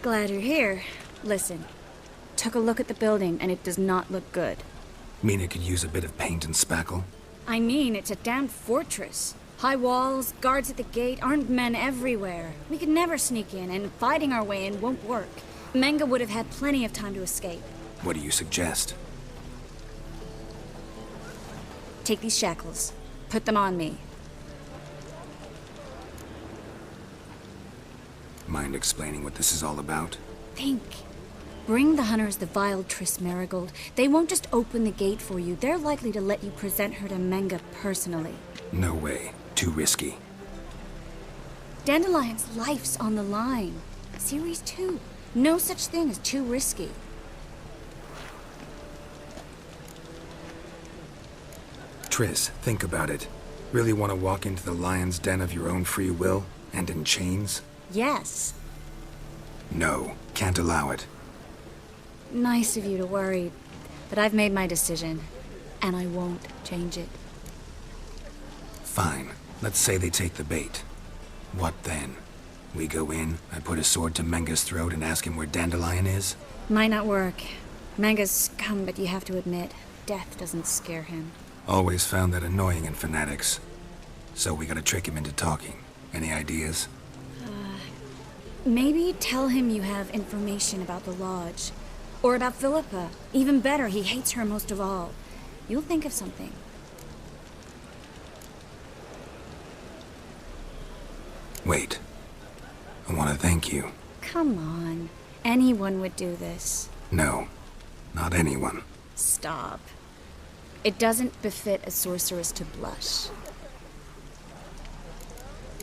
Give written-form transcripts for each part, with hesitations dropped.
Glad you're here. Listen, took a look at the building and it does not look good. Mean it could use a bit of paint and spackle? I mean, it's a damn fortress. High walls, guards at the gate, armed men everywhere. We could never sneak in, and fighting our way in won't work. Menge would have had plenty of time to escape. What do you suggest? Take these shackles. Put them on me. Mind explaining what this is all about? Think. Bring the hunters the vile Triss Marigold. They won't just open the gate for you. They're likely to let you present her to Menge personally. No way. Too risky. Dandelion's life's on the line. Series 2. No such thing as too risky. Triss, think about it. Really want to walk into the lion's den of your own free will? And in chains? Yes. No. Can't allow it. Nice of you to worry, but I've made my decision, and I won't change it. Fine. Let's say they take the bait. What then? We go in, I put a sword to Menge's throat and ask him where Dandelion is? Might not work. Menge's scum, but you have to admit, death doesn't scare him. Always found that annoying in fanatics. So we gotta trick him into talking. Any ideas? Maybe tell him you have information about the Lodge. Or about Philippa. Even better, he hates her most of all. You'll think of something. Wait. I want to thank you. Come on. Anyone would do this. No. Not anyone. Stop. It doesn't befit a sorceress to blush.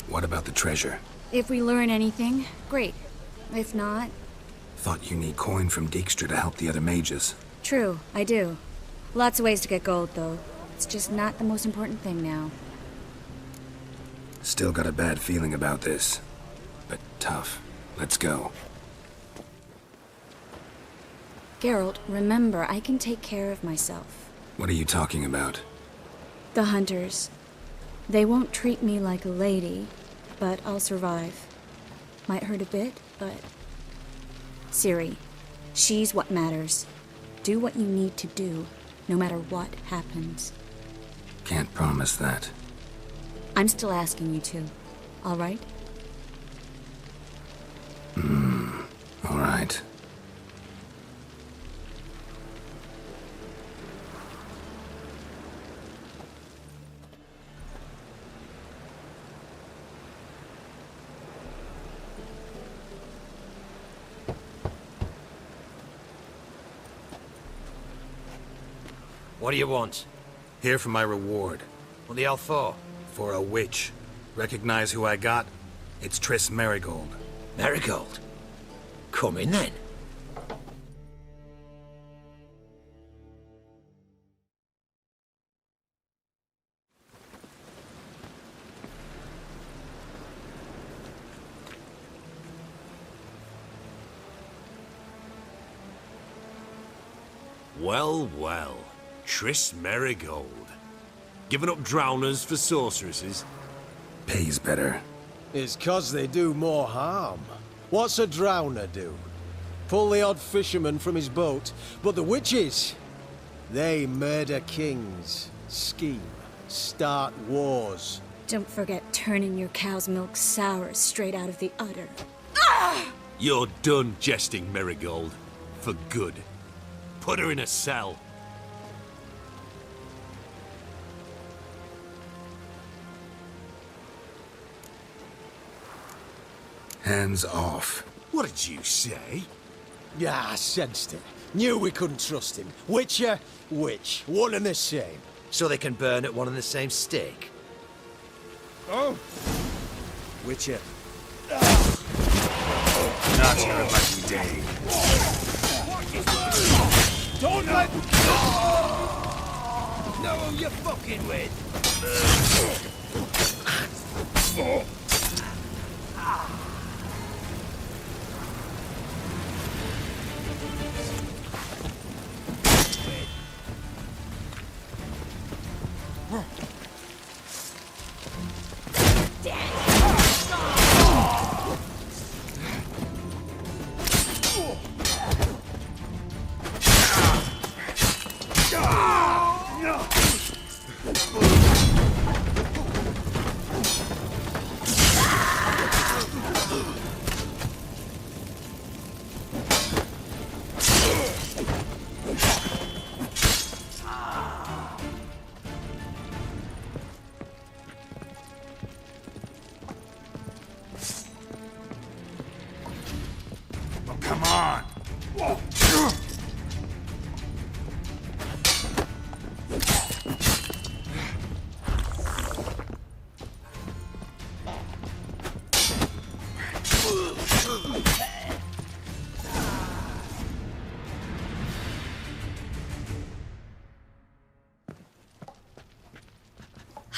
What about the treasure? If we learn anything, great. If not... Thought you need coin from Dijkstra to help the other mages. True, I do. Lots of ways to get gold, though. It's just not the most important thing now. Still got a bad feeling about this. But tough. Let's go. Geralt, remember, I can take care of myself. What are you talking about? The hunters. They won't treat me like a lady, but I'll survive. Might hurt a bit, but... Ciri, she's what matters. Do what you need to do, no matter what happens. Can't promise that. I'm still asking you to, all right? All right. What do you want? Here for my reward. What the hell for? For a witch. Recognize who I got? It's Triss Marigold. Marigold? Come in then. Well, well. Triss Marigold. Giving up drowners for sorceresses? Pays better. It's 'cause they do more harm. What's a drowner do? Pull the odd fisherman from his boat, but the witches, they murder kings, scheme, start wars. Don't forget turning your cow's milk sour straight out of the udder. You're done jesting, Marigold. For good. Put her in a cell. Hands off. What did you say? Yeah, I sensed it. Knew we couldn't trust him. Witcher, witch, one and the same. So they can burn at one and the same stake? Oh! Witcher. Not your lucky day. Don't let... Know who you're fucking with?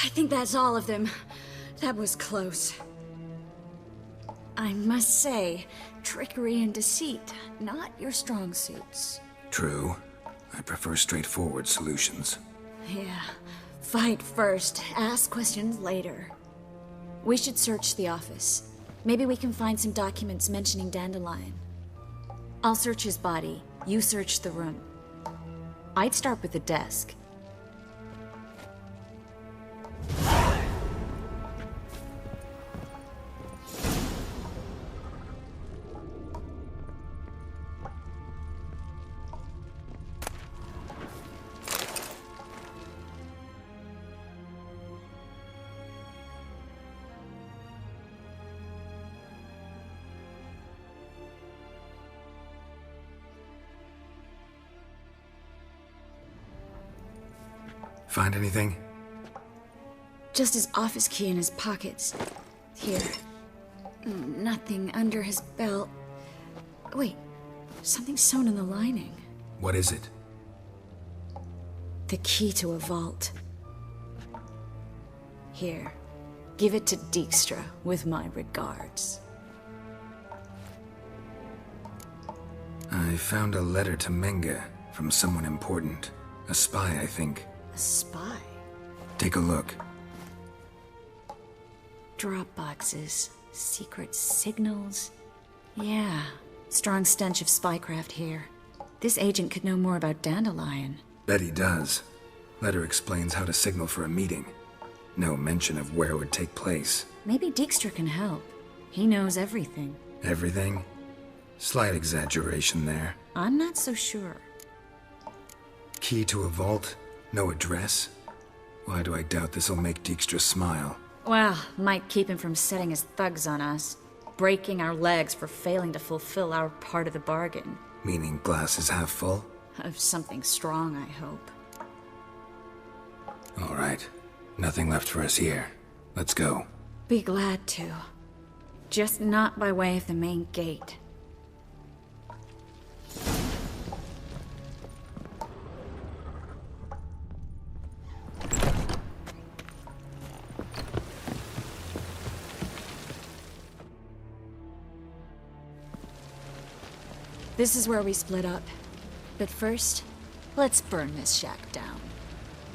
think that's all of them. That was close. I must say, trickery and deceit, not your strong suits. True. I prefer straightforward solutions. Yeah. Fight first, ask questions later. We should search the office. Maybe we can find some documents mentioning Dandelion. I'll search his body. You search the room. I'd start with the desk. Find anything? Just his office key in his pockets. Here. Nothing under his belt. Wait, something's sewn in the lining. What is it? The key to a vault. Here. Give it to Dijkstra with my regards. I found a letter to Menge from someone important. A spy, I think. A spy? Take a look. Drop boxes, secret signals. Yeah, strong stench of spycraft here. This agent could know more about Dandelion. Bet he does. Letter explains how to signal for a meeting. No mention of where it would take place. Maybe Dijkstra can help. He knows everything. Everything? Slight exaggeration there. I'm not so sure. Key to a vault? No address? Why do I doubt this'll make Dijkstra smile? Well, might keep him from setting his thugs on us. Breaking our legs for failing to fulfill our part of the bargain. Meaning glass is half full? Of something strong, I hope. All right. Nothing left for us here. Let's go. Be glad to. Just not by way of the main gate. This is where we split up. But first, let's burn this shack down.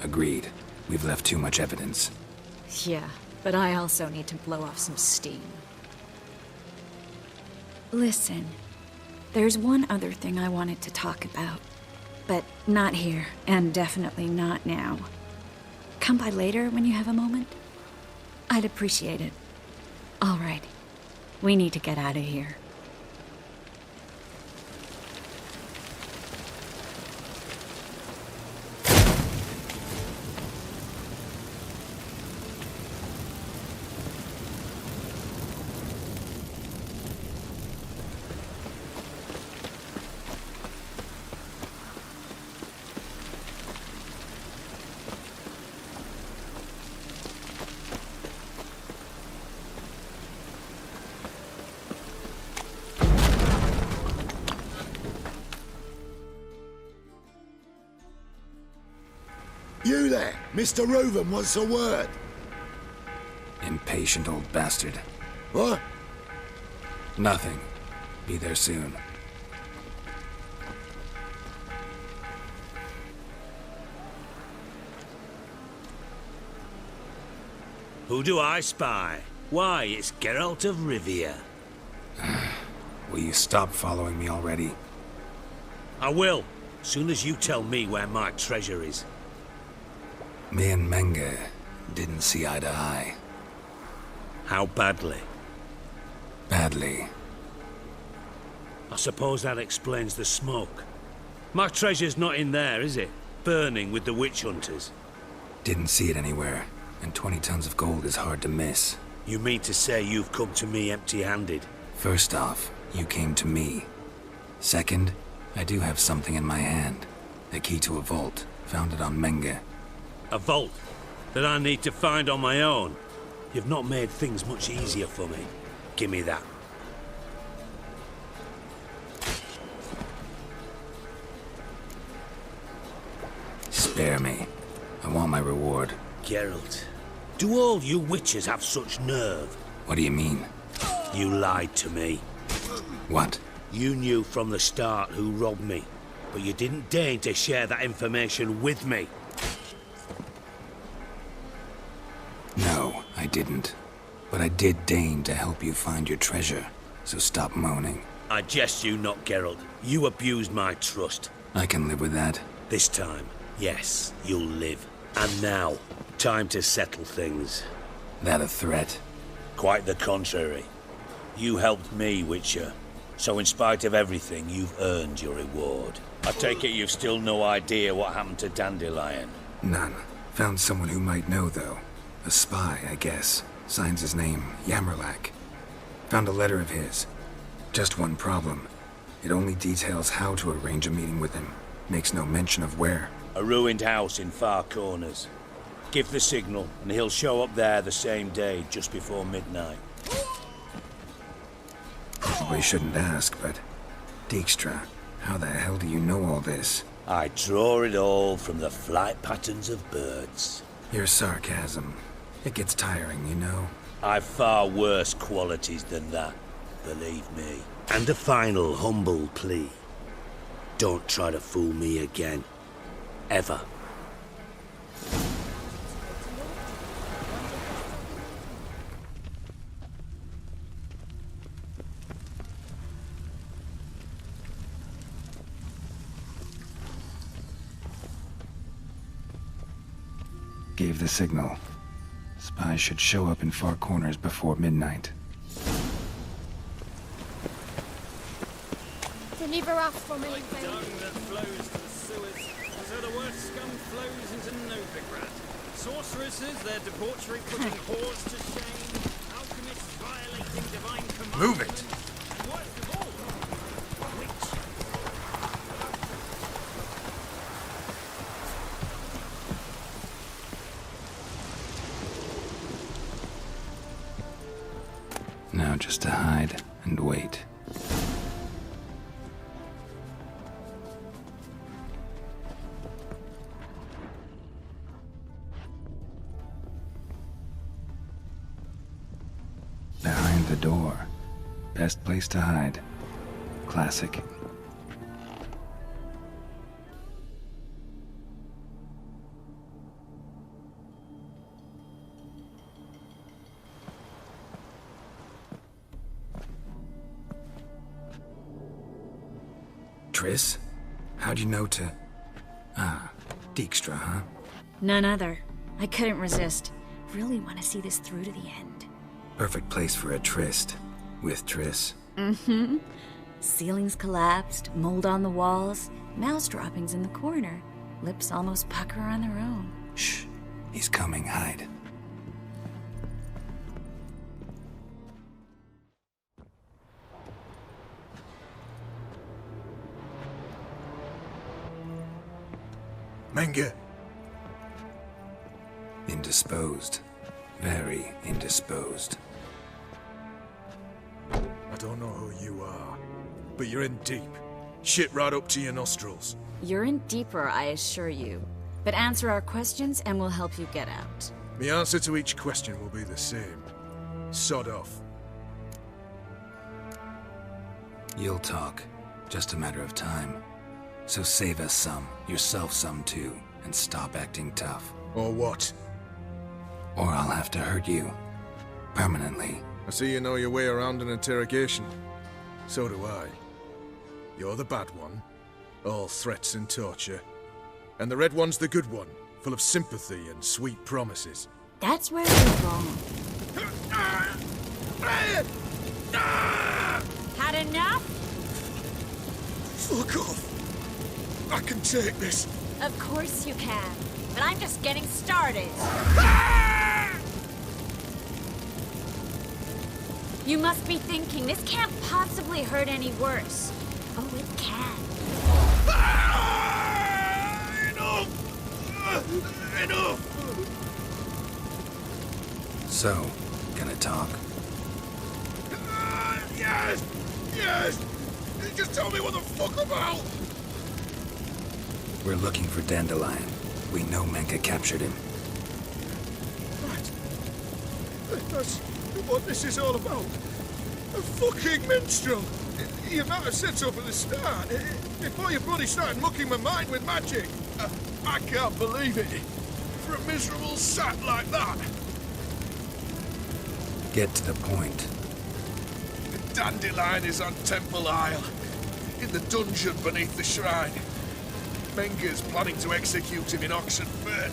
Agreed. We've left too much evidence. Yeah, but I also need to blow off some steam. Listen, there's one other thing I wanted to talk about. But not here, and definitely not now. Come by later when you have a moment? I'd appreciate it. All right. We need to get out of here. You there, Mr. Reuven wants a word. Impatient old bastard. What? Nothing. Be there soon. Who do I spy? Why, it's Geralt of Rivia. Will you stop following me already? I will, soon as you tell me where my treasure is. Me and Menge didn't see eye to eye. How badly? Badly. I suppose that explains the smoke. My treasure's not in there, is it? Burning with the witch hunters. Didn't see it anywhere, and 20 tons of gold is hard to miss. You mean to say you've come to me empty-handed? First off, you came to me. Second, I do have something in my hand. A key to a vault, found it on Menge. A vault that I need to find on my own. You've not made things much easier for me. Give me that. Spare me. I want my reward. Geralt, Do all you witches have such nerve? What do you mean? You lied to me. What? You knew from the start who robbed me, but you didn't deign to share that information with me. No, I didn't. But I did deign to help you find your treasure, so stop moaning. I jest you not, Geralt. You abused my trust. I can live with that. This time, yes, you'll live. And now, time to settle things. That a threat? Quite the contrary. You helped me, Witcher. So in spite of everything, you've earned your reward. I take it you've still no idea what happened to Dandelion. None. Found someone who might know, though. A spy, I guess. Signs his name, Yammerlack. Found a letter of his. Just one problem. It only details how to arrange a meeting with him. Makes no mention of where. A ruined house in Far Corners. Give the signal, and he'll show up there the same day, just before midnight. Probably shouldn't ask, but... Dijkstra, how the hell do you know all this? I draw it all from the flight patterns of birds. Your sarcasm. It gets tiring, you know. I've far worse qualities than that, believe me. And a final humble plea. Don't try to fool me again. Ever. Gave the signal. Spies should show up in Far Corners before midnight. Deliver us from Like anything. dung that flows to the sewers, so the worst scum flows into Novigrad. Sorceresses, their debauchery putting whores to shame. Alchemists violating divine commands. Move it! And worst of all, witch. Now just to hide and wait. Behind the door. Best place to hide. Classic. Triss? How'd you know to... Ah, Dijkstra, huh? None other. I couldn't resist. Really want to see this through to the end. Perfect place for a tryst. With Triss. Mm-hmm. Ceilings collapsed, mold on the walls, mouse droppings in the corner. Lips almost pucker on their own. Shh. He's coming, hide. Menge, Indisposed. Very indisposed. I don't know who you are, but you're in deep. Shit right up to your nostrils. You're in deeper, I assure you. But answer our questions and we'll help you get out. The answer to each question will be the same. Sod off. You'll talk. Just a matter of time. So save us some, yourself some too, and stop acting tough. Or what? Or I'll have to hurt you. Permanently. I see you know your way around an interrogation. So do I. You're the bad one. All threats and torture. And the red one's the good one, full of sympathy and sweet promises. That's where you're wrong. Had enough? Fuck off! I can take this. Of course you can. But I'm just getting started. You must be thinking, this can't possibly hurt any worse. Oh, it can. Enough! Enough! So, gonna talk? Yes! Yes! Just tell me what the fuck about! We're looking for Dandelion. We know Menka captured him. That's what this is all about. A fucking minstrel! You might have said so from the start. Before you bloody started mucking my mind with magic. I can't believe it. For a miserable sap like that. Get to the point. The dandelion is on Temple Isle. In the dungeon beneath the shrine. Menger's planning to execute him in Oxenfurt.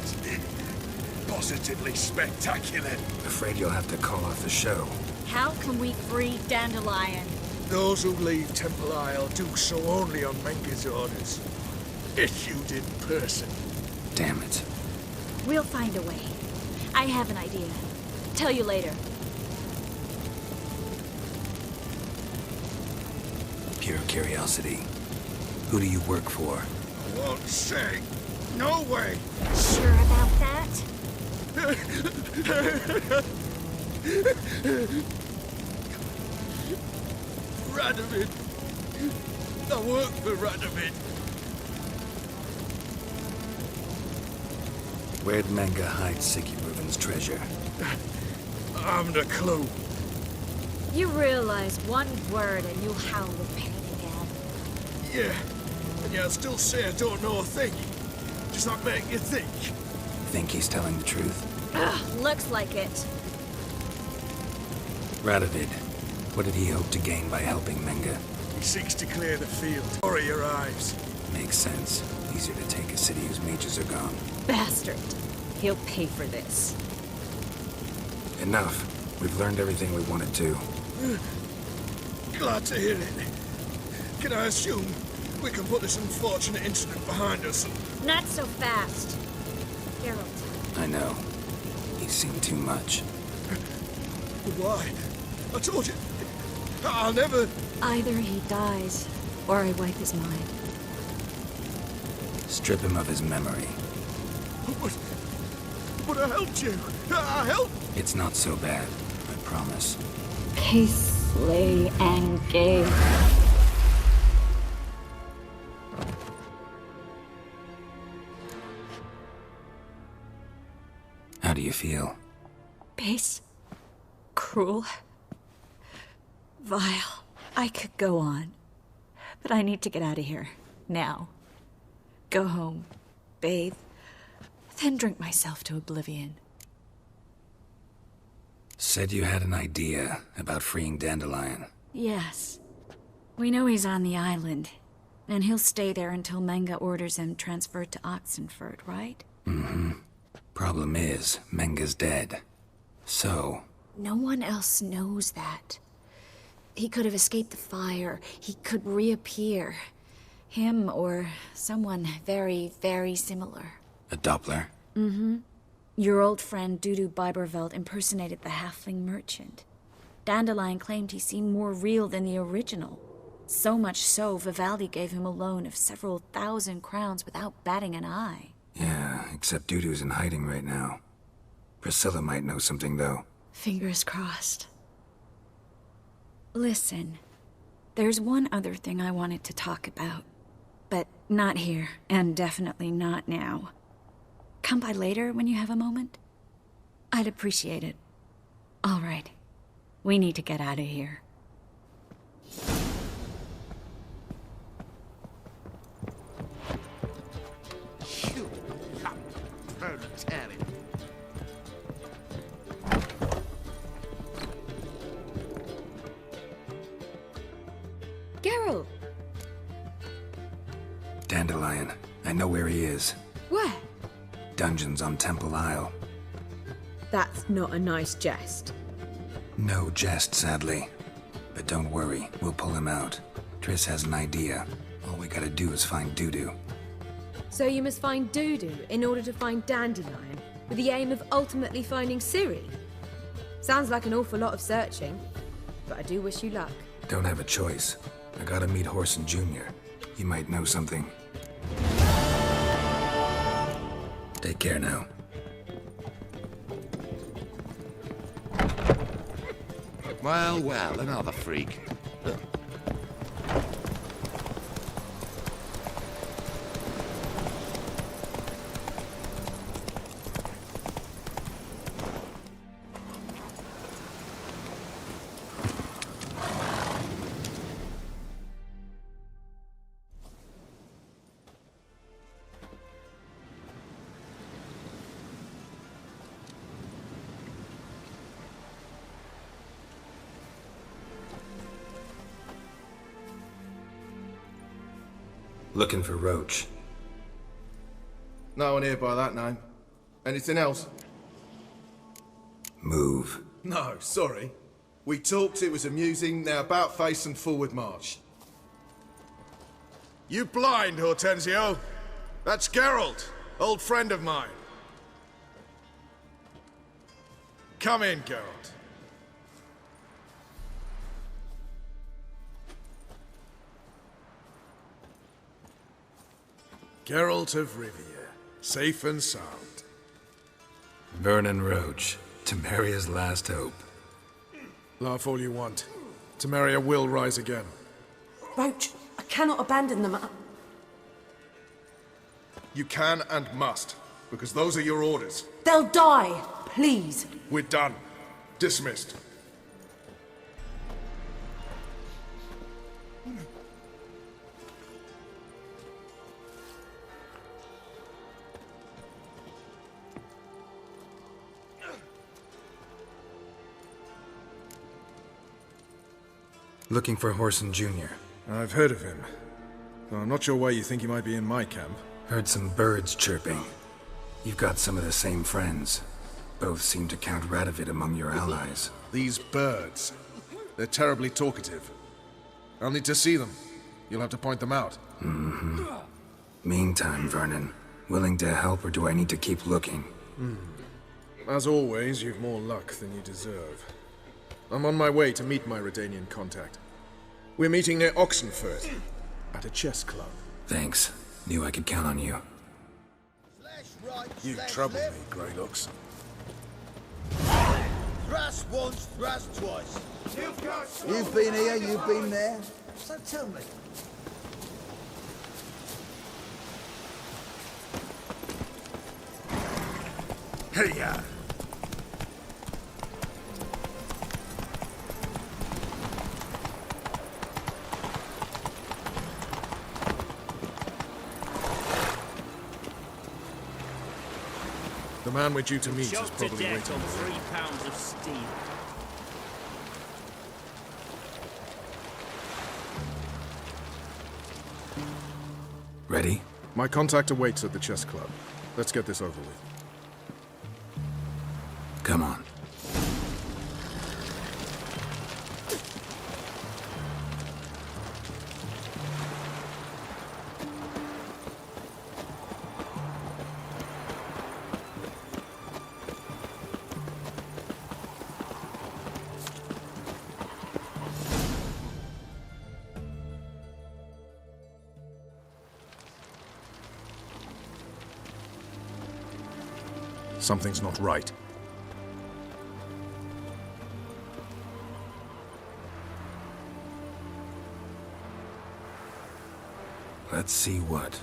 Positively spectacular. Afraid you'll have to call off the show. How can we free Dandelion? Those who leave Temple Isle do so only on Menger's orders. Issued in person. Damn it. We'll find a way. I have an idea. Tell you later. Pure curiosity. Who do you work for? I won't say. No way. Sure about that? Radovid. I work for Radovid. Where'd Menger hide Sikiruvin's treasure? I haven't a clue. You realize one word and you'll howl with pain again. Yeah, and yet I'll still say I don't know a thing. Does that make you think? Think he's telling the truth? Ugh, looks like it. Radovid, what did he hope to gain by helping Menger? He seeks to clear the field. Ori arrives. Makes sense. Easier to take a city whose mages are gone. Bastard. He'll pay for this. Enough. We've learned everything we wanted to. Glad to hear it. Can I assume we can put this unfortunate incident behind us? Not so fast. Geralt. I know. He's seen too much. Why? I told you. I'll never... Either he dies, or I wipe his mind. Strip him of his memory. But I helped you. I helped. It's not so bad, I promise. Peace, slay, and gay. How do you feel? Base. Cruel. Vile. I could go on. But I need to get out of here. Now. Go home. Bathe. Then drink myself to oblivion. Said you had an idea about freeing Dandelion. Yes. We know he's on the island. And he'll stay there until Menga orders him transferred to Oxenfurt, right? Mm-hmm. Problem is, Menga's dead. So... No one else knows that. He could have escaped the fire. He could reappear. Him or someone very, very similar. A Doppler? Mm-hmm. Your old friend Dudu Biberveld impersonated the halfling merchant. Dandelion claimed he seemed more real than the original. So much so, Vivaldi gave him a loan of several thousand crowns without batting an eye. Yeah, except Dudu's in hiding right now. Priscilla might know something, though. Fingers crossed. Listen, there's one other thing I wanted to talk about. But not here, and definitely not now. Come by later when you have a moment? I'd appreciate it. All right. We need to get out of here. You lump proletarian. Geralt! Dandelion. I know where he is. Where? Dungeons on Temple Isle. That's not a nice jest. No jest, sadly. But don't worry, we'll pull him out. Triss has an idea. All we gotta do is find Dudu. So you must find Dudu in order to find Dandelion, with the aim of ultimately finding Ciri? Sounds like an awful lot of searching, but I do wish you luck. Don't have a choice. I gotta meet Horson Jr. He might know something. Take care now. Well, well, another freak. Looking for Roach. No one here by that name. Anything else? Move. No, sorry. We talked, it was amusing, now about face and forward march. You blind, Hortensio? That's Geralt, old friend of mine. Come in, Geralt. Geralt of Rivia, safe and sound. Vernon Roach, Temeria's last hope. Laugh all you want. Temeria will rise again. Roach, I cannot abandon them. You can and must, because those are your orders. They'll die, please. We're done. Dismissed. Looking for Horson Jr. I've heard of him. Though I'm not sure why you think he might be in my camp. Heard some birds chirping. You've got some of the same friends. Both seem to count Radovid among your allies. These birds. They're terribly talkative. I'll need to see them. You'll have to point them out. Mm-hmm. Meantime, Vernon, willing to help or do I need to keep looking? As always, you've more luck than you deserve. I'm on my way to meet my Redanian contact. We're meeting near Oxenfurt, at a chess club. Thanks. Knew I could count on you. You trouble me, Grey Looks. Thrust once, thrust twice. You've been here, you've been there. So tell me. Hey-ya! The man we're due to meet is Shot to probably death waiting. on 3 pounds of steel. Ready? My contact awaits at the chess club. Let's get this over with. Come on. Something's not right. Let's see what.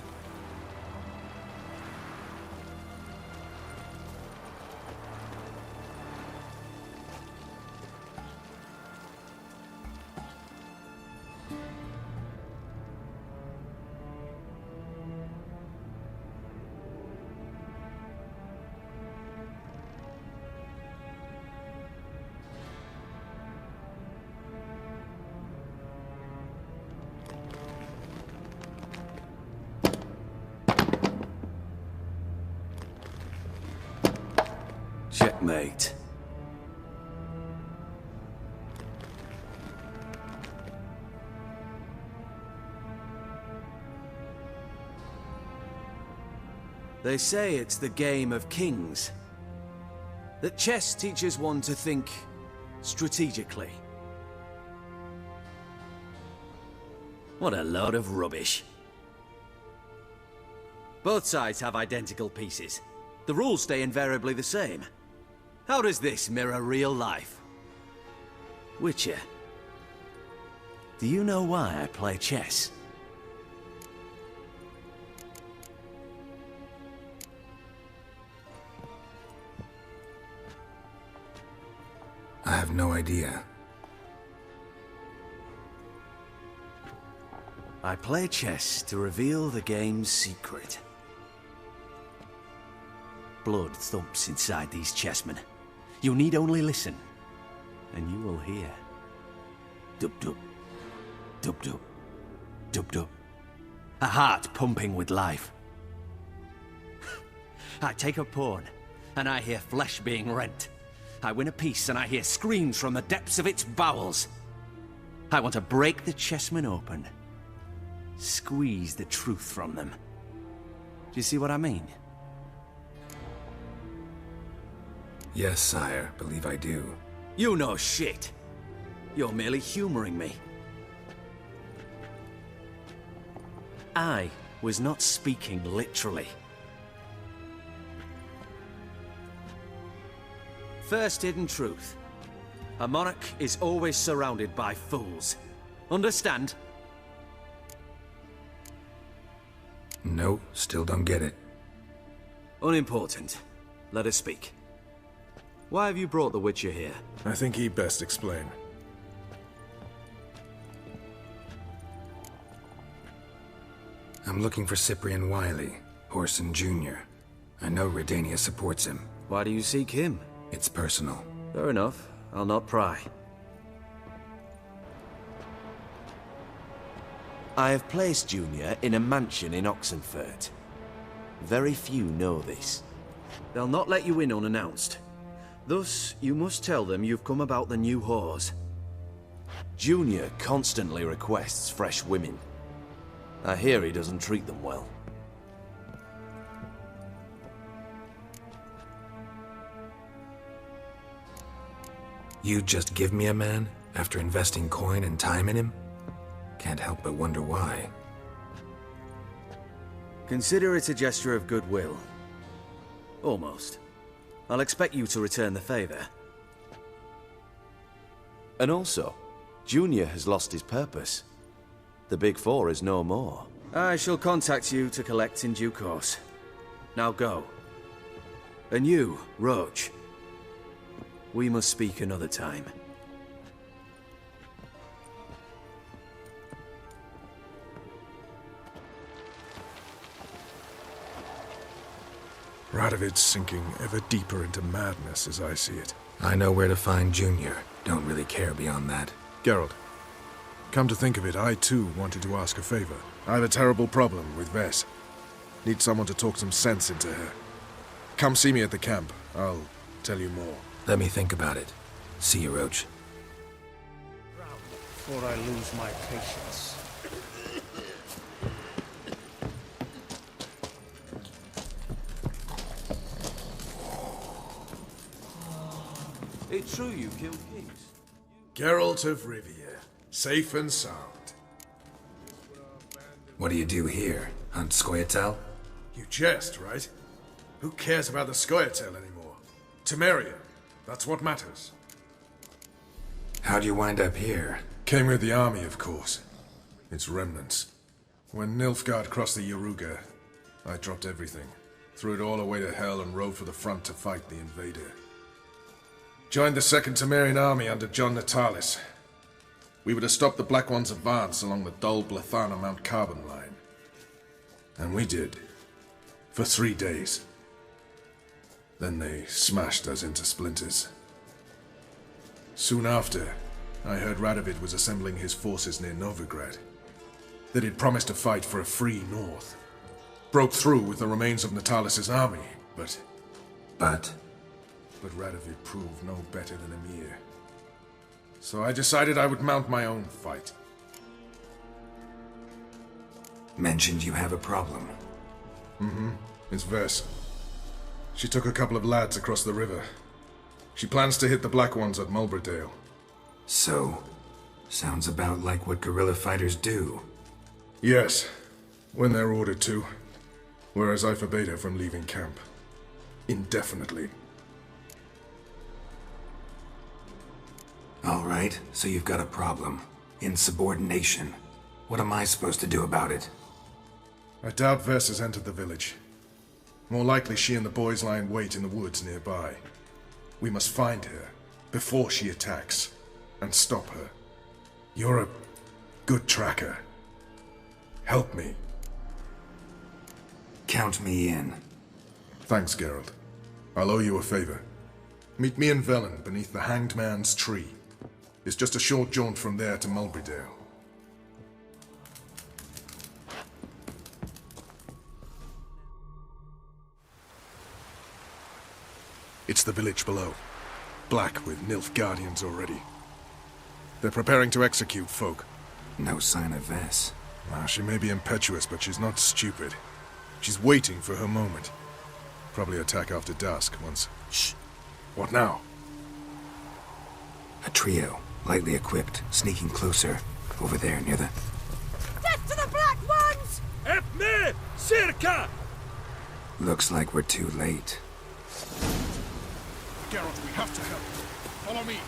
Checkmate. They say it's the game of kings. That chess teaches one to think strategically. What a load of rubbish. Both sides have identical pieces. The rules stay invariably the same. How does this mirror real life? Witcher, do you know why I play chess? I have no idea. I play chess to reveal the game's secret. Blood thumps inside these chessmen. You need only listen, and you will hear. Dub-dub, dub-dub, dub-dub, a heart pumping with life. I take a pawn, and I hear flesh being rent. I win a piece, and I hear screams from the depths of its bowels. I want to break the chessmen open, squeeze the truth from them. Do you see what I mean? Yes, sire, believe I do. You know shit. You're merely humoring me. I was not speaking literally. First hidden truth. A monarch is always surrounded by fools. Understand? No, still don't get it. Unimportant. Let us speak. Why have you brought the Witcher here? I think he'd best explain. I'm looking for Cyprian Wiley, Horson Jr. I know Redania supports him. Why do you seek him? It's personal. Fair enough. I'll not pry. I have placed Junior in a mansion in Oxenfurt. Very few know this. They'll not let you in unannounced. Thus, you must tell them you've come about the new whores. Junior constantly requests fresh women. I hear he doesn't treat them well. You just give me a man after investing coin and time in him? Can't help but wonder why. Consider it a gesture of goodwill. Almost. I'll expect you to return the favor. And also, Junior has lost his purpose. The Big Four is no more. I shall contact you to collect in due course. Now go. And you, Roach. We must speak another time. Radovid's sinking ever deeper into madness as I see it. I know where to find Junior. Don't really care beyond that. Geralt, come to think of it, I too wanted to ask a favor. I have a terrible problem with Vess. Need someone to talk some sense into her. Come see me at the camp. I'll tell you more. Let me think about it. See you, Roach. Before I lose my patience. It's true you killed kings. Geralt of Rivia, safe and sound. What do you do here? Hunt Scoia'tael? You jest, right? Who cares about the Scoia'tael anymore? Temeria, that's what matters. How'd you wind up here? Came with the army, of course. Its remnants. When Nilfgaard crossed the Yaruga, I dropped everything. Threw it all away to hell and rode for the front to fight the invader. Joined the Second Temerian army under John Natalis. We were to stop the Black One's advance along the Dol Blathana Mount Carbon line. And we did. For 3 days. Then they smashed us into splinters. Soon after, I heard Radovid was assembling his forces near Novigrad. That he'd promised to fight for a free North. Broke through with the remains of Natalis' army, but Radovid proved no better than Emir. So I decided I would mount my own fight. Mentioned you have a problem. Mm-hmm. It's Vess. She took a couple of lads across the river. She plans to hit the Black Ones at Mulberdale. So, sounds about like what guerrilla fighters do. Yes, when they're ordered to. Whereas I forbade her from leaving camp. Indefinitely. All right, so you've got a problem. Insubordination. What am I supposed to do about it? I doubt Vess has entered the village. More likely she and the boys lie in wait in the woods nearby. We must find her before she attacks and stop her. You're a good tracker. Help me. Count me in. Thanks, Geralt. I'll owe you a favor. Meet me in Velen beneath the Hanged Man's tree. It's just a short jaunt from there to Mulberydale. It's the village below. Black with Nilfgaardians already. They're preparing to execute folk. No sign of Vess. Well, she may be impetuous, but she's not stupid. She's waiting for her moment. Probably attack after dusk once... Shh! What now? A trio, lightly equipped, sneaking closer. Over there, near the... Death to the Black Ones! Help me! Circa! Looks like we're too late. Geralt, we have to help. Follow me.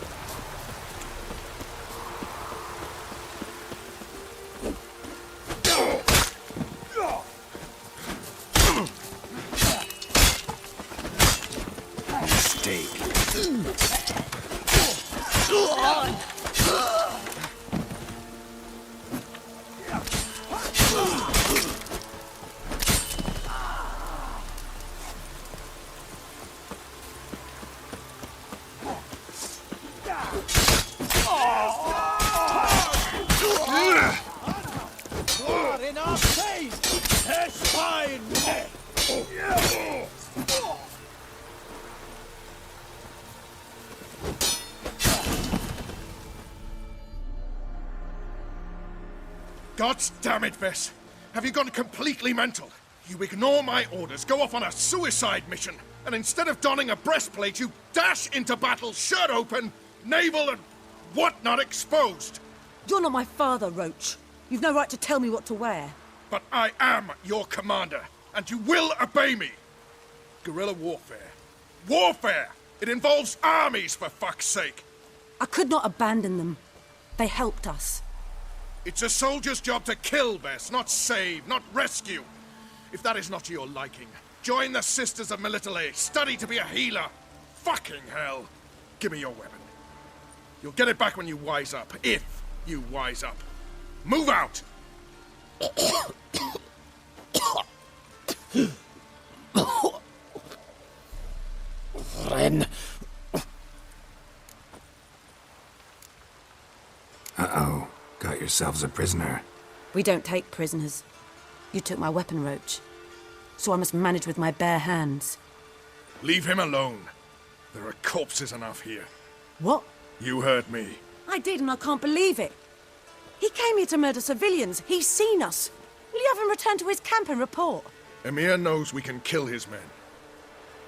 In our face! It's fine! God damn it, Vess! Have you gone completely mental? You ignore my orders, go off on a suicide mission, and instead of donning a breastplate, you dash into battle, shirt open, navel and whatnot exposed! You're not my father, Roach. You've no right to tell me what to wear. But I am your commander, and you will obey me! Guerrilla warfare. Warfare! It involves armies, for fuck's sake! I could not abandon them. They helped us. It's a soldier's job to kill, Vess, not save, not rescue. If that is not to your liking, join the Sisters of Melitele, study to be a healer. Fucking hell! Give me your weapon. You'll get it back when you wise up, if you wise up. Move out! Ren. Uh-oh. Got yourselves a prisoner. We don't take prisoners. You took my weapon, Roach. So I must manage with my bare hands. Leave him alone. There are corpses enough here. What? You heard me. I did, and I can't believe it. He came here to murder civilians. He's seen us. Will you have him return to his camp and report? Emir knows we can kill his men.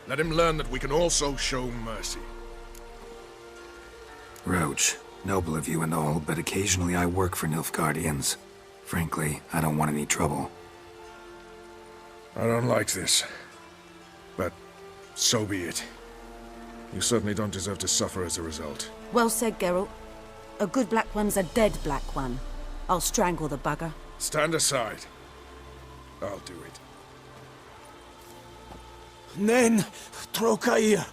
Let him learn that we can also show mercy. Roach, noble of you and all, but occasionally I work for Nilfgaardians. Frankly, I don't want any trouble. I don't like this. But so be it. You certainly don't deserve to suffer as a result. Well said, Geralt. A good Black One's a dead Black One. I'll strangle the bugger. Stand aside. I'll do it. Nen, Trokair.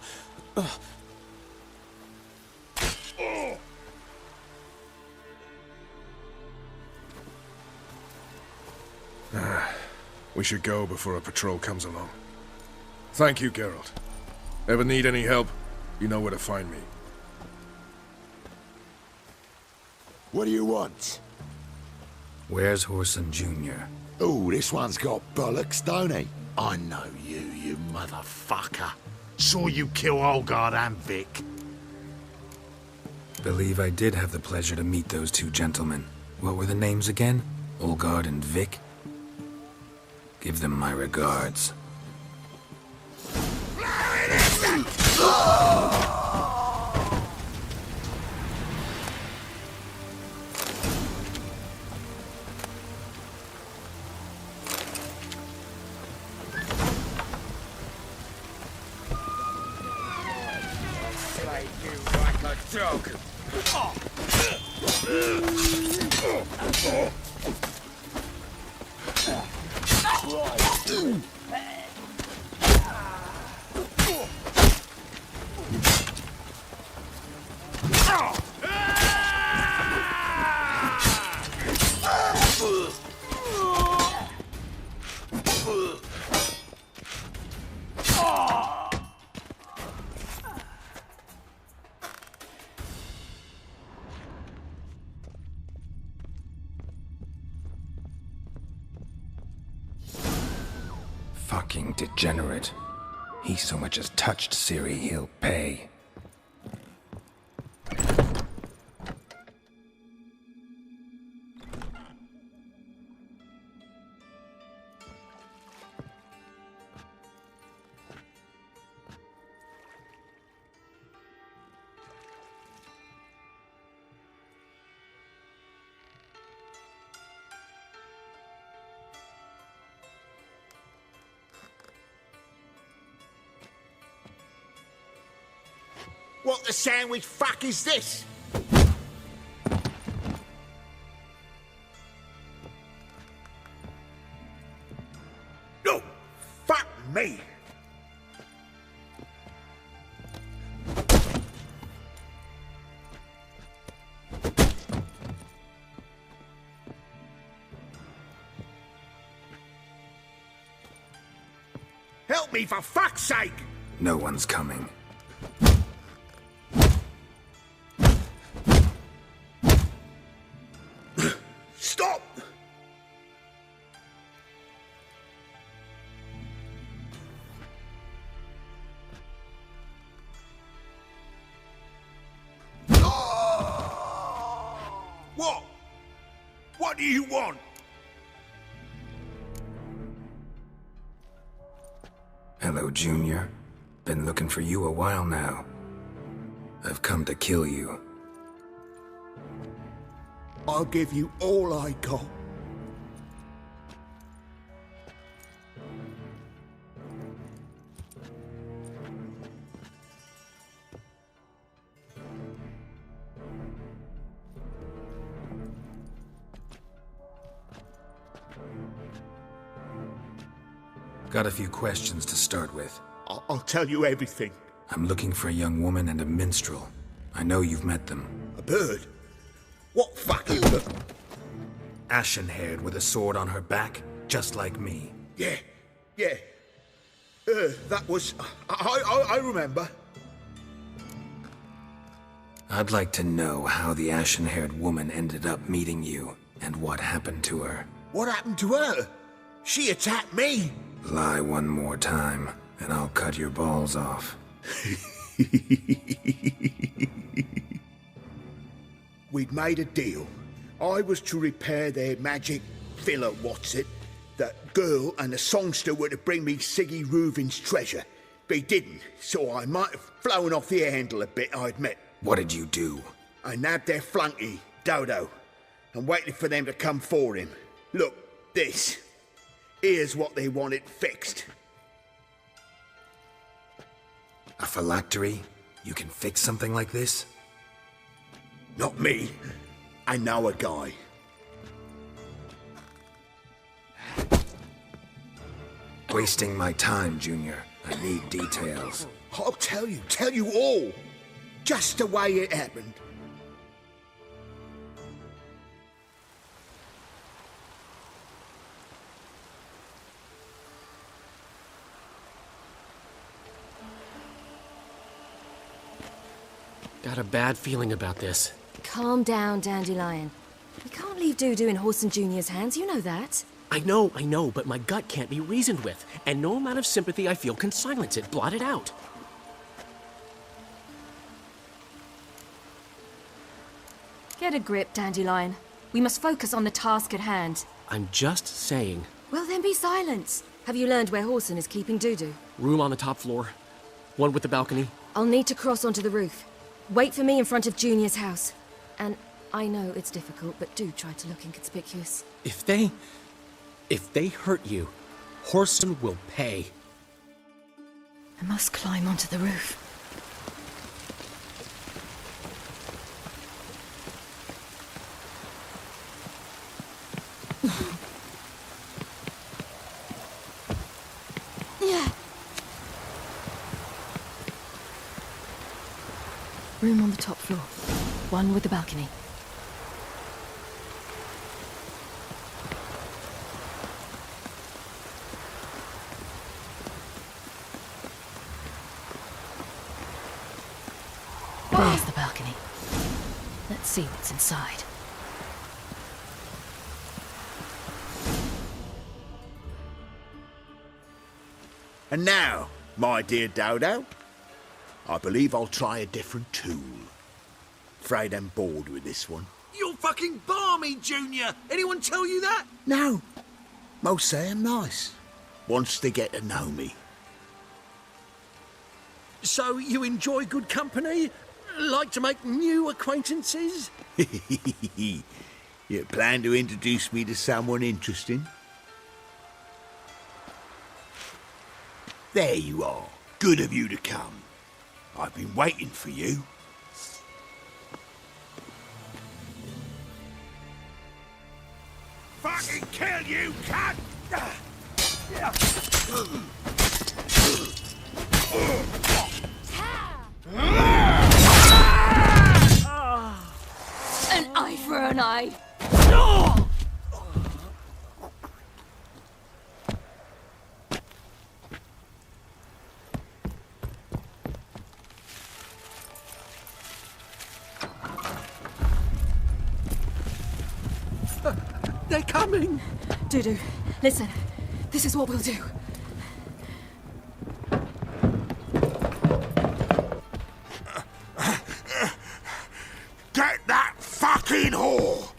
We should go before a patrol comes along. Thank you, Geralt. Ever need any help, you know where to find me. What do you want? Where's Whoreson Jr.? Oh, this one's got bollocks, don't he? I know you, you motherfucker. Saw you kill Olgard and Vic. Believe I did have the pleasure to meet those two gentlemen. What were the names again? Olgard and Vic? Give them my regards. Slay you like a dog. Fucking degenerate. He so much as touched Ciri, he'll pay. What the sandwich fuck is this? No! Fuck me! Help me, for fuck's sake! No one's coming. Stop! What? What do you want? Hello, Junior. Been looking for you a while now. I've come to kill you. I'll give you all I got. Got a few questions to start with. I'll tell you everything. I'm looking for a young woman and a minstrel. I know you've met them. A bird? What fucking bird? Ashen-haired with a sword on her back, just like me. Yeah. That was... I remember. I'd like to know how the ashen-haired woman ended up meeting you, and what happened to her. What happened to her? She attacked me. Lie one more time, and I'll cut your balls off. We'd made a deal. I was to repair their magic villa, that girl and the songster were to bring me Siggy Reuven's treasure. But he didn't, so I might have flown off the handle a bit, I admit. What did you do? I nabbed their flunky, Dodo, and waited for them to come for him. Look, this. Here's what they wanted fixed. A phylactery? You can fix something like this? Not me. I know a guy. Wasting my time, Junior. I need details. I'll tell you all. Just the way it happened. Got a bad feeling about this. Calm down, Dandelion. We can't leave Dudu in Horson Jr.'s hands, you know that. I know, but my gut can't be reasoned with, and no amount of sympathy I feel can silence it, blot it out. Get a grip, Dandelion. We must focus on the task at hand. I'm just saying. Well, then be silent. Have you learned where Horson is keeping Dudu? Room on the top floor. One with the balcony. I'll need to cross onto the roof. Wait for me in front of Junior's house. And I know it's difficult, but do try to look inconspicuous. If they hurt you, Horson will pay. I must climb onto the roof. Room on the top floor. One with the balcony. There's the balcony. Let's see what's inside. And now, My dear Dodo, I believe I'll try a different tool. Afraid I'm bored with this one. You're fucking balmy, Junior! Anyone tell you that? No. Most say I'm nice. Wants to get to know me. So you enjoy good company? Like to make new acquaintances? You plan to introduce me to someone interesting? There you are. Good of you to come. I've been waiting for you. Fucking kill you, cunt! An eye for an eye. They're coming! Dudu, listen. This is what we'll do. Get that fucking whore!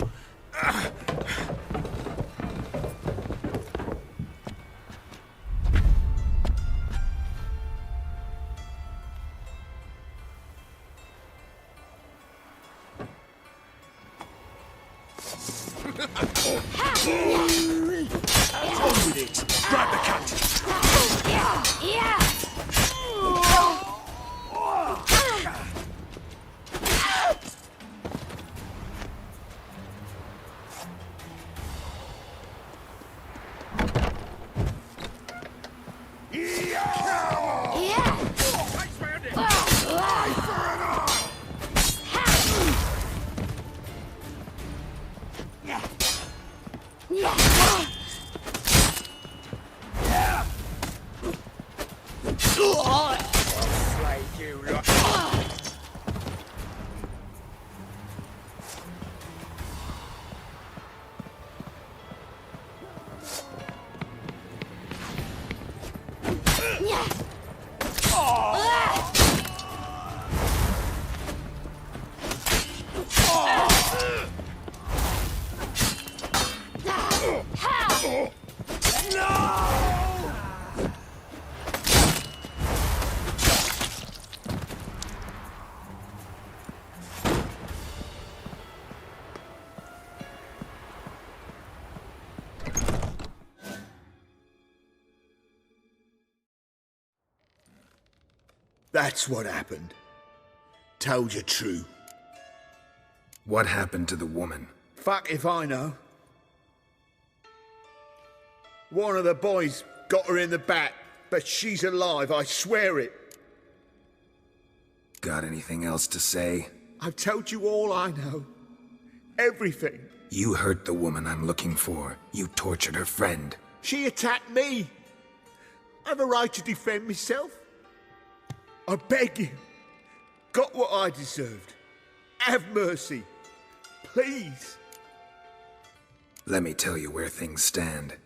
On with it! Grab the cunt! Yeah! That's what happened. Told you true. What happened to the woman? Fuck if I know. One of the boys got her in the back, but she's alive, I swear it. Got anything else to say? I've told you all I know. Everything. You hurt the woman I'm looking for. You tortured her friend. She attacked me. I have a right to defend myself. I beg you. Got what I deserved. Have mercy. Please. Let me tell you where things stand.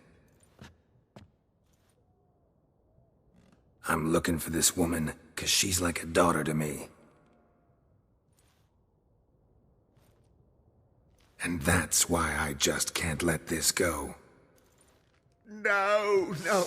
I'm looking for this woman, 'cause she's like a daughter to me. And that's why I just can't let this go. No, no.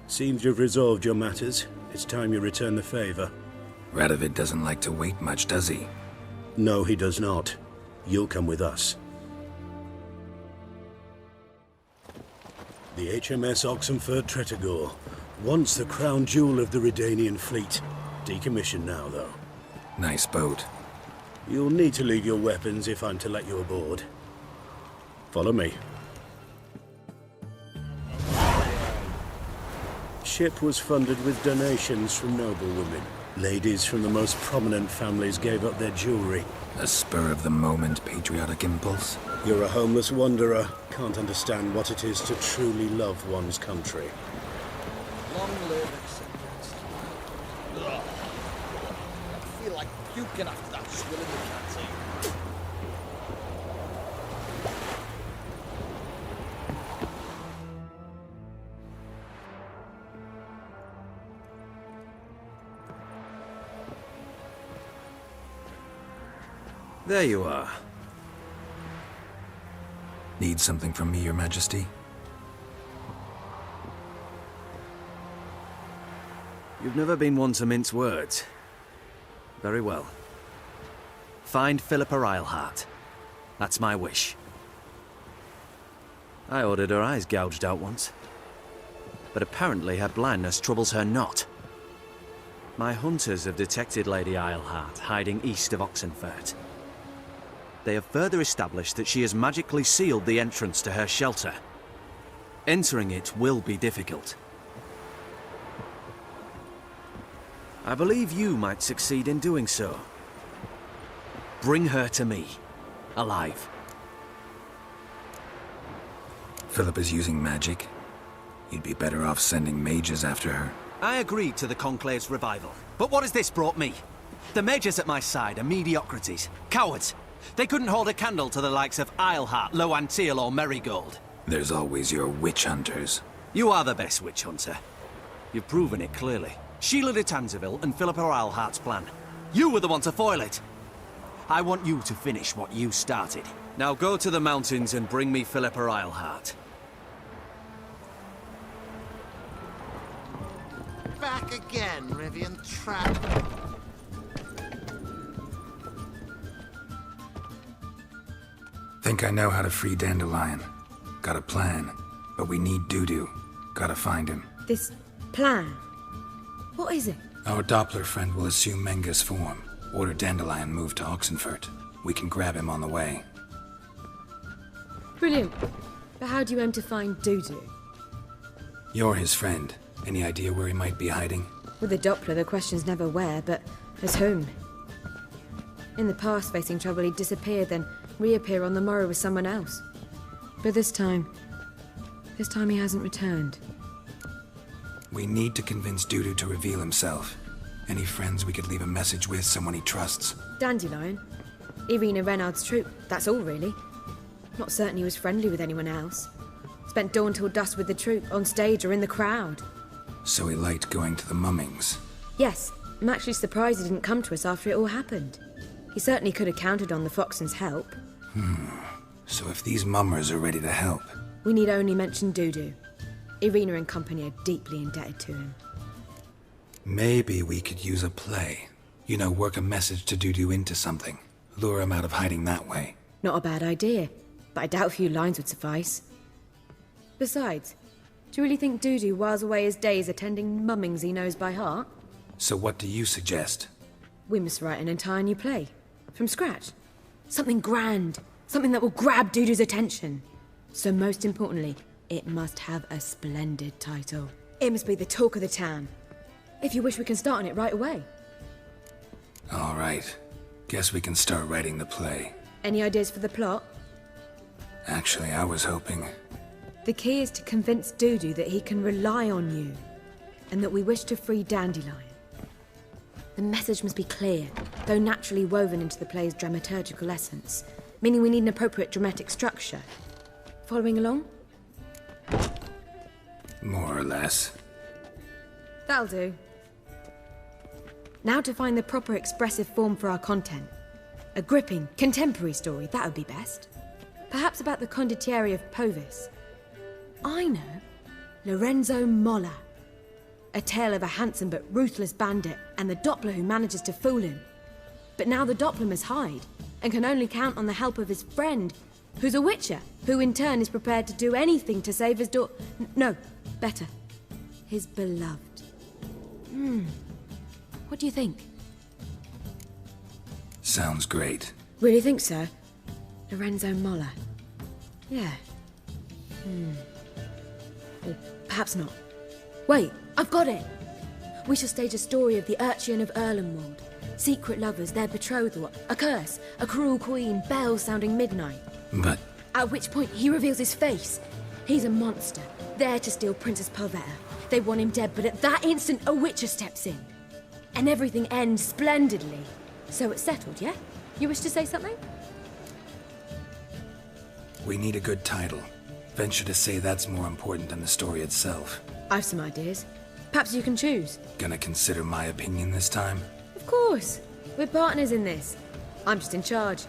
Seems you've resolved your matters. It's time you return the favor. Radovid doesn't like to wait much, does he? No, he does not. You'll come with us. The HMS Oxenford Tretogor, once the crown jewel of the Redanian fleet. Decommissioned now, though. Nice boat. You'll need to leave your weapons if I'm to let you aboard. Follow me. Ship was funded with donations from noblewomen. Ladies from the most prominent families gave up their jewelry. A spur-of-the-moment patriotic impulse? You're a homeless wanderer. Can't understand what it is to truly love one's country. Long live acceptance. Ugh. I feel like puking after that swill in the canteen. There you are. Need something from me, Your Majesty? You've never been one to mince words. Very well. Find Philippa Eilhart. That's my wish. I ordered her eyes gouged out once. But apparently her blindness troubles her not. My hunters have detected Lady Eilhart hiding east of Oxenfurt. They have further established that she has magically sealed the entrance to her shelter. Entering it will be difficult. I believe you might succeed in doing so. Bring her to me, alive. Philippa's using magic. You'd be better off sending mages after her. I agreed to the Conclave's revival. But what has this brought me? The mages at my side are mediocrities, cowards. They couldn't hold a candle to the likes of Eilhart, Loantil, or Merigold. There's always your witch hunters. You are the best witch hunter. You've proven it clearly. Sheila de Tanzeville and Philippa Eilhart's plan. You were the one to foil it. I want you to finish what you started. Now go to the mountains and bring me Philippa Eilhart. Back again, Rivian Trap. Think I know how to free Dandelion. Got a plan, but we need Dudu. Gotta find him. This plan? What is it? Our Doppler friend will assume Menga's form. Order Dandelion moved to Oxenfurt. We can grab him on the way. Brilliant. But how do you aim to find Dudu? You're his friend. Any idea where he might be hiding? With the Doppler, the question's never where, but as whom. In the past, facing trouble, he'd disappear, then reappear on the morrow with someone else. But this time he hasn't returned. We need to convince Dudu to reveal himself. Any friends we could leave a message with, someone he trusts? Dandelion. Irina Renard's troop, that's all really. Not certain he was friendly with anyone else. Spent dawn till dusk with the troop, on stage or in the crowd. So he liked going to the mummings? Yes, I'm actually surprised he didn't come to us after it all happened. He certainly could have counted on the Foxen's help. So if these mummers are ready to help... We need only mention Dudu. Irina and company are deeply indebted to him. Maybe we could use a play. You know, work a message to Dudu into something. Lure him out of hiding that way. Not a bad idea, but I doubt a few lines would suffice. Besides, do you really think Dudu whiles away his days attending mummings he knows by heart? So what do you suggest? We must write an entire new play. From scratch. Something grand. Something that will grab Dudu's attention. So most importantly, it must have a splendid title. It must be the talk of the town. If you wish, we can start on it right away. All right. Guess we can start writing the play. Any ideas for the plot? Actually, I was hoping... The key is to convince Dudu that he can rely on you, and that we wish to free Dandelion. The message must be clear, though naturally woven into the play's dramaturgical essence, meaning we need an appropriate dramatic structure. Following along? More or less. That'll do. Now to find the proper expressive form for our content. A gripping, contemporary story, that would be best. Perhaps about the condottieri of Povis. I know. Lorenzo Molla. A tale of a handsome but ruthless bandit and the Doppler who manages to fool him. But now the Doppler must hide and can only count on the help of his friend, who's a witcher, who in turn is prepared to do anything to save his no, better. His beloved. What do you think? Sounds great. Really think so? Lorenzo Moller. Yeah. Or perhaps not. Wait, I've got it! We shall stage a story of the Urchin of Erlenwald. Secret lovers, their betrothal, a curse, a cruel queen, bells sounding midnight. But... At which point he reveals his face. He's a monster, there to steal Princess Pavetta. They want him dead, but at that instant a witcher steps in. And everything ends splendidly. So it's settled, yeah? You wish to say something? We need a good title. Venture to say that's more important than the story itself. I've some ideas. Perhaps you can choose. Gonna consider my opinion this time? Of course. We're partners in this. I'm just in charge.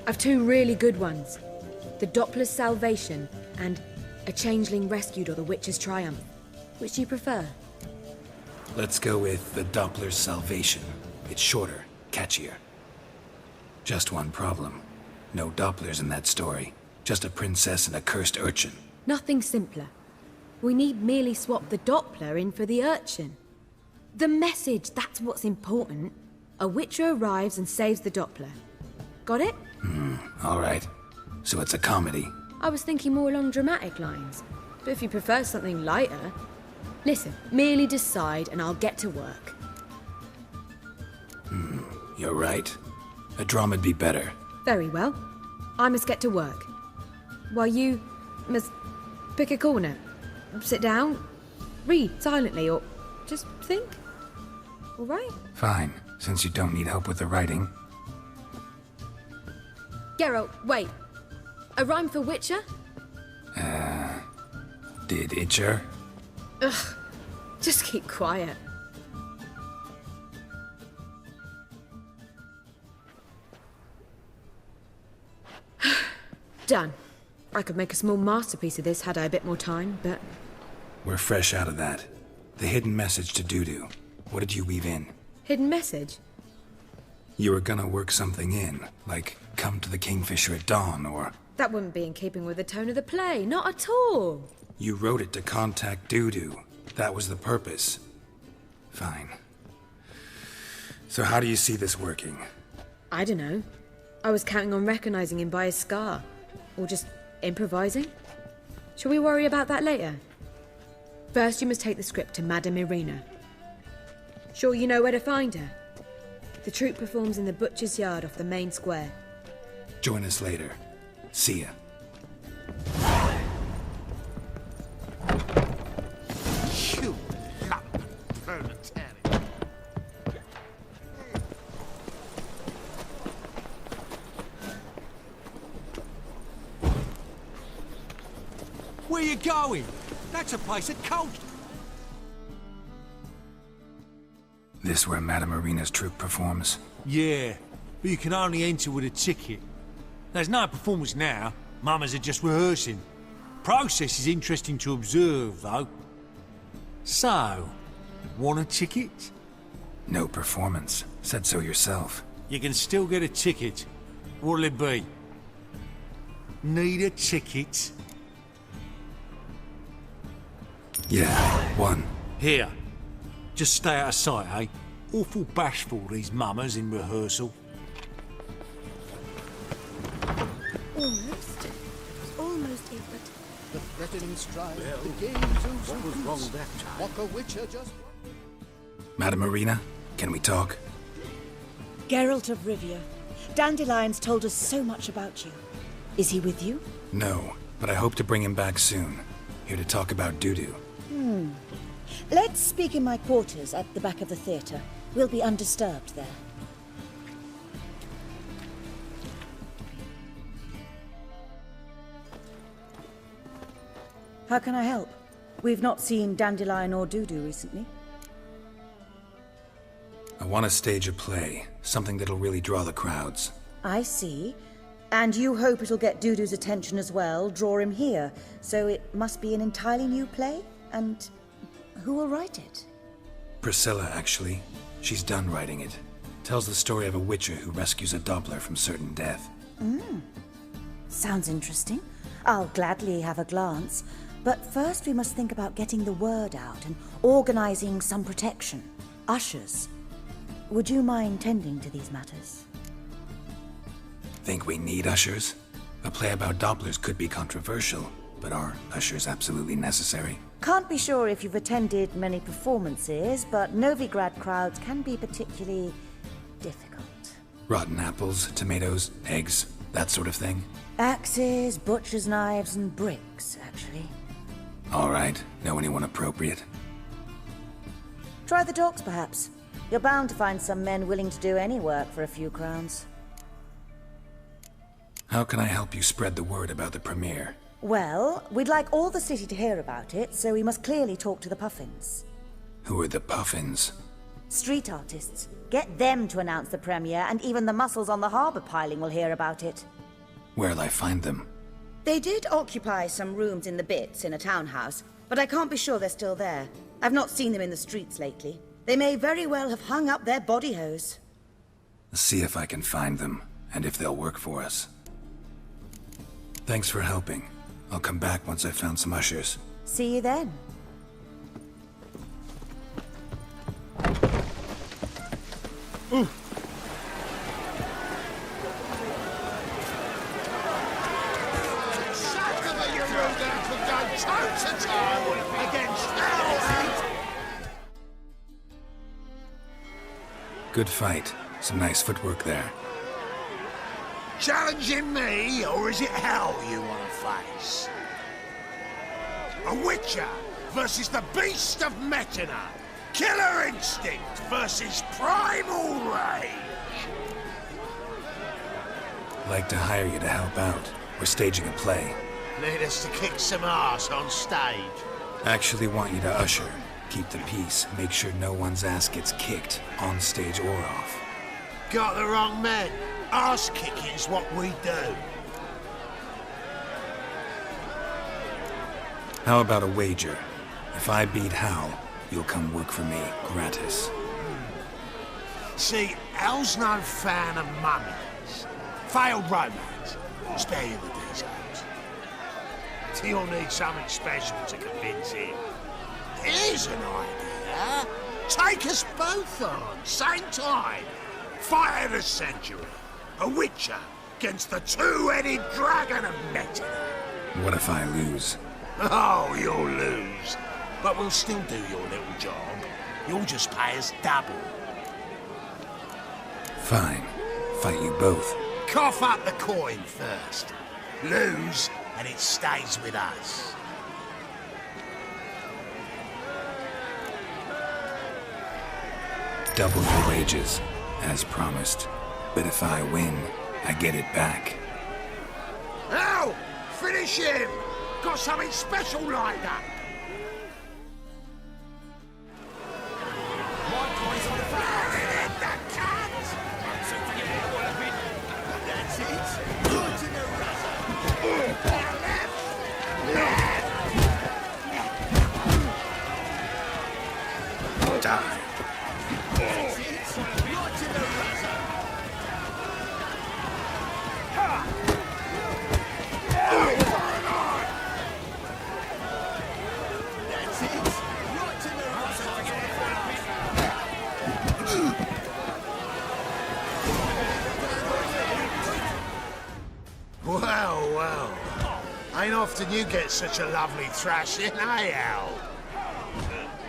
I've two really good ones. The Doppler's Salvation and A Changeling Rescued or the Witcher's Triumph. Which do you prefer? Let's go with the Doppler's Salvation. It's shorter, catchier. Just one problem. No Dopplers in that story. Just a princess and a cursed urchin. Nothing simpler. We need merely swap the Doppler in for the urchin. The message, that's what's important. A witcher arrives and saves the Doppler. Got it? All right. So it's a comedy. I was thinking more along dramatic lines. But if you prefer something lighter... Listen, merely decide and I'll get to work. You're right. A drama'd be better. Very well. I must get to work. While you must pick a corner. Sit down, read silently, or just think. All right? Fine, since you don't need help with the writing. Geralt, wait. A rhyme for Witcher? Did Itcher? Ugh. Just keep quiet. Done. I could make a small masterpiece of this had I a bit more time, but... We're fresh out of that. The hidden message to Dudu. What did you weave in? Hidden message? You were gonna work something in, like come to the Kingfisher at dawn, or... That wouldn't be in keeping with the tone of the play, not at all. You wrote it to contact Dudu. That was the purpose. Fine. So how do you see this working? I don't know. I was counting on recognizing him by his scar. Or just improvising. Shall we worry about that later? First, you must take the script to Madame Irina. Sure you know where to find her? The troupe performs in the butcher's yard off the main square. Join us later. See ya. You lump proletariat. Where you going? That's a place of coast. This where Madame Irina's troupe performs? Yeah, but you can only enter with a ticket. There's no performance now. Mamas are just rehearsing. Process is interesting to observe, though. So, want a ticket? No performance. Said so yourself. You can still get a ticket. What'll it be? Need a ticket? Yeah, one. Here. Just stay out of sight, eh? Awful bashful, these mamas in rehearsal. Almost. It was almost it, but... The threatening stride begins. What was wrong that time? What a witcher just... Madame Irina, can we talk? Geralt of Rivia. Dandelion's told us so much about you. Is he with you? No, but I hope to bring him back soon. Here to talk about Dudu. Let's speak in my quarters at the back of the theatre. We'll be undisturbed there. How can I help? We've not seen Dandelion or Dudu recently. I want to stage a play. Something that'll really draw the crowds. I see. And you hope it'll get Dudu's attention as well, draw him here. So it must be an entirely new play? And who will write it? Priscilla, actually. She's done writing it. Tells the story of a witcher who rescues a Doppler from certain death. Sounds interesting. I'll gladly have a glance. But first we must think about getting the word out and organizing some protection. Ushers. Would you mind tending to these matters? Think we need ushers? A play about Dopplers could be controversial, but are ushers absolutely necessary? Can't be sure if you've attended many performances, but Novigrad crowds can be particularly difficult. Rotten apples, tomatoes, eggs, that sort of thing? Axes, butcher's knives, and bricks, actually. All right. Know anyone appropriate? Try the docks, perhaps. You're bound to find some men willing to do any work for a few crowns. How can I help you spread the word about the premiere? Well, we'd like all the city to hear about it, so we must clearly talk to the Puffins. Who are the Puffins? Street artists. Get them to announce the premiere, and even the muscles on the harbour piling will hear about it. Where'll I find them? They did occupy some rooms in the Bits in a townhouse, but I can't be sure they're still there. I've not seen them in the streets lately. They may very well have hung up their body hose. See if I can find them, and if they'll work for us. Thanks for helping. I'll come back once I've found some ushers. See you then. Good fight. Some nice footwork there. Challenging me, or is it hell you want to face? A Witcher versus the Beast of Metina. Killer instinct versus primal rage. Like to hire you to help out. We're staging a play. Need us to kick some ass on stage. Actually want you to usher. Keep the peace. Make sure no one's ass gets kicked, on stage or off. Got the wrong men. Ass kicking's what we do. How about a wager? If I beat Hal, you'll come work for me, gratis. See, Hal's no fan of mummies. Failed romance. Spare you the details. You'll need something special to convince him. Here's an idea. Take us both on, same time. Fight of the century. A Witcher against the two-headed dragon of Metina. What if I lose? Oh, you'll lose. But we'll still do your little job. You'll just pay us double. Fine. Fight you both. Cough up the coin first. Lose, and it stays with us. Double your wages, as promised. But if I win, I get it back. Now, finish him! Got something special lined up. Die. Well, well. Ain't often you get such a lovely thrashing, eh, Al?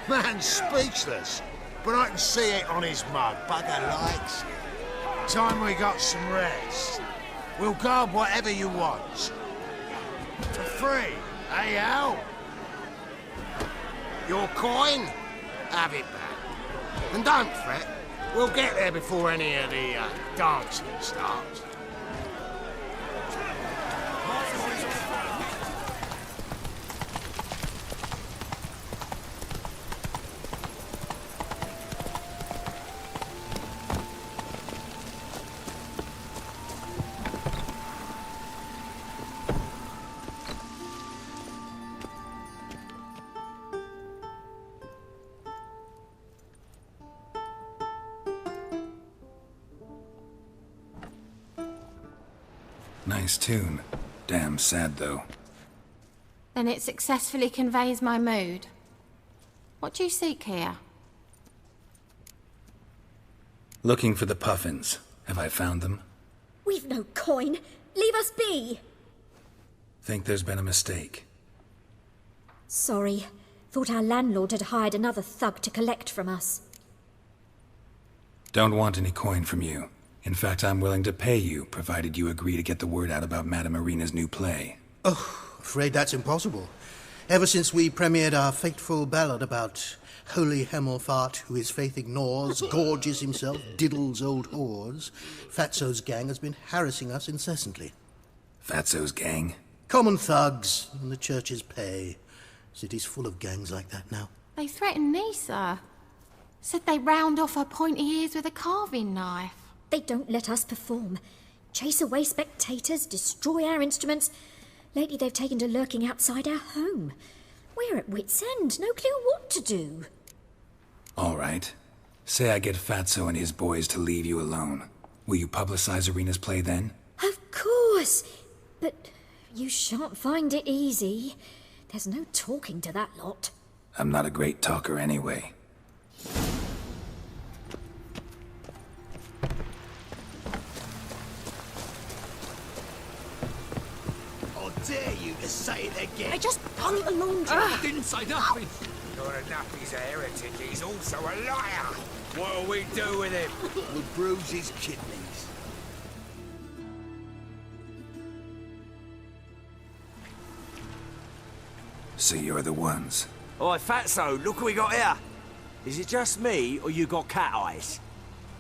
Man's speechless, but I can see it on his mug. Bugger likes it. Time we got some rest. We'll guard whatever you want. For free, eh, Al? Your coin? Have it back. And don't fret, we'll get there before any of the dancing starts. Nice tune. Damn sad, though. Then it successfully conveys my mood. What do you seek here? Looking for the puffins. Have I found them? We've no coin. Leave us be. Think there's been a mistake. Sorry. Thought our landlord had hired another thug to collect from us. Don't want any coin from you. In fact, I'm willing to pay you, provided you agree to get the word out about Madame Irina's new play. Oh, afraid that's impossible. Ever since we premiered our fateful ballad about holy Hemelfart, who his faith ignores, gorges himself, diddles old whores, Fatso's gang has been harassing us incessantly. Fatso's gang? Common thugs in the church's pay. City's full of gangs like that now. They threatened me, sir. Said they round off her pointy ears with a carving knife. They don't let us perform. Chase away spectators, destroy our instruments. Lately they've taken to lurking outside our home. We're at wit's end, no clue what to do. All right. Say I get Fatso and his boys to leave you alone. Will you publicize Irina's play then? Of course. But you shan't find it easy. There's no talking to that lot. I'm not a great talker anyway. Dare you to say it again? I just hung the laundry. I didn't say nothing. Not enough he's a heretic, he's also a liar. What'll we do with him? We'll bruise his kidneys. So you're the ones. Oi, Fatso, look what we got here. Is it just me, or you got cat eyes?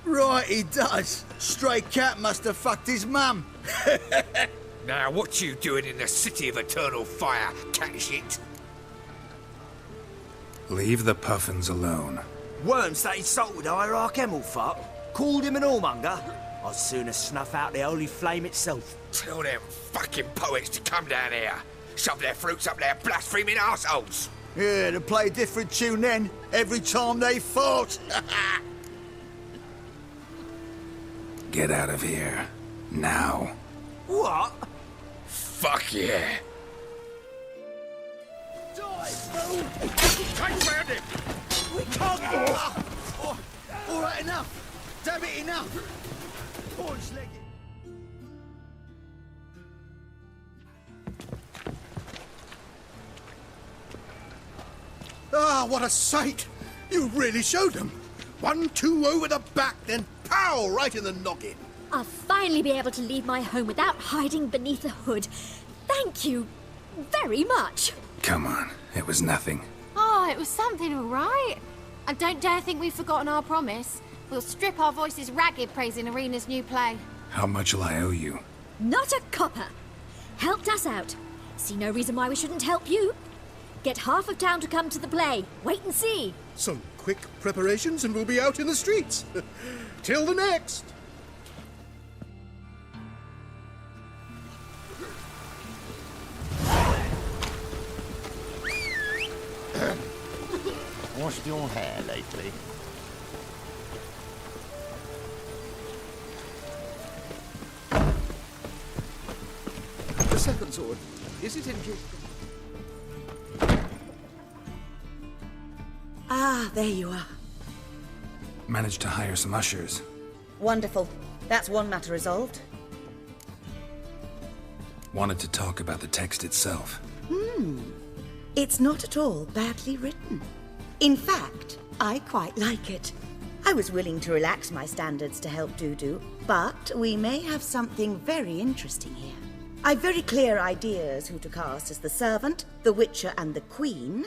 Right, he does. Stray cat must have fucked his mum. Now, what you doing in the city of eternal fire, cat shit? Leave the puffins alone. Worms that insulted Hierarch Hemelfart, called him an whoremonger. I'd sooner snuff out the holy flame itself. Tell them fucking poets to come down here. Shove their fruits up their blaspheming arseholes. Yeah, to play a different tune then, every time they fought. Get out of here. Now. What? Fuck yeah. Die, fool! Take round him! We can't get all right, enough. Damn it, enough. Horse-legged. Ah, what a sight! You really showed them. 1-2 over the back, then pow, right in the noggin. I'll finally be able to leave my home without hiding beneath a hood. Thank you very much. Come on, it was nothing. Oh, it was something, all right. And don't dare think we've forgotten our promise. We'll strip our voices ragged praising Irina's new play. How much will I owe you? Not a copper. Helped us out. See no reason why we shouldn't help you. Get half of town to come to the play. Wait and see. Some quick preparations and we'll be out in the streets. Till the next. Washed your hair lately? The second sword. Is it in case... Ah, there you are. Managed to hire some ushers. Wonderful. That's one matter resolved. Wanted to talk about the text itself. It's not at all badly written. In fact, I quite like it. I was willing to relax my standards to help Dudu, but we may have something very interesting here. I've very clear ideas who to cast as the servant, the witcher and the queen,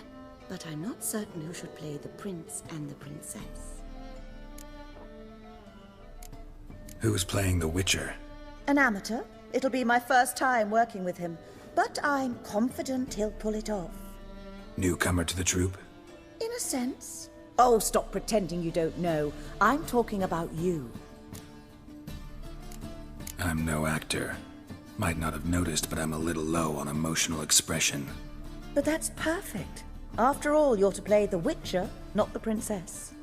but I'm not certain who should play the prince and the princess. Who's playing the Witcher? An amateur. It'll be my first time working with him, but I'm confident he'll pull it off. Newcomer to the troupe? In a sense. Oh, stop pretending you don't know. I'm talking about you. I'm no actor. Might not have noticed, but I'm a little low on emotional expression. But that's perfect. After all, you're to play the Witcher, not the princess.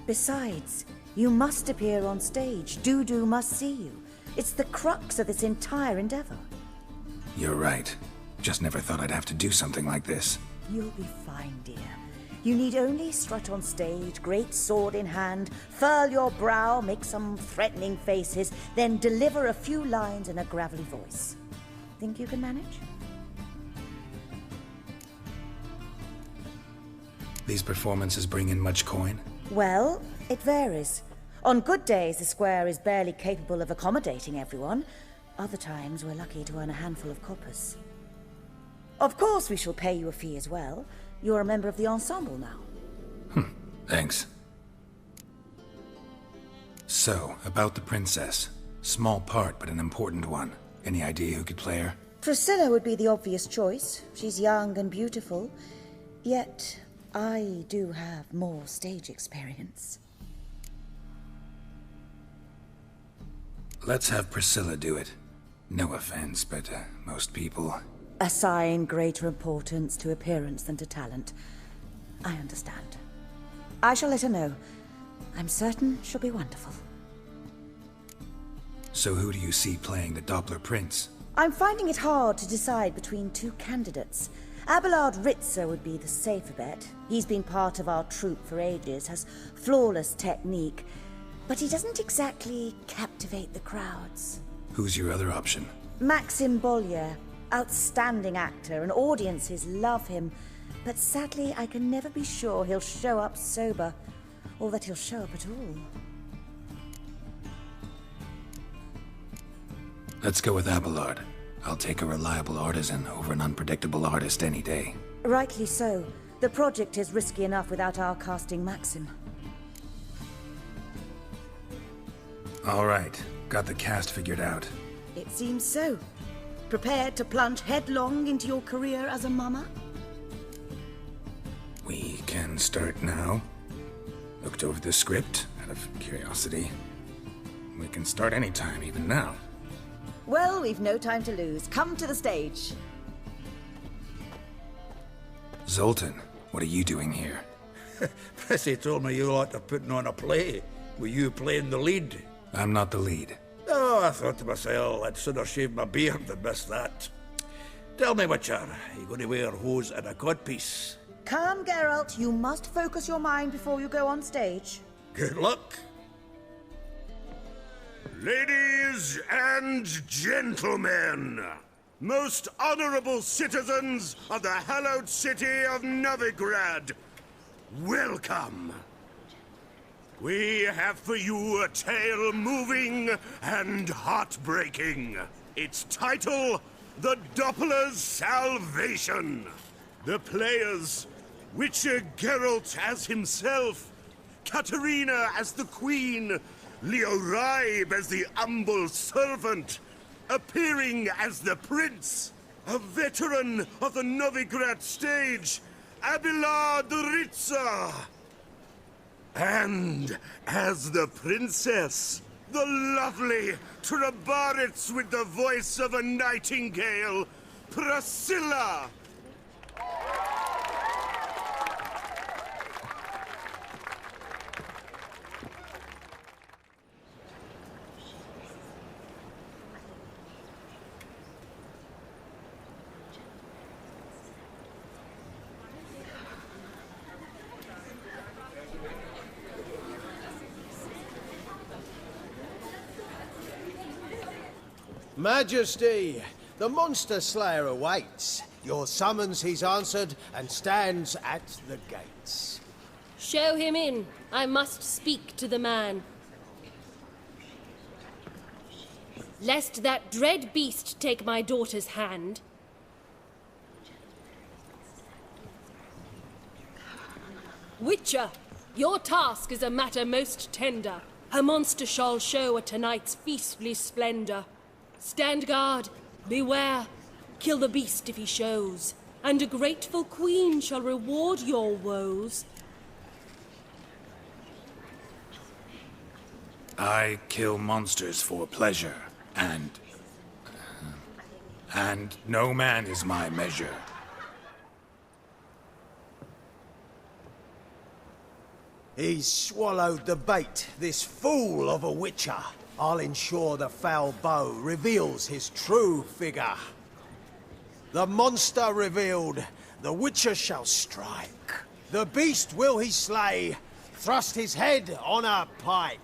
Besides, you must appear on stage. Dudu must see you. It's the crux of this entire endeavor. You're right. Just never thought I'd have to do something like this. You'll be fine, dear. You need only strut on stage, great sword in hand, furl your brow, make some threatening faces, then deliver a few lines in a gravelly voice. Think you can manage? These performances bring in much coin? Well, it varies. On good days, the square is barely capable of accommodating everyone. Other times, we're lucky to earn a handful of coppers. Of course, we shall pay you a fee as well. You're a member of the ensemble now. Thanks. So, about the princess. Small part, but an important one. Any idea who could play her? Priscilla would be the obvious choice. She's young and beautiful. Yet, I do have more stage experience. Let's have Priscilla do it. No offense, but most people... Assign greater importance to appearance than to talent. I understand. I shall let her know. I'm certain she'll be wonderful. So who do you see playing the Doppler Prince? I'm finding it hard to decide between two candidates. Abelard Ritzer would be the safer bet. He's been part of our troupe for ages, has flawless technique, but he doesn't exactly captivate the crowds. Who's your other option? Maxim Bollier. Outstanding actor, and audiences love him. But sadly, I can never be sure he'll show up sober, or that he'll show up at all. Let's go with Abelard. I'll take a reliable artisan over an unpredictable artist any day. Rightly so. The project is risky enough without our casting Maxim. All right. Got the cast figured out. It seems so. Prepared to plunge headlong into your career as a mama? We can start now. Looked over the script, out of curiosity. We can start anytime, even now. Well, we've no time to lose. Come to the stage. Zoltan, what are you doing here? Prissy told me you ought to putting on a play. Were you playing the lead? I'm not the lead. Oh, I thought to myself, I'd sooner shave my beard than miss that. Tell me, Witcher, are you going to wear hose and a codpiece? Come, Geralt. You must focus your mind before you go on stage. Good luck. Ladies and gentlemen, most honorable citizens of the hallowed city of Novigrad, welcome. We have for you a tale moving and heartbreaking. Its title, The Doppler's Salvation. The players, Witcher Geralt as himself, Katerina as the Queen, Leo Raib as the humble servant, appearing as the Prince, a veteran of the Novigrad stage, Abelard Ritzer. And as the princess, the lovely Trabaritz with the voice of a nightingale, Priscilla. Majesty, the monster slayer awaits. Your summons he's answered and stands at the gates. Show him in. I must speak to the man. Lest that dread beast take my daughter's hand. Witcher, your task is a matter most tender. A monster shall show at tonight's feastly splendor. Stand guard, beware, kill the beast if he shows, and a grateful queen shall reward your woes. I kill monsters for pleasure, and no man is my measure. He's swallowed the bait, this fool of a witcher. I'll ensure the foul bow reveals his true figure. The monster revealed, the witcher shall strike. The beast will he slay, thrust his head on a pike.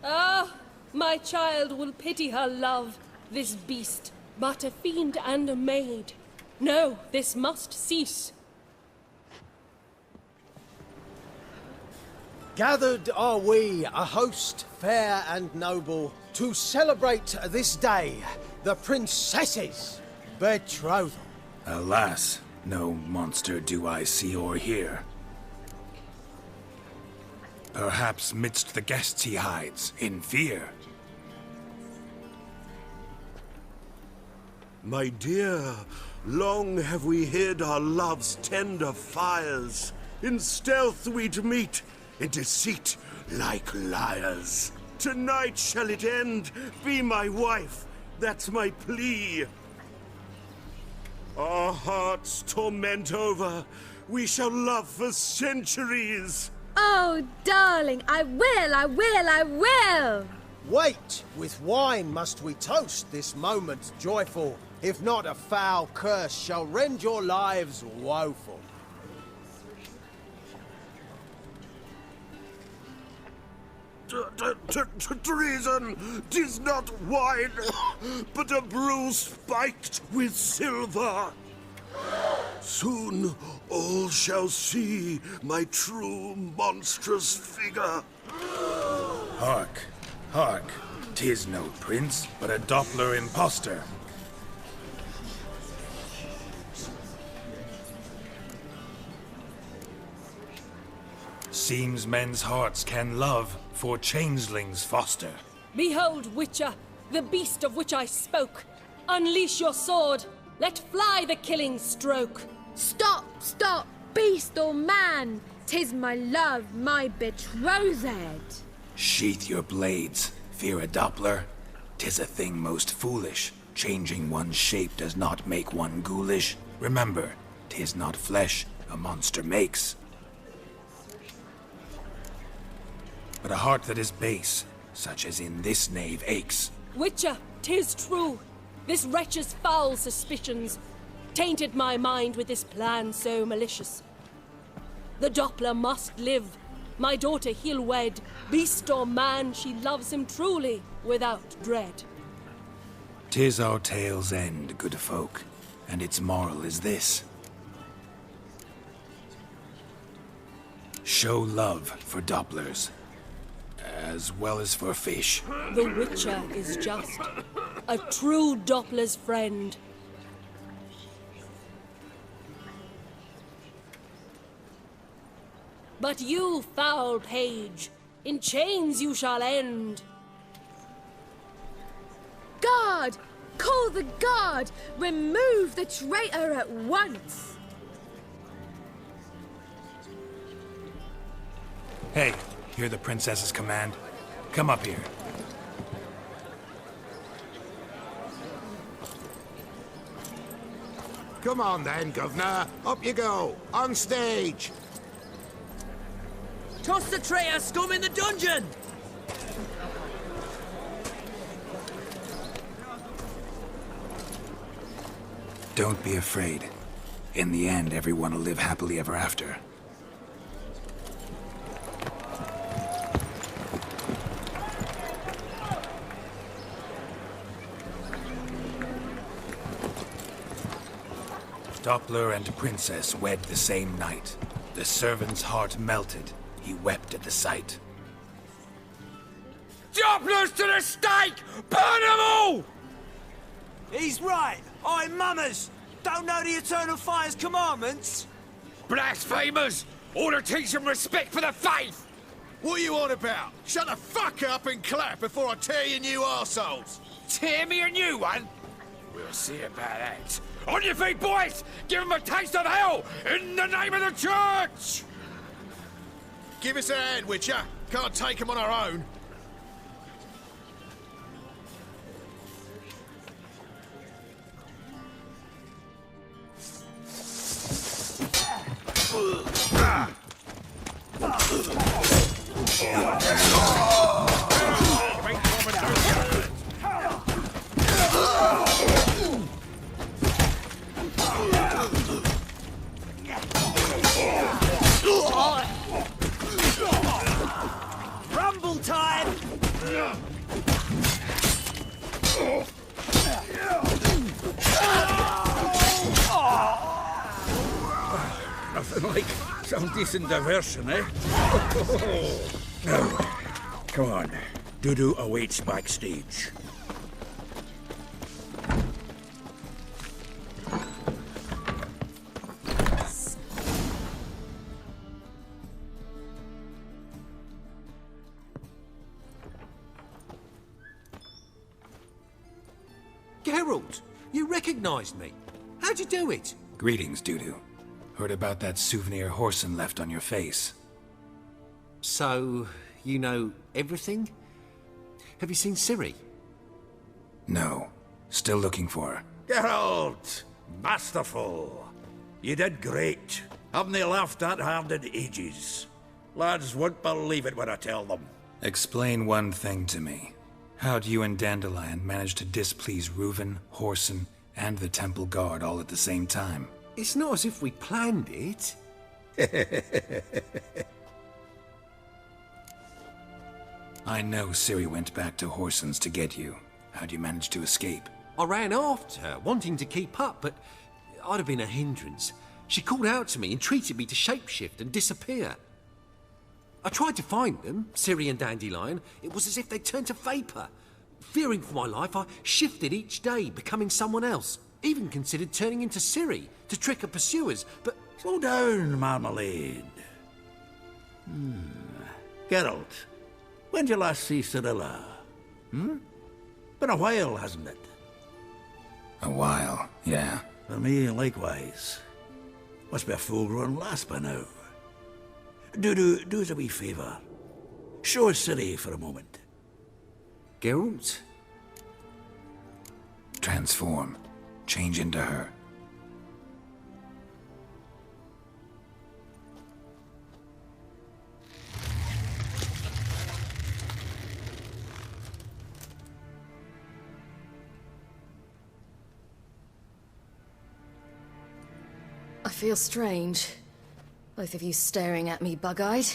Ah, my child will pity her love, this beast, but a fiend and a maid. No, this must cease. Gathered are we, a host fair and noble, to celebrate this day, the princess's betrothal. Alas, no monster do I see or hear. Perhaps midst the guests he hides, in fear. My dear, long have we hid our love's tender fires. In stealth we'd meet, in deceit like liars. Tonight shall it end, be my wife, that's my plea. Our hearts torment over, we shall love for centuries. Oh, darling, I will! Wait, with wine must we toast this moment joyful. If not, a foul curse shall rend your lives woeful. Treason! 'Tis not wine, but a brew spiked with silver. Soon all shall see my true monstrous figure. Hark, hark. 'Tis no prince, but a Doppler impostor. Seems men's hearts can love, for changelings foster. Behold, Witcher, the beast of which I spoke. Unleash your sword. Let fly the killing stroke. Stop, stop, beast or man! 'Tis my love, my betrothed. Sheath your blades, fear a Doppler. 'Tis a thing most foolish. Changing one's shape does not make one ghoulish. Remember, 'tis not flesh a monster makes, but a heart that is base, such as in this knave aches. Witcher, 'tis true. This wretch's foul suspicions tainted my mind with this plan so malicious. The Doppler must live. My daughter he'll wed. Beast or man, she loves him truly, without dread. 'Tis our tale's end, good folk, and its moral is this. Show love for Dopplers, as well as for fish. The Witcher is just a true Doppler's friend. But you, foul page, in chains you shall end. Guard! Call the guard! Remove the traitor at once! Hey, hear the princess's command? Come up here. Come on then, Governor. Up you go. On stage. Toss the traitor scum in the dungeon! Don't be afraid. In the end, everyone will live happily ever after. Doppler and princess wed the same night. The servant's heart melted. He wept at the sight. Dopplers to the stake! Burn them all! He's right. I'm mummers. Don't know the Eternal Fire's commandments. Blasphemers! Order teach them respect for the faith! What are you on about? Shut the fuck up and clap before I tear you new arseholes! Tear me a new one? We'll see about that. On your feet, boys! Give them a taste of hell in the name of the church! Give us a hand, Witcher. Can't take them on our own. like some decent diversion, eh? Now, come on. Dudu awaits backstage. Geralt, you recognized me. How'd you do it? Greetings, Dudu. Heard about that souvenir Horson left on your face. So, you know everything? Have you seen Ciri? No. Still looking for her. Geralt! Masterful! You did great. Haven't they laughed that hard in ages? Lads won't believe it when I tell them. Explain one thing to me. How'd you and Dandelion manage to displease Reuven, Horson, and the Temple Guard all at the same time? It's not as if we planned it. I know Ciri went back to Horson's to get you. How'd you manage to escape? I ran after her, wanting to keep up, but I'd have been a hindrance. She called out to me and treated me to shapeshift and disappear. I tried to find them, Ciri and Dandelion. It was as if they'd turned to vapour. Fearing for my life, I shifted each day, becoming someone else. Even considered turning into Ciri to trick her pursuers, but... Slow down, Marmalade. Geralt, when'd you last see Cirilla? Been a while, hasn't it? A while, yeah. For me, likewise. Must be a full-grown lass by now. Do us a wee favour. Show us Ciri for a moment. Geralt? Transform. Change into her. I feel strange. Both of you staring at me bug-eyed.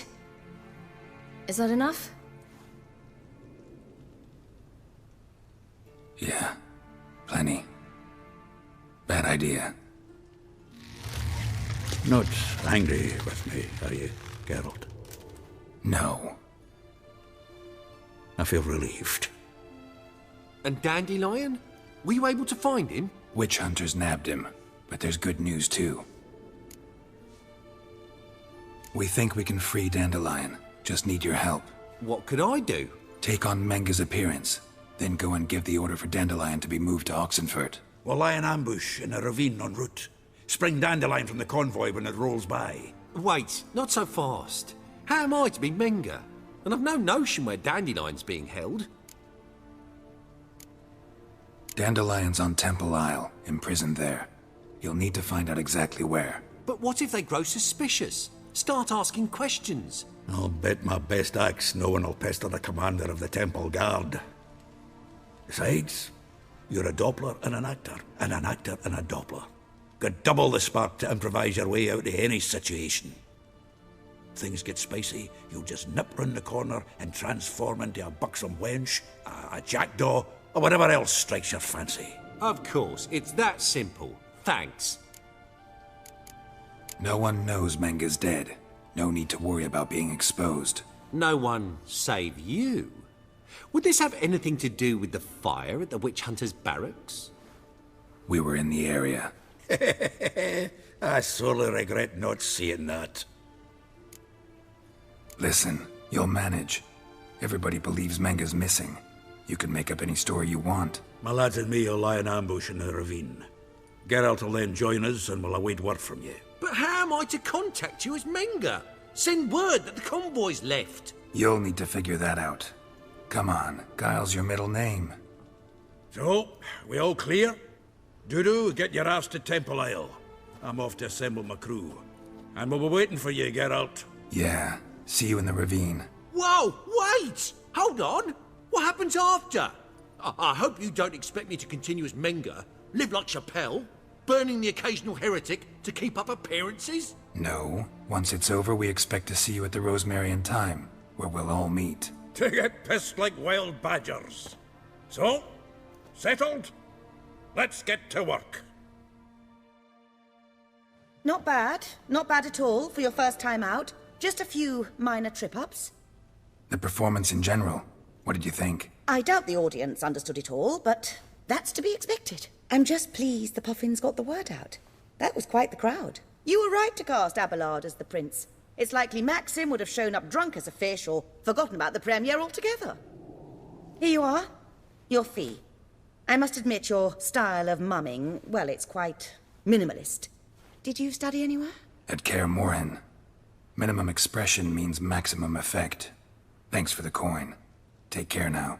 Is that enough? Yeah. Plenty. Bad idea. Not angry with me, are you, Geralt? No. I feel relieved. And Dandelion? Were you able to find him? Witch hunters nabbed him, but there's good news too. We think we can free Dandelion. Just need your help. What could I do? Take on Menga's appearance, then go and give the order for Dandelion to be moved to Oxenfurt. We'll lie in ambush in a ravine en route. Spring Dandelion from the convoy when it rolls by. Wait, not so fast. How am I to be Menga? And I've no notion where Dandelion's being held. Dandelion's on Temple Isle, imprisoned there. You'll need to find out exactly where. But what if they grow suspicious? Start asking questions. I'll bet my best axe no one will pester the commander of the Temple Guard. Besides, you're a Doppler and an actor and a Doppler. Got double the spark to improvise your way out of any situation. Things get spicy, you'll just nip round the corner and transform into a buxom wench, a jackdaw, or whatever else strikes your fancy. Of course, it's that simple. Thanks. No one knows Menga's dead. No need to worry about being exposed. No one save you? Would this have anything to do with the fire at the witch hunter's barracks? We were in the area. I sorely regret not seeing that. Listen, you'll manage. Everybody believes Menga's missing. You can make up any story you want. My lads and me will lie in ambush in the ravine. Geralt will then join us and we'll await word from you. But how am I to contact you as Menga? Send word that the convoy's left. You'll need to figure that out. Come on, Guile's your middle name. So, we all clear? Dudu, get your ass to Temple Isle. I'm off to assemble my crew. And we'll be waiting for you, Geralt. Yeah, see you in the ravine. Whoa, wait! Hold on! What happens after? I hope you don't expect me to continue as Menga, live like Chappelle, burning the occasional heretic to keep up appearances? No. Once it's over, we expect to see you at the Rosemary in Time, where we'll all meet. To get pissed like wild badgers. So, settled? Let's get to work. Not bad. Not bad at all for your first time out. Just a few minor trip-ups. The performance in general, what did you think? I doubt the audience understood it all, but that's to be expected. I'm just pleased the Puffins got the word out. That was quite the crowd. You were right to cast Abelard as the prince. It's likely Maxim would have shown up drunk as a fish or forgotten about the premiere altogether. Here you are. Your fee. I must admit your style of mumming, well, it's quite minimalist. Did you study anywhere? At Kaer Morhen. Minimum expression means maximum effect. Thanks for the coin. Take care now.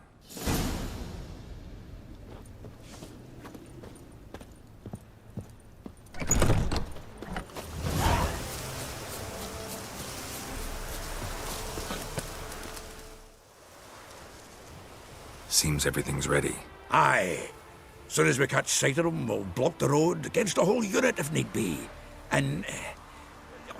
Seems everything's ready. Aye. Soon as we catch sight of them, we'll block the road against a whole unit if need be. And,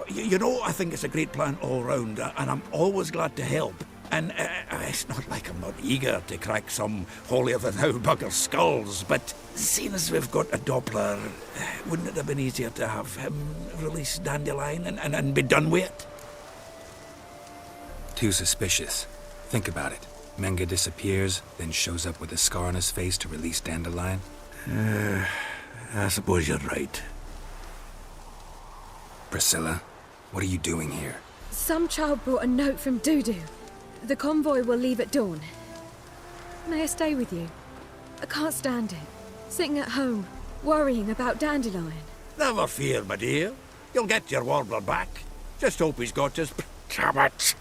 you know, I think it's a great plan all round, and I'm always glad to help. And it's not like I'm not eager to crack some holier-than-thou bugger's skulls, but seeing as we've got a Doppler, wouldn't it have been easier to have him release Dandelion and be done with it? Too suspicious. Think about it. Menga disappears, then shows up with a scar on his face to release Dandelion. I suppose you're right. Priscilla, what are you doing here? Some child brought a note from Dudu. The convoy will leave at dawn. May I stay with you? I can't stand it. Sitting at home, worrying about Dandelion. Never fear, my dear. You'll get your warbler back. Just hope he's got his... Damn it!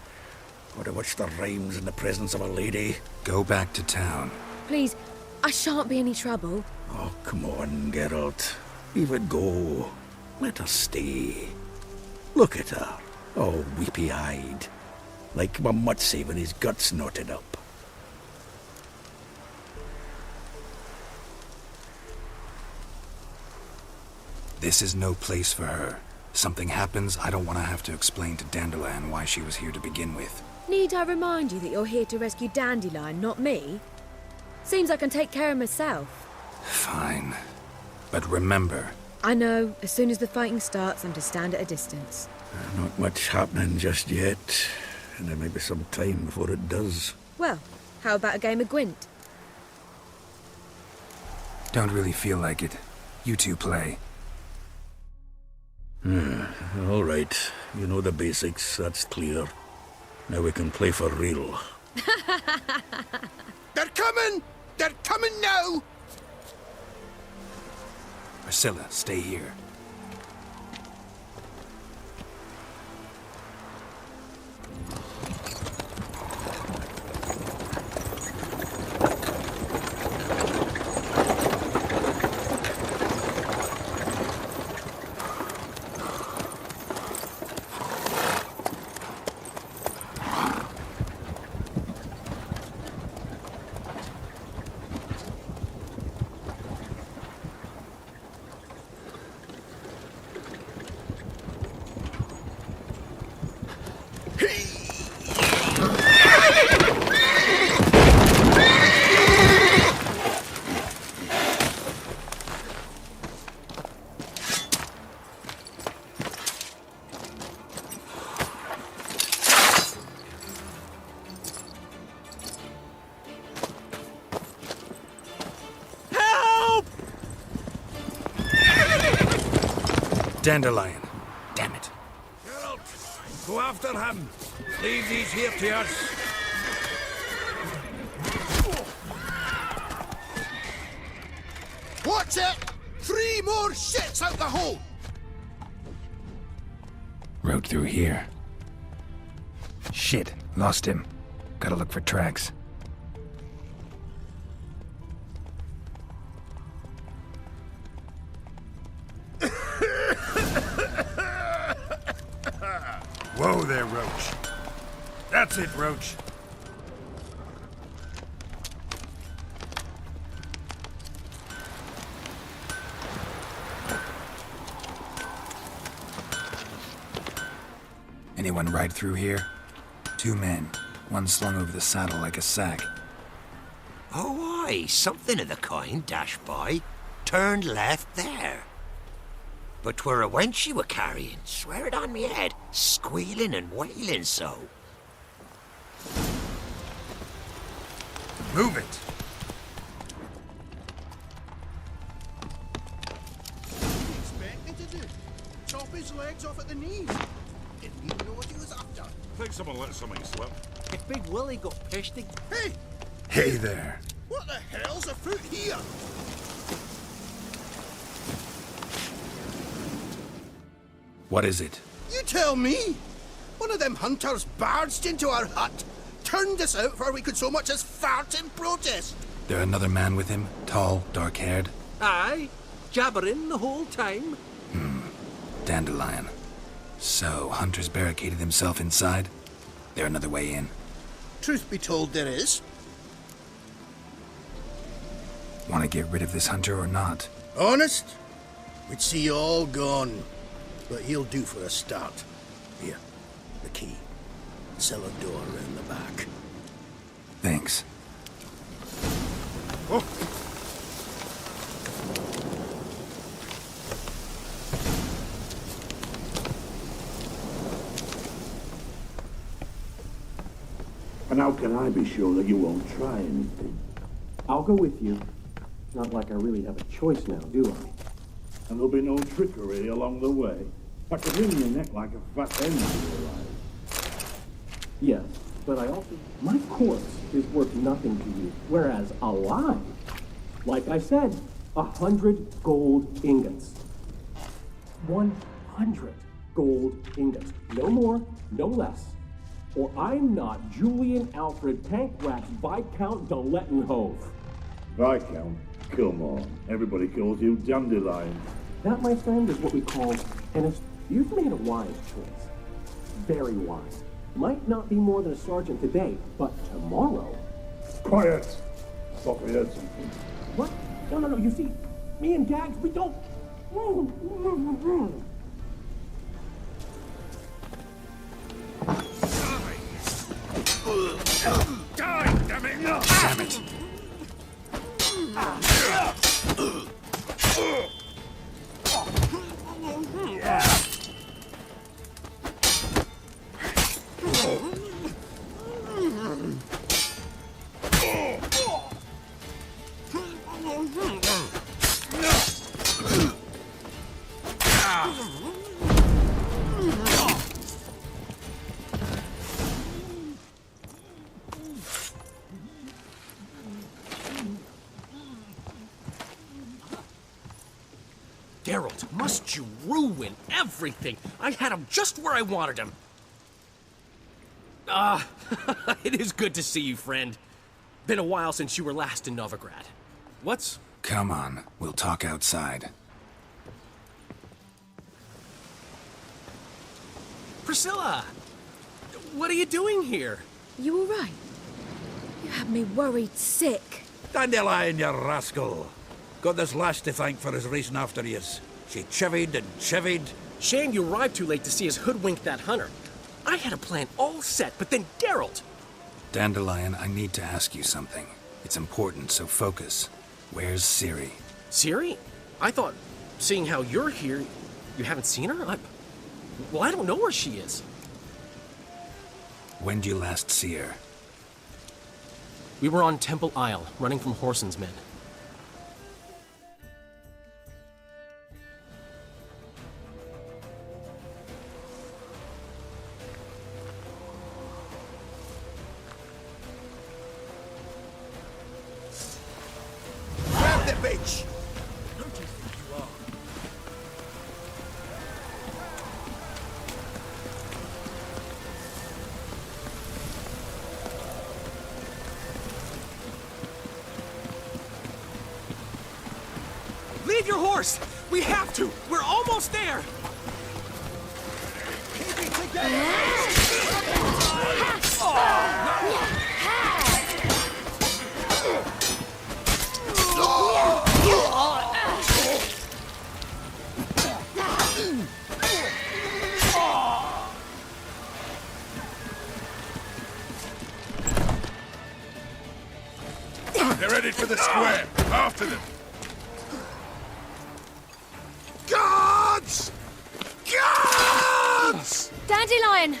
Would have watched the rhymes in the presence of a lady. Go back to town. Please, I shan't be any trouble. Oh, come on, Geralt. Leave it go. Let her stay. Look at her, all weepy-eyed. Like my mutsy with his guts knotted up. This is no place for her. Something happens, I don't want to have to explain to Dandelion why she was here to begin with. Need I remind you that you're here to rescue Dandelion, not me? Seems I can take care of myself. Fine. But remember... I know. As soon as the fighting starts, I'm to stand at a distance. Not much happening just yet. And there may be some time before it does. Well, how about a game of Gwent? Don't really feel like it. You two play. All right. You know the basics, that's clear. Now we can play for real. They're coming! They're coming now! Priscilla, stay here. Dandelion. Damn it. Geralt, go after him. Leave these here to us. Watch it! 3 more shits out the hole! Road through here. Shit, lost him. Gotta look for tracks. Whoa there, Roach. That's it, Roach. Anyone ride through here? 2 men. One slung over the saddle like a sack. Oh, aye, something of the kind dashed by. Turned left there. But 'twere a wench you were carrying, swear it on me head, squealing and wailing so. Move it! What do you expect me to do? Chop his legs off at the knees? Didn't even know what he was after. Think someone let something slip. If Big Willie got pissed, Hey! Hey there. What the hell's afoot here? What is it? You tell me! One of them hunters barged into our hut, turned us out before we could so much as fart in protest. There another man with him? Tall, dark-haired? aye, jabbering the whole time. Dandelion. So, Hunter's barricaded himself inside? There another way in? Truth be told, there is. Want to get rid of this hunter or not? Honest? We'd see you all gone. But he'll do for a start. Here, the key. Cellar door around the back. Thanks. Oh. And how can I be sure that you won't try anything? I'll go with you. It's not like I really have a choice now, do I? And there'll be no trickery along the way. I could wring your neck like a fat hen if you alive. Yes, but I also... My corpse is worth nothing to you, whereas alive, like I said, 100 gold ingots. 100 gold ingots. No more, no less. Or I'm not Julian Alfred Tankwraps Viscount de Lettenhove. Viscount? Come on. Everybody calls you Dandelion. That, my friend, is what we call an... You've made a wise choice. Very wise. Might not be more than a sergeant today, but tomorrow... Quiet! Thought we heard something. What? No, you see, me and Gags, we don't... Die, damn it! Damn it! Geralt, must you ruin everything? I had him just where I wanted him. It is good to see you, friend. Been a while since you were last in Novigrad. What's... Come on, we'll talk outside. Priscilla! What are you doing here? You all right? You had me worried sick. Dandelion, you rascal. Got this lass to thank for his racing after yous. She chivied and chivied. Shame you arrived too late to see us hoodwink that hunter. I had a plan all set, but then Geralt... Dandelion, I need to ask you something. It's important, so focus. Where's Ciri? Ciri? I thought, seeing how you're here, you haven't seen her? Well, I don't know where she is. When did you last see her? We were on Temple Isle, running from Whoreson's men. Grab the bitch! Who do you think you are? Leave your horse! We have to! We're almost there! Keep it together! They're headed for the square. After them. Guards! Dandelion!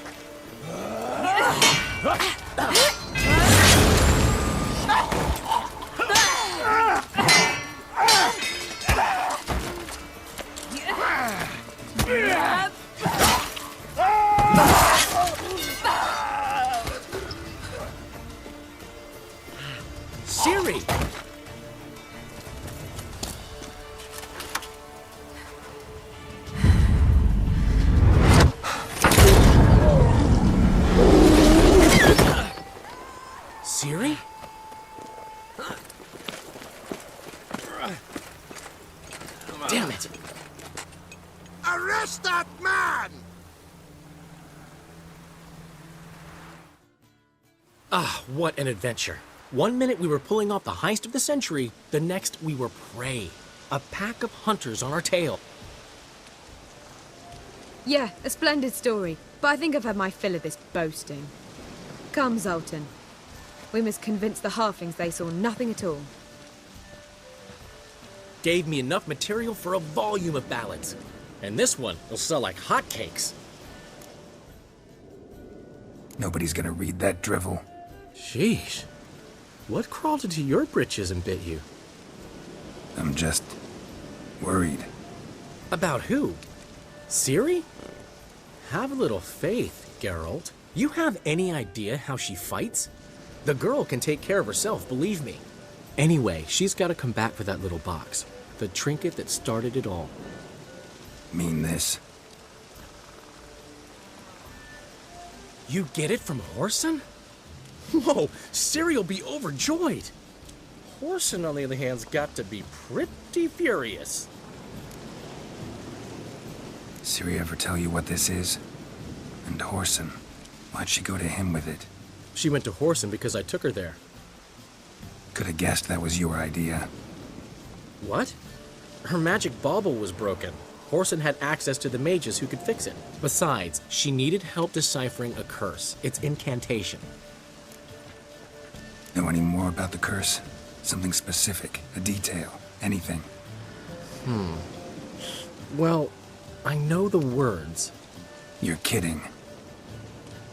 Ciri! Ciri? Damn it! Arrest that man! Ah, what an adventure. 1 minute we were pulling off the heist of the century, the next we were prey. A pack of hunters on our tail. Yeah, a splendid story, but I think I've had my fill of this boasting. Come, Zoltan. We must convince the halflings they saw nothing at all. Gave me enough material for a volume of ballads. And this one will sell like hotcakes. Nobody's gonna read that drivel. Sheesh. What crawled into your britches and bit you? I'm just worried. About who? Ciri? Have a little faith, Geralt. You have any idea how she fights? The girl can take care of herself, believe me. Anyway, she's got to come back for that little box. The trinket that started it all. Mean this? You get it from Whoreson? Whoa, Ciri'll be overjoyed. Whoreson, on the other hand's got to be pretty furious. Ciri ever tell you what this is? And Whoreson, why'd she go to him with it? She went to Whoreson because I took her there. Could have guessed that was your idea. What? Her magic bauble was broken. Whoreson had access to the mages who could fix it. Besides, she needed help deciphering a curse. It's incantation. Know any more about the curse? Something specific, a detail, anything? Well, I know the words. You're kidding.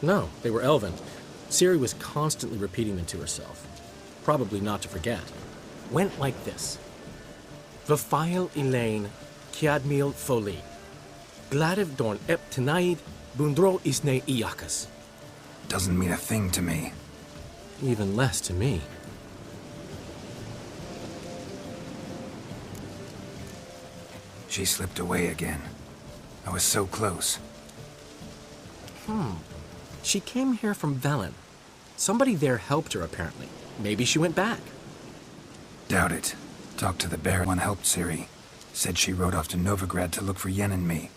No, they were Elven. Ciri was constantly repeating them to herself. Probably not to forget. Went like this. Vafile Elaine, Kiadmil Foli. Gladiv Dorn Ep Tenaid, Bundro Isne Iakas. Doesn't mean a thing to me. Even less to me. She slipped away again. I was so close. She came here from Velen. Somebody there helped her, apparently. Maybe she went back. Doubt it. Talked to the Baron. One helped Ciri. Said she rode off to Novigrad to look for Yen and me.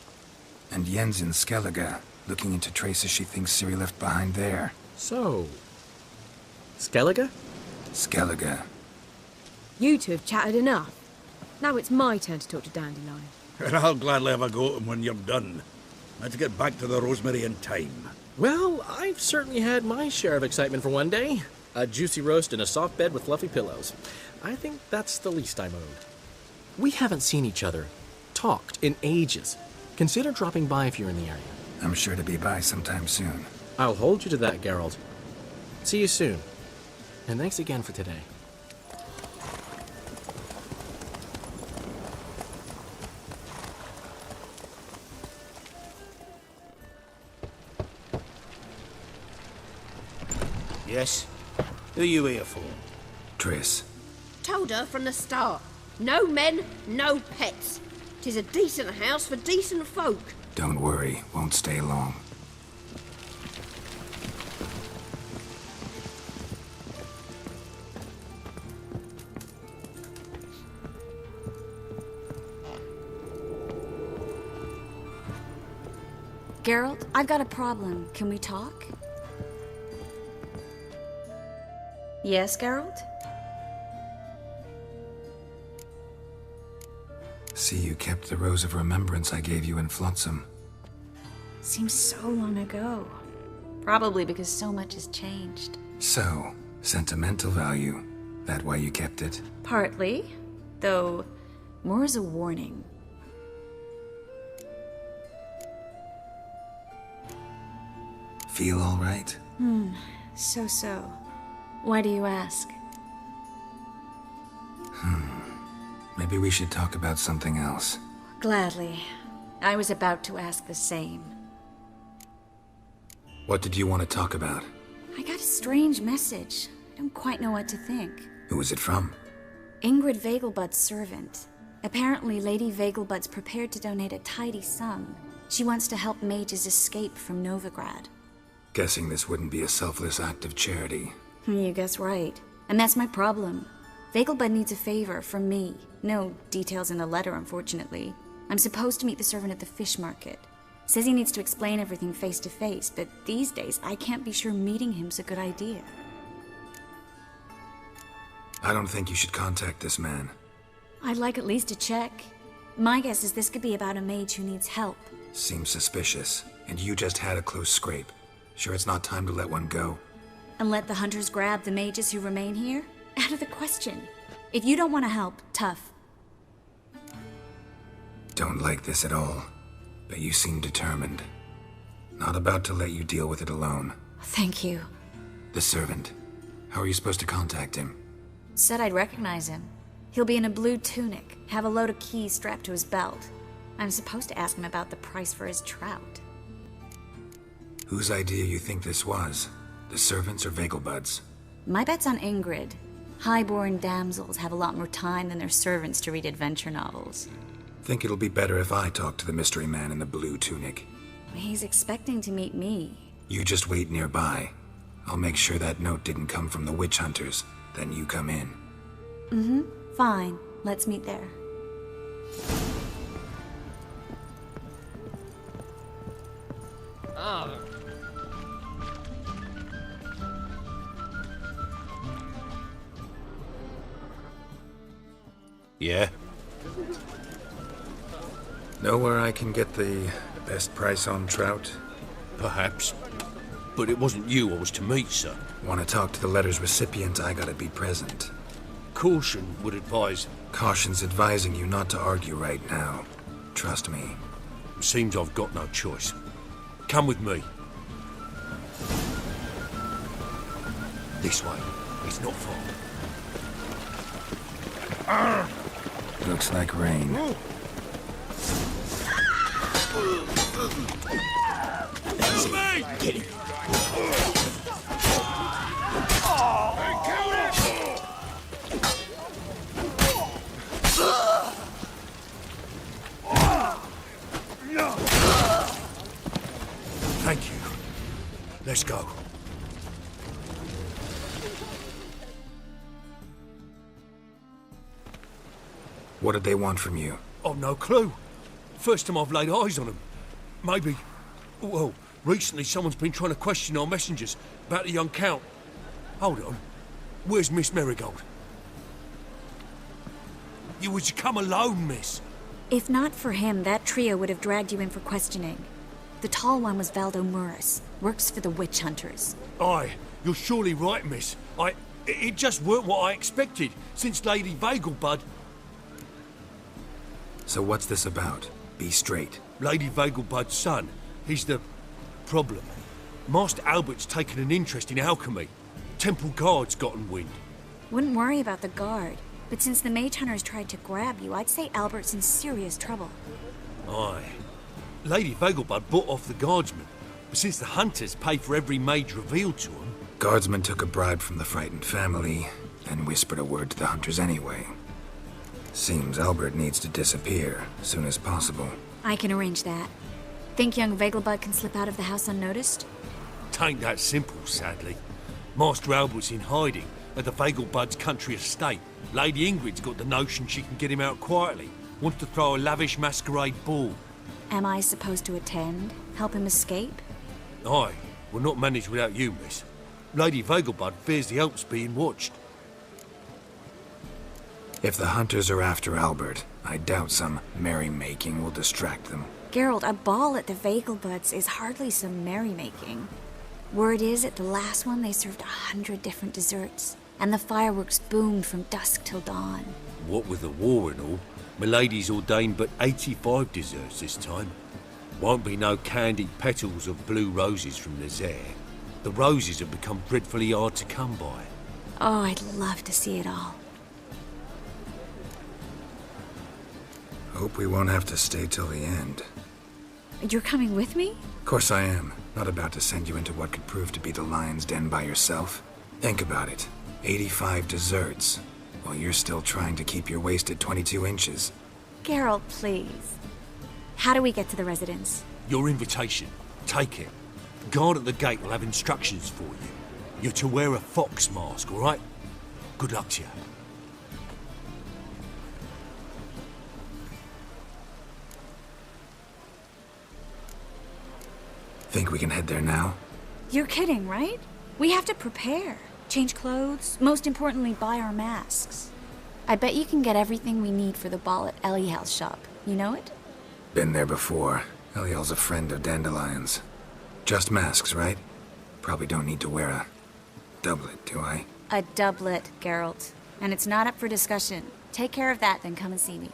And Yen's in Skellige, looking into traces she thinks Ciri left behind there. So... Skellige? Skellige. You two have chatted enough. Now it's my turn to talk to Dandelion. And I'll gladly have a go at him when you're done. Let's get back to the Rosemary in time. Well, I've certainly had my share of excitement for one day. A juicy roast and a soft bed with fluffy pillows. I think that's the least I'm owed. We haven't seen each other, talked, in ages. Consider dropping by if you're in the area. I'm sure to be by sometime soon. I'll hold you to that, Geralt. See you soon. And thanks again for today. Yes? Who are you here for? Triss. Told her from the start. No men, no pets. 'Tis a decent house for decent folk. Don't worry, won't stay long. Geralt, I've got a problem. Can we talk? Yes, Geralt? See, you kept the Rose of Remembrance I gave you in Flotsam. Seems so long ago. Probably because so much has changed. So, sentimental value. That why you kept it? Partly, though more as a warning. Feel all right? So. Why do you ask? Maybe we should talk about something else. Gladly. I was about to ask the same. What did you want to talk about? I got a strange message. I don't quite know what to think. Who was it from? Ingrid Vegelbud's servant. Apparently, Lady Vegelbud's prepared to donate a tidy sum. She wants to help mages escape from Novigrad. Guessing this wouldn't be a selfless act of charity. You guess right. And that's my problem. Vegelbud needs a favor from me. No details in the letter, unfortunately. I'm supposed to meet the servant at the fish market. Says he needs to explain everything face to face, but these days I can't be sure meeting him's a good idea. I don't think you should contact this man. I'd like at least to check. My guess is this could be about a mage who needs help. Seems suspicious, and you just had a close scrape. Sure it's not time to let one go? And let the hunters grab the mages who remain here? Out of the question. If you don't want to help, tough. Don't like this at all, but you seem determined. Not about to let you deal with it alone. Thank you. The servant. How are you supposed to contact him? Said I'd recognize him. He'll be in a blue tunic, have a load of keys strapped to his belt. I'm supposed to ask him about the price for his trout. Whose idea you think this was? The servants or Vegelbud's? My bet's on Ingrid. Highborn damsels have a lot more time than their servants to read adventure novels. Think it'll be better if I talk to the mystery man in the blue tunic. He's expecting to meet me. You just wait nearby. I'll make sure that note didn't come from the witch hunters. Then you come in. Fine. Let's meet there. Yeah? Know where I can get the best price on trout? Perhaps. But it wasn't you I was to meet, sir. Want to talk to the letter's recipient, I gotta be present. Caution would advise... Caution's advising you not to argue right now. Trust me. Seems I've got no choice. Come with me. This way. It's not far. Looks like rain. That's me! Get him! Thank you. Let's go. What did they want from you? I've no clue. First time I've laid eyes on them. Maybe... Well, recently someone's been trying to question our messengers about the young Count. Hold on. Where's Miss Marigold? You was to come alone, miss. If not for him, that trio would have dragged you in for questioning. The tall one was Valdo Murris. Works for the witch hunters. Aye, you're surely right, miss. It just weren't what I expected, since Lady Vegelbud... So what's this about? Be straight. Lady Vegelbud's son. He's the... problem. Master Albert's taken an interest in alchemy. Temple Guard's gotten wind. Wouldn't worry about the guard. But since the mage hunters tried to grab you, I'd say Albert's in serious trouble. Aye. Lady Vegelbud bought off the guardsmen. But since the hunters pay for every mage revealed to them... Guardsmen took a bribe from the frightened family, and whispered a word to the hunters anyway. Seems Albert needs to disappear as soon as possible. I can arrange that. Think young Vegelbud can slip out of the house unnoticed? Tain't that simple, sadly. Master Albert's in hiding at the Vegelbud's country estate. Lady Ingrid's got the notion she can get him out quietly. Wants to throw a lavish masquerade ball. Am I supposed to attend? Help him escape? Aye. We'll not manage without you, miss. Lady Vegelbud fears the Alps being watched. If the hunters are after Albert, I doubt some merrymaking will distract them. Geralt, a ball at the Vegelbuds is hardly some merrymaking. Word is, at the last one they served 100 different desserts, and the fireworks boomed from dusk till dawn. What with the war and all, Milady's ordained but 85 desserts this time. Won't be no candied petals of blue roses from Nazaire. The roses have become dreadfully hard to come by. Oh, I'd love to see it all. Hope we won't have to stay till the end. You're coming with me? Of course I am. Not about to send you into what could prove to be the lion's den by yourself. Think about it. 85 desserts, while you're still trying to keep your waist at 22 inches. Geralt, please. How do we get to the residence? Your invitation. Take it. The guard at the gate will have instructions for you. You're to wear a fox mask, all right? Good luck to you. Think we can head there now? You're kidding, right? We have to prepare. Change clothes. Most importantly, buy our masks. I bet you can get everything we need for the ball at Eliel's shop. You know it? Been there before. Eliel's a friend of Dandelion's. Just masks, right? Probably don't need to wear a doublet, do I? A doublet, Geralt. And it's not up for discussion. Take care of that, then come and see me.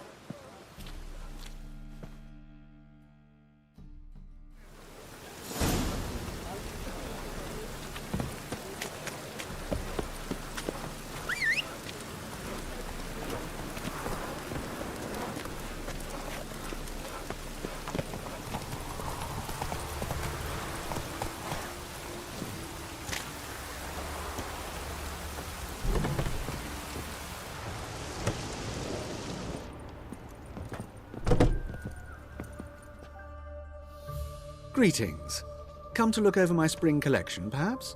Greetings. Come to look over my spring collection, perhaps?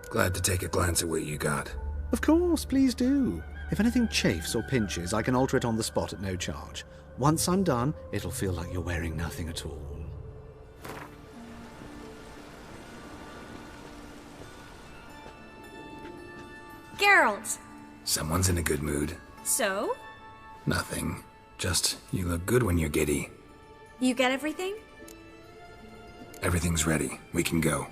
Glad to take a glance at what you got. Of course, please do. If anything chafes or pinches, I can alter it on the spot at no charge. Once I'm done, it'll feel like you're wearing nothing at all. Geralt! Someone's in a good mood. So? Nothing. Just, you look good when you're giddy. You get everything? Everything's ready. We can go.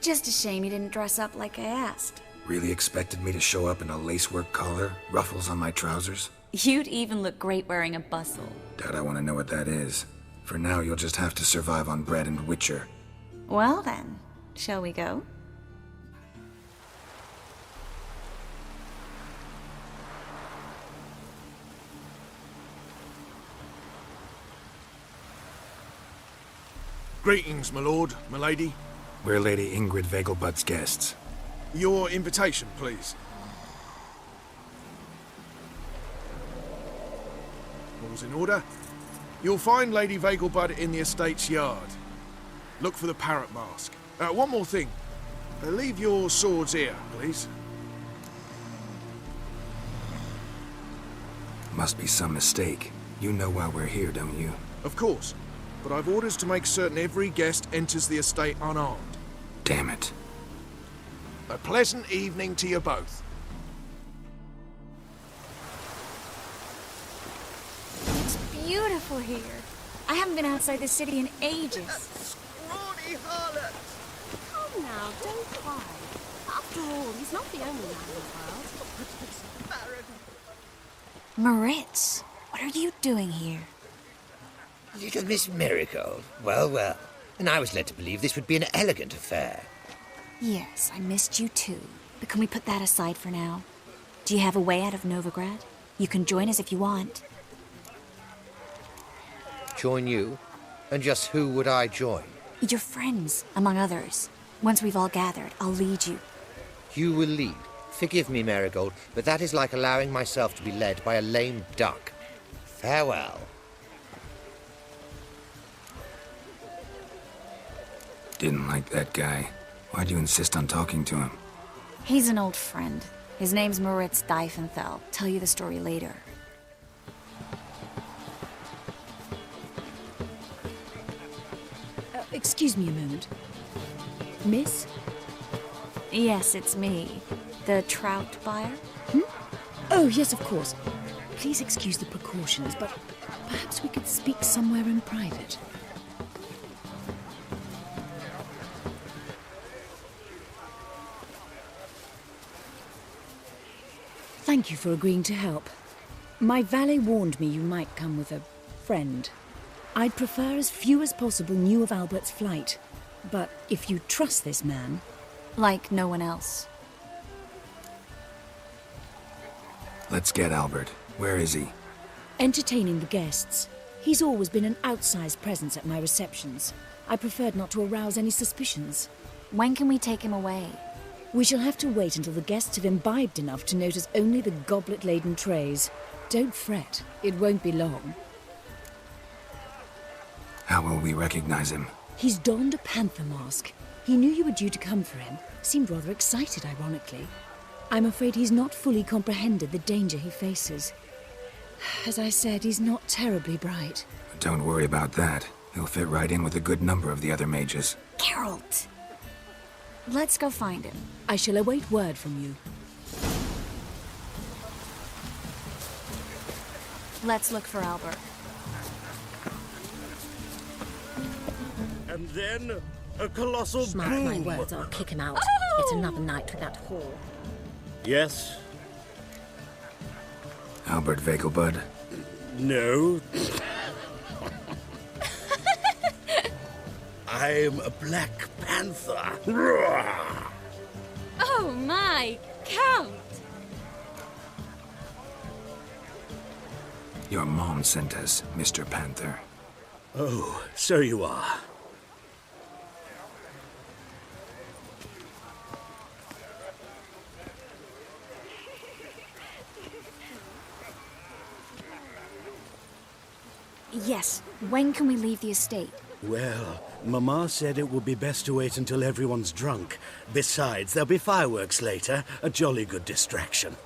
Just a shame you didn't dress up like I asked. Really expected me to show up in a lacework collar, ruffles on my trousers? You'd even look great wearing a bustle. Doubt I want to know what that is. For now, you'll just have to survive on bread and Witcher. Well then, shall we go? Greetings, my lord, my lady. We're Lady Ingrid Vegelbud's guests. Your invitation, please. All's in order. You'll find Lady Vegelbud in the estate's yard. Look for the parrot mask. One more thing. Leave your swords here, please. Must be some mistake. You know why we're here, don't you? Of course. But I've orders to make certain every guest enters the estate unarmed. Damn it. A pleasant evening to you both. It's beautiful here. I haven't been outside the city in ages. Scrawny harlot! Come now, don't cry. After all, he's not the only man in the world. Moritz, what are you doing here? Little Miss Marigold. Well, well. And I was led to believe this would be an elegant affair. Yes, I missed you too. But can we put that aside for now? Do you have a way out of Novigrad? You can join us if you want. Join you? And just who would I join? Your friends, among others. Once we've all gathered, I'll lead you. You will lead. Forgive me, Marigold, but that is like allowing myself to be led by a lame duck. Farewell. Didn't like that guy. Why'd you insist on talking to him? He's an old friend. His name's Moritz Diefenthal. Tell you the story later. Excuse me a moment. Miss? Yes, it's me. The trout buyer? Oh, yes, of course. Please excuse the precautions, but perhaps we could speak somewhere in private. Thank you for agreeing to help. My valet warned me you might come with a friend. I'd prefer as few as possible knew of Albert's flight. But if you trust this man... Like no one else. Let's get Albert. Where is he? Entertaining the guests. He's always been an outsized presence at my receptions. I preferred not to arouse any suspicions. When can we take him away? We shall have to wait until the guests have imbibed enough to notice only the goblet-laden trays. Don't fret, it won't be long. How will we recognize him? He's donned a panther mask. He knew you were due to come for him. Seemed rather excited, ironically. I'm afraid he's not fully comprehended the danger he faces. As I said, he's not terribly bright. Don't worry about that. He'll fit right in with a good number of the other mages. Geralt! Let's go find him. I shall await word from you. Let's look for Albert. And then, a colossal Mark boom. my words, I'll kick him out. It's another night with that whore. Yes? Albert Vegelbud? No. I'm a Black Panther. Oh my, Count! Your mom sent us, Mr. Panther. Oh, so you are. Yes. When can we leave the estate? Well, Mama said it would be best to wait until everyone's drunk. Besides, there'll be fireworks later, a jolly good distraction.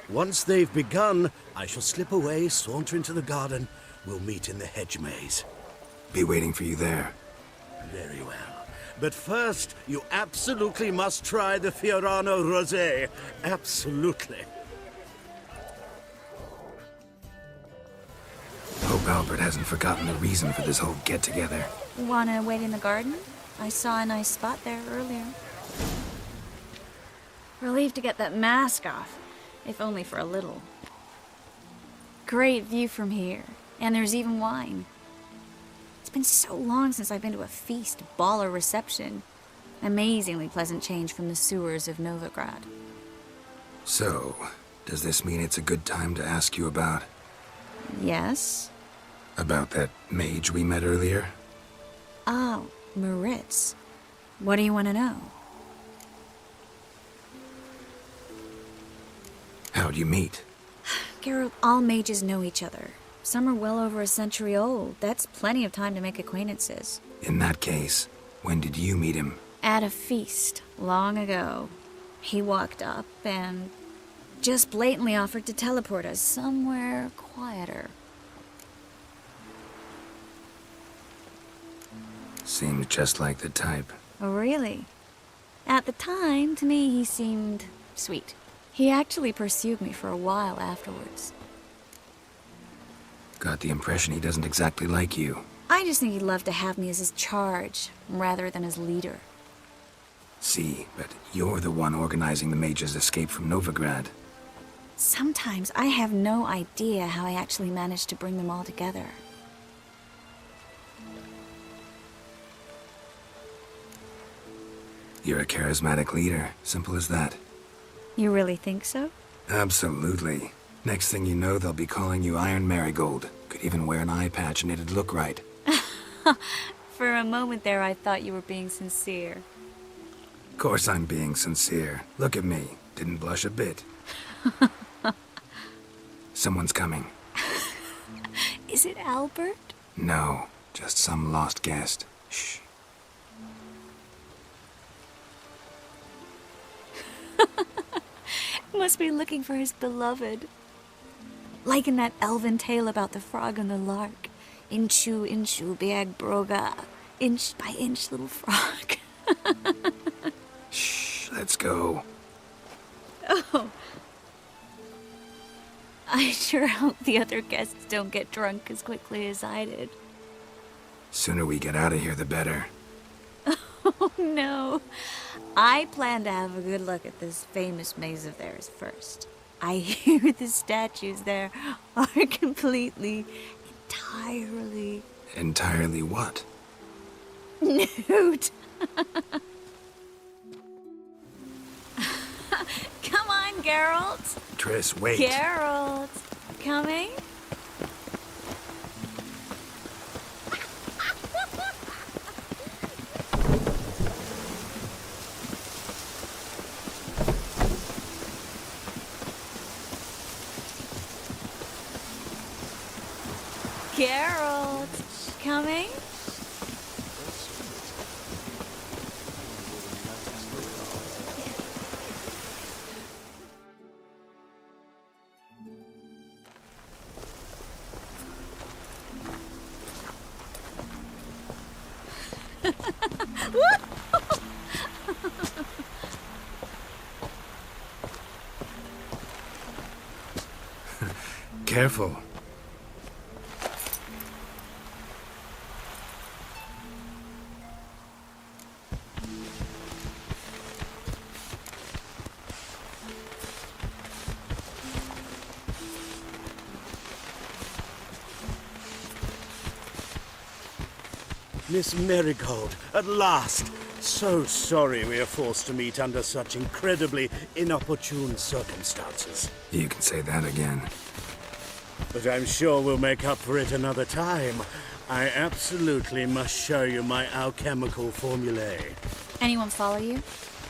Once they've begun, I shall slip away, saunter into the garden. We'll meet in the hedge maze. Be waiting for you there. Very well. But first, you absolutely must try the Fiorano Rosé. Absolutely. Hope Albert hasn't forgotten the reason for this whole get-together. Wanna wait in the garden? I saw a nice spot there earlier. Relieved to get that mask off, if only for a little. Great view from here, and there's even wine. It's been so long since I've been to a feast, ball, or reception. Amazingly pleasant change from the sewers of Novigrad. So, does this mean it's a good time to ask you about... Yes? About that mage we met earlier? Oh, Maritz. What do you want to know? How'd you meet? Geralt, all mages know each other. Some are well over a century old. That's plenty of time to make acquaintances. In that case, when did you meet him? At a feast, long ago. He walked up and just blatantly offered to teleport us somewhere quieter. Seemed just like the type. Oh, really? At the time, to me, he seemed sweet. He actually pursued me for a while afterwards. Got the impression he doesn't exactly like you. I just think he'd love to have me as his charge, rather than his leader. See, but you're the one organizing the mage's escape from Novigrad. Sometimes I have no idea how I actually managed to bring them all together. You're a charismatic leader, simple as that. You really think so? Absolutely. Next thing you know, they'll be calling you Iron Marigold. Could even wear an eye patch and it'd look right. For a moment there, I thought you were being sincere. Of course I'm being sincere. Look at me. Didn't blush a bit. Someone's coming. Is it Albert? No, just some lost guest. Shh. Must be looking for his beloved. Like in that elven tale about the frog and the lark. Inchu, inchu, biag broga. Inch by inch, little frog. Shh, let's go. Oh. I sure hope the other guests don't get drunk as quickly as I did. Sooner we get out of here, the better. Oh, no. I plan to have a good look at this famous maze of theirs first. I hear the statues there are completely, entirely Entirely what? Newt! Come on, Geralt. Triss, wait. Geralt, coming? Geralt, coming? Careful. Miss Marigold, at last! So sorry we are forced to meet under such incredibly inopportune circumstances. You can say that again. But I'm sure we'll make up for it another time. I absolutely must show you my alchemical formulae. Anyone follow you?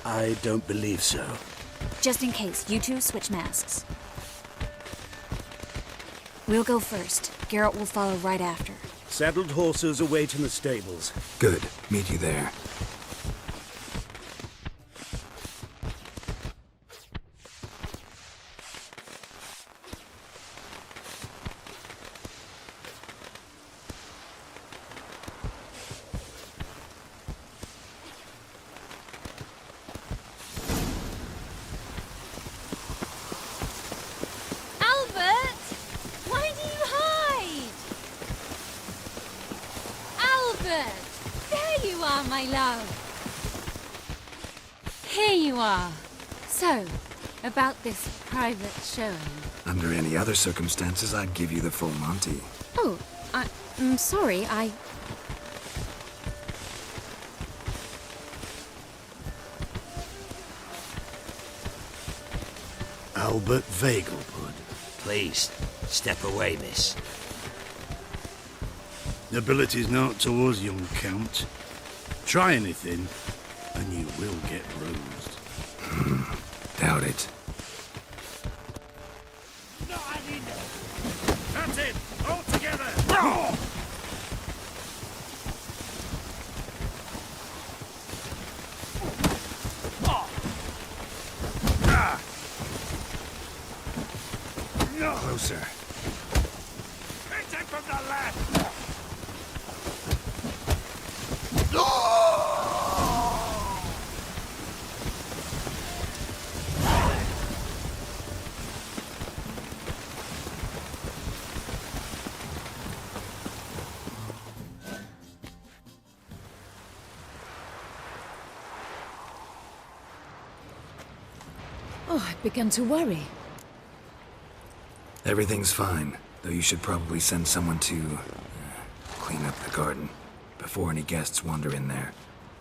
I don't believe so. Just in case, you two switch masks. We'll go first. Geralt will follow right after. Saddled horses await in the stables. Good. Meet you there. My love. Here you are. So, about this private showing. Under any other circumstances, I'd give you the full Monty. Oh, I'm sorry, Albert Vegelbud, please, step away, miss. Nobility's not towards young Count. Try anything, and you will get bruised. Doubt it. That's it! All together! Closer. Hit him from the left! Oh, I began to worry. Everything's fine, though you should probably send someone to clean up the garden before any guests wander in there.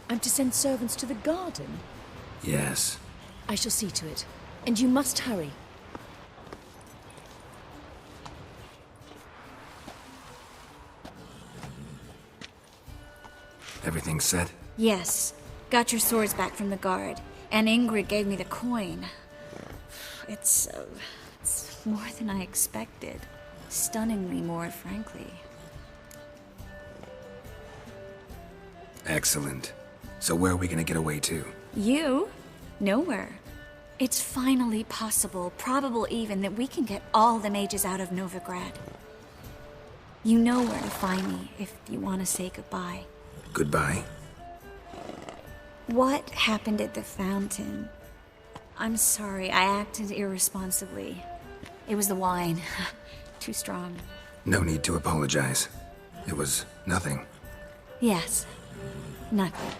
I'm to send servants to the garden? Yes. I shall see to it. And you must hurry. Everything set? Yes. Got your swords back from the guard. And Ingrid gave me the coin. It's more than I expected. Stunningly more, frankly. Excellent. So where are we gonna get away to? You? Nowhere. It's finally possible, probable even, that we can get all the mages out of Novigrad. You know where to find me if you want to say goodbye. Goodbye? What happened at the fountain? I'm sorry, I acted irresponsibly. It was the wine. Too strong. No need to apologize. It was nothing. Yes. Nothing.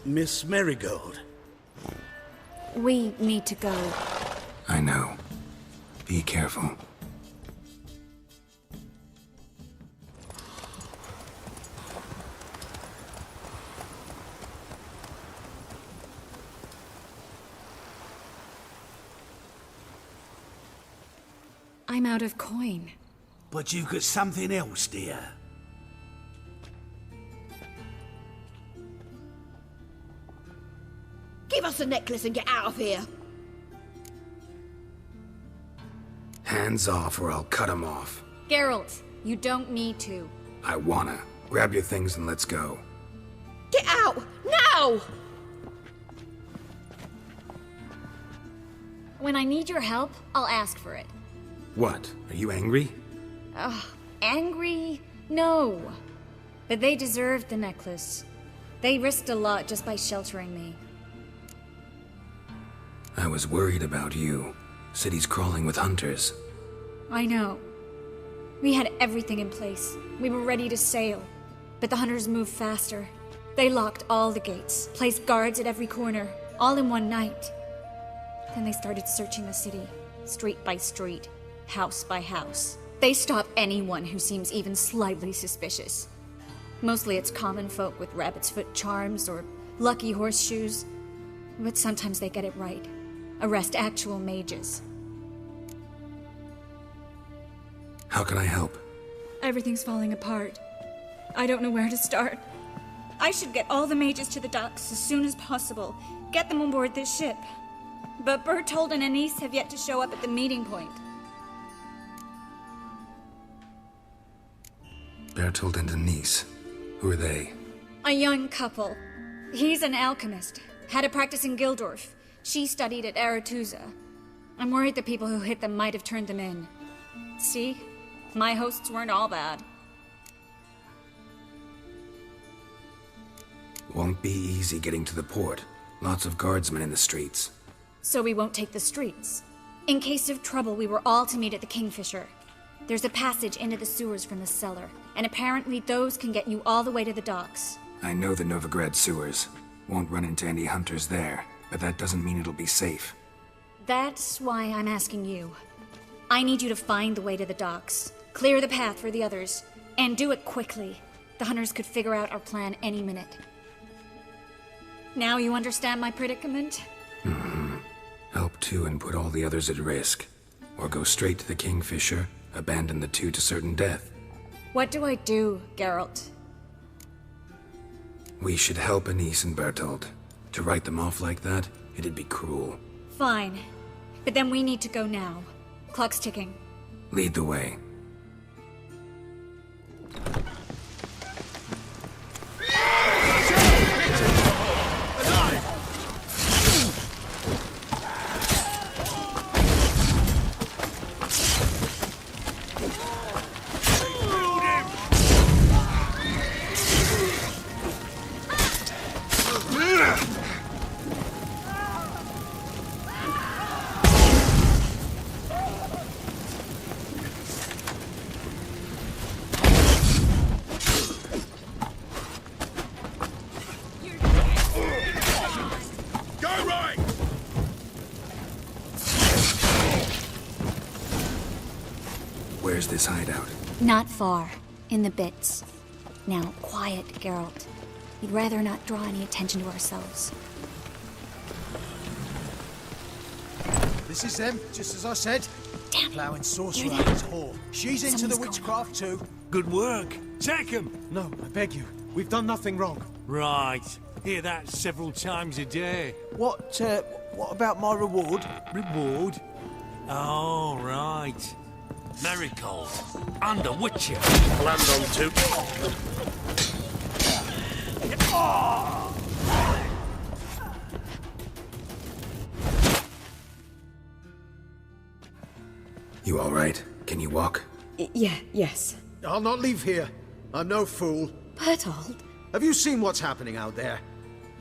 Miss Marigold. We need to go. I know. Be careful. I'm out of coin. But you've got something else, dear. Give us the necklace and get out of here. Hands off or I'll cut them off. Geralt, you don't need to. I wanna. Grab your things and let's go. Get out! Now! When I need your help, I'll ask for it. What? Are you angry? Ugh, angry? No. But they deserved the necklace. They risked a lot just by sheltering me. I was worried about you. City's crawling with hunters. I know. We had everything in place. We were ready to sail. But the hunters moved faster. They locked all the gates, placed guards at every corner, all in one night. Then they started searching the city, street by street, house by house. They stop anyone who seems even slightly suspicious. Mostly it's common folk with rabbit's foot charms or lucky horseshoes. But sometimes they get it right. Arrest actual mages. How can I help? Everything's falling apart. I don't know where to start. I should get all the mages to the docks as soon as possible. Get them on board this ship. But Bertold and Anise have yet to show up at the meeting point. Bertold and Anise. Who are they? A young couple. He's an alchemist. Had a practice in Gildorf. She studied at Aretuza. I'm worried the people who hit them might have turned them in. See? My hosts weren't all bad. Won't be easy getting to the port. Lots of guardsmen in the streets. So we won't take the streets. In case of trouble, we were all to meet at the Kingfisher. There's a passage into the sewers from the cellar, and apparently those can get you all the way to the docks. I know the Novigrad sewers. Won't run into any hunters there, but that doesn't mean it'll be safe. That's why I'm asking you. I need you to find the way to the docks, clear the path for the others, and do it quickly. The hunters could figure out our plan any minute. Now you understand my predicament? Mm-hmm. Help two and put all the others at risk. Or go straight to the Kingfisher, abandon the two to certain death. What do I do, Geralt? We should help Anise and Bertold. To write them off like that, it'd be cruel. Fine. But then we need to go now. Clock's ticking. Lead the way. Where's this hideout? Not far. In the bits. Now, quiet, Geralt. We'd rather not draw any attention to ourselves. This is them, just as I said. Damn. Ploughing sorcerer and his whore. She's into the Something's witchcraft too. Good work. Take him. No, I beg you. We've done nothing wrong. Right. Hear that several times a day. What about my reward? Reward? Oh, right. Marigold. Under Witcher. Land on two. You all right? Can you walk? Yes. I'll not leave here. I'm no fool. Bertold? Have you seen what's happening out there?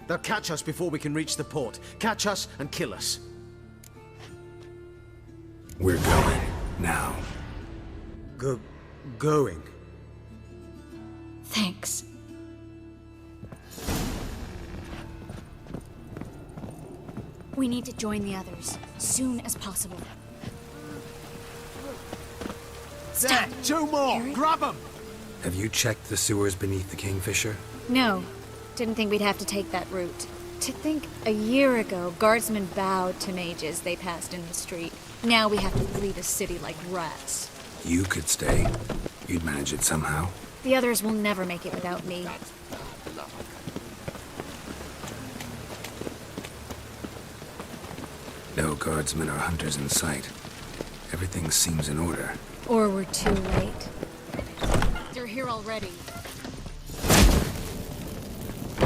They'll catch us before we can reach the port. Catch us and kill us. We're going. Now. Going? Thanks. We need to join the others, soon as possible. There, two more! Eric? Grab them! Have you checked the sewers beneath the Kingfisher? No. Didn't think we'd have to take that route. To think a year ago, guardsmen bowed to mages they passed in the street. Now we have to flee the city like rats. You could stay. You'd manage it somehow. The others will never make it without me. No guardsmen or hunters in sight. Everything seems in order. Or we're too late. They're here already.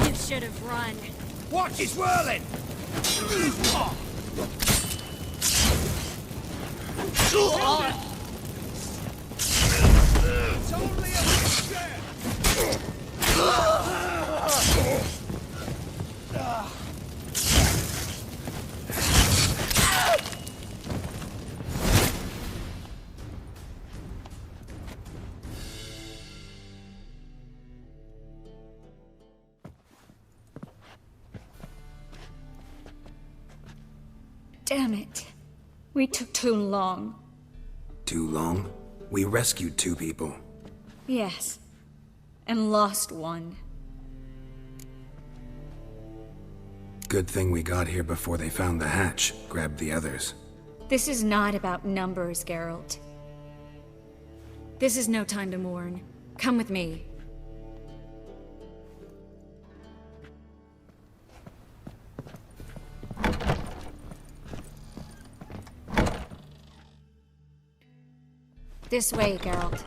You should have run. Watch, he's whirling! It's only a wheelchair! Damn it. We took too long. Too long? We rescued 2 people. Yes. And lost one. Good thing we got here before they found the hatch, grabbed the others. This is not about numbers, Geralt. This is no time to mourn. Come with me. This way, Geralt.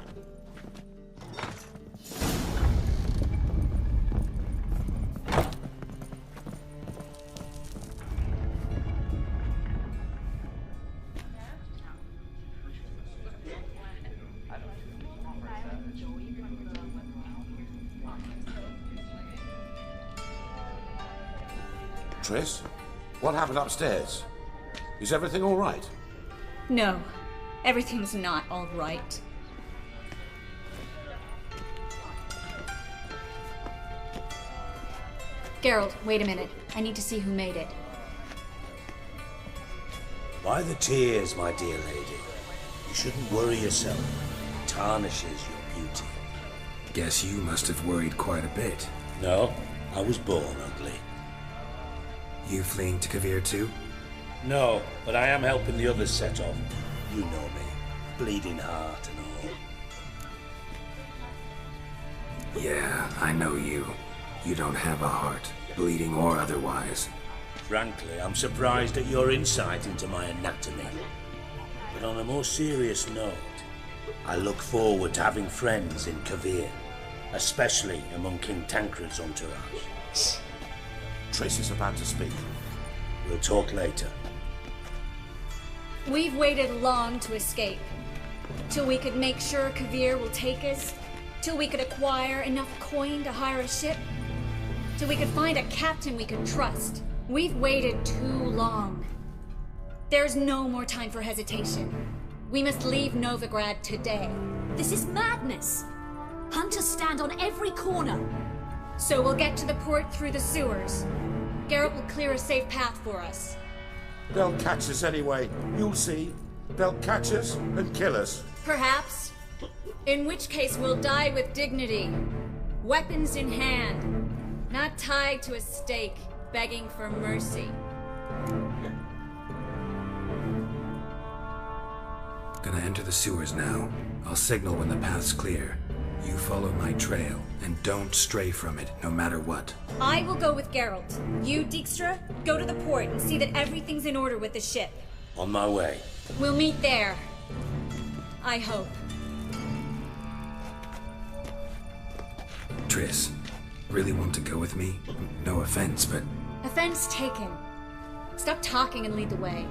Triss? What happened upstairs? Is everything all right? No. Everything's not all right. Geralt, wait a minute. I need to see who made it. By the tears, my dear lady. You shouldn't worry yourself. It tarnishes your beauty. Guess you must have worried quite a bit. No, I was born ugly. You fleeing to Kavir too? No, but I am helping the others set off. You know me. Bleeding heart and all. Yeah, I know you. You don't have a heart, bleeding or otherwise. Frankly, I'm surprised at your insight into my anatomy. But on a more serious note, I look forward to having friends in Kavir, especially among King Tancred's entourage. Shh. Triss is about to speak. We'll talk later. We've waited long to escape. Till we could make sure Kavir will take us. Till we could acquire enough coin to hire a ship. Till we could find a captain we could trust. We've waited too long. There's no more time for hesitation. We must leave Novigrad today. This is madness! Hunters stand on every corner. So we'll get to the port through the sewers. Geralt will clear a safe path for us. They'll catch us anyway. You'll see. They'll catch us and kill us. Perhaps. In which case we'll die with dignity. Weapons in hand. Not tied to a stake, begging for mercy. Gonna enter the sewers now. I'll signal when the path's clear. You follow my trail, and don't stray from it, no matter what. I will go with Geralt. You, Dijkstra, go to the port and see that everything's in order with the ship. On my way. We'll meet there. I hope. Triss, really want to go with me? No offense, but... Offense taken. Stop talking and lead the way.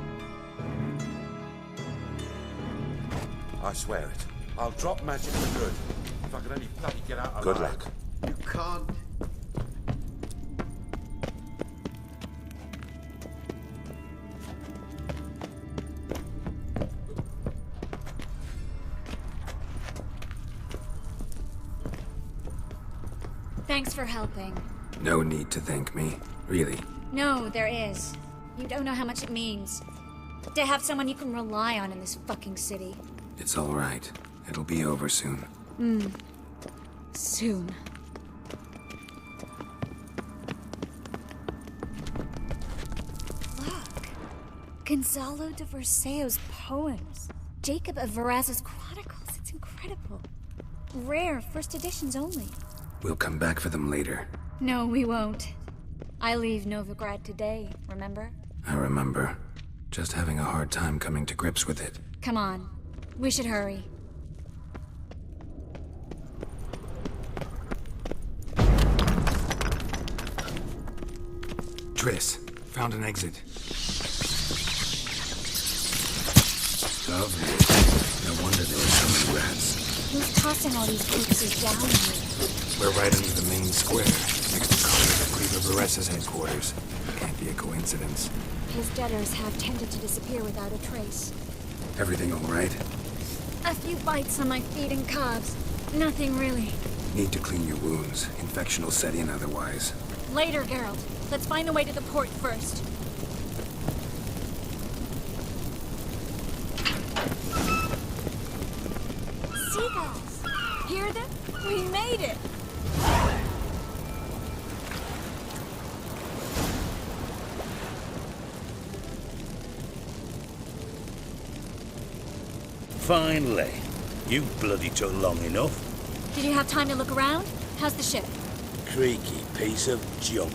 I swear it. I'll drop magic for good. If I can only bloody get out alive. Good luck. You can't... Thanks for helping. No need to thank me, really. No, there is. You don't know how much it means. To have someone you can rely on in this fucking city. It's all right. It'll be over soon. Soon. Look. Gonzalo de Verseo's poems. Jacob of Varaz's chronicles. It's incredible. Rare, first editions only. We'll come back for them later. No, we won't. I leave Novigrad today, remember? I remember. Just having a hard time coming to grips with it. Come on. We should hurry. Triss, found an exit. Lovely. No wonder there were so many rats. Who's tossing all these corpses down here? We're right under the main square, next to Carter of Griever Vares's headquarters. Can't be a coincidence. His debtors have tended to disappear without a trace. Everything all right? A few bites on my feet and calves. Nothing really. Need to clean your wounds. Infection will set in otherwise. Later, Geralt. Let's find the way to the port first. Seagulls! Hear them? We made it! Finally. You bloody took long enough. Did you have time to look around? How's the ship? Creaky piece of junk.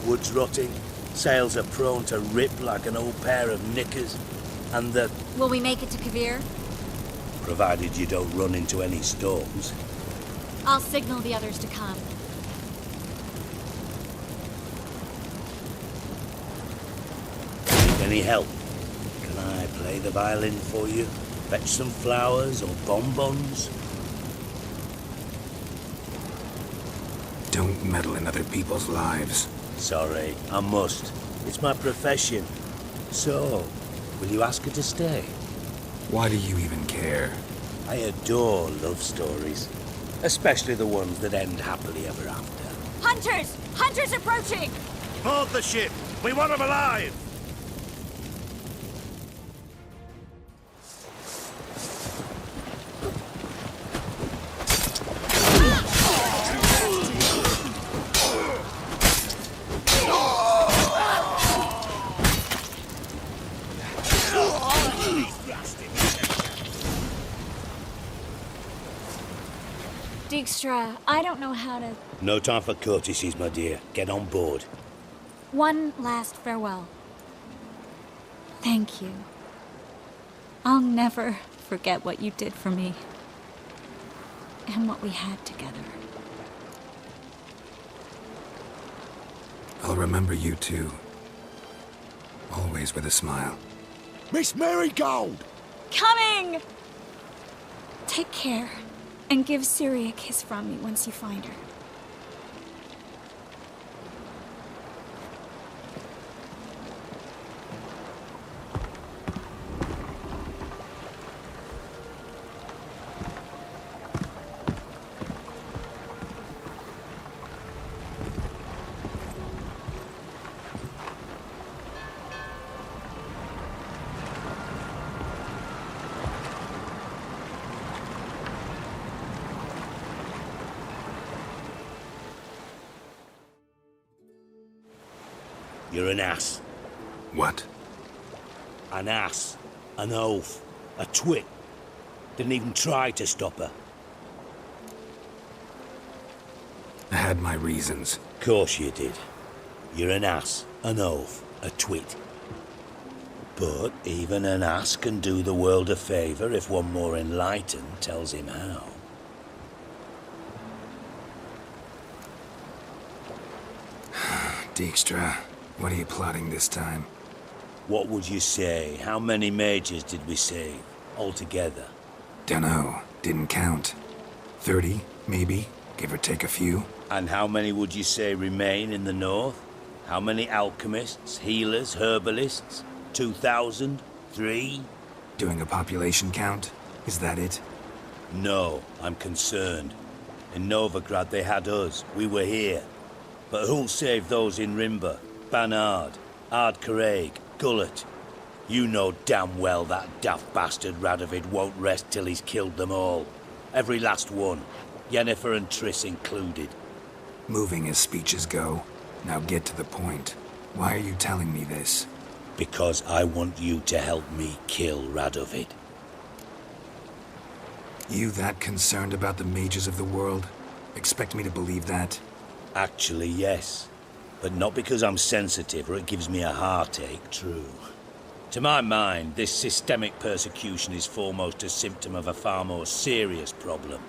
Wood's rotting, sails are prone to rip like an old pair of knickers, and the... Will we make it to Kavir? Provided you don't run into any storms. I'll signal the others to come. Need any help? Can I play the violin for you? Fetch some flowers or bonbons? Don't meddle in other people's lives. Sorry, I must. It's my profession. So, will you ask her to stay? Why do you even care? I adore love stories. Especially the ones that end happily ever after. Hunters! Hunters approaching! Board the ship! We want them alive! Dijkstra, I don't know how to... No time for courtesies, my dear. Get on board. One last farewell. Thank you. I'll never forget what you did for me. And what we had together. I'll remember you too. Always with a smile. Miss Marigold! Coming! Take care. And give Ciri a kiss from me once you find her. You're an ass. What? An ass. An oaf. A twit. Didn't even try to stop her. I had my reasons. Course you did. You're an ass, an oaf, a twit. But even an ass can do the world a favour if one more enlightened tells him how. Dijkstra, what are you plotting this time? What would you say? How many mages did we save, altogether? Dunno. Didn't count. 30, maybe, give or take a few. And how many would you say remain in the north? How many alchemists, healers, herbalists? 2,000? 3? Doing a population count? Is that it? No, I'm concerned. In Novigrad they had us. We were here. But who'll save those in Rimba? Banard, Ardcaraig, Gullet? You know damn well that daft bastard Radovid won't rest till he's killed them all. Every last one. Yennefer and Triss included. Moving as speeches go. Now get to the point. Why are you telling me this? Because I want you to help me kill Radovid. You that concerned about the mages of the world? Expect me to believe that? Actually, yes. But not because I'm sensitive or it gives me a heartache, true. To my mind, this systemic persecution is foremost a symptom of a far more serious problem.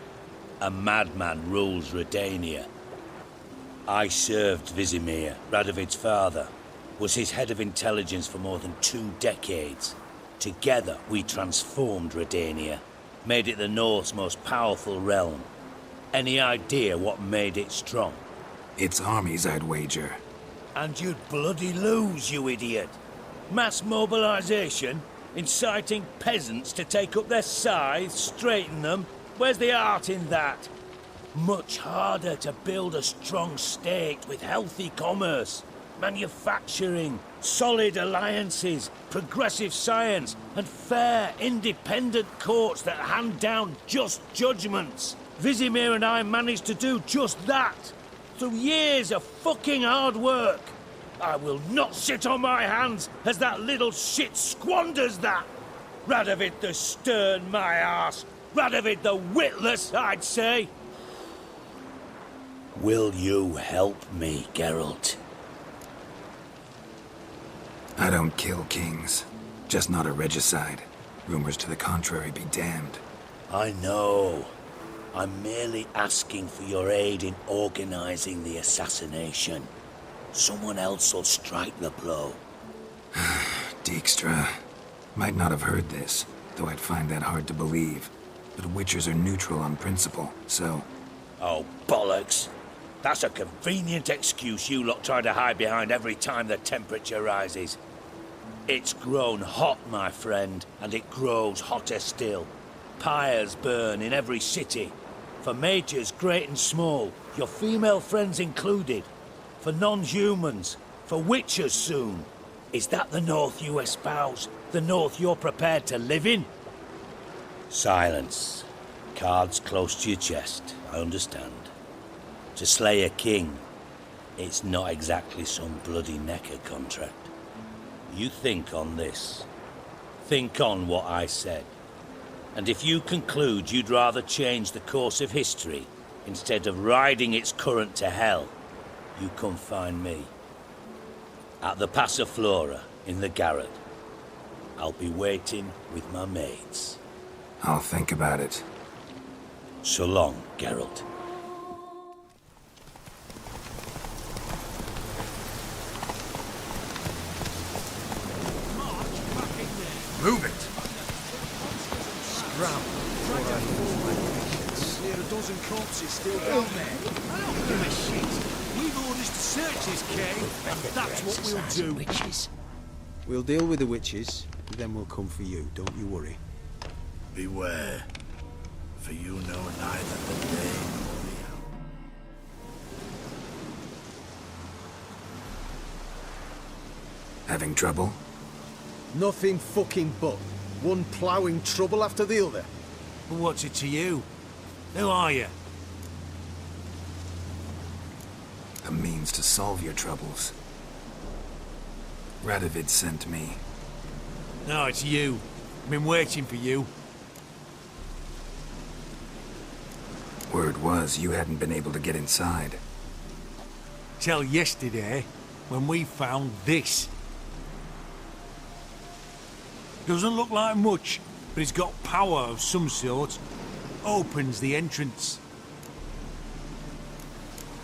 A madman rules Redania. I served Vizimir, Radovid's father, was his head of intelligence for more than 2 decades. Together, we transformed Redania, made it the North's most powerful realm. Any idea what made it strong? Its armies, I'd wager. And you'd bloody lose, you idiot. Mass mobilization, inciting peasants to take up their scythes, straighten them. Where's the art in that? Much harder to build a strong state with healthy commerce, manufacturing, solid alliances, progressive science, and fair, independent courts that hand down just judgments. Vizimir and I managed to do just that, through years of fucking hard work. I will not sit on my hands as that little shit squanders that. Radovid the stern, my arse. Radovid the witless, I'd say. Will you help me, Geralt? I don't kill kings. Just not a regicide. Rumors to the contrary be damned. I know. I'm merely asking for your aid in organizing the assassination. Someone else will strike the blow. Dijkstra. Might not have heard this, though I'd find that hard to believe. But Witchers are neutral on principle, so... Oh, bollocks. That's a convenient excuse you lot try to hide behind every time the temperature rises. It's grown hot, my friend, and it grows hotter still. Pyres burn in every city. For mages great and small, your female friends included. For non-humans, for witchers soon. Is that the North you espouse? The North you're prepared to live in? Silence. Cards close to your chest, I understand. To slay a king, it's not exactly some bloody necker contract. You think on this. Think on what I said. And if you conclude you'd rather change the course of history instead of riding its current to hell, you come find me. At the Passiflora, in the garret. I'll be waiting with my mates. I'll think about it. So long, Geralt. Move it! Scram. Near a dozen corpses still down there. Give a shit. We've orders to search this cave, and that's what we'll do. Witches. We'll deal with the witches, then we'll come for you. Don't you worry. Beware, for you know neither the day nor the hour. Having trouble? Nothing fucking but. One ploughing trouble after the other. But what's it to you? Who are you? A means to solve your troubles. Radovid sent me. No, it's you. I've been waiting for you. Word was you hadn't been able to get inside. Till yesterday, when we found this. Doesn't look like much, but it's got power of some sort. Opens the entrance.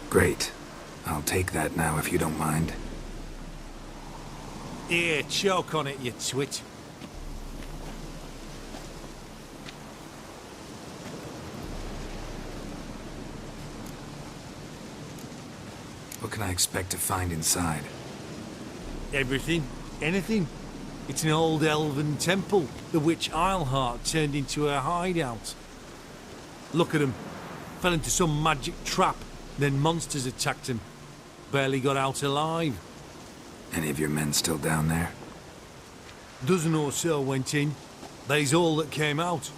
Great. I'll take that now if you don't mind. Here, choke on it, you twit. What can I expect to find inside? Everything. Anything. It's an old elven temple, the witch Eilhart turned into a hideout. Look at him. Fell into some magic trap, then monsters attacked him. Barely got out alive. Any of your men still down there? Dozen or so went in. They's all that came out.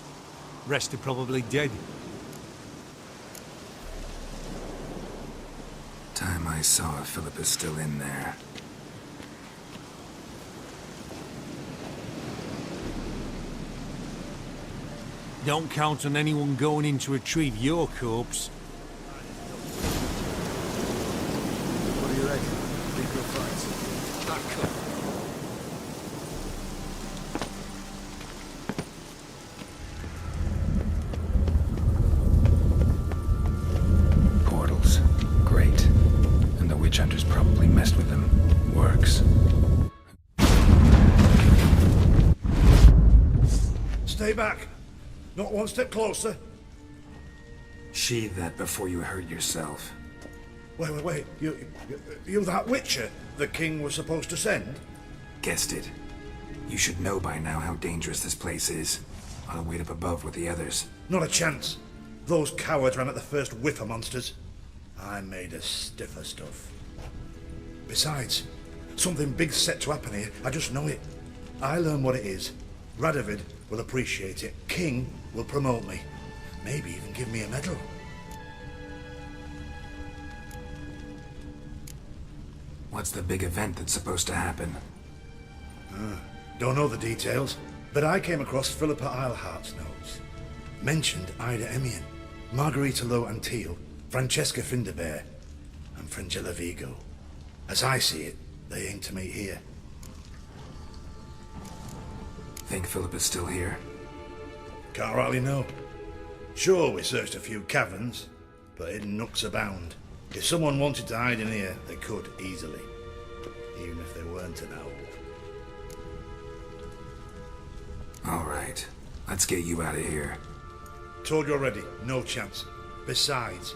Rest are probably dead. Time I saw Philip is still in there. Don't count on anyone going in to retrieve your corpse. What do you reckon? Think we'll fight? Portals. Great. And the witch hunters probably messed with them. Works. Stay back. Not one step closer. Sheathe that before you hurt yourself. Wait. You that witcher the king was supposed to send? Guessed it. You should know by now how dangerous this place is. Ought to wait up above with the others. Not a chance. Those cowards ran at the first whiff of monsters. I'm made of stiffer stuff. Besides, something big's set to happen here. I just know it. I learn what it is. Radovid will appreciate it. King will promote me. Maybe even give me a medal. What's the big event that's supposed to happen? Don't know the details, but I came across Philippa Eilhart's notes. Mentioned Ida Emian, Margarita Low Antil, Francesca Finderbear, and Frangella Vigo. As I see it, they aim to meet here. Think Philippa's still here? Can't rightly know. Sure, we searched a few caverns, but hidden nooks abound. If someone wanted to hide in here, they could easily. Even if they weren't an owl. All right. Let's get you out of here. Told you already, no chance. Besides,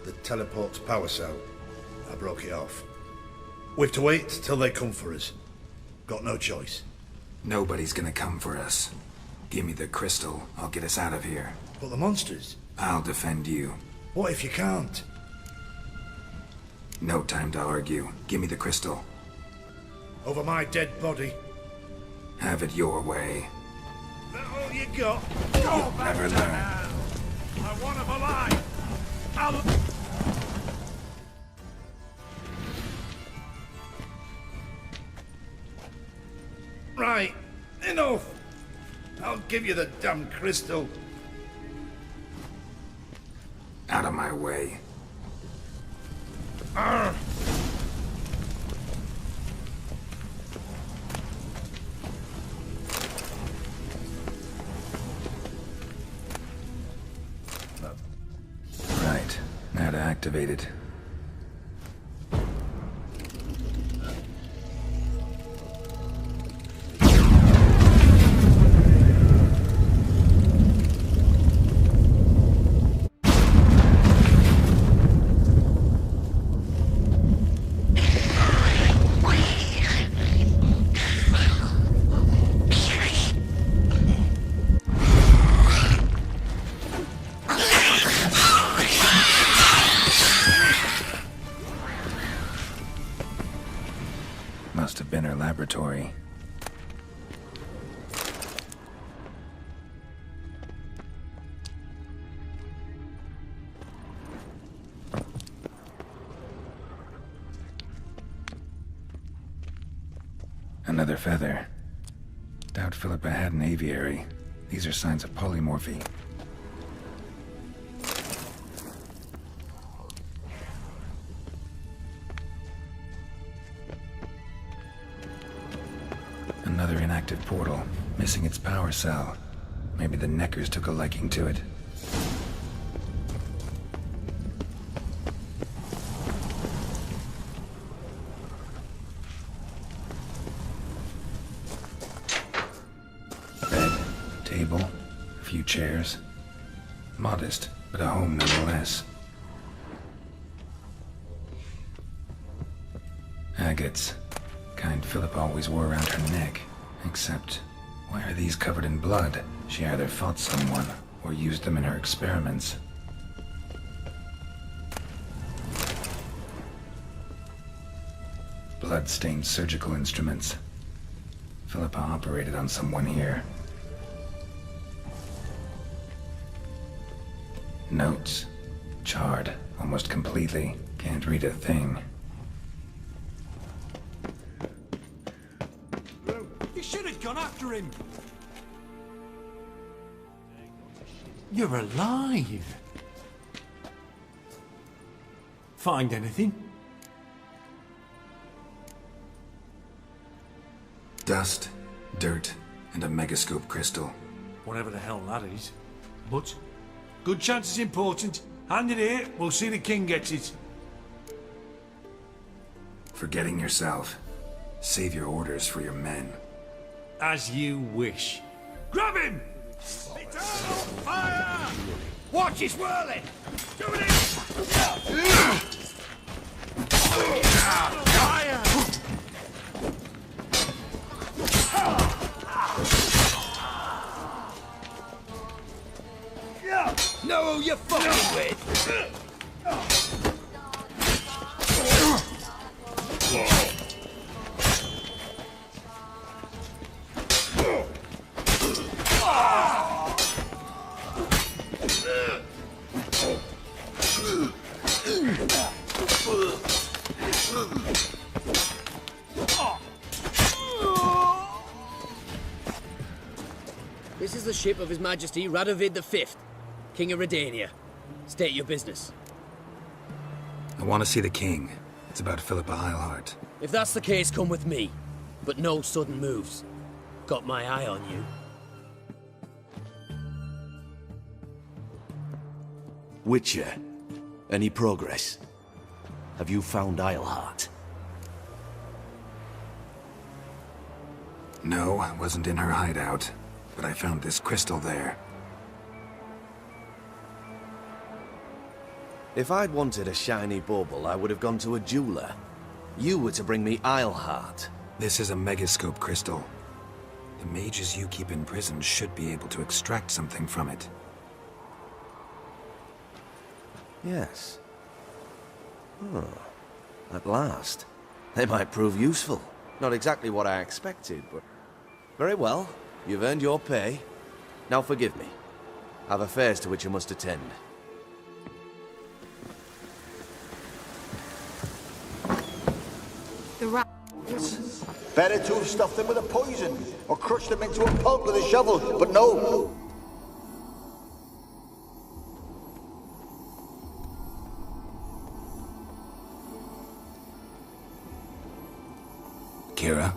the teleport's power cell. I broke it off. We've to wait till they come for us. Got no choice. Nobody's gonna come for us. Give me the crystal, I'll get us out of here. But the monsters? I'll defend you. What if you can't? No time to argue. Give me the crystal. Over my dead body. Have it your way. That all you got? You'll never learn. I want him alive! Right, enough! I'll give you the damn crystal. Out of my way. Arr! Right, now to activate it. Must have been her laboratory. Another feather. Doubt Philippa had an aviary. These are signs of polymorphy. Another inactive portal, missing its power cell. Maybe the Neckers took a liking to it. Bed, table, a few chairs. Modest, but a home nonetheless. Agates. Kind Philippa always wore around her neck. Except, why are these covered in blood? She either fought someone, or used them in her experiments. Blood-stained surgical instruments. Philippa operated on someone here. Notes. Charred, almost completely. Can't read a thing. You should have gone after him. You're alive. Find anything? Dust, dirt, and a megascope crystal. Whatever the hell that is. But, good chance it's important. Hand it here, we'll see the king gets it. Forgetting yourself. Save your orders for your men. As you wish. Grab him! Eternal fire! Watch it whirling! Doing it! Fire! Know who you're fucking with? This is the ship of His Majesty Radovid V, King of Redania. State your business. I want to see the king. It's about Philippa Eilhart. If that's the case, come with me. But no sudden moves. Got my eye on you. Witcher, any progress? Have you found Eilhart? No, I wasn't in her hideout. But I found this crystal there. If I'd wanted a shiny bauble, I would have gone to a jeweler. You were to bring me Eilhart. This is a megascope crystal. The mages you keep in prison should be able to extract something from it. Yes. Oh, at last. They might prove useful. Not exactly what I expected, but... Very well. You've earned your pay. Now forgive me. I've affairs to which I must attend. The rat. Better to have stuffed them with a poison, or crushed them into a pulp with a shovel, but no. Kira,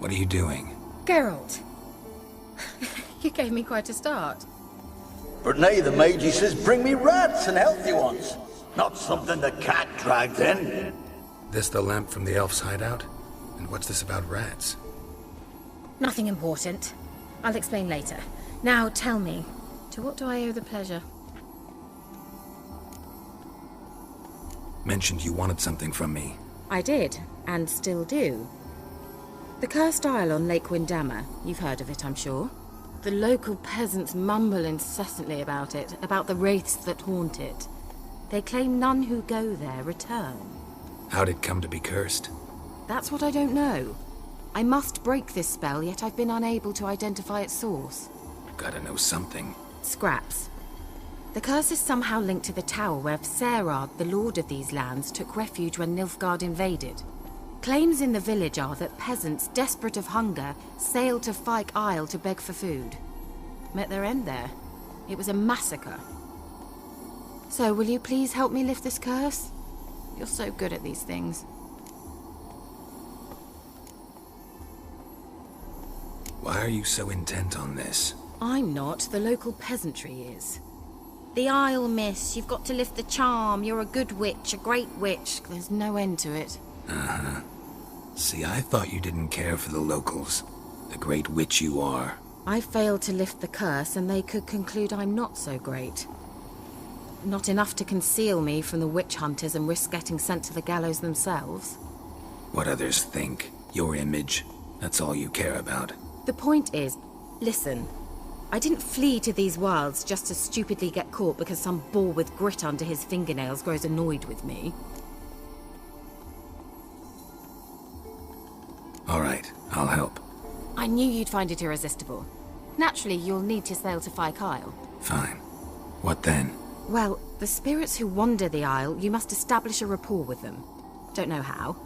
what are you doing? Geralt. You gave me quite a start. But nay, the mage, he says, bring me rats and healthy ones. Not something the cat dragged in. This the lamp from the elf's hideout? And what's this about rats? Nothing important. I'll explain later. Now tell me, to what do I owe the pleasure? Mentioned you wanted something from me. I did, and still do. The cursed isle on Lake Windammer. You've heard of it, I'm sure. The local peasants mumble incessantly about it, about the wraiths that haunt it. They claim none who go there return. How'd it come to be cursed? That's what I don't know. I must break this spell, yet I've been unable to identify its source. Gotta know something. Scraps. The curse is somehow linked to the tower where Serard, the lord of these lands, took refuge when Nilfgaard invaded. Claims in the village are that peasants, desperate of hunger, sailed to Fyke Isle to beg for food. Met their end there. It was a massacre. So, will you please help me lift this curse? You're so good at these things. Why are you so intent on this? I'm not. The local peasantry is. The Isle, miss. You've got to lift the charm. You're a good witch, a great witch. There's no end to it. Uh-huh. See, I thought you didn't care for the locals. The great witch you are. I failed to lift the curse, and they could conclude I'm not so great. Not enough to conceal me from the witch hunters and risk getting sent to the gallows themselves. What others think. Your image. That's all you care about. The point is, listen. I didn't flee to these wilds just to stupidly get caught because some boar with grit under his fingernails grows annoyed with me. All right, I'll help. I knew you'd find it irresistible. Naturally, you'll need to sail to Fyke Isle. Fine. What then? Well, the spirits who wander the Isle, you must establish a rapport with them. Don't know how,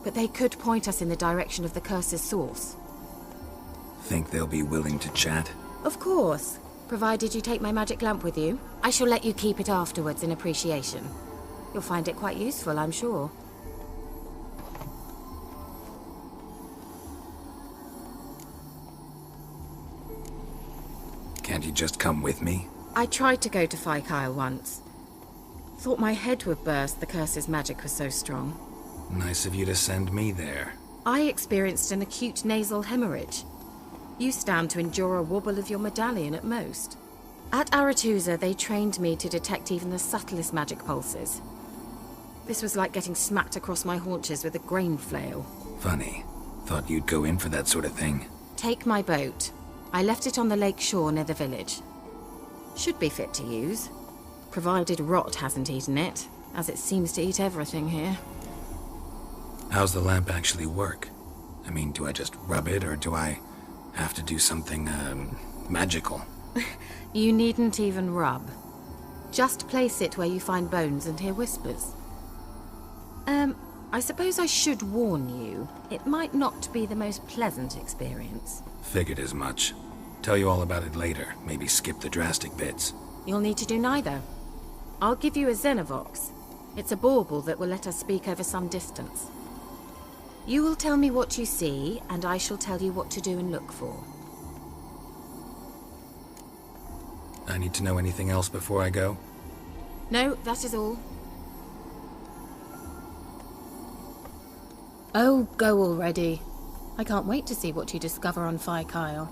but they could point us in the direction of the curse's source. Think they'll be willing to chat? Of course. provided you take my magic lamp with you. I shall let you keep it afterwards in appreciation. You'll find it quite useful, I'm sure. Can't you just come with me? I tried to go to Kyle once. Thought my head would burst, the curse's magic was so strong. Nice of you to send me there. I experienced an acute nasal hemorrhage. You stand to endure a wobble of your medallion at most. At Aretusa, they trained me to detect even the subtlest magic pulses. This was like getting smacked across my haunches with a grain flail. Funny. Thought you'd go in for that sort of thing. Take my boat. I left it on the lake shore near the village. Should be fit to use, provided rot hasn't eaten it, as it seems to eat everything here. How's the lamp actually work? I mean, do I just rub it, or do I have to do something, magical? You needn't even rub. Just place it where you find bones and hear whispers. I suppose I should warn you, it might not be the most pleasant experience. Figured as much. Tell you all about it later, maybe skip the drastic bits. You'll need to do neither. I'll give you a Xenovox. It's a bauble that will let us speak over some distance. You will tell me what you see, and I shall tell you what to do and look for. I need to know anything else before I go? No, that is all. Oh, go already. I can't wait to see what you discover on Kyle.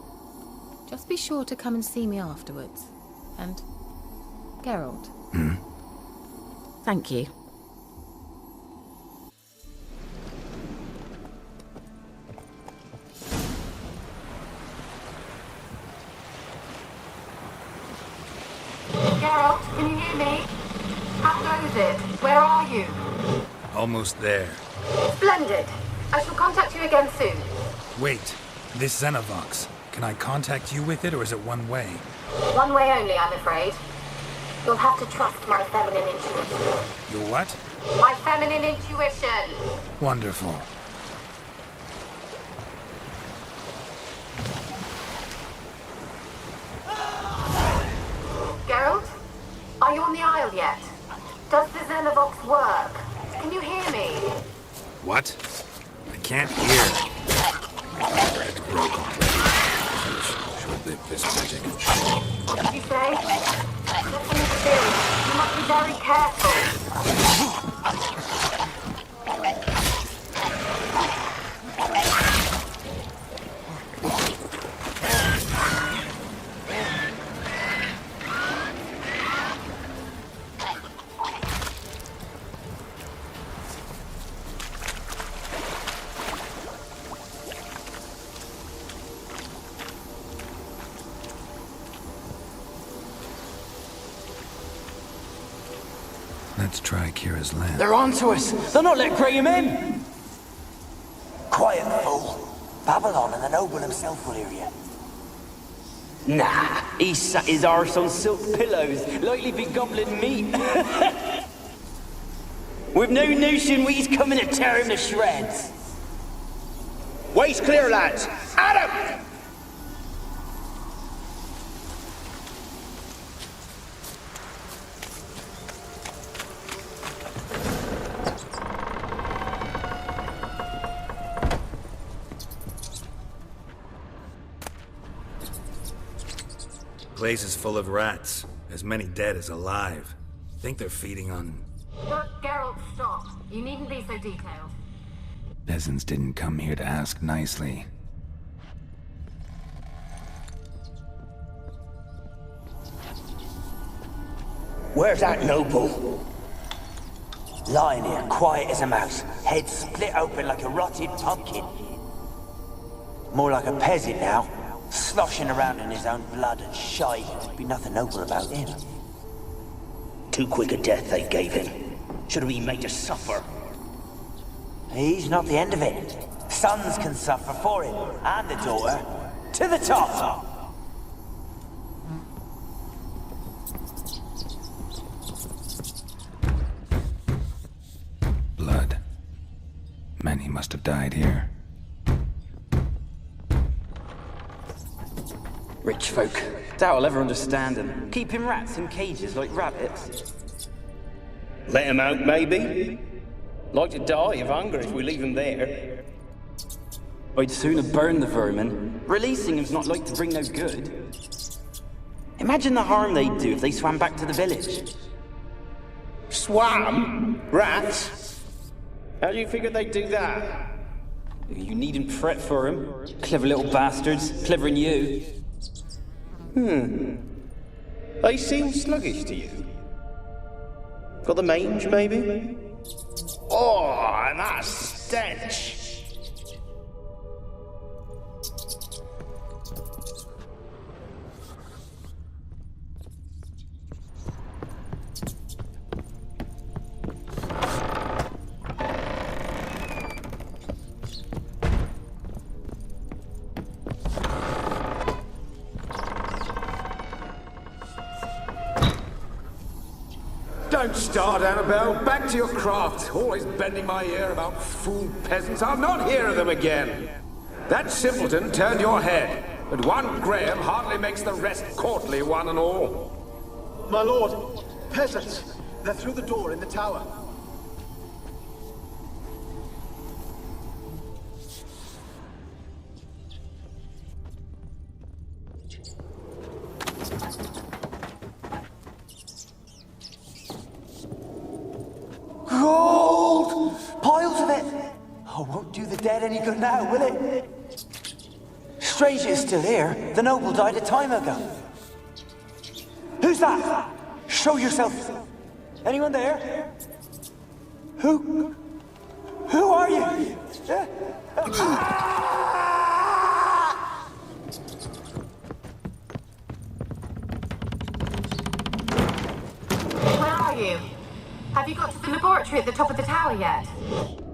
Just be sure to come and see me afterwards. And Geralt. Thank you. Geralt, can you hear me? How goes it? Where are you? Almost there. Splendid. I shall contact you again soon. Wait, this Xenovox. Can I contact you with it, or is it one way? One way only, I'm afraid. You'll have to trust my feminine intuition. Your what? My feminine intuition. Wonderful. Geralt? Are you on the Isle yet? Does the Xenovox work? Can you hear me? What? I can't hear. It broke already. Short-lived this magic. What did you say? Listen still. You must be very careful. Let's try Kira's lamp. They're onto us! They'll not let Graham in! Quiet, fool. Babylon and the noble himself will hear you. Nah, he sat his arse on silk pillows, likely be gobbling meat. We've no notion he's coming to tear him to shreds. Waist clear, lads! Adam! Place is full of rats. As many dead as alive. Think they're feeding on... Look, Geralt, stop. You needn't be so detailed. Peasants didn't come here to ask nicely. Where's that noble? Lying here, quiet as a mouse, head split open like a rotted pumpkin. More like a peasant now, sloshing around in his own blood and shite. Be nothing noble about him. Too quick a death they gave him. Should have been made to suffer. He's not the end of it. Sons can suffer for him, and the daughter. To the top! Blood. Many must have died here. Rich folk. Doubt I'll ever understand them. Keeping rats in cages like rabbits. Let him out, maybe? Like to die of hunger if we leave him there. I'd sooner burn the vermin. Releasing him's not like to bring no good. Imagine the harm they'd do if they swam back to the village. Swam? Rats? How do you figure they'd do that? You needn't fret for him. Clever little bastards. Clever than you. They seem sluggish to you. Got the mange, maybe? Oh, and that stench! Don't start, Annabelle. Back to your craft. Always bending my ear about fool peasants. I'll not hear of them again. That simpleton turned your head, but one Graham hardly makes the rest courtly, one and all. My lord, peasants. They're through the door in the tower. Gold! Piles of it! Oh, won't do the dead any good now, will it? Strange it's still here. The noble died a time ago. Who's that? Show yourself. Anyone there? Who are you? Where are you? Have you got to the laboratory at the top of the tower yet?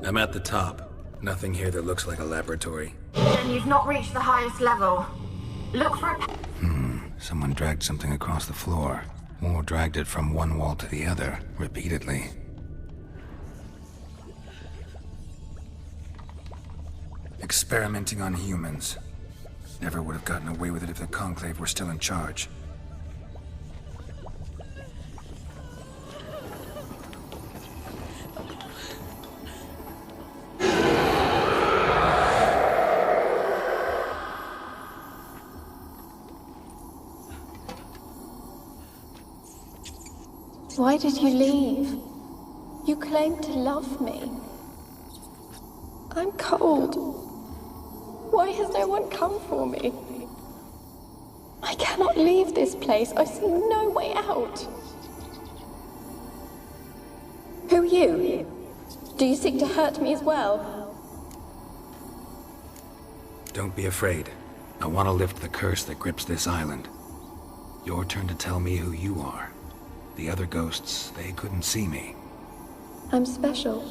I'm at the top. Nothing here that looks like a laboratory. Then you've not reached the highest level. Look for a... Someone dragged something across the floor. Or dragged it from one wall to the other, repeatedly. Experimenting on humans. Never would have gotten away with it if the Conclave were still in charge. Why did you leave? You claimed to love me. I'm cold. Why has no one come for me? I cannot leave this place. I see no way out. Who are you? Do you seek to hurt me as well? Don't be afraid. I want to lift the curse that grips this island. Your turn to tell me who you are. The other ghosts, they couldn't see me. I'm special.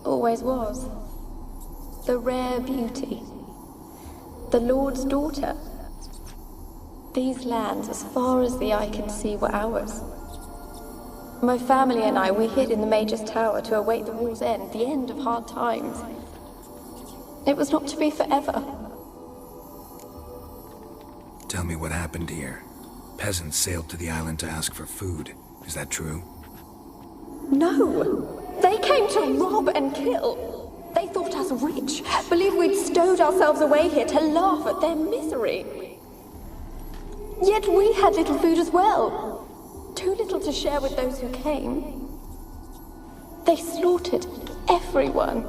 Always was. The rare beauty. The Lord's daughter. These lands, as far as the eye can see, were ours. My family and I, we hid in the Major's Tower to await the war's end, the end of hard times. It was not to be forever. Tell me what happened here. Peasants sailed to the island to ask for food. Is that true? No! They came to rob and kill. They thought us rich, believed we'd stowed ourselves away here to laugh at their misery. Yet we had little food as well. Too little to share with those who came. They slaughtered everyone.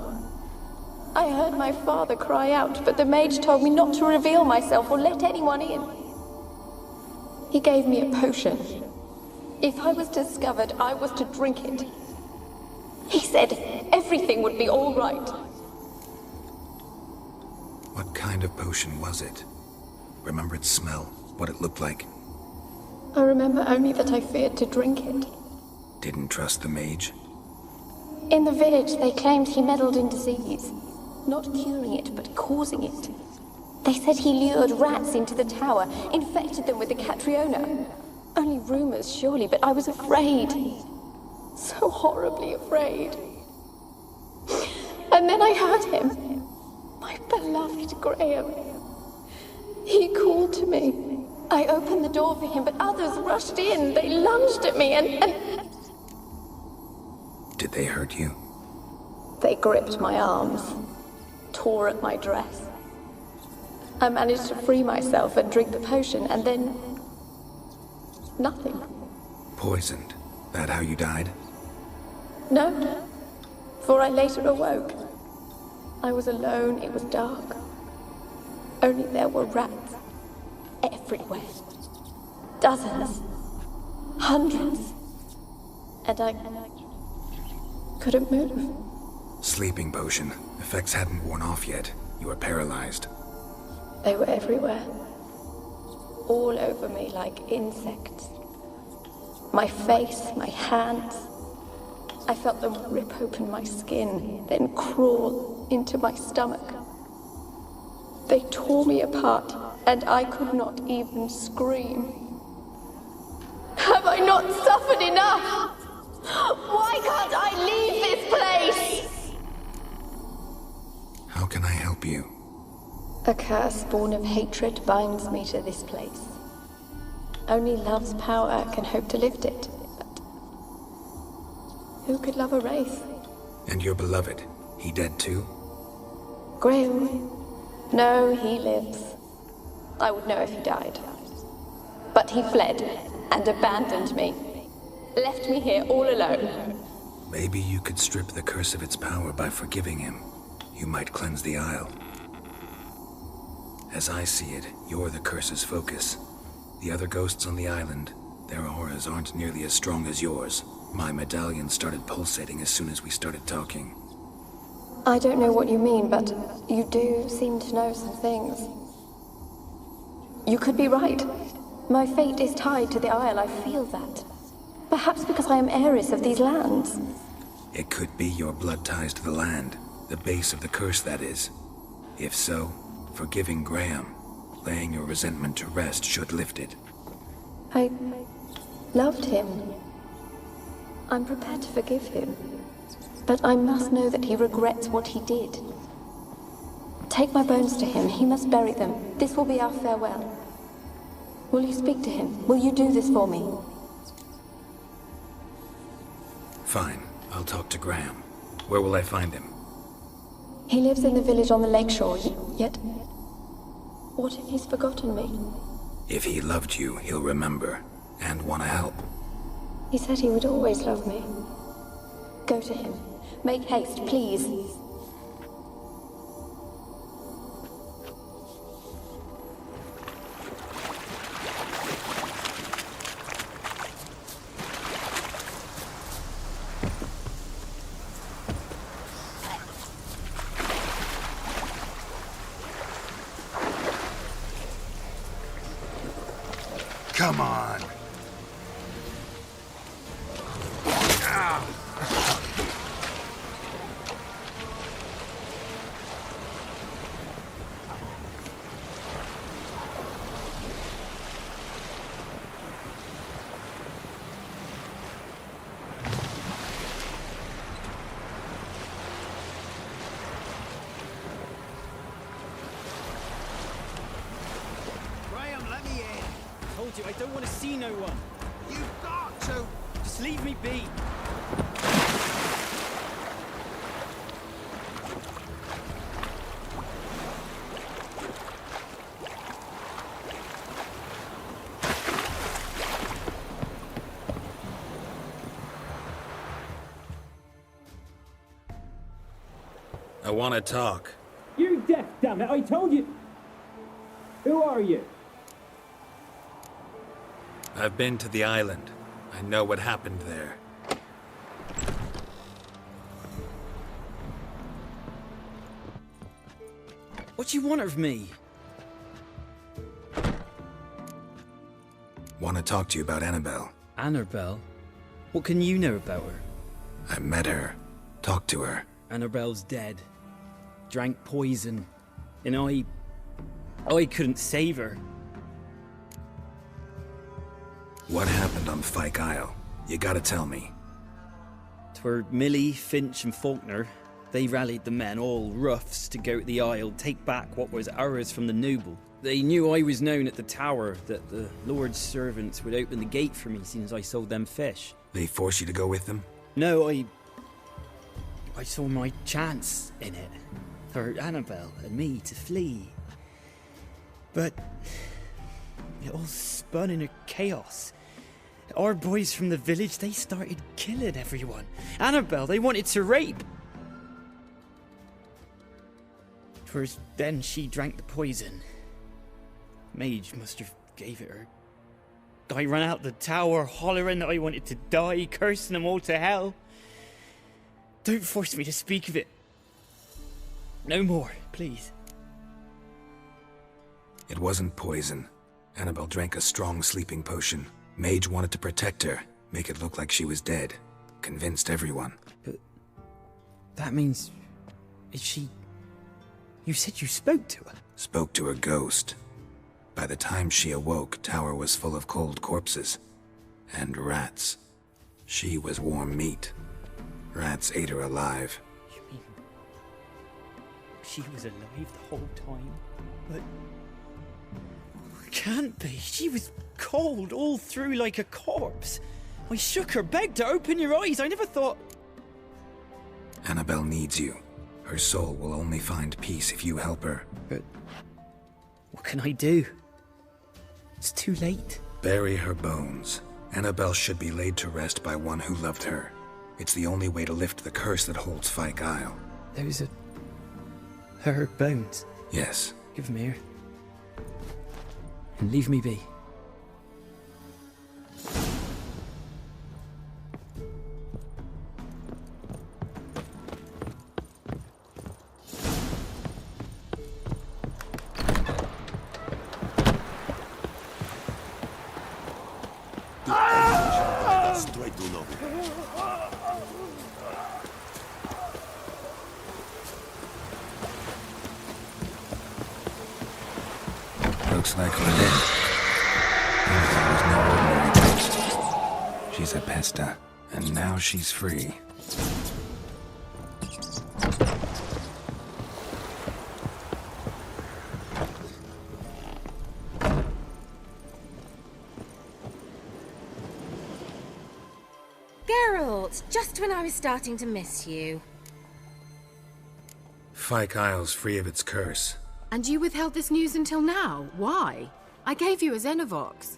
I heard my father cry out, but the mage told me not to reveal myself or let anyone in. He gave me a potion. If I was discovered, I was to drink it. He said everything would be all right. What kind of potion was it? Remember its smell? What it looked like? I remember only that I feared to drink it. Didn't trust the mage? In the village, they claimed he meddled in disease. Not curing it, but causing it. They said he lured rats into the tower, infected them with the Catriona. Only rumors, surely, but I was afraid. So horribly afraid. And then I heard him. My beloved Graham. He called to me. I opened the door for him, but others rushed in. They lunged at me and... Did they hurt you? They gripped my arms, tore at my dress. I managed to free myself and drink the potion, and then... nothing. Poisoned. That how you died? No, for I later awoke. I was alone, it was dark. Only there were rats everywhere. Dozens. Hundreds. And I couldn't move. Sleeping potion. Effects hadn't worn off yet. You were paralyzed. They were everywhere. All over me like insects. My face, my hands. I felt them rip open my skin, then crawl into my stomach. They tore me apart, and I could not even scream. Have I not suffered enough? Why can't I leave this place? How can I help you? A curse born of hatred binds me to this place. Only love's power can hope to lift it. But who could love a wraith? And your beloved, he dead too? Graham? No, he lives. I would know if he died. But he fled and abandoned me. Left me here all alone. Maybe you could strip the curse of its power by forgiving him. You might cleanse the Isle. As I see it, you're the curse's focus. The other ghosts on the island, their auras aren't nearly as strong as yours. My medallion started pulsating as soon as we started talking. I don't know what you mean, but you do seem to know some things. You could be right. My fate is tied to the Isle, I feel that. Perhaps because I am heiress of these lands. It could be your blood ties to the land, the base of the curse, that is. If so, forgiving Graham, laying your resentment to rest should lift it. I loved him. I'm prepared to forgive him. But I must know that he regrets what he did. Take my bones to him. He must bury them. This will be our farewell. Will you speak to him? Will you do this for me? Fine. I'll talk to Graham. Where will I find him? He lives in the village on the lakeshore, yet... what if he's forgotten me? If he loved you, he'll remember, and want to help. He said he would always love me. Go to him. Make haste, please. Come on. Ah. Graham, let me in. I told you, I don't want to see no one. You've got to. Just leave me be. I want to talk. You're deaf, damn it! I told you. Who are you? I've been to the island. I know what happened there. What do you want of me? Want to talk to you about Annabelle. Annabelle? What can you know about her? I met her. Talked to her. Annabelle's dead. Drank poison. And I couldn't save her. What happened on Fyke Isle? You gotta tell me. Twere Millie, Finch and Faulkner. They rallied the men, all roughs, to go to the Isle, take back what was ours from the noble. They knew I was known at the tower, that the Lord's servants would open the gate for me soon as I sold them fish. They forced you to go with them? No, I saw my chance in it. For Annabelle and me to flee. But it all spun in a chaos. Our boys from the village, they started killing everyone. Annabelle, they wanted to rape. 'Twas then she drank the poison. Mage must have gave it her. I ran out the tower hollering that I wanted to die, cursing them all to hell. Don't force me to speak of it. No more, please. It wasn't poison. Annabelle drank a strong sleeping potion. Mage wanted to protect her, make it look like she was dead. Convinced everyone. But that means... is she... You said you spoke to her? Spoke to her ghost. By the time she awoke, tower was full of cold corpses. And rats. She was warm meat. Rats ate her alive. You mean... she was alive the whole time? But... can't be. She was cold all through like a corpse. I shook her, begged her, open your eyes. I never thought... Annabelle needs you. Her soul will only find peace if you help her. But... what can I do? It's too late. Bury her bones. Annabelle should be laid to rest by one who loved her. It's the only way to lift the curse that holds Fyke Isle. Those are... her bones? Yes. Give them here. And leave me be. Looks like we're dead. Annabelle was no ordinary ghost. She's a pesta, and now she's free. Geralt, just when I was starting to miss you. Fyke Isle's free of its curse. And you withheld this news until now? Why? I gave you a Xenovox.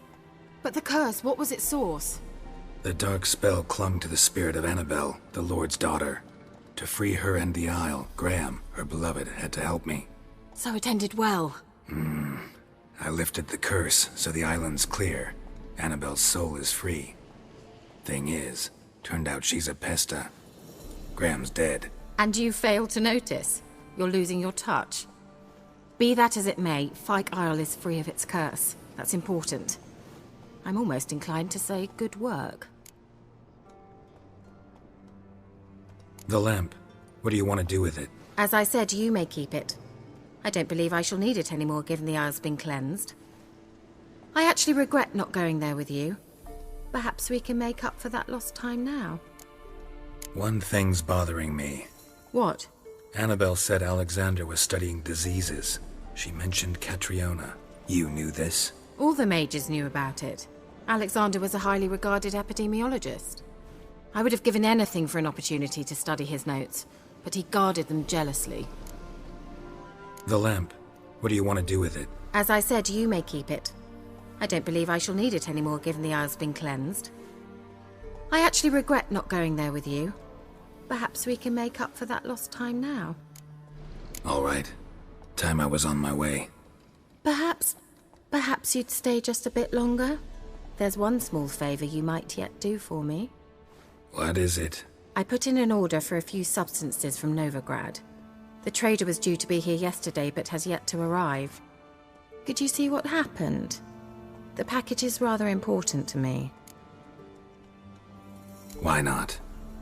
But the curse, what was its source? The dark spell clung to the spirit of Annabelle, the Lord's daughter. To free her and the Isle, Graham, her beloved, had to help me. So it ended well. I lifted the curse, so the island's clear. Annabelle's soul is free. Thing is, turned out she's a pesta. Graham's dead. And you failed to notice? You're losing your touch. Be that as it may, Fyke Isle is free of its curse. That's important. I'm almost inclined to say good work. The lamp. What do you want to do with it? As I said, you may keep it. I don't believe I shall need it anymore, given the Isle's been cleansed. I actually regret not going there with you. Perhaps we can make up for that lost time now. One thing's bothering me. What? Annabelle said Alexander was studying diseases. She mentioned Catriona. You knew this? All the mages knew about it. Alexander was a highly regarded epidemiologist. I would have given anything for an opportunity to study his notes, but he guarded them jealously. The lamp. What do you want to do with it? As I said, you may keep it. I don't believe I shall need it anymore, given the Isle's been cleansed. I actually regret not going there with you. Perhaps we can make up for that lost time now. All right. Time I was on my way. Perhaps you'd stay just a bit longer? There's one small favor you might yet do for me. What is it? I put in an order for a few substances from Novigrad. The trader was due to be here yesterday, but has yet to arrive. Could you see what happened? The package is rather important to me. Why not?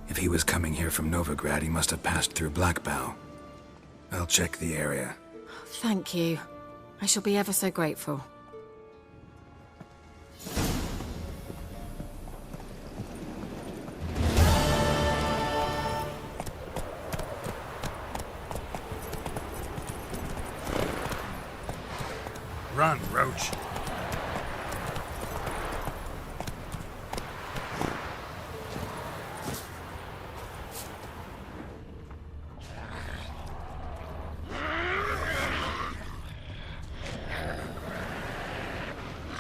If he was coming here from Novigrad, he must have passed through Blackbow. I'll check the area. Thank you. I shall be ever so grateful. Run, Roach.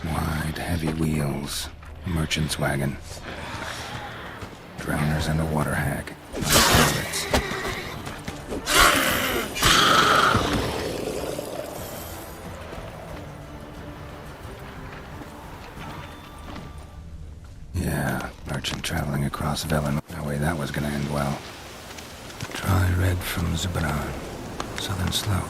Wide, heavy wheels. A merchant's wagon. Drowners and a water hag. Pirates. Yeah, merchant traveling across Velen. No way that was gonna end well. Dry red from Zubran. Southern slope.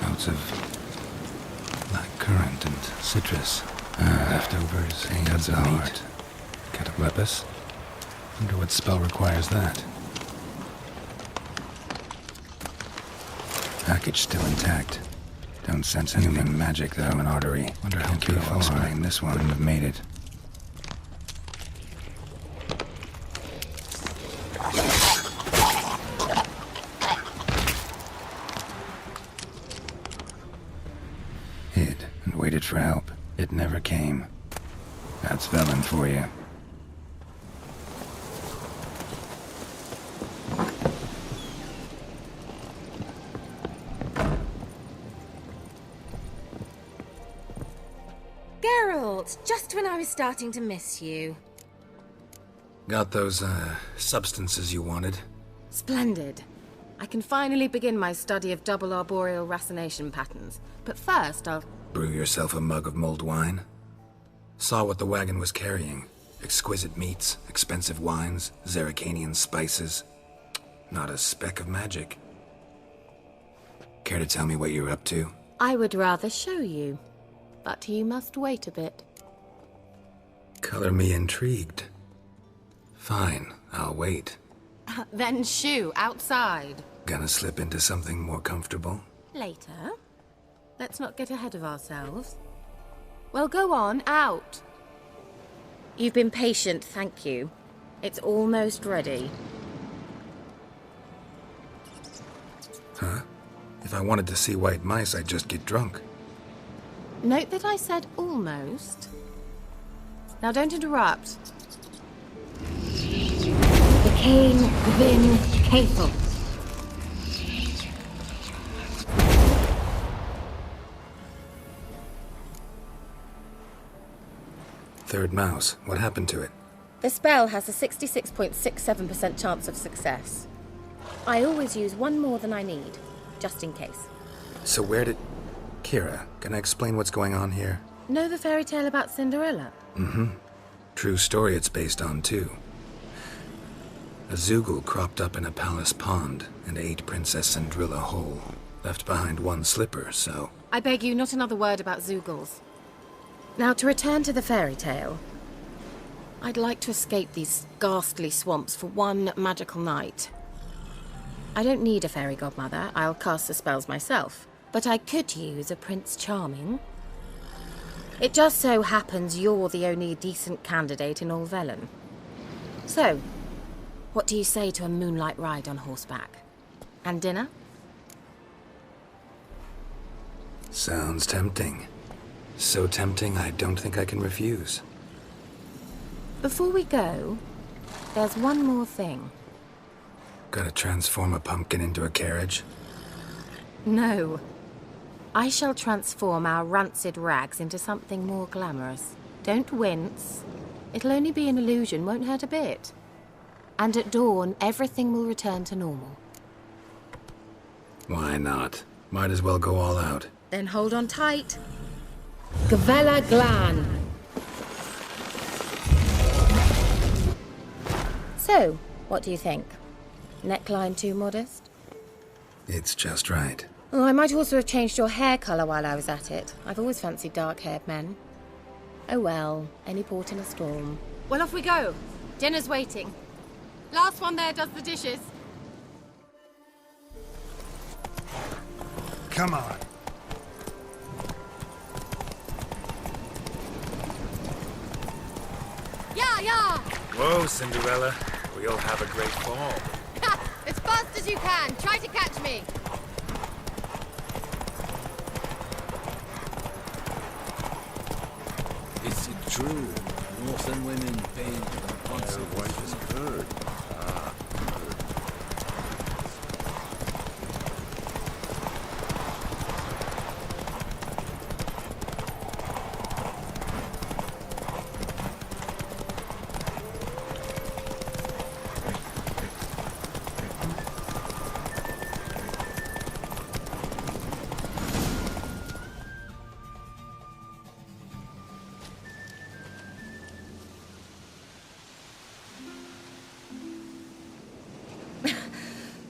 Notes of black currant and citrus. Leftovers, heads of meat. Cataplepis. Wonder what spell requires that. Package still intact. Don't sense anything magic though. An artery. Wonder how Kilo explain this one. Wouldn't have made it. Hid and waited for help. It never came. That's Velen for you. Geralt, just when I was starting to miss you. Got those, substances you wanted? Splendid. I can finally begin my study of double arboreal racination patterns. But first, I'll... Brew yourself a mug of mulled wine? Saw what the wagon was carrying. Exquisite meats, expensive wines, Zerrikanian spices. Not a speck of magic. Care to tell me what you're up to? I would rather show you. But you must wait a bit. Color me intrigued. Fine, I'll wait. Then shoo, outside. Gonna slip into something more comfortable? Later. Let's not get ahead of ourselves. Well, go on, out. You've been patient, thank you. It's almost ready. Huh? If I wanted to see white mice, I'd just get drunk. Note that I said almost. Now don't interrupt. The Cain Vin Cathel. Third mouse. What happened to it? The spell has a 66.67% chance of success. I always use one more than I need, just in case. So where did... Kira, can I explain what's going on here? Know the fairy tale about Cinderella? Mm-hmm. True story it's based on, too. A Zoogle cropped up in a palace pond and ate Princess Cindrilla whole. Left behind one slipper, so... I beg you, not another word about Zoogles. Now, to return to the fairy tale. I'd like to escape these ghastly swamps for one magical night. I don't need a fairy godmother. I'll cast the spells myself. But I could use a Prince Charming. It just so happens you're the only decent candidate in all Velen. So, what do you say to a moonlight ride on horseback? And dinner? Sounds tempting. So tempting, I don't think I can refuse. Before we go, there's one more thing. Gotta transform a pumpkin into a carriage? No. I shall transform our rancid rags into something more glamorous. Don't wince. It'll only be an illusion, won't hurt a bit. And at dawn, everything will return to normal. Why not? Might as well go all out. Then hold on tight. Gavella Glan. So, what do you think? Neckline too modest? It's just right. Oh, I might also have changed your hair colour while I was at it. I've always fancied dark-haired men. Oh well, any port in a storm. Well, off we go. Dinner's waiting. Last one there does the dishes. Come on. Yeah! Whoa, Cinderella. We'll have a great fall. As fast as you can. Try to catch me. true. Northern women paid once a wife is good. Ah, good.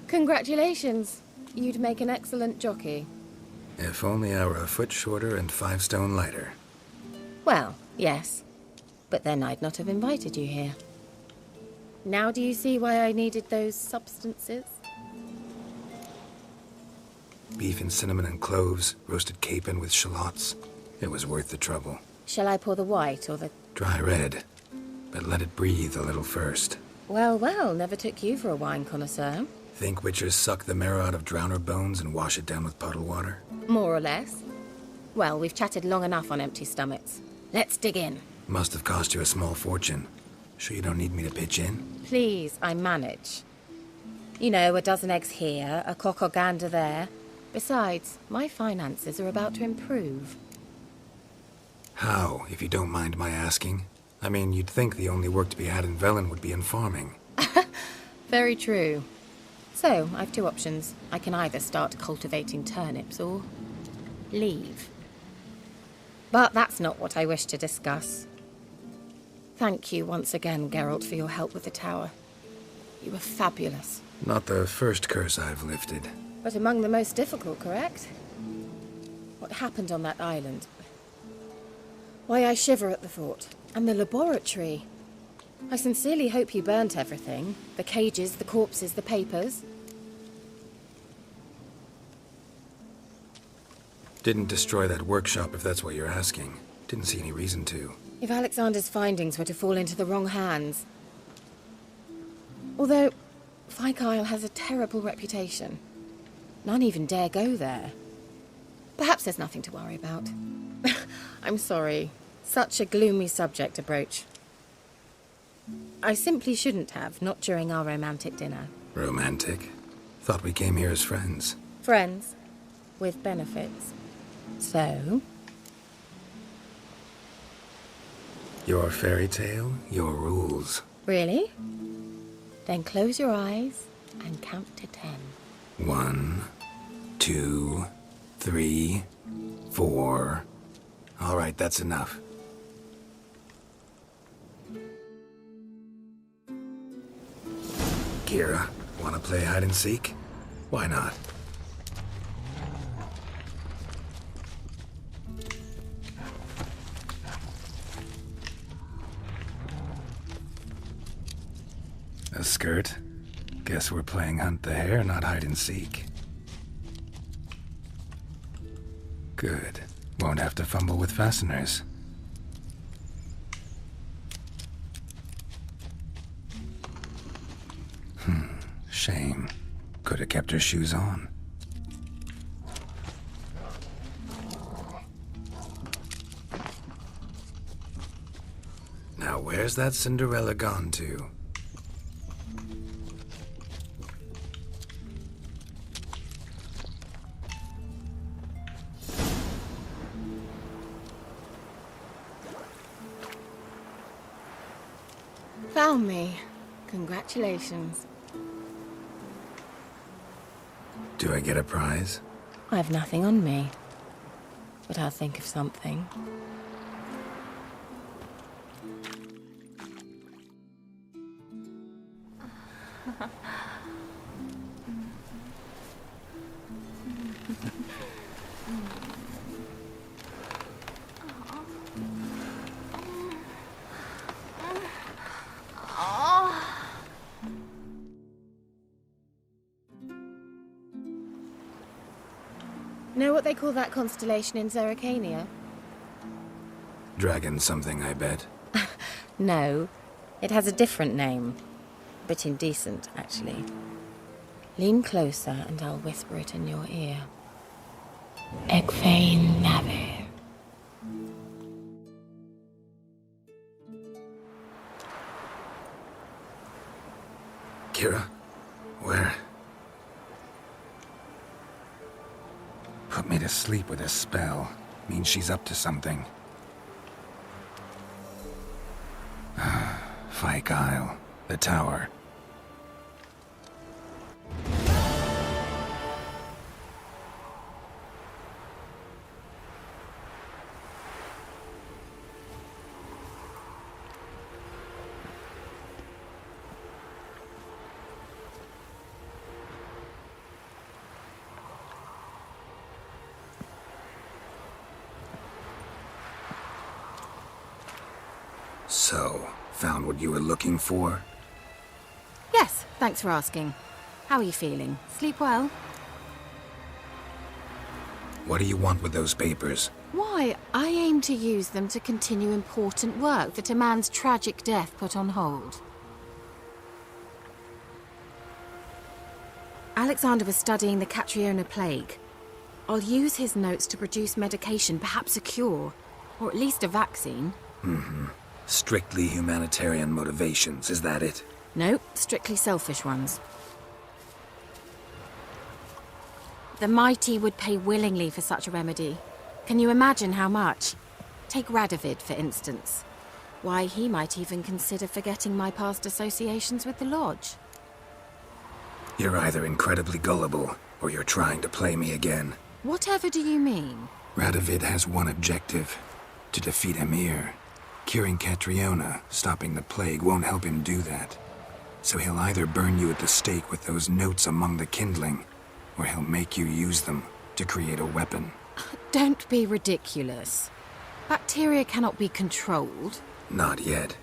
Congratulations. You'd make an excellent jockey. If only I were a foot shorter and 5 stone lighter. Well, yes. But then I'd not have invited you here. Now do you see why I needed those substances? Beef and cinnamon and cloves, roasted capon with shallots. It was worth the trouble. Shall I pour the white or the... Dry red, but let it breathe a little first. Well, well, never took you for a wine connoisseur. Think witchers suck the marrow out of drowner bones and wash it down with puddle water? More or less. Well, we've chatted long enough on empty stomachs. Let's dig in. Must have cost you a small fortune. Sure you don't need me to pitch in? Please, I manage. You know, a dozen eggs here, a cock or gander there. Besides, my finances are about to improve. How, if you don't mind my asking? I mean, you'd think the only work to be had in Velen would be in farming. Very true. So, I've 2 options. I can either start cultivating turnips or leave. But that's not what I wish to discuss. Thank you once again, Geralt, for your help with the tower. You were fabulous. Not the first curse I've lifted. But among the most difficult, correct? What happened on that island? Why, I shiver at the thought. And the laboratory. I sincerely hope you burnt everything. The cages, the corpses, the papers. Didn't destroy that workshop, if that's what you're asking. Didn't see any reason to. If Alexander's findings were to fall into the wrong hands. Although, Fyke Isle has a terrible reputation. None even dare go there. Perhaps there's nothing to worry about. I'm sorry. Such a gloomy subject to broach. I simply shouldn't have, not during our romantic dinner. Romantic? Thought we came here as friends. Friends. With benefits. So? Your fairy tale, your rules. Really? Then close your eyes and count to 10. 1, 2, 3, 4. All right, that's enough. Kira, wanna play hide and seek? Why not? A skirt? Guess we're playing hunt the hare, not hide and seek. Good. Won't have to fumble with fasteners. Shame. Could have kept her shoes on. Now where's that Cinderella gone to? Found me. Congratulations. Do I get a prize? I have nothing on me. But I'll think of something. Know what they call that constellation in Zerrikania? Dragon something, I bet. No, it has a different name. A bit indecent, actually. Lean closer and I'll whisper it in your ear. Egfain Navir. Kira, where? Put me to sleep with a spell. Means she's up to something. Fyke Isle, the tower. So, found what you were looking for? Yes, thanks for asking. How are you feeling? Sleep well? What do you want with those papers? Why, I aim to use them to continue important work that a man's tragic death put on hold. Alexander was studying the Catriona plague. I'll use his notes to produce medication, perhaps a cure, or at least a vaccine. Mm-hmm. Strictly humanitarian motivations, is that it? No, strictly selfish ones. The mighty would pay willingly for such a remedy. Can you imagine how much? Take Radovid, for instance. Why, he might even consider forgetting my past associations with the Lodge. You're either incredibly gullible, or you're trying to play me again. Whatever do you mean? Radovid has one objective: to defeat Emir. Curing Catriona, stopping the plague, won't help him do that. So he'll either burn you at the stake with those notes among the kindling, or he'll make you use them to create a weapon. Don't be ridiculous. Bacteria cannot be controlled. Not yet.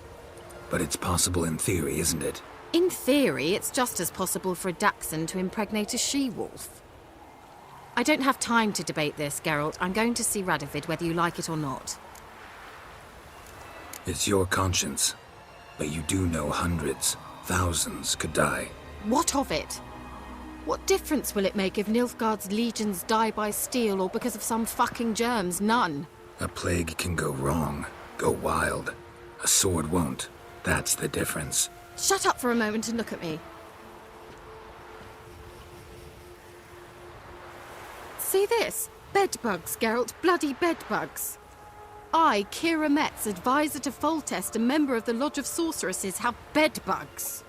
But it's possible in theory, isn't it? In theory, it's just as possible for a Dachshund to impregnate a she-wolf. I don't have time to debate this, Geralt. I'm going to see Radovid whether you like it or not. It's your conscience. But you do know hundreds, thousands could die. What of it? What difference will it make if Nilfgaard's legions die by steel or because of some fucking germs? None. A plague can go wrong, go wild. A sword won't. That's the difference. Shut up for a moment and look at me. See this? Bedbugs, Geralt. Bloody bedbugs. I, Kira Metz, advisor to Foltest, a member of the Lodge of Sorceresses, have bedbugs.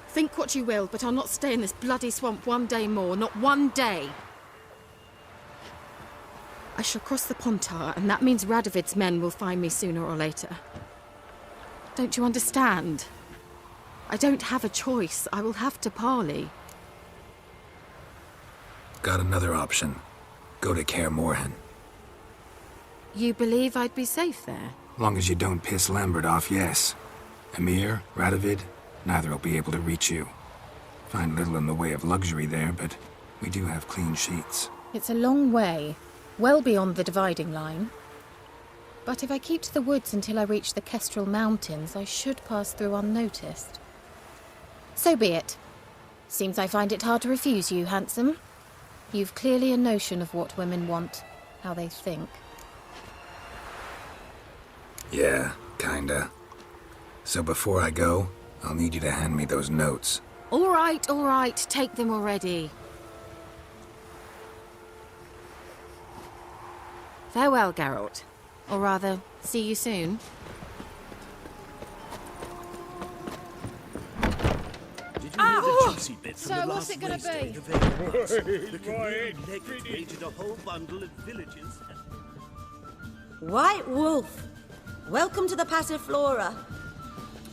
Think what you will, but I'll not stay in this bloody swamp one day more. Not one day. I shall cross the Pontar, and that means Radovid's men will find me sooner or later. Don't you understand? I don't have a choice. I will have to parley. Got another option. Go to Kaer Morhen. You believe I'd be safe there? Long as you don't piss Lambert off, yes. Emir, Radovid, neither will be able to reach you. Find little in the way of luxury there, but we do have clean sheets. It's a long way, well beyond the dividing line. But if I keep to the woods until I reach the Kestrel Mountains, I should pass through unnoticed. So be it. Seems I find it hard to refuse you, handsome. You've clearly a notion of what women want, how they think. Yeah, kinda. So before I go, I'll need you to hand me those notes. All right, take them already. Farewell, Geralt. Or rather, see you soon. Ow! So what's it gonna be? White Wolf, welcome to the Passiflora.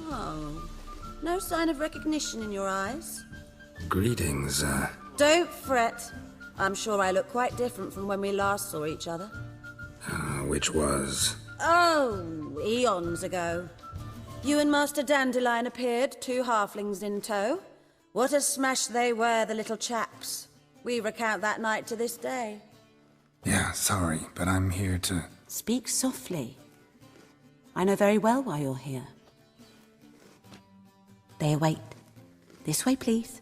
Oh, no sign of recognition in your eyes. Greetings, Don't fret. I'm sure I look quite different from when we last saw each other. which was... Oh, eons ago. You and Master Dandelion appeared, 2 halflings in tow. What a smash they were, the little chaps. We recount that night to this day. Yeah, sorry, but I'm here to... Speak softly. I know very well why you're here. They await. This way, please.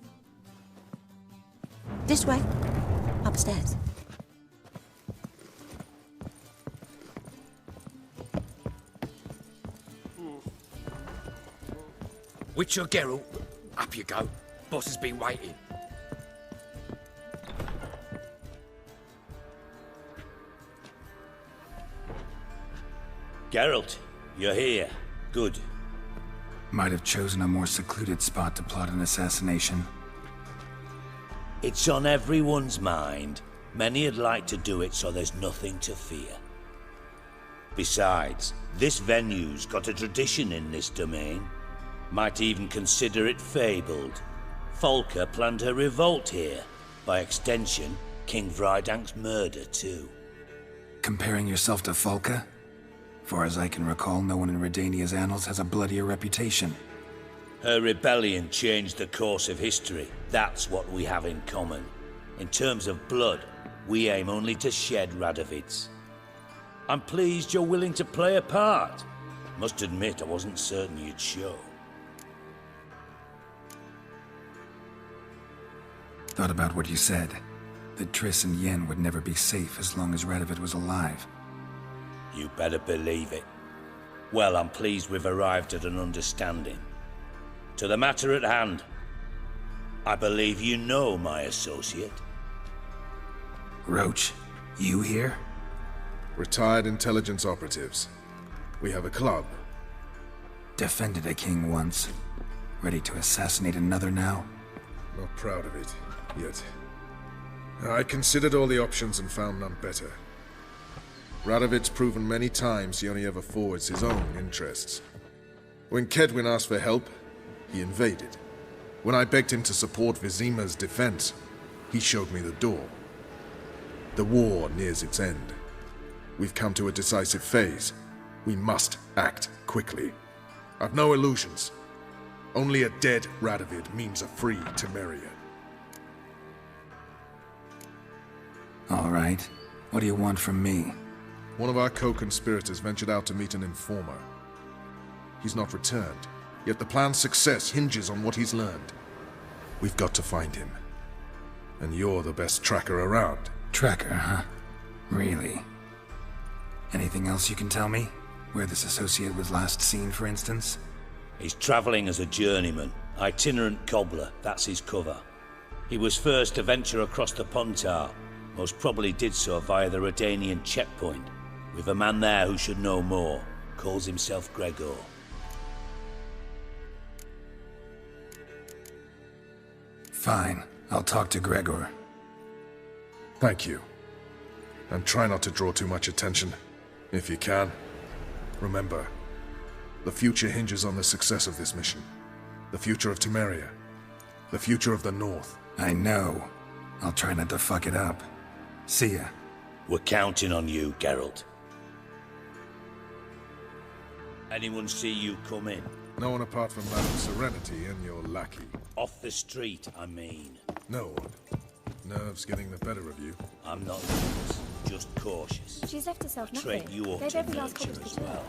This way. Upstairs. Witcher Geralt, up you go. Boss has been waiting. Geralt, you're here. Good. Might have chosen a more secluded spot to plot an assassination. It's on everyone's mind. Many would like to do it so there's nothing to fear. Besides, this venue's got a tradition in this domain. Might even consider it fabled. Folka planned her revolt here. By extension, King Vrydank's murder too. Comparing yourself to Folka? Far as I can recall, no one in Redania's annals has a bloodier reputation. Her rebellion changed the course of history. That's what we have in common. In terms of blood, we aim only to shed Radovid's. I'm pleased you're willing to play a part. Must admit, I wasn't certain you'd show. Thought about what you said. That Triss and Yen would never be safe as long as Radovid was alive. You better believe it. Well, I'm pleased we've arrived at an understanding. To the matter at hand. I believe you know my associate. Roach, you here? Retired intelligence operatives. We have a club. Defended a king once. Ready to assassinate another now? Not proud of it, yet. I considered all the options and found none better. Radovid's proven many times he only ever forwards his own interests. When Kedwin asked for help, he invaded. When I begged him to support Vizima's defense, he showed me the door. The war nears its end. We've come to a decisive phase. We must act quickly. I've no illusions. Only a dead Radovid means a free Temeria. All right. What do you want from me? One of our co-conspirators ventured out to meet an informer. He's not returned, yet the plan's success hinges on what he's learned. We've got to find him. And you're the best tracker around. Tracker, huh? Really? Anything else you can tell me? Where this associate was last seen, for instance? He's traveling as a journeyman, itinerant cobbler, that's his cover. He was first to venture across the Pontar, most probably did so via the Redanian checkpoint. With a man there who should know more, calls himself Gregor. Fine, I'll talk to Gregor. Thank you. And try not to draw too much attention, if you can. Remember, the future hinges on the success of this mission. The future of Temeria. The future of the North. I know. I'll try not to fuck it up. See ya. We're counting on you, Geralt. Anyone see you come in? No one apart from Madame Serenity and your lackey. Off the street, I mean. No one. Nerves getting the better of you. I'm not nervous, just cautious. She's left herself nothing. Treat you up They've to every last nurture copper's as to do. well.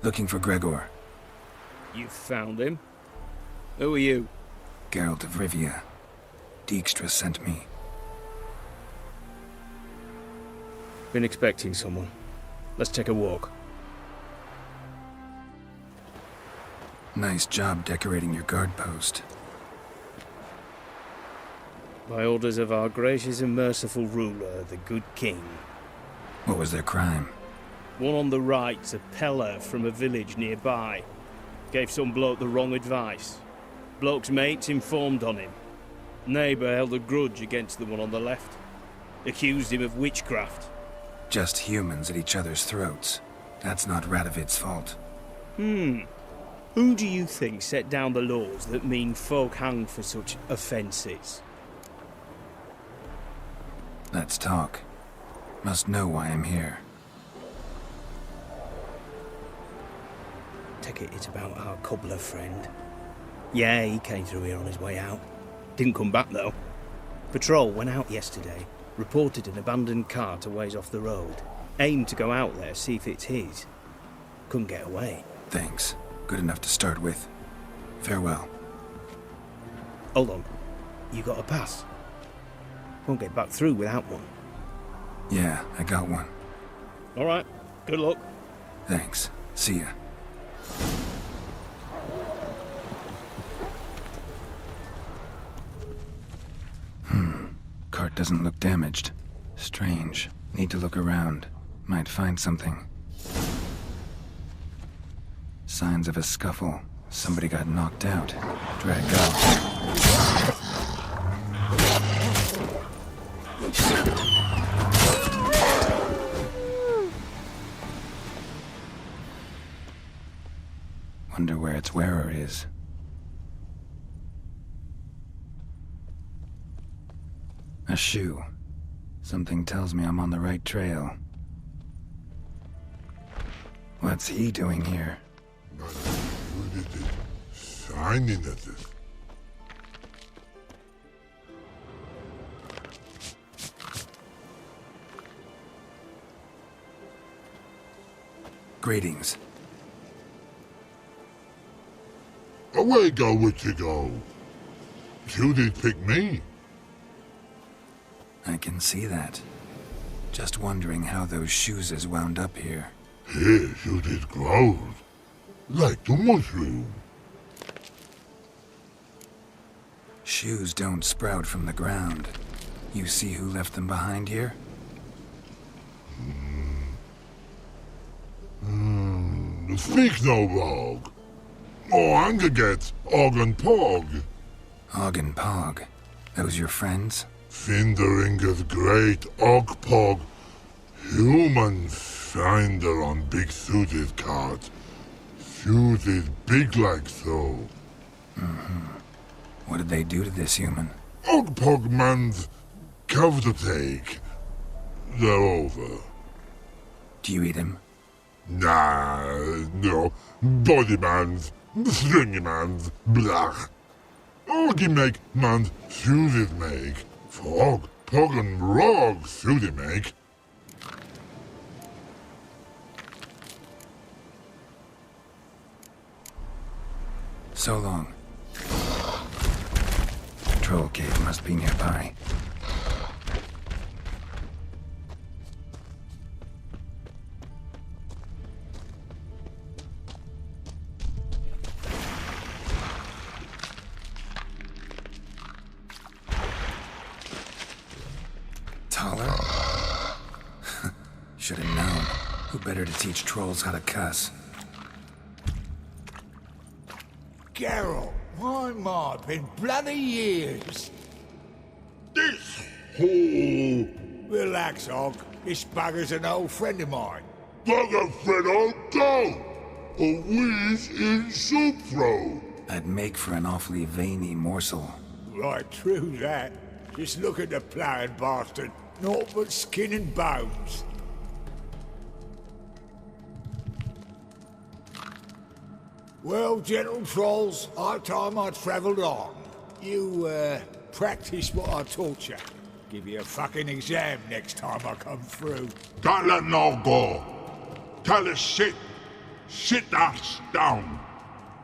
Looking for Gregor. You found him? Who are you? Geralt of Rivia. Dijkstra sent me. Been expecting someone. Let's take a walk. Nice job decorating your guard post. By orders of our gracious and merciful ruler, the good king. What was their crime? One on the right's a peller from a village nearby. Gave some bloke the wrong advice. Bloke's mates informed on him. Neighbour held a grudge against the one on the left. Accused him of witchcraft. Just humans at each other's throats. That's not Radovid's fault. Who do you think set down the laws that mean folk hang for such offences? Let's talk. Must know why I'm here. Take it it's about our cobbler friend. Yeah, he came through here on his way out. Didn't come back, though. Patrol went out yesterday, reported an abandoned cart a ways off the road. Aimed to go out there, see if it's his. Couldn't get away. Thanks. Good enough to start with. Farewell. Hold on. You got a pass? Won't get back through without one. Yeah, I got one. All right. Good luck. Thanks. See ya. Cart doesn't look damaged. Strange. Need to look around. Might find something. Signs of a scuffle. Somebody got knocked out. Dragged out. Wonder where its wearer is. A shoe. Something tells me I'm on the right trail. What's he doing here? Signing at it. Greetings. Away go with you go. You did pick me. I can see that. Just wondering how those shoes is wound up here. Here you did grow. Like the mushroom. Shoes don't sprout from the ground. You see who left them behind here? Speak no log. Oh, anger get Og and Pog. Og and Pog. Those your friends? Finderinger's great Og Pog. Human finder on big suited cart. Suited big like so. What did they do to this human? Og Pog man's cover to take. They're over. Do you eat him? Nah, no. Body man's, stringy man's, blach. Oggy make man's suited make. Frog, Pog and Rog suited make. So long. Troll cave must be nearby. Taller? Should have known. Who better to teach trolls how to cuss? Geralt, my ma, been bloody years. This hole. Relax, Og. This bugger's an old friend of mine. Bugger friend old go. A wheeze in soup throw. I'd make for an awfully veiny morsel. Right, true that. Just look at the ploughing bastard. Naught but skin and bones. Well, gentle trolls, high time I travelled on. You, practice what I taught you. Give you a fucking exam next time I come through. Don't let no go. Tell her sit. Sit ass down.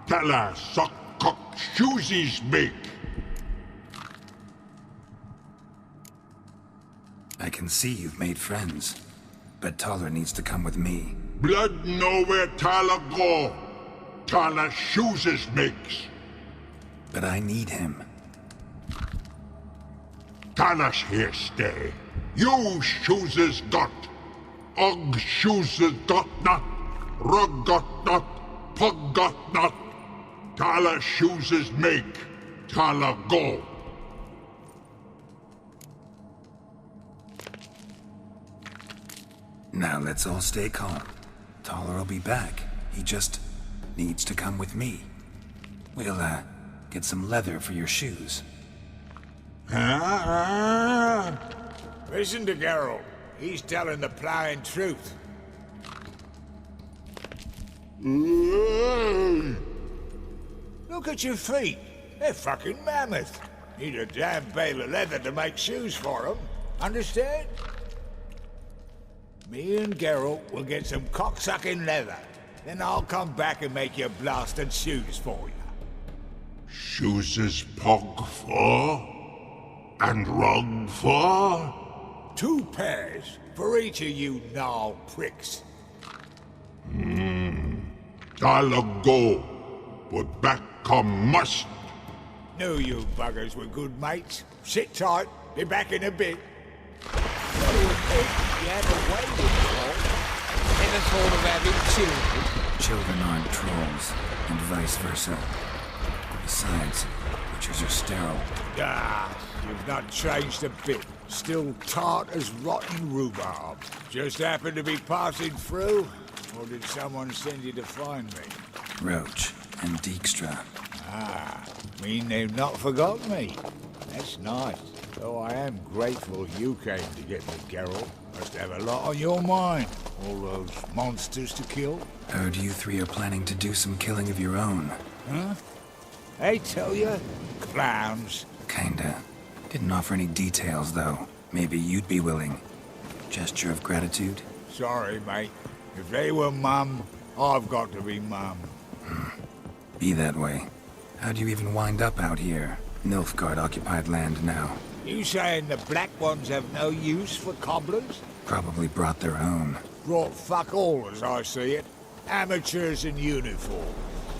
Tell her suck cock shoesies make. I can see you've made friends, but Taller needs to come with me. Blood nowhere Tyler go. Tyler shoeses makes. But I need him. Tyler's here stay. You shoeses got. Og shoeses got not. Rug got not. Pug got not. Tyler shoeses make. Tyler go. Now let's all stay calm. Taller will be back. He just needs to come with me. We'll, get some leather for your shoes. Listen to Geralt. He's telling the ploughing truth. Look at your feet. They're fucking mammoth. Need a damn bale of leather to make shoes for them. Understand? Me and Geralt will get some cocksucking leather. Then I'll come back and make you blasted shoes for you. Shoeses pog for? And rug for? 2 pairs for each of you gnarl pricks. Gotta go, but back come must. Knew you buggers were good mates. Sit tight, be back in a bit. You had a waiting troll. Never thought of having children. Children aren't trolls, and vice versa. Besides, butchers are sterile. Ah, you've not changed a bit. Still tart as rotten rhubarb. Just happened to be passing through? Or did someone send you to find me? Roach and Dijkstra. Ah, mean they've not forgotten me. That's nice. Though I am grateful you came to get me, Geralt. Must have a lot on your mind. All those monsters to kill. Heard you three are planning to do some killing of your own. Huh? I tell you, clowns. Kinda. Didn't offer any details, though. Maybe you'd be willing. Gesture of gratitude? Sorry, mate. If they were mum, I've got to be mum. Be that way. How'd you even wind up out here? Nilfgaard-occupied land now. You saying the black ones have no use for cobblers? Probably brought their own. Brought fuck all, as I see it. Amateurs in uniform.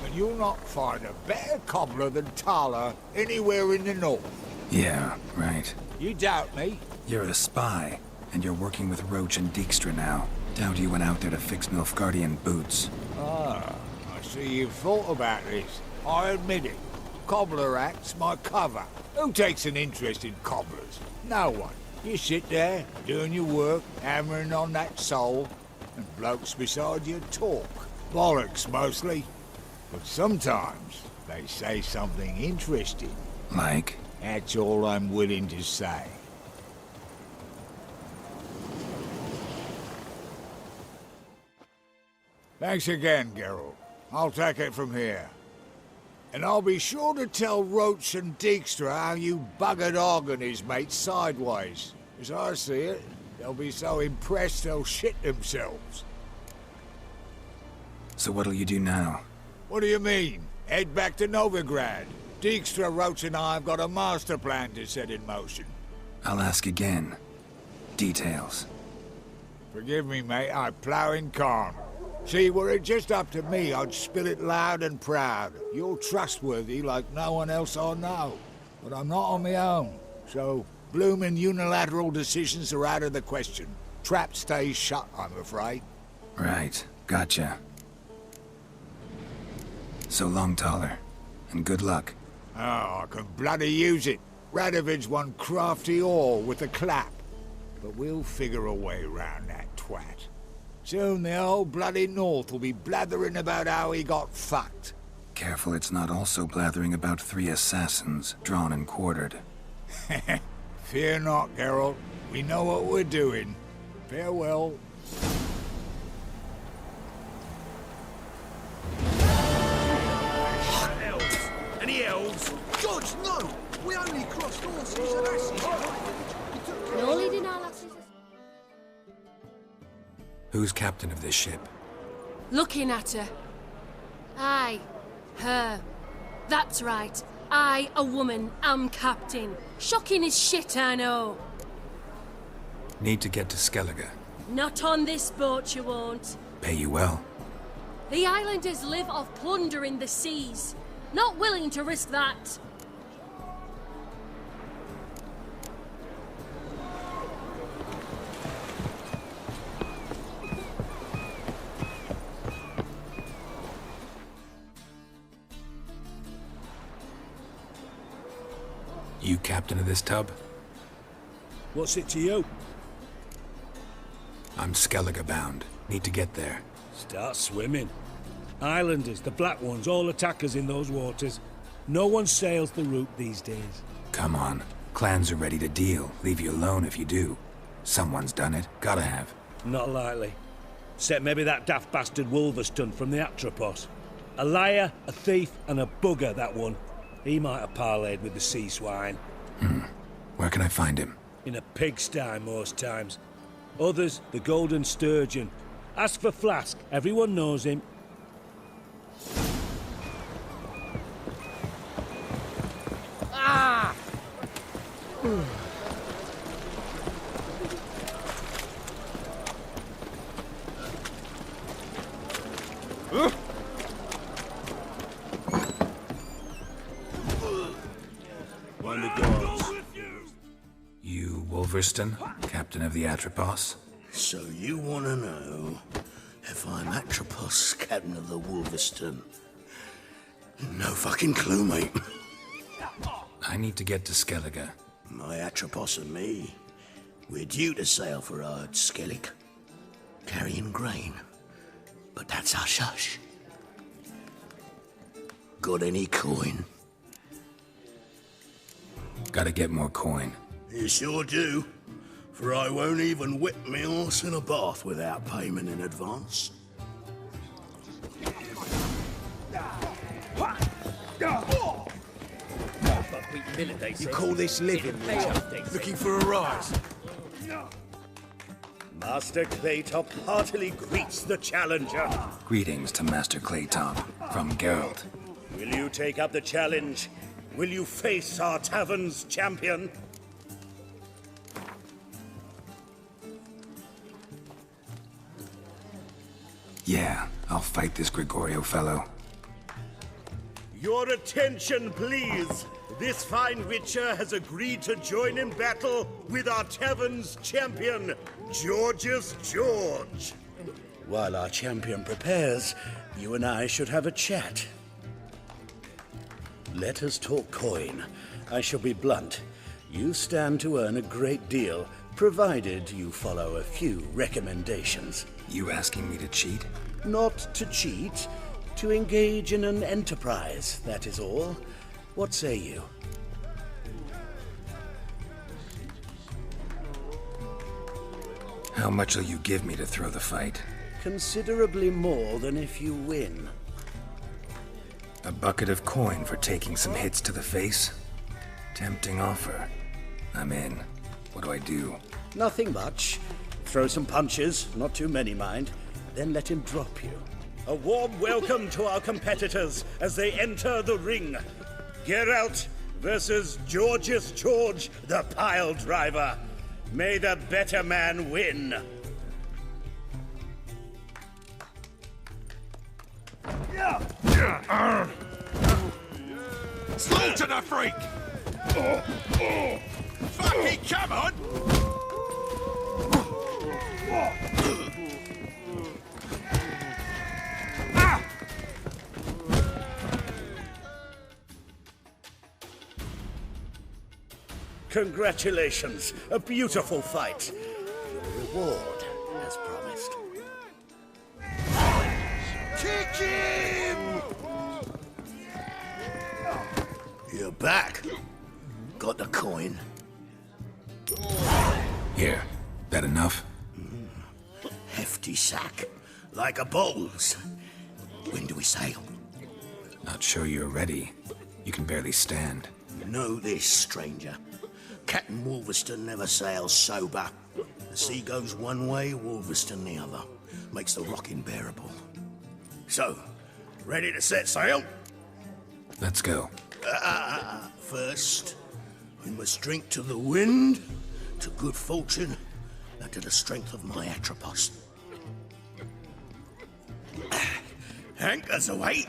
And you'll not find a better cobbler than Tala anywhere in the north. Yeah, right. You doubt me? You're a spy, and you're working with Roach and Dijkstra now. Doubt you went out there to fix Nilfgaardian boots. Ah, I see you've thought about this. I admit it. Cobbler act's my cover. Who takes an interest in cobblers? No one. You sit there, doing your work, hammering on that sole, and blokes beside you talk. Bollocks, mostly. But sometimes they say something interesting. Like? That's all I'm willing to say. Thanks again, Geralt. I'll take it from here. And I'll be sure to tell Roach and Dijkstra how you buggered Og and his mates sideways. As I see it, they'll be so impressed they'll shit themselves. So what'll you do now? What do you mean? Head back to Novigrad. Dijkstra, Roach and I have got a master plan to set in motion. I'll ask again. Details. Forgive me, mate, I plough in corn. See, were it just up to me, I'd spill it loud and proud. You're trustworthy like no one else I know. But I'm not on my own, so bloomin' unilateral decisions are out of the question. Trap stays shut, I'm afraid. Right, gotcha. So long, Taller, and good luck. Oh, I can bloody use it. Radovid's one crafty ore with a clap. But we'll figure a way round that twat. Soon the whole bloody North will be blathering about how he got fucked. Careful it's not also blathering about 3 assassins, drawn and quartered. Fear not, Geralt. We know what we're doing. Farewell. Elves? Any elves? Judge, no! We only crossed horses and asses. No leading our lasses. Who's captain of this ship? Looking at her. Aye, her. That's right. I, a woman, am captain. Shocking as shit, I know. Need to get to Skellige. Not on this boat, you won't. Pay you well. The islanders live off plunder in the seas. Not willing to risk that. You captain of this tub? What's it to you? I'm Skellige bound. Need to get there. Start swimming. Islanders, the black ones, all attackers in those waters. No one sails the route these days. Come on. Clans are ready to deal. Leave you alone if you do. Someone's done it. Gotta have. Not likely. Except maybe that daft bastard Wolverston from the Atropos. A liar, a thief, and a bugger, that one. He might have parlayed with the sea swine. Where can I find him? In a pigsty most times. Others, the Golden Sturgeon. Ask for Flask. Everyone knows him. Ah! behind the guards. You Wolverston, captain of the Atropos? So you want to know if I'm Atropos, captain of the Wolverston? No fucking clue, mate. I need to get to Skellige. My Atropos and me, we're due to sail for Ard Skellig, carrying grain. But that's hush-hush. Got any coin? Gotta get more coin. You sure do. For I won't even whip me horse in a bath without payment in advance. You call this living, looking for a rise? Master Claytop heartily greets the challenger. Greetings to Master Claytop, from Geralt. Will you take up the challenge? Will you face our tavern's champion? Yeah, I'll fight this Gregorio fellow. Your attention, please. This fine witcher has agreed to join in battle with our tavern's champion, George's George. While our champion prepares, you and I should have a chat. Let us talk coin. I shall be blunt. You stand to earn a great deal, provided you follow a few recommendations. You asking me to cheat? Not to cheat, to engage in an enterprise, that is all. What say you? How much will you give me to throw the fight? Considerably more than if you win. A bucket of coin for taking some hits to the face? Tempting offer. I'm in. What do I do? Nothing much. Throw some punches, not too many, mind, then let him drop you. A warm welcome to our competitors as they enter the ring. Geralt versus George's George, the pile driver. May the better man win. Slaughter the freak! Fucking come on! Congratulations, a beautiful fight. Your reward, as promised. Kick him! You're back. Got the coin. Here, that enough? Hefty sack. Like a bowls. When do we sail? Not sure you're ready. You can barely stand. Know this, stranger. Captain Wolverston never sails sober. The sea goes one way, Wolverston the other. Makes the rocking bearable. So, ready to set sail? Let's go. First, we must drink to the wind, to good fortune, and to the strength of my Atropos. Anchors away.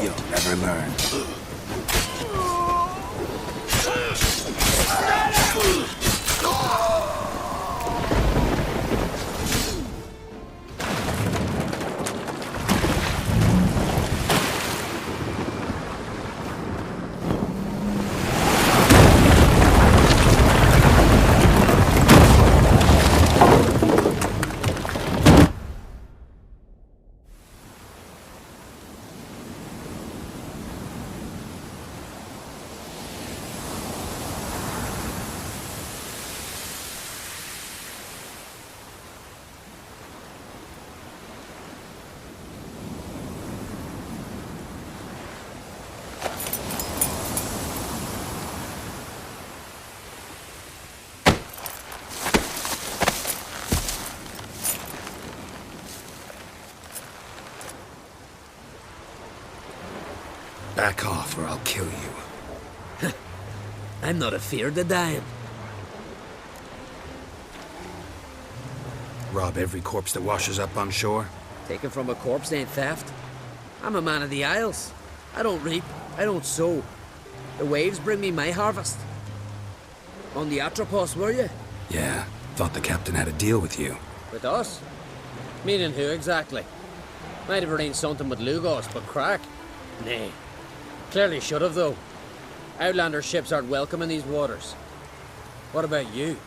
You'll never learn. Back off or I'll kill you. I'm not afeard of dying. Rob every corpse that washes up on shore? Taken from a corpse ain't theft. I'm a man of the Isles. I don't reap, I don't sow. The waves bring me my harvest. On the Atropos, were you? Yeah, thought the captain had a deal with you. With us? Meaning who exactly? Might have arranged something with Lugos, but crack? Nay. Clearly should have, though. Outlander ships aren't welcome in these waters. What about you?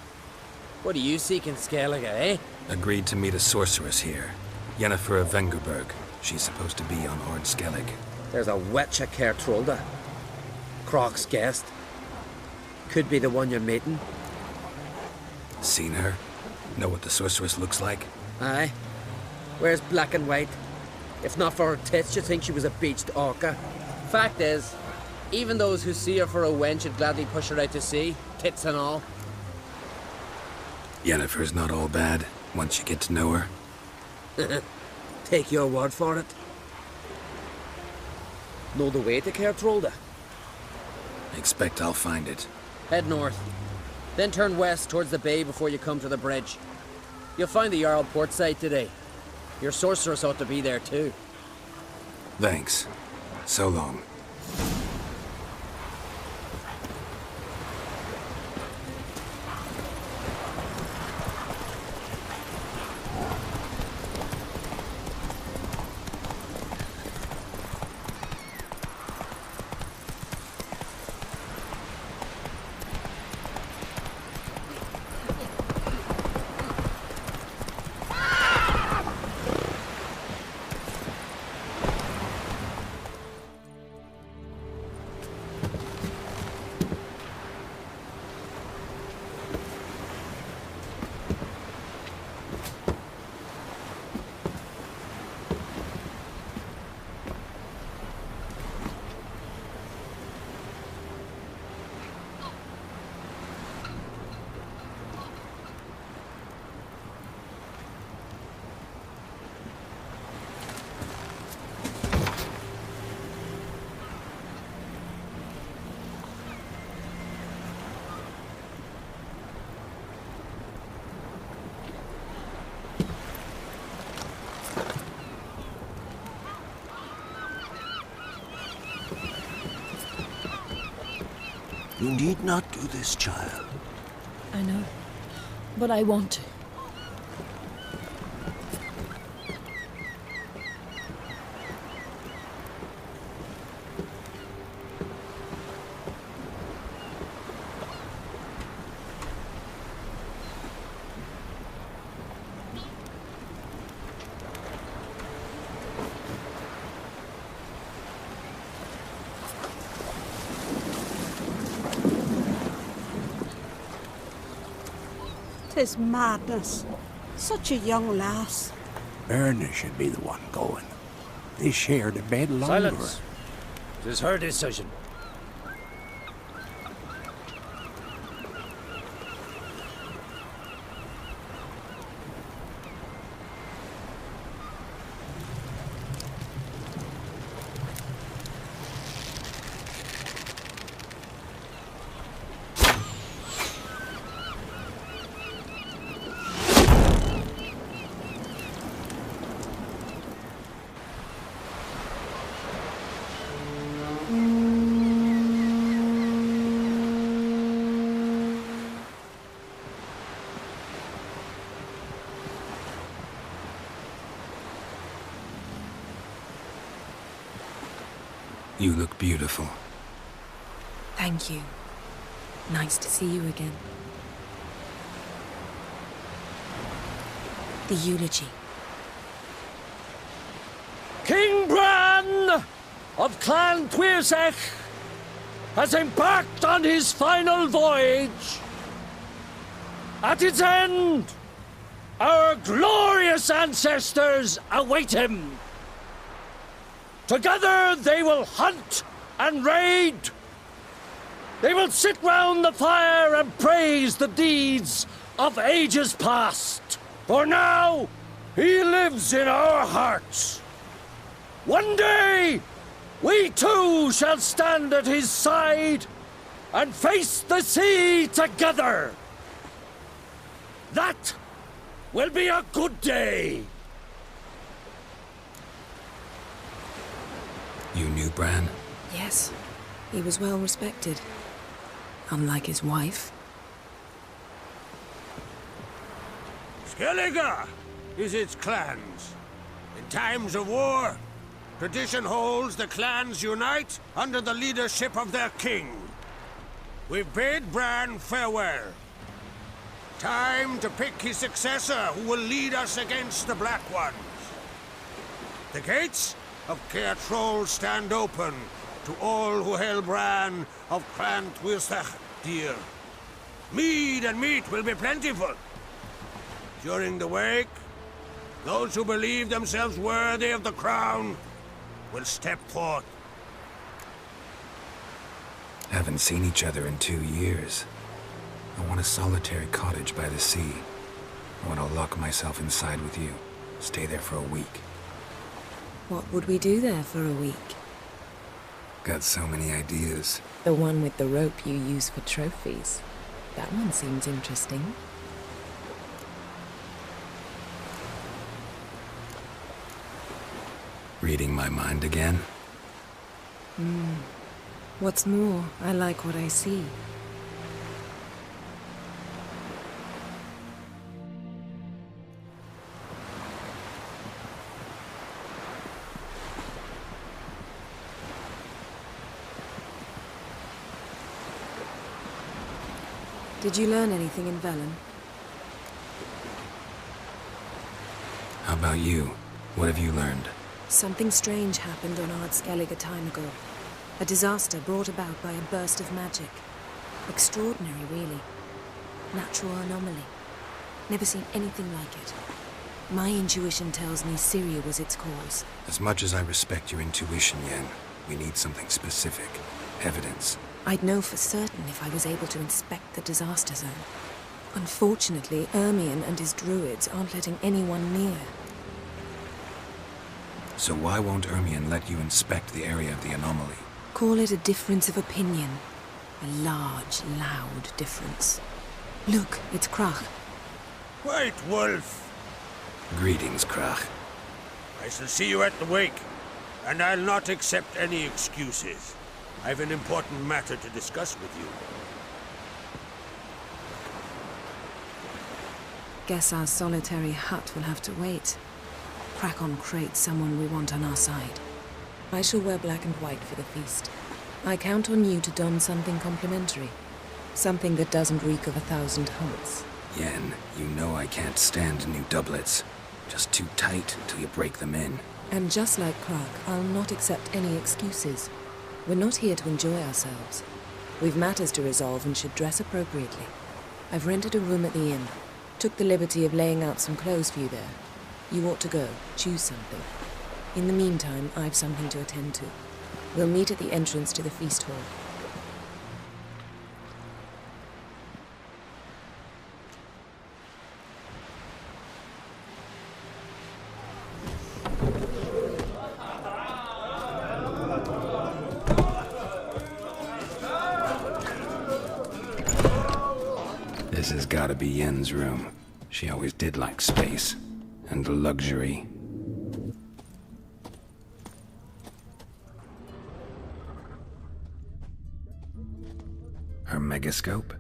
What do you seek in Skellige, eh? Agreed to meet a sorceress here. Yennefer of Vengerberg. She's supposed to be on Ord Skellig. There's a wetcha Kertrolda. Croc's guest. Could be the one you're meeting. Seen her? Know what the sorceress looks like? Aye. Wears black and white. If not for her tits, you'd think she was a beached orca. Fact is, even those who see her for a wench would gladly push her out to sea, tits and all. Yennefer's not all bad, once you get to know her. Take your word for it. Know the way to Kertrolda? Expect I'll find it. Head north. Then turn west towards the bay before you come to the bridge. You'll find the Jarl port side today. Your sorceress ought to be there too. Thanks. So long. You need not do this, child. I know, but I want to. Tis madness. Such a young lass. Erna should be the one going. They shared a bed longer. Silence. It is her decision. You look beautiful. Thank you. Nice to see you again. The eulogy. King Bran of Clan Tuirsech has embarked on his final voyage. At its end, our glorious ancestors await him. Together they will hunt and raid. They will sit round the fire and praise the deeds of ages past. For now, he lives in our hearts. One day, we too shall stand at his side and face the sea together. That will be a good day. You knew Bran? Yes, he was well respected. Unlike his wife. Skellige is its clans. In times of war, tradition holds the clans unite under the leadership of their king. We've bid Bran farewell. Time to pick his successor who will lead us against the Black Ones. The gates of Caer Troll stand open to all who hail Bran of Clan Twisach dear. Mead and meat will be plentiful. During the wake, those who believe themselves worthy of the crown will step forth. Haven't seen each other in 2 years. I want a solitary cottage by the sea. I want to lock myself inside with you. Stay there for a week. What would we do there for a week? Got so many ideas. The one with the rope you use for trophies. That one seems interesting. Reading my mind again? What's more, I like what I see. Did you learn anything in Velen? How about you? What have you learned? Something strange happened on Ard Skellige a time ago. A disaster brought about by a burst of magic. Extraordinary, really. Natural anomaly. Never seen anything like it. My intuition tells me Syria was its cause. As much as I respect your intuition, Yen, we need something specific. Evidence. I'd know for certain if I was able to inspect the disaster zone. Unfortunately, Ermion and his druids aren't letting anyone near. So why won't Ermion let you inspect the area of the anomaly? Call it a difference of opinion. A large, loud difference. Look, it's Krach. White Wolf! Greetings, Krach. I shall see you at the wake, and I'll not accept any excuses. I've an important matter to discuss with you. Guess our solitary hut will have to wait. Krakon crate's someone we want on our side. I shall wear black and white for the feast. I count on you to don something complimentary. Something that doesn't reek of 1,000 humps. Yen, you know I can't stand new doublets. Just too tight till you break them in. And just like Krak, I'll not accept any excuses. We're not here to enjoy ourselves. We've matters to resolve and should dress appropriately. I've rented a room at the inn. Took the liberty of laying out some clothes for you there. You ought to go. Choose something. In the meantime, I've something to attend to. We'll meet at the entrance to the feast hall. This has gotta be Yen's room. She always did like space. And luxury. Her megascope?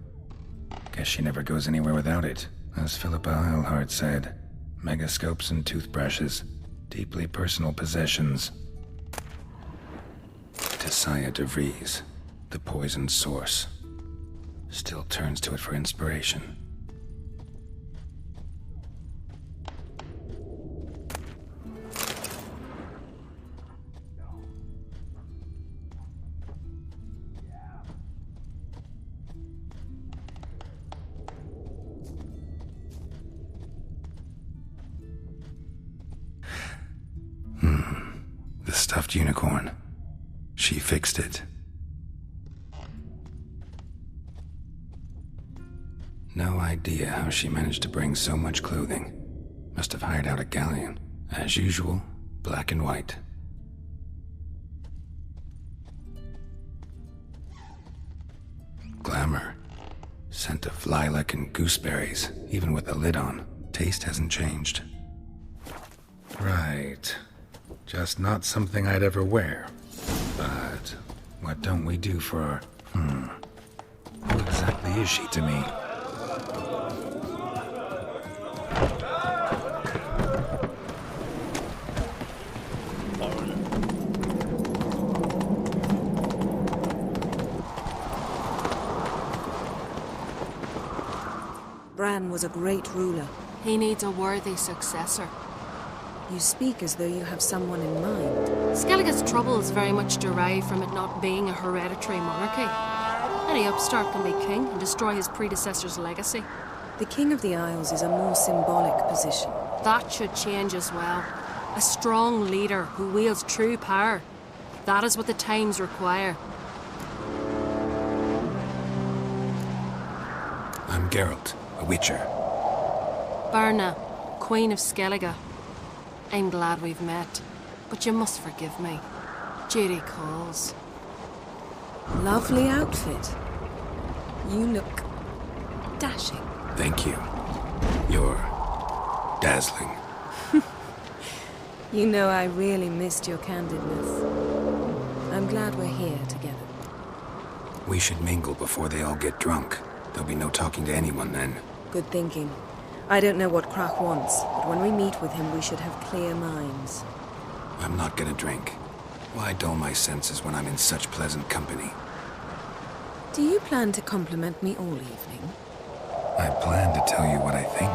Guess she never goes anywhere without it. As Philippa Eilhart said, megascopes and toothbrushes, deeply personal possessions. Tessia de Vries, the poisoned source, still turns to it for inspiration. The stuffed unicorn. She fixed it. No idea how she managed to bring so much clothing. Must have hired out a galleon. As usual, black and white. glamour. Scent of lilac and gooseberries, even with the lid on. Taste hasn't changed. Right. Just not something I'd ever wear. But what don't we do for our... Who exactly is she to me? Bran was a great ruler. He needs a worthy successor. You speak as though you have someone in mind. Skellige's troubles very much derive from it not being a hereditary monarchy. Any upstart can be king and destroy his predecessor's legacy. The King of the Isles is a more symbolic position. That should change as well. A strong leader who wields true power. That is what the times require. I'm Geralt, a witcher. Berna, Queen of Skellige. I'm glad we've met, but you must forgive me. Duty calls. Lovely outfit. You look dashing. Thank you. You're dazzling. You know, I really missed your candidness. I'm glad we're here together. We should mingle before they all get drunk. There'll be no talking to anyone then. Good thinking. I don't know what Krach wants, but when we meet with him, we should have clear minds. I'm not gonna drink. Why dull my senses when I'm in such pleasant company? Do you plan to compliment me all evening? I plan to tell you what I think.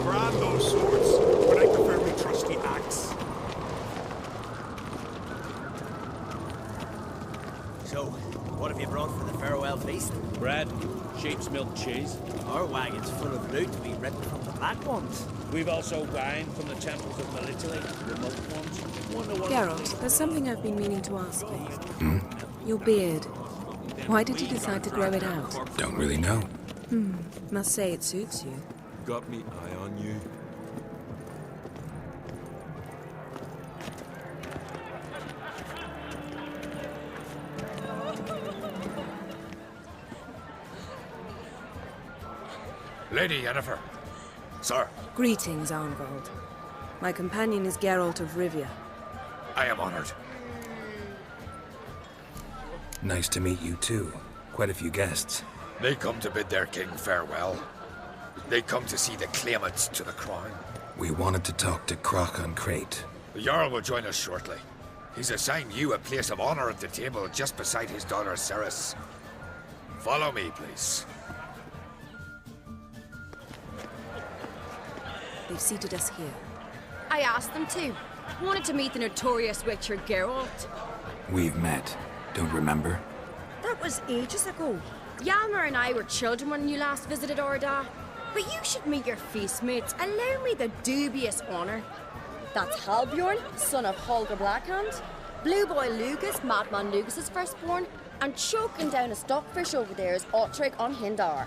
Grab those swords, but I prefer my trusty axe. So, what have you brought for the farewell feast? Bread, sheep's milk cheese. Our wagon's full of loot to be written from the Black Ones. We've also wine from the temples of Melitele, the remote ones. Geralt, there's something I've been meaning to ask you. Your beard. Why did you decide to grow it out? Don't really know. Must say it suits you. Got me eye on you. Lady Yennefer. Sir. Greetings, Arnvald. My companion is Geralt of Rivia. I am honored. Nice to meet you too. Quite a few guests. They come to bid their king farewell. They come to see the claimants to the crown. We wanted to talk to Krach on Crate. The Jarl will join us shortly. He's assigned you a place of honor at the table just beside his daughter Ceres. Follow me, please. They've seated us here. I asked them to. Wanted to meet the notorious witcher Geralt. We've met. Don't remember? That was ages ago. Hjalmar and I were children when you last visited Orda. But you should meet your feastmates. Allow me the dubious honor. That's Halbjorn, son of Holger Blackhand. Blue Boy Lugas, Madman Lugas's firstborn. And choking down a stockfish over there is Ottrig on Hindar.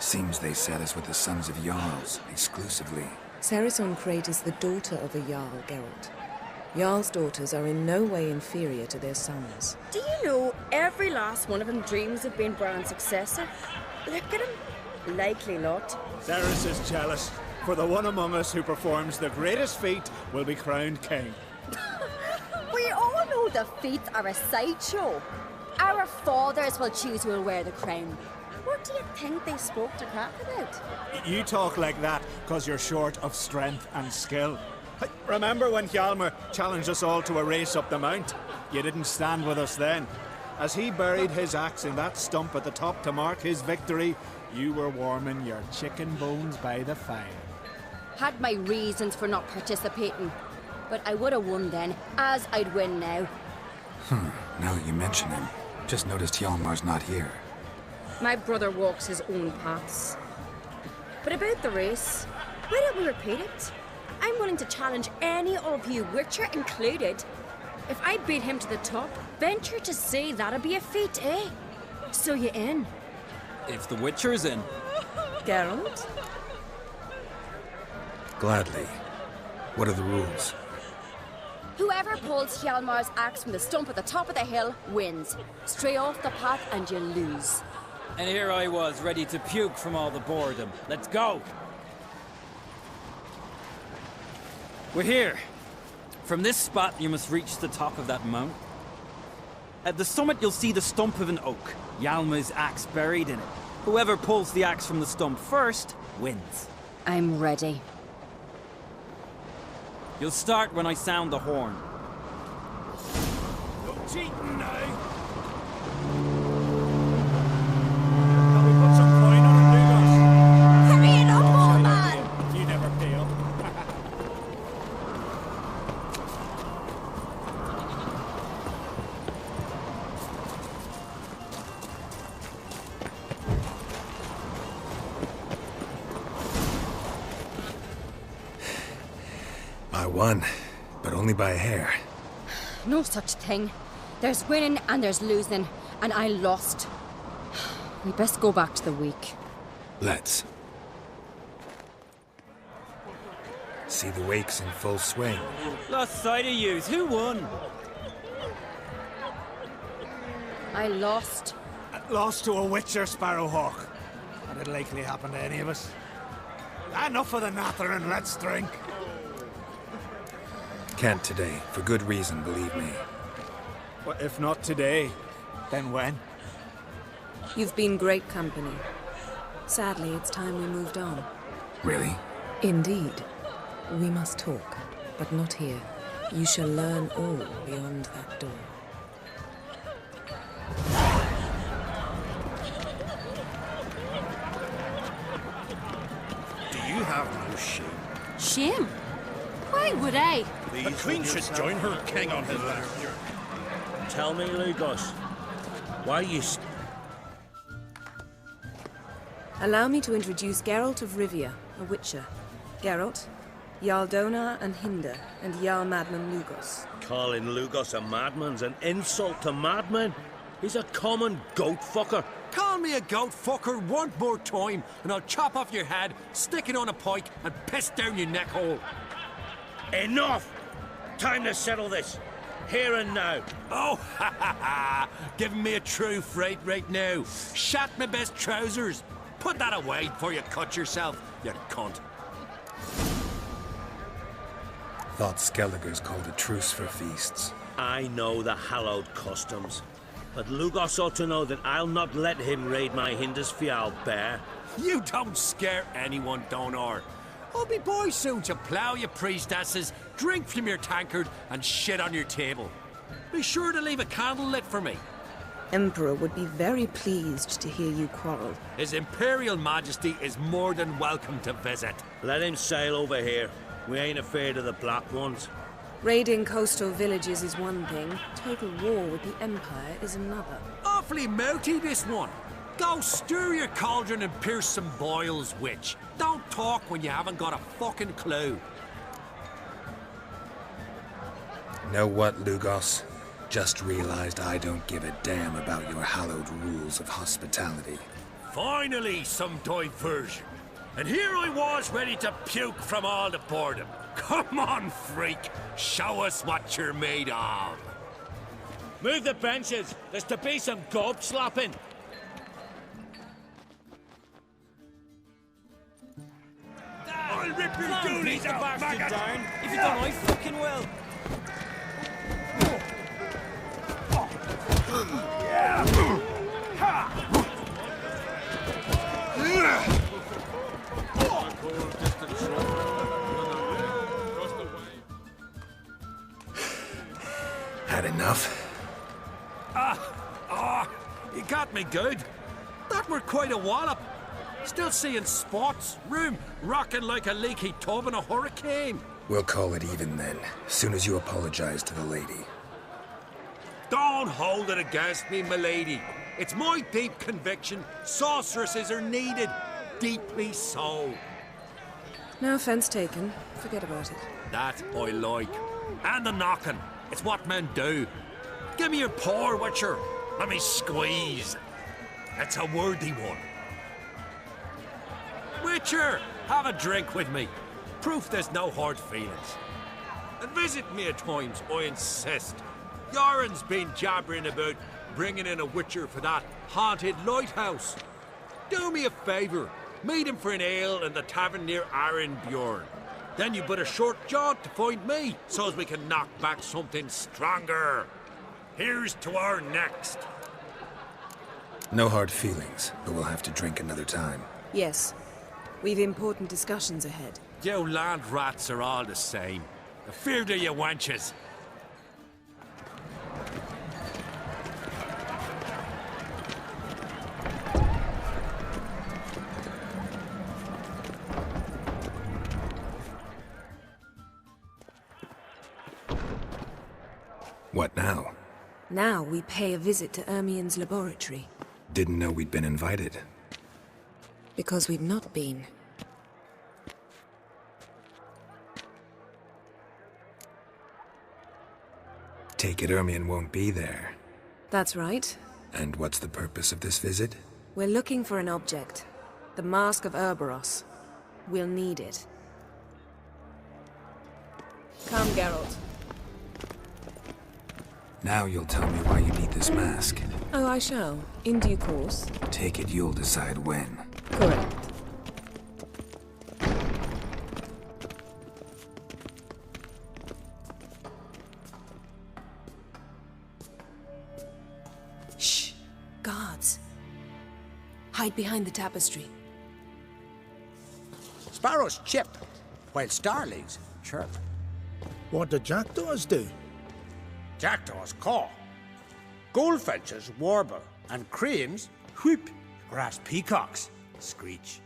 Seems they set us with the sons of Jarls, exclusively. Ceres on Crate is the daughter of a Jarl, Geralt. Jarl's daughters are in no way inferior to their sons. Do you know every last one of them dreams of being Bran's successor? Look at him. Likely lot. Ceres is jealous, for the one among us who performs the greatest feat will be crowned king. We all know the feats are a sideshow. Our fathers will choose who will wear the crown. What do you think they spoke to Krach about? You talk like that because you're short of strength and skill. Remember when Hjalmar challenged us all to a race up the mount? You didn't stand with us then. As he buried his axe in that stump at the top to mark his victory, you were warming your chicken bones by the fire. Had my reasons for not participating. But I would have won then, as I'd win now. Now that you mention him, just noticed Hjalmar's not here. My brother walks his own paths. But about the race, why don't we repeat it? I'm willing to challenge any of you, Witcher included. If I beat him to the top, venture to say that'd be a feat, eh? So you in? If the Witcher's in. Geralt? Gladly. What are the rules? Whoever pulls Hjalmar's axe from the stump at the top of the hill wins. Stray off the path and you lose. And here I was, ready to puke from all the boredom. Let's go! We're here. From this spot, you must reach the top of that mount. At the summit, you'll see the stump of an oak. Hjalmar's axe buried in it. Whoever pulls the axe from the stump first, wins. I'm ready. You'll start when I sound the horn. No cheating now. Hurry it up, old man! You never fail. I won, but only by a hair. No such thing. There's winning and there's losing, and I lost. We best go back to the week. Let's. See the wakes in full swing. Lost sight of yous. Who won? I lost. Lost to a Witcher, Sparrowhawk. And it'll likely happen to any of us. Enough of the nattering, let's drink. Can't today, for good reason, believe me. Well, if not today, then when? You've been great company. Sadly, it's time we moved on. Really? Indeed. We must talk, but not here. You shall learn all beyond that door. Do you have no shame? Shame? Why would I? The queen should join her king on his lap. Tell me, Lugos, why you... Allow me to introduce Geralt of Rivia, a Witcher. Geralt, Jarl Donar and Hinder, and Jarl Madman Lugos. Calling Lugos a madman's an insult to madmen. He's a common goat fucker. Call me a goat fucker one more time, and I'll chop off your head, stick it on a pike, and piss down your neck hole. Enough! Time to settle this. Here and now. Oh, ha ha ha! Giving me a true fright right now. Shat my best trousers. Put that away before you cut yourself, you cunt. Thought Skelliger's called a truce for feasts. I know the hallowed customs. But Lugos ought to know that I'll not let him raid my Hinder's Fial bare. You don't scare anyone, Donar. I'll be boy soon to plough your priestesses, drink from your tankard, and shit on your table. Be sure to leave a candle lit for me. Emperor would be very pleased to hear you quarrel. His Imperial Majesty is more than welcome to visit. Let him sail over here. We ain't afraid of the Black Ones. Raiding coastal villages is one thing. Total war with the Empire is another. Awfully mouthy, this one. Go stir your cauldron and pierce some boils, witch. Don't talk when you haven't got a fucking clue. Know what, Lugos? Just realized I don't give a damn about your hallowed rules of hospitality. Finally, some diversion. And here I was ready to puke from all the boredom. Come on, freak. Show us what you're made of. Move the benches. There's to be some gob slapping. I'll rip your goonies out, maggot! Down, if you don't, I fucking will. Had enough? You got me good. That were quite a wallop. Still seeing spots, room rocking like a leaky tub in a hurricane. We'll call it even then, soon as you apologize to the lady. Don't hold it against me, milady. It's my deep conviction sorceresses are needed. Deeply so. No offense taken. Forget about it. That I like. And the knocking. It's what men do. Give me your paw, Witcher. Let me squeeze. It's a worthy one. Witcher, have a drink with me. Proof there's no hard feelings. And visit me at times, I insist. Yoren's been jabbering about bringing in a Witcher for that haunted lighthouse. Do me a favour. Meet him for an ale in the tavern near Arenbjorn. Then you but a short jaunt to find me, so as we can knock back something stronger. Here's to our next. No hard feelings, but we'll have to drink another time. Yes. We've important discussions ahead. You land rats are all the same. Feared of you wenches. What now? Now we pay a visit to Ermien's laboratory. Didn't know we'd been invited. Because we've not been. Take it Ermien won't be there. That's right. And what's the purpose of this visit? We're looking for an object. The Mask of Ouroboros. We'll need it. Come, Geralt. Now you'll tell me why you need this mask. Oh, I shall. In due course. Take it you'll decide when. Correct. Shh. Guards. Hide behind the tapestry. Sparrows chip, while starlings chirp. What do jackdaws do? Jackdaws caw. Goldfinches warble, and cranes whoop. Grass peacocks screech.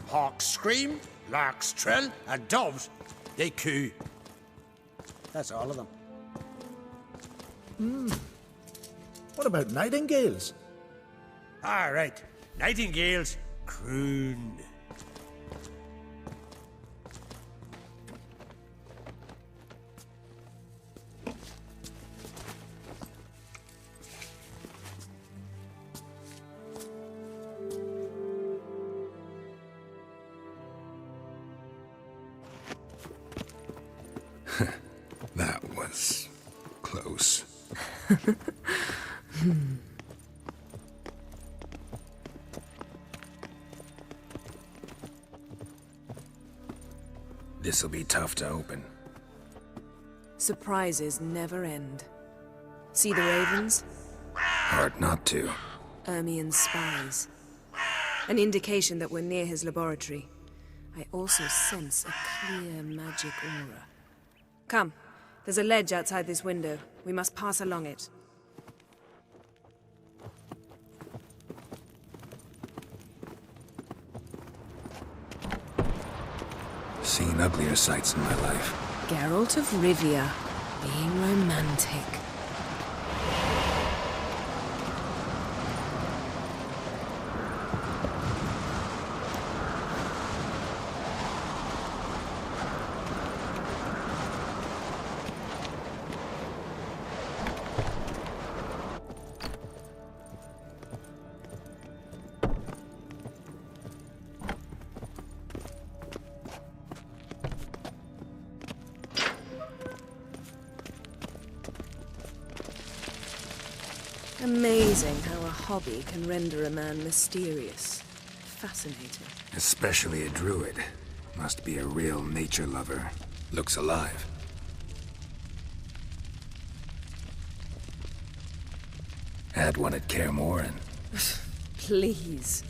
Hawks scream, larks trill, and doves, they coo. That's all of them. What about nightingales? All right, nightingales croon. That was close. This'll be tough to open. Surprises never end. See the ravens? Hard not to. Ermien's spies. An indication that we're near his laboratory. I also sense a clear magic aura. Come. There's a ledge outside this window. We must pass along it. Seen uglier sights in my life. Geralt of Rivia, being romantic. Amazing how a hobby can render a man mysterious. Fascinating. Especially a druid. Must be a real nature lover. Looks alive. Had one at Kaer Morhen. Please.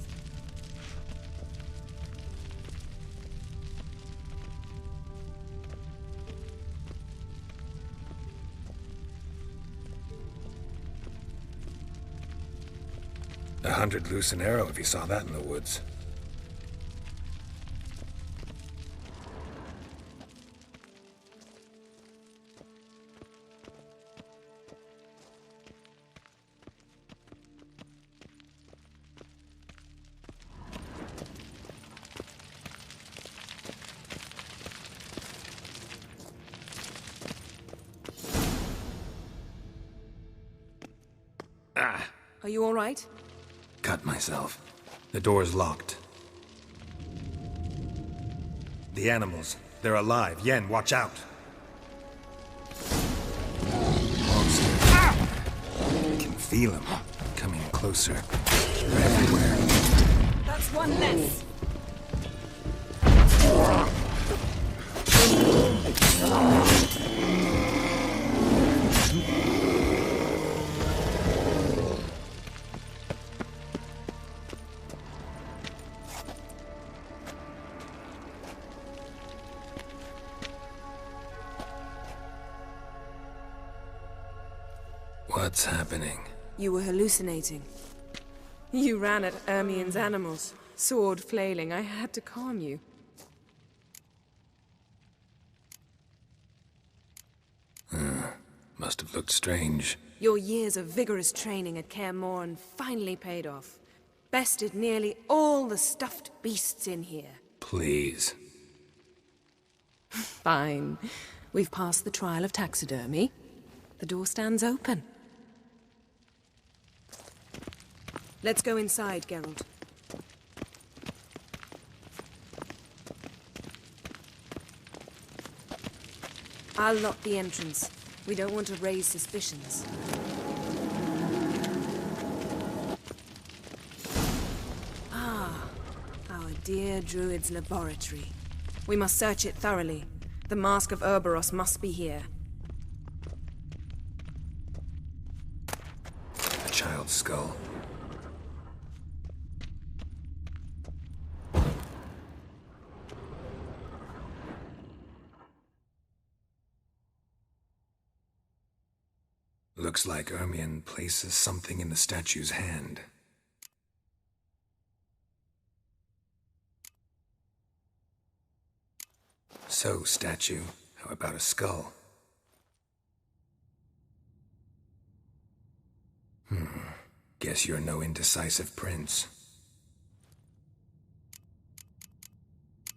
$100 loose an arrow if you saw that in the woods. Are you all right? Cut myself. The door's locked. The animals. They're alive. Yen, watch out. Monsters. I can feel them. Coming closer. They're everywhere. That's one less. What's happening? You were hallucinating. You ran at Ermien's animals, sword flailing. I had to calm you. Must have looked strange. Your years of vigorous training at Kaer Morhen finally paid off. Bested nearly all the stuffed beasts in here. Please. Fine. We've passed the trial of taxidermy. The door stands open. Let's go inside, Geralt. I'll lock the entrance. We don't want to raise suspicions. Ah, our dear Druid's laboratory. We must search it thoroughly. The Mask of Ouroboros must be here. A child's skull. Looks like Ermien places something in the statue's hand. So, statue, how about a skull? Guess you're no indecisive prince.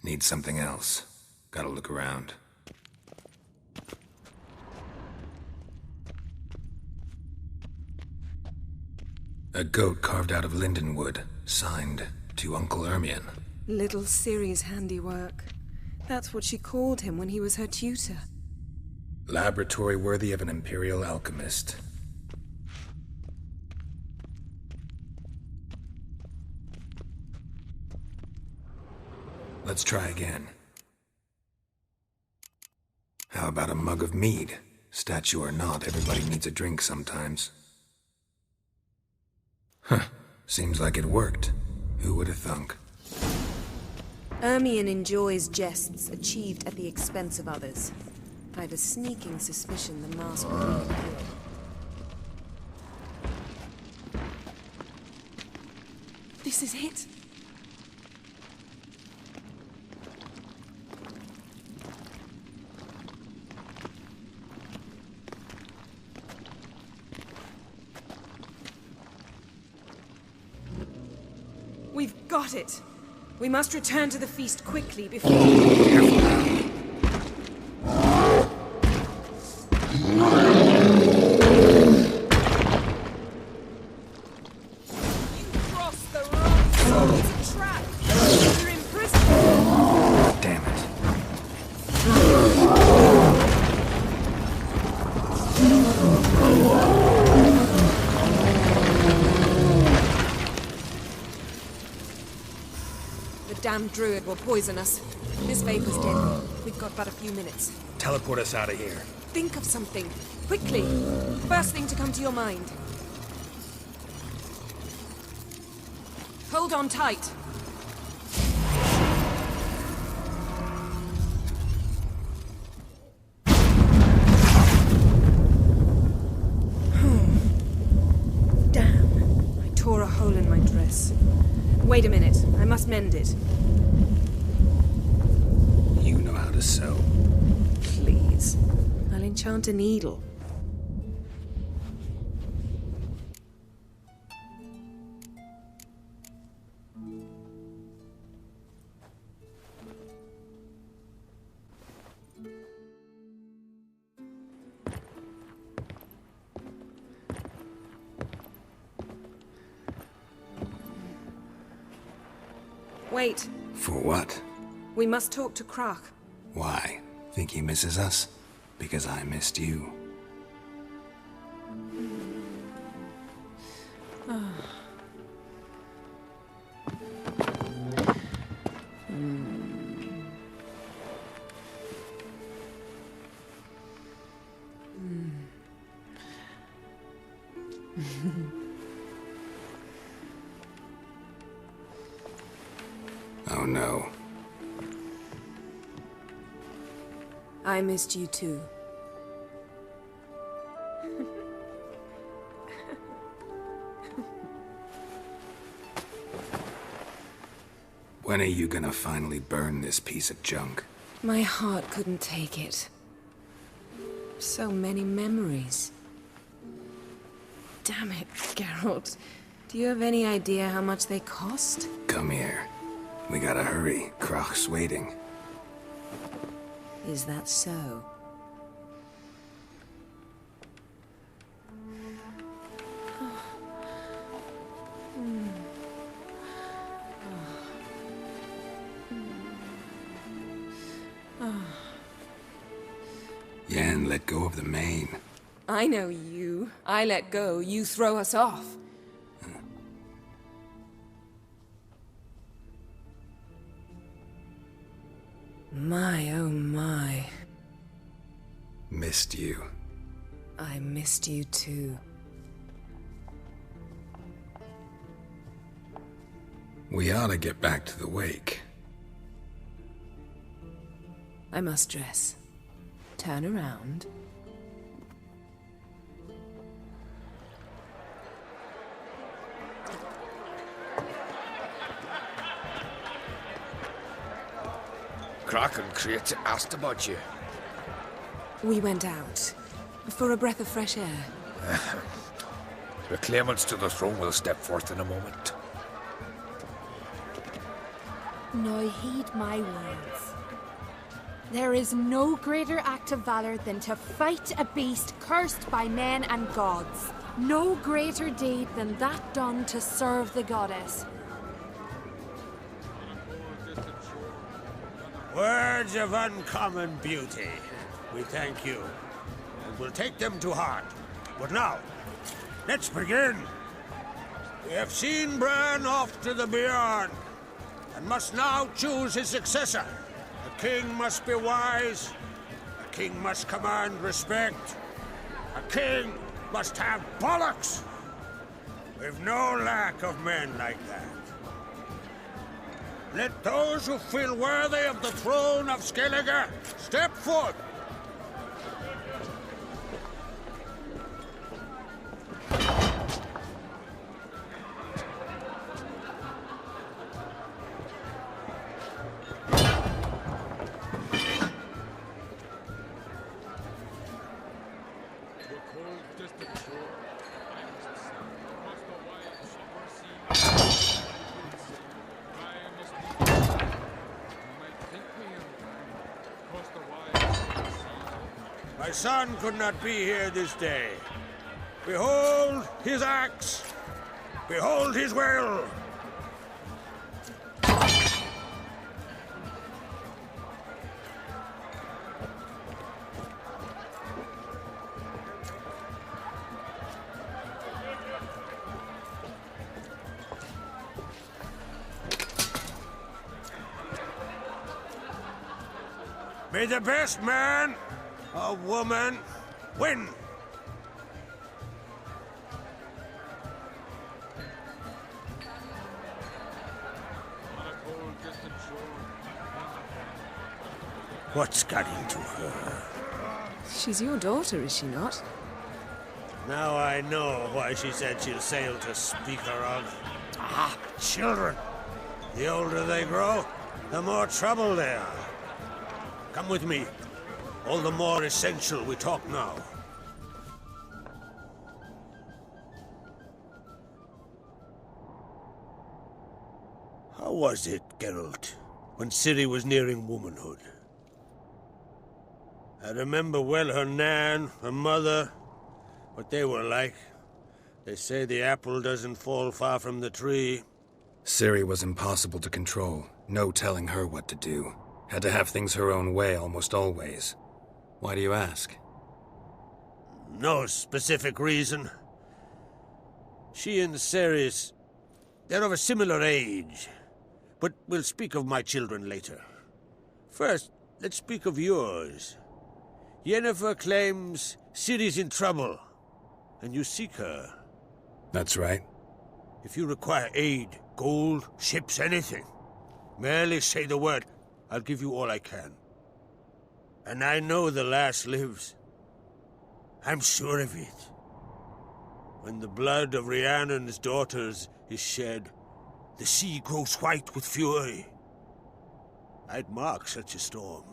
Need something else. Gotta look around. A goat carved out of lindenwood, signed to Uncle Ermien. Little Ciri's handiwork. That's what she called him when he was her tutor. Laboratory worthy of an imperial alchemist. Let's try again. How about a mug of mead? Statue or not, everybody needs a drink sometimes. Huh. Seems like it worked. Who would have thunk? Ermien enjoys jests achieved at the expense of others. I've a sneaking suspicion the mask will be pure. This is it. We've got it. We must return to the feast quickly before... Careful now. You crossed the wrong zone. It's a trap. You're imprisoned. Damn it. The damned druid will poison us. This vapor's deadly. We've got but a few minutes. Teleport us out of here. Think of something. Quickly. First thing to come to your mind. Hold on tight. Damn. I tore a hole in my dress. Wait a minute. I must mend it. You know how to sew. Please. I'll enchant a needle. Wait. For what? We must talk to Krak. Why? Think he misses us? Because I missed you. Oh no. I missed you too. When are you gonna finally burn this piece of junk? My heart couldn't take it. So many memories. Damn it, Geralt. Do you have any idea how much they cost? Come here. We gotta hurry. Krach's waiting. Is that so? Yen, let go of the mane. I know you. I let go, you throw us off. My, oh my. Missed you. I missed you too. We ought to get back to the wake. I must dress. Turn around. Kraken Crate asked about you. We went out. For a breath of fresh air. The claimants to the throne will step forth in a moment. Now heed my words. There is no greater act of valor than to fight a beast cursed by men and gods. No greater deed than that done to serve the goddess. Words of uncommon beauty. We thank you, and we'll take them to heart. But now, let's begin. We have seen Bran off to the beyond, and must now choose his successor. The king must be wise. The king must command respect. A king must have bollocks. We've no lack of men like that. Let those who feel worthy of the throne of Skellige step forth. My son could not be here this day. Behold his axe. Behold his will. May the best man or woman win. What's got into her? She's your daughter, is she not? Now I know why she said she'll sail to speak her of. Ah, children. The older they grow, the more trouble they are. Come with me. All the more essential we talk now. How was it, Geralt, when Ciri was nearing womanhood? I remember well her nan, her mother, what they were like. They say the apple doesn't fall far from the tree. Ciri was impossible to control. No telling her what to do. Had to have things her own way almost always. Why do you ask? No specific reason. She and Ceres, they're of a similar age. But we'll speak of my children later. First, let's speak of yours. Yennefer claims Ciri's in trouble, and you seek her. That's right. If you require aid, gold, ships, anything, merely say the word. I'll give you all I can. And I know the lass lives. I'm sure of it. When the blood of Rhiannon's daughters is shed, the sea grows white with fury. I'd mark such a storm.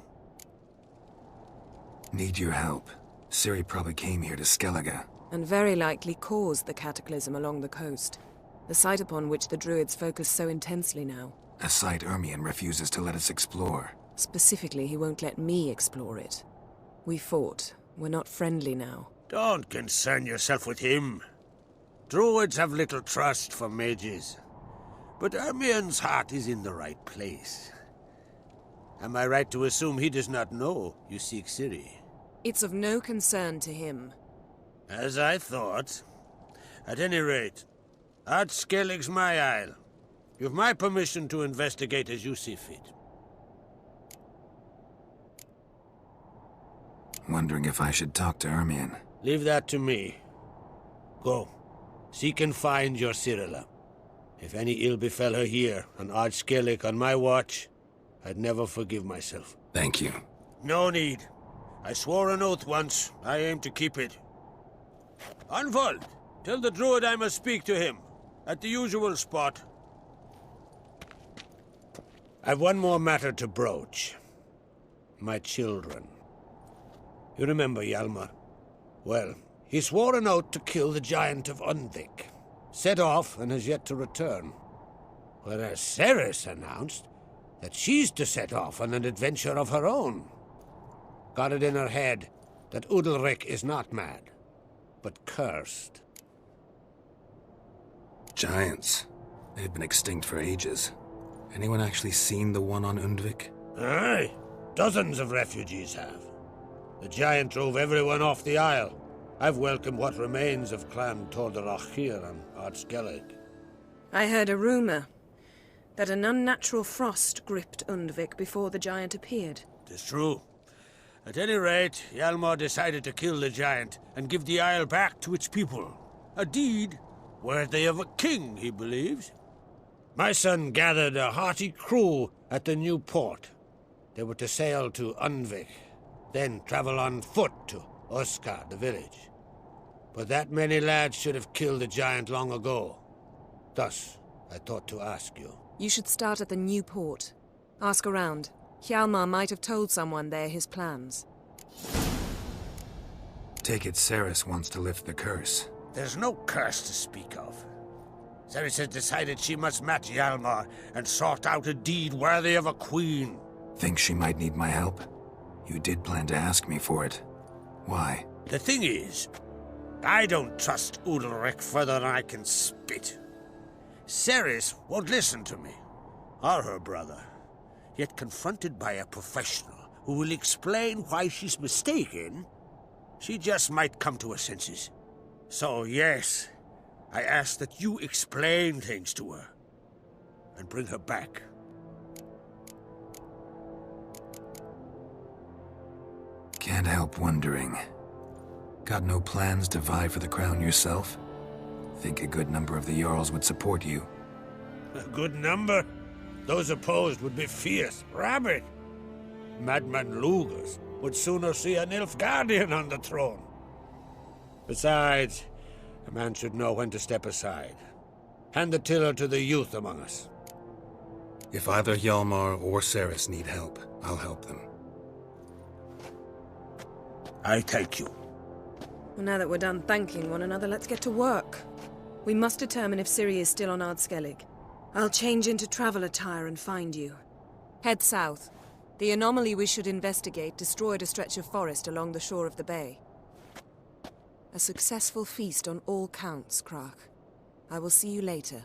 Need your help. Ciri probably came here to Skellige. And very likely caused the cataclysm along the coast. The site upon which the Druids focus so intensely now. A site Ermion refuses to let us explore. Specifically, he won't let me explore it. We fought. We're not friendly now. Don't concern yourself with him. Druids have little trust for mages. But Ermion's heart is in the right place. Am I right to assume he does not know you seek Ciri? It's of no concern to him. As I thought. At any rate, Ard Skellig's my isle. You've my permission to investigate as you see fit. Wondering if I should talk to Ermion. Leave that to me. Go. Seek and find your Cirilla. If any ill befell her here, on Ard Skellig on my watch, I'd never forgive myself. Thank you. No need. I swore an oath once. I aim to keep it. Anvald, tell the druid I must speak to him. At the usual spot. I've one more matter to broach. My children. You remember Hjalmar? Well, he swore an oath to kill the giant of Undvik. Set off and has yet to return. Whereas Ceres announced that she's to set off on an adventure of her own. Got it in her head that Udalric is not mad, but cursed. Giants. They've been extinct for ages. Anyone actually seen the one on Undvik? Aye. Dozens of refugees have. The giant drove everyone off the isle. I've welcomed what remains of Clan Tordarach here on Ard Skellig. I heard a rumor that an unnatural frost gripped Undvik before the giant appeared. Tis true. At any rate, Hjalmar decided to kill the giant and give the isle back to its people. A deed worthy of a king, he believes. My son gathered a hearty crew at the new port. They were to sail to Undvik, then travel on foot to Oskar, the village. But that many lads should have killed the giant long ago. Thus, I thought to ask you. You should start at the new port. Ask around. Hjalmar might have told someone there his plans. Take it Ceres wants to lift the curse. There's no curse to speak of. Ceres has decided she must match Hjalmar and sort out a deed worthy of a queen. Think she might need my help? You did plan to ask me for it. Why? The thing is, I don't trust Udalric further than I can spit. Ceres won't listen to me, or her brother. Yet confronted by a professional who will explain why she's mistaken, she just might come to her senses. So yes, I ask that you explain things to her and bring her back. Can't help wondering. Got no plans to vie for the crown yourself? Think a good number of the Jarls would support you. A good number? Those opposed would be fierce, rabid. Madman Lugas would sooner see an Nilfgaardian on the throne. Besides, a man should know when to step aside. Hand the tiller to the youth among us. If either Hjalmar or Ceres need help, I'll help them. I thank you. Well, now that we're done thanking one another, let's get to work. We must determine if Ciri is still on Ard Skellig. I'll change into travel attire and find you. Head south. The anomaly we should investigate destroyed a stretch of forest along the shore of the bay. A successful feast on all counts, Krak. I will see you later.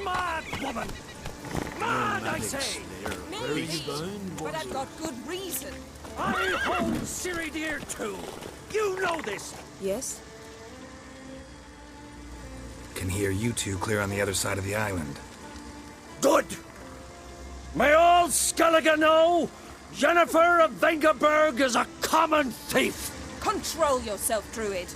mad, woman! Mad, I say! Maybe, but I've got good reason. I hold Ciri dear too. You know this. Yes? Can hear you two clear on the other side of the island. Good. May all Skellige know Jennifer of Vengerberg is a common thief. Control yourself, Druid.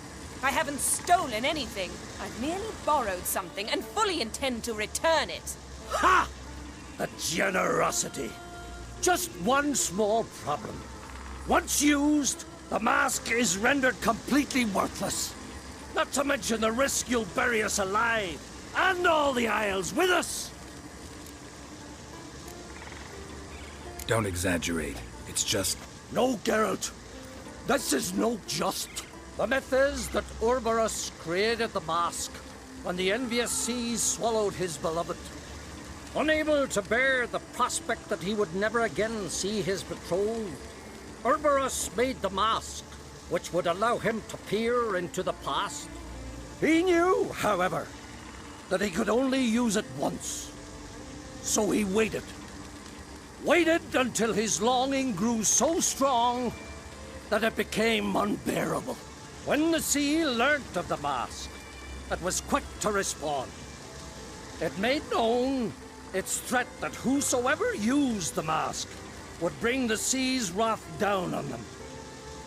I haven't stolen anything. I've merely borrowed something and fully intend to return it. Ha! The generosity. Just one small problem. Once used, the mask is rendered completely worthless. Not to mention the risk you'll bury us alive, and all the Isles with us. Don't exaggerate. It's just... No, Geralt. This is no just. The myth is that Urberus created the mask when the envious seas swallowed his beloved. Unable to bear the prospect that he would never again see his betrothed, Urberus made the mask, which would allow him to peer into the past. He knew, however, that he could only use it once. So he waited. Waited until his longing grew so strong that it became unbearable. When the sea learnt of the mask, it was quick to respond. It made known its threat that whosoever used the mask would bring the sea's wrath down on them.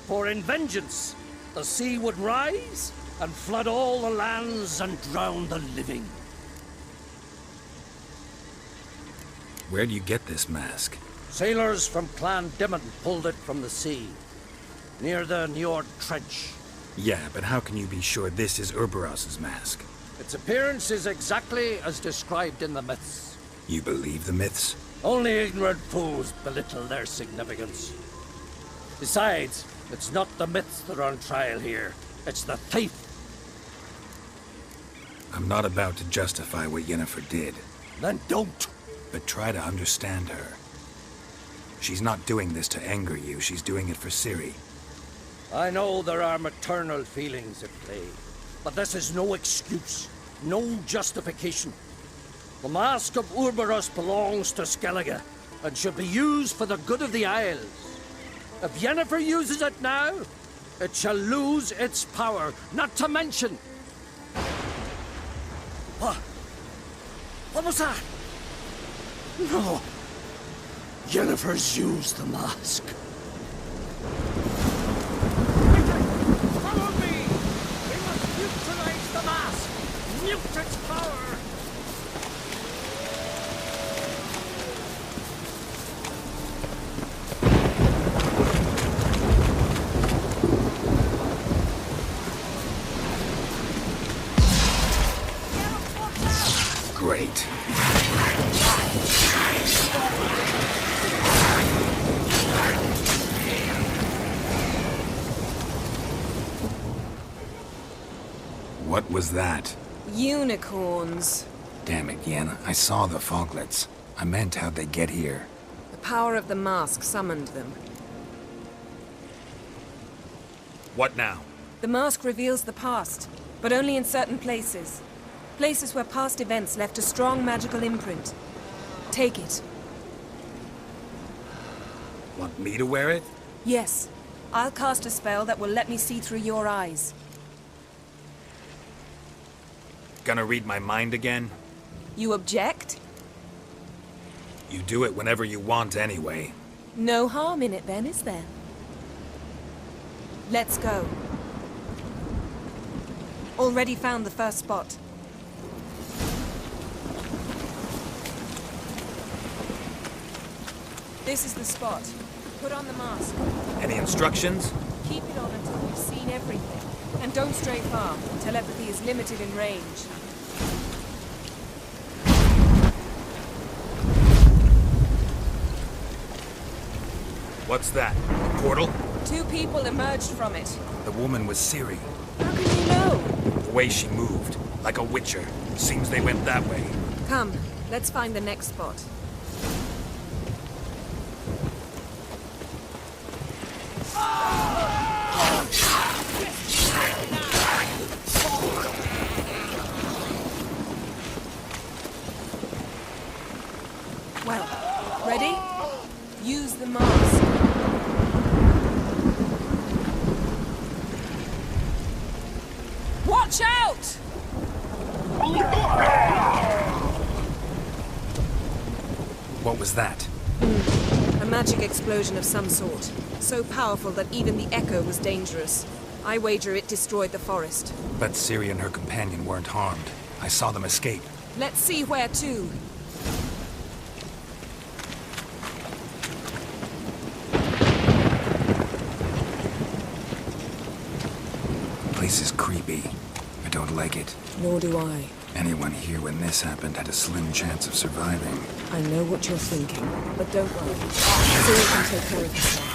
For in vengeance, the sea would rise and flood all the lands and drown the living. Where do you get this mask? Sailors from Clan Dimon pulled it from the sea, near the Njord Trench. Yeah, but how can you be sure this is Urberos's mask? Its appearance is exactly as described in the myths. You believe the myths? Only ignorant fools belittle their significance. Besides, it's not the myths that are on trial here. It's the thief. I'm not about to justify what Yennefer did. Then don't. But try to understand her. She's not doing this to anger you, she's doing it for Ciri. I know there are maternal feelings at play, but this is no excuse, no justification. The Mask of Urberus belongs to Skellige, and should be used for the good of the Isles. If Yennefer uses it now, it shall lose its power, not to mention... What? What was that? No. Yennefer's used the mask. Follow me! We must neutralize the mask! Mute its power! Great. What was that? Unicorns. Damn it, Yen. I saw the foglets. I meant how'd they get here. The power of the mask summoned them. What now? The mask reveals the past, but only in certain places. Places where past events left a strong magical imprint. Take it. Want me to wear it? Yes. I'll cast a spell that will let me see through your eyes. Gonna read my mind again? You object? You do it whenever you want anyway. No harm in it then, is there? Let's go. Already found the first spot. This is the spot. Put on the mask. Any instructions? Keep it on until we've seen everything. And don't stray far. Telepathy is limited in range. What's that? A portal? 2 people emerged from it. The woman was Ciri. How can you know? The way she moved, like a witcher. Seems they went that way. Come, let's find the next spot. Well, ready? Use the mask. Watch out! What was that? A magic explosion of some sort. So powerful that even the echo was dangerous. I wager it destroyed the forest. But Ciri and her companion weren't harmed. I saw them escape. Let's see where to. Place is creepy. I don't like it. Nor do I. Anyone here when this happened had a slim chance of surviving. I know what you're thinking, but don't worry. Ciri can take care of herself.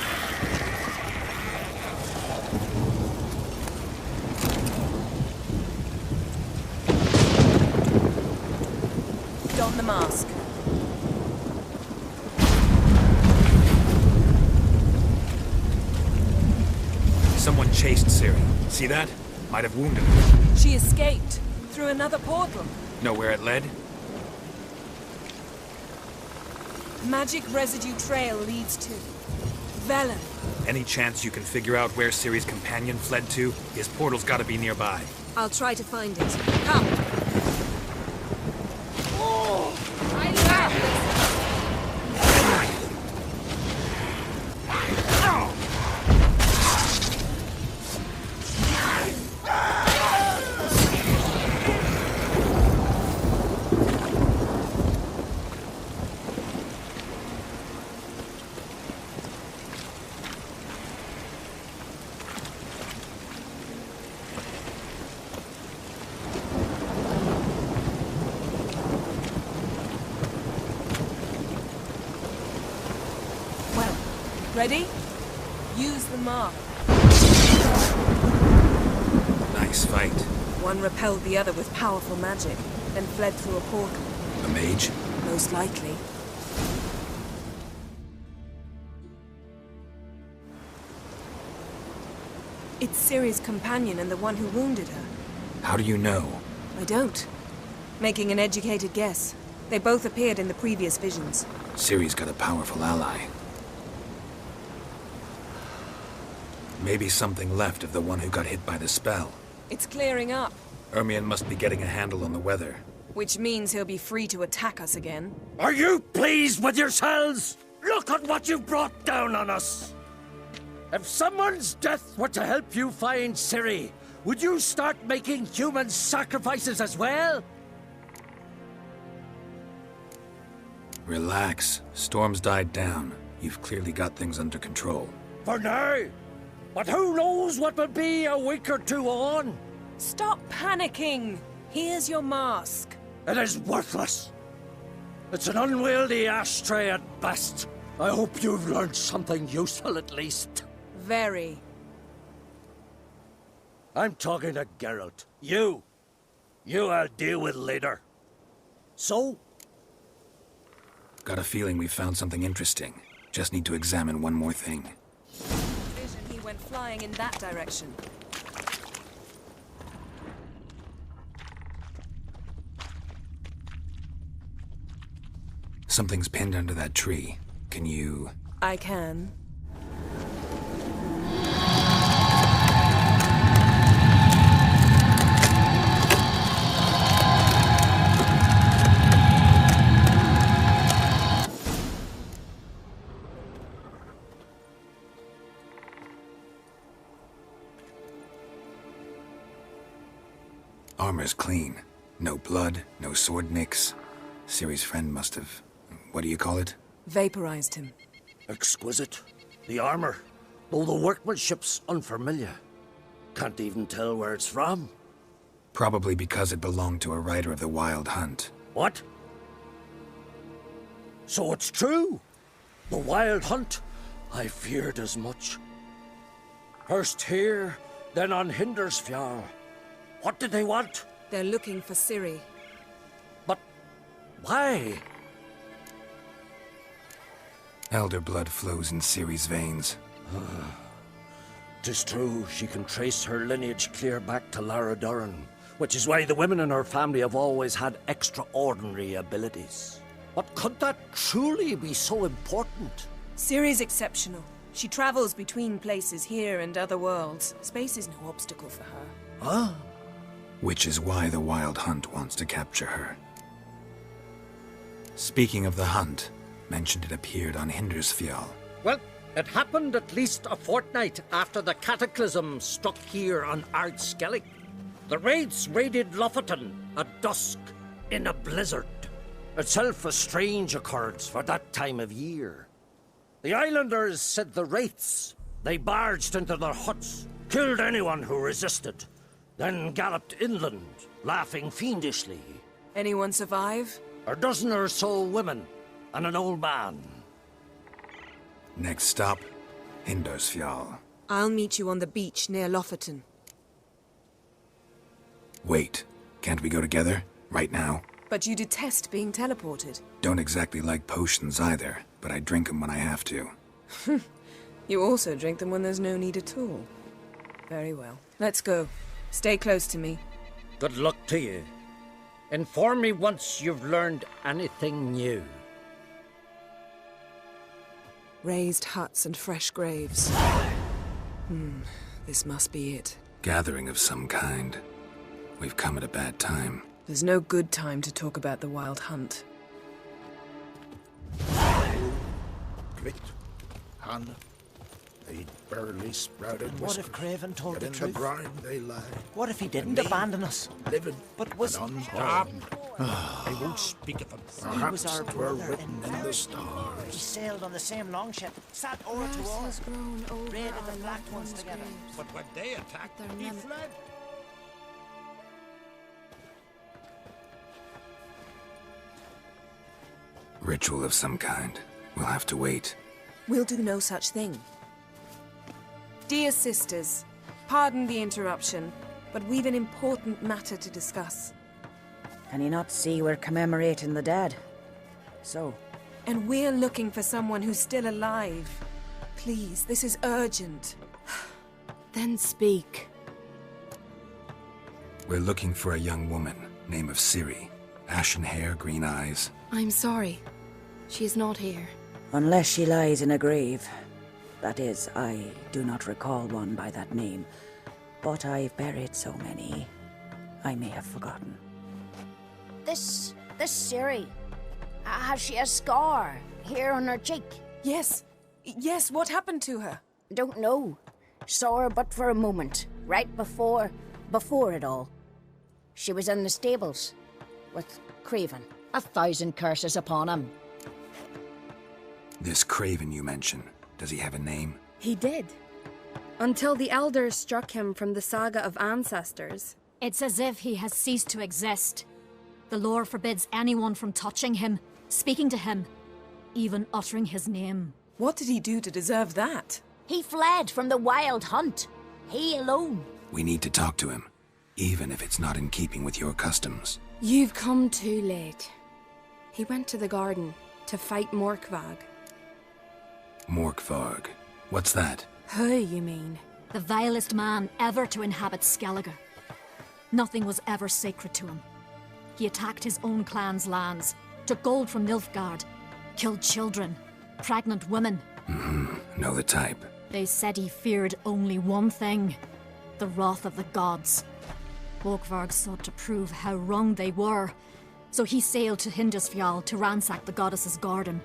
Don the mask. Someone chased Ciri. See that? Might have wounded her. She escaped through another portal. Know where it led? Magic residue trail leads to Velen. Any chance you can figure out where Ciri's companion fled to? His portal's gotta be nearby. I'll try to find it. Come. I love this. Ready? Use the mark. Nice fight. One repelled the other with powerful magic, then fled through a portal. A mage? Most likely. It's Ciri's companion and the one who wounded her. How do you know? I don't. Making an educated guess. They both appeared in the previous visions. Ciri's got a powerful ally. Maybe something left of the one who got hit by the spell. It's clearing up. Ermion must be getting a handle on the weather. Which means he'll be free to attack us again. Are you pleased with yourselves? Look at what you've brought down on us! If someone's death were to help you find Ciri, would you start making human sacrifices as well? Relax. Storm's died down. You've clearly got things under control. For now. But who knows what will be a week or two on? Stop panicking! Here's your mask. It is worthless. It's an unwieldy ashtray at best. I hope you've learned something useful at least. Very. I'm talking to Geralt. You I'll deal with later. So? Got a feeling we've found something interesting. Just need to examine one more thing. Vision he went flying in that direction. Something's pinned under that tree. Can you... I can. Armor's clean. No blood, no sword nicks. Ciri's friend must have... What do you call it? Vaporized him. Exquisite. The armor, though the workmanship's unfamiliar. Can't even tell where it's from. Probably because it belonged to a rider of the Wild Hunt. What? So it's true? The Wild Hunt? I feared as much. First here, then on Hindersfjall. What did they want? They're looking for Ciri. But why? Elder blood flows in Ciri's veins. 'Tis true, she can trace her lineage clear back to Lara Duran, which is why the women in her family have always had extraordinary abilities. But could that truly be so important? Ciri's exceptional. She travels between places here and other worlds. Space is no obstacle for her. Huh? Which is why the Wild Hunt wants to capture her. Speaking of the hunt, mentioned it appeared on Hindersfjall. Well, it happened at least a fortnight after the cataclysm struck here on Ardskellig. The raids raided Lofoten at dusk in a blizzard. Itself a strange occurrence for that time of year. The islanders said the wraiths. They barged into their huts, killed anyone who resisted, then galloped inland, laughing fiendishly. Anyone survive? A dozen or so women and an old man. Next stop, Hindersfjall. I'll meet you on the beach near Lofoten. Wait, can't we go together? Right now? But you detest being teleported. Don't exactly like potions either, but I drink them when I have to. You also drink them when there's no need at all. Very well. Let's go. Stay close to me. Good luck to you. Inform me once you've learned anything new. Raised huts and fresh graves. This must be it. Gathering of some kind. We've come at a bad time. There's no good time to talk about the Wild Hunt. Grit, Han, they barely sprouted. What if Craven told the truth? In the brine they lie. What if he didn't abandon us? Living, but was unharmed. They won't speak of him. He was our Perhaps 'twere brother written in the stars. We sailed on the same longship, sat oar to oar, raided the Black Ones together. But when they attacked, he fled. Ritual of some kind. We'll have to wait. We'll do no such thing. Dear sisters, pardon the interruption, but we've an important matter to discuss. Can you not see we're commemorating the dead? So? And we're looking for someone who's still alive. Please, this is urgent. Then speak. We're looking for a young woman, name of Ciri. Ashen hair, green eyes. I'm sorry. She is not here. Unless she lies in a grave. That is, I do not recall one by that name. But I've buried so many, I may have forgotten. This Ciri, has she a scar here on her cheek? Yes. Yes, what happened to her? Don't know. Saw her but for a moment, right before it all. She was in the stables with Craven. 1,000 curses upon him. This Craven you mention, does he have a name? He did. Until the elders struck him from the saga of ancestors. It's as if he has ceased to exist. The lore forbids anyone from touching him, speaking to him, even uttering his name. What did he do to deserve that? He fled from the Wild Hunt. He alone. We need to talk to him, even if it's not in keeping with your customs. You've come too late. He went to the garden to fight Morkvarg. Morkvarg. What's that? Who, you mean? The vilest man ever to inhabit Skellige. Nothing was ever sacred to him. He attacked his own clan's lands, took gold from Nilfgaard, killed children, pregnant women. Know the type. They said he feared only one thing, the wrath of the gods. Morkvarg sought to prove how wrong they were, so he sailed to Hindersfjall to ransack the goddess's garden.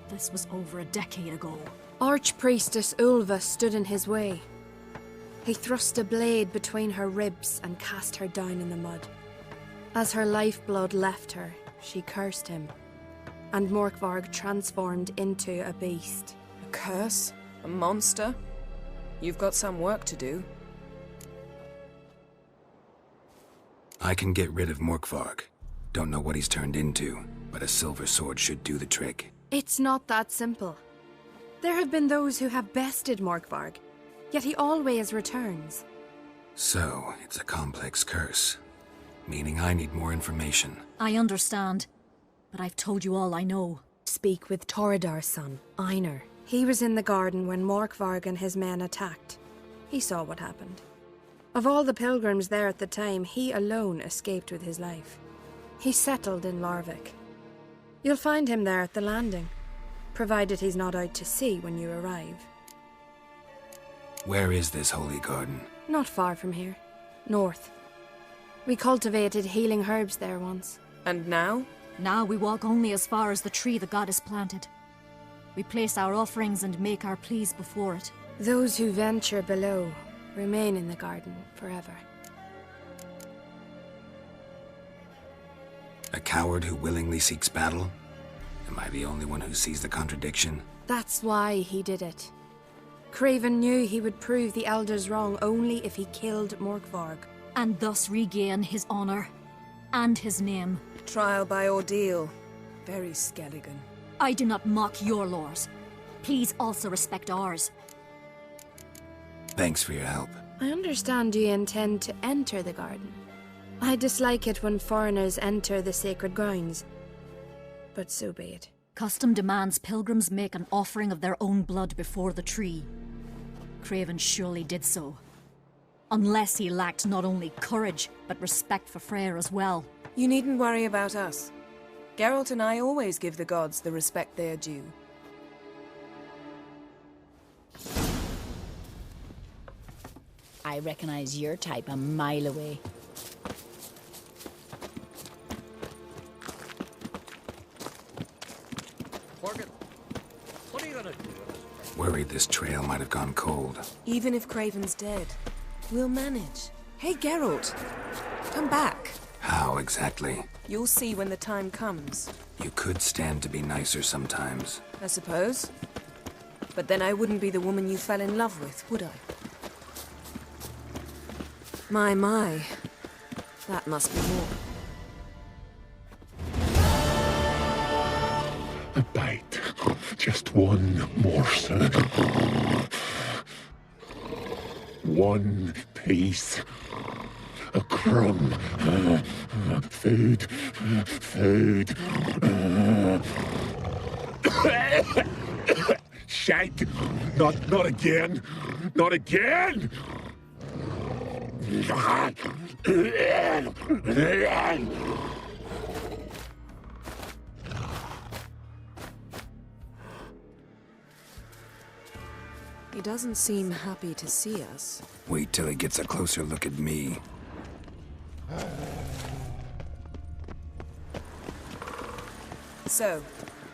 This was over a decade ago. Archpriestess Ulva stood in his way. He thrust a blade between her ribs and cast her down in the mud. As her lifeblood left her, she cursed him, and Morkvarg transformed into a beast. A curse? A monster? You've got some work to do. I can get rid of Morkvarg. Don't know what he's turned into, but a silver sword should do the trick. It's not that simple. There have been those who have bested Morkvarg, yet he always returns. So, it's a complex curse. Meaning I need more information. I understand, but I've told you all I know. Speak with Toredar's son, Einar. He was in the garden when Morkvarg and his men attacked. He saw what happened. Of all the pilgrims there at the time, he alone escaped with his life. He settled in Larvik. You'll find him there at the landing, provided he's not out to sea when you arrive. Where is this holy garden? Not far from here. North. We cultivated healing herbs there once. And now? Now we walk only as far as the tree the goddess planted. We place our offerings and make our pleas before it. Those who venture below remain in the garden forever. A coward who willingly seeks battle? Am I the only one who sees the contradiction? That's why he did it. Craven knew he would prove the elders wrong only if he killed Morkvarg. And thus regain his honor and his name. Trial by ordeal. Very Skelligan. I do not mock your laws. Please also respect ours. Thanks for your help. I understand you intend to enter the garden. I dislike it when foreigners enter the sacred grounds. But so be it. Custom demands pilgrims make an offering of their own blood before the tree. Craven surely did so. Unless he lacked not only courage, but respect for Freyr as well. You needn't worry about us. Geralt and I always give the gods the respect they are due. I recognize your type a mile away. Morgan, what are you gonna do? Worried this trail might have gone cold. Even if Craven's dead, we'll manage. Hey, Geralt, come back. How exactly? You'll see when the time comes. You could stand to be nicer sometimes. I suppose. But then I wouldn't be the woman you fell in love with, would I? My. That must be more. A bite. Just one morsel. One piece. A crumb. Food. Food. Shite. Not again. Not again! He doesn't seem happy to see us. Wait till he gets a closer look at me. So,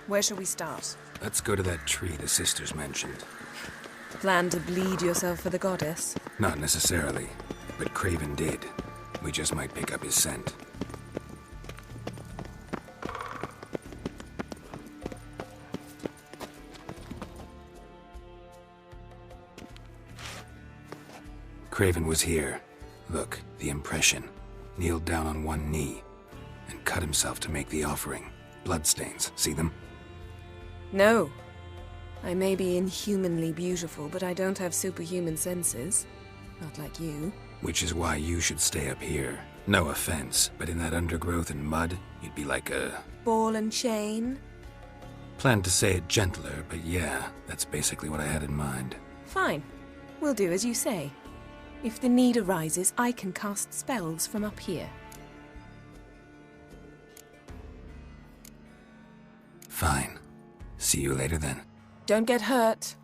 where shall we start? Let's go to that tree the sisters mentioned. Plan to bleed yourself for the goddess? Not necessarily, but Craven did. We just might pick up his scent. Craven was here. Look, the impression. Kneeled down on one knee and cut himself to make the offering. Bloodstains, see them? No. I may be inhumanly beautiful, but I don't have superhuman senses. Not like you. Which is why you should stay up here. No offense, but in that undergrowth and mud, you'd be like a... ball and chain? Planned to say it gentler, but yeah, that's basically what I had in mind. Fine. We'll do as you say. If the need arises, I can cast spells from up here. Fine. See you later then. Don't get hurt.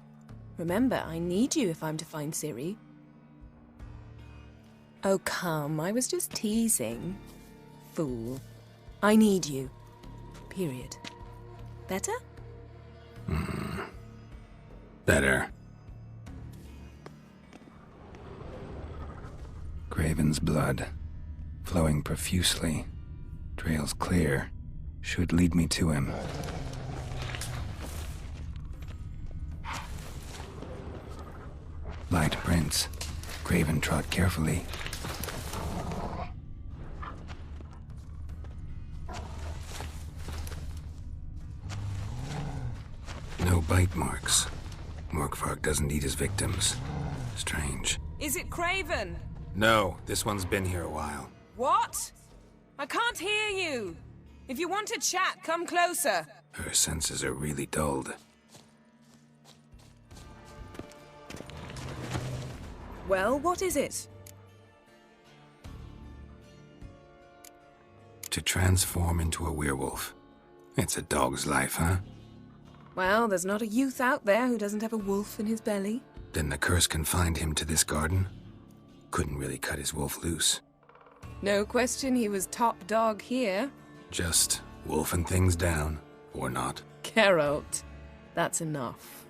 Remember, I need you if I'm to find Ciri. Oh, come. I was just teasing. Fool. I need you. Period. Better? Better. Craven's blood. Flowing profusely. Trail's clear. Should lead me to him. Light prints. Craven trod carefully. No bite marks. Morkvarg doesn't eat his victims. Strange. Is it Craven? No, this one's been here a while. What? I can't hear you. If you want to chat, come closer. Her senses are really dulled. Well, what is it? To transform into a werewolf. It's a dog's life, huh? Well, there's not a youth out there who doesn't have a wolf in his belly. Then the curse confined him to this garden? Couldn't really cut his wolf loose. No question he was top dog here. Just wolfing things down, or not. Geralt, that's enough.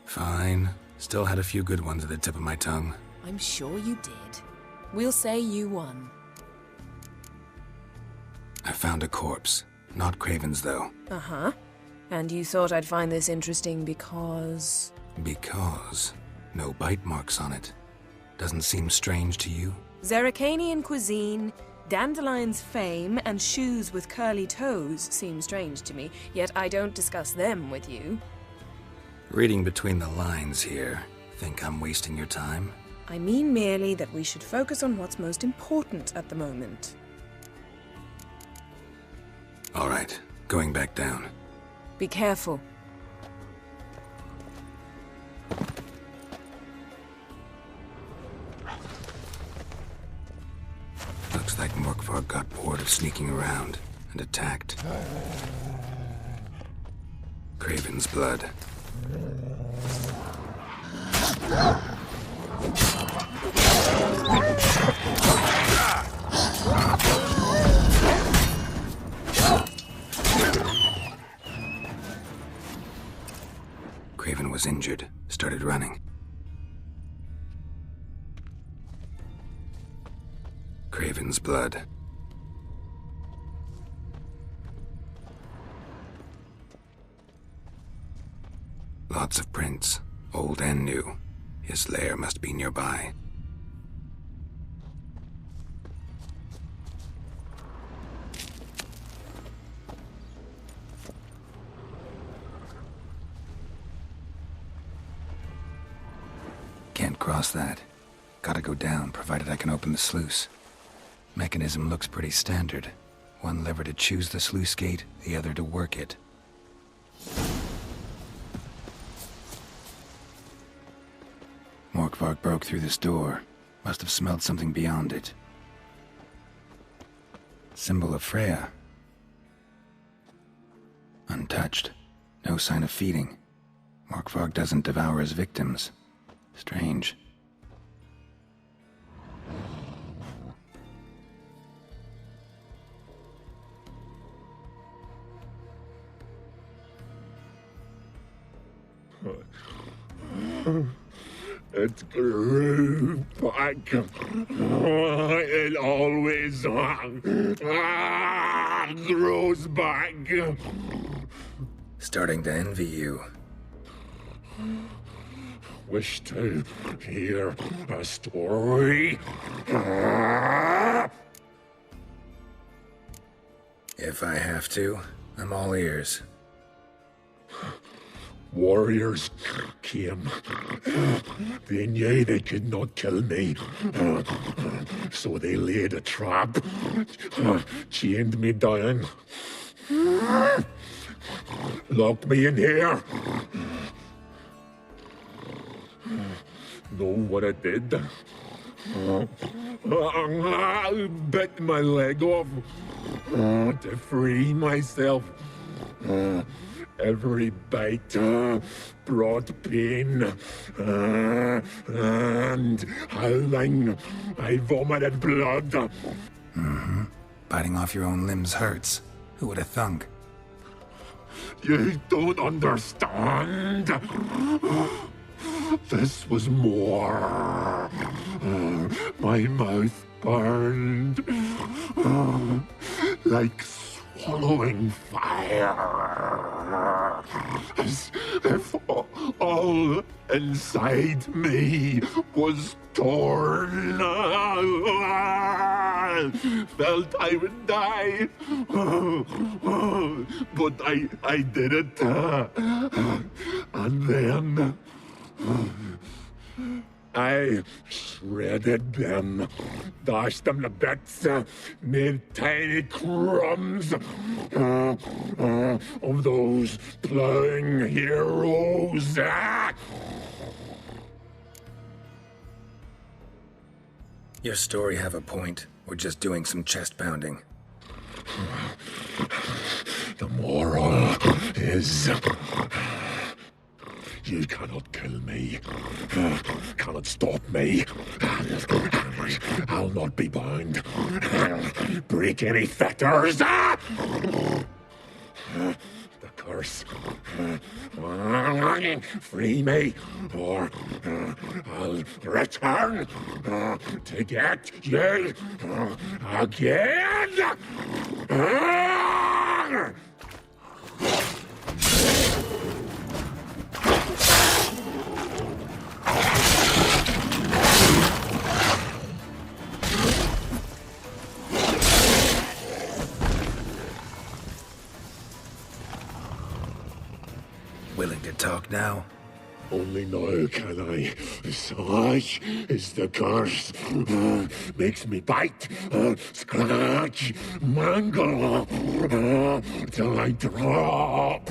Fine. Still had a few good ones at the tip of my tongue. I'm sure you did. We'll say you won. I found a corpse. Not Craven's, though. Uh-huh. And you thought I'd find this interesting because... Because no bite marks on it. Doesn't seem strange to you? Zerrikanian cuisine, Dandelion's fame, and shoes with curly toes seem strange to me, yet I don't discuss them with you. Reading between the lines here, think I'm wasting your time? I mean merely that we should focus on what's most important at the moment. All right, going back down. Be careful. Looks like Morkvarg got bored of sneaking around and attacked. Craven's blood. Craven was injured, started running. Craven's blood. Lots of prints, old and new. His lair must be nearby. Can't cross that. Gotta go down, provided I can open the sluice. Mechanism looks pretty standard. One lever to choose the sluice gate, the other to work it. Morkvarg broke through this door. Must have smelled something beyond it. Symbol of Freya. Untouched. No sign of feeding. Morkvarg doesn't devour his victims. Strange. It grew back. It always grows back. Starting to envy you. Wish to hear a story? If I have to, I'm all ears. Warriors came. They knew they could not kill me. So they laid a trap. Chained me down. Locked me in here. Know what I did? I bit my leg off to free myself. Every bite brought pain and howling. I vomited blood. Mm-hmm. Biting off your own limbs hurts. Who would have thunk? You don't understand. This was more. My mouth burned like swallowing fire, as if all inside me was torn. Felt I would die, but I did it, and then I shredded them, dashed them to bits, made tiny crumbs of those plowing heroes. Your story have a point. We're just doing some chest pounding. The more is. You cannot kill me. Cannot stop me. I'll not be bound. Break any fetters. The curse. Free me, or I'll return to get you again. Willing to talk now? Only now can I. Such is the curse. Makes me bite, scratch, mangle, till I drop.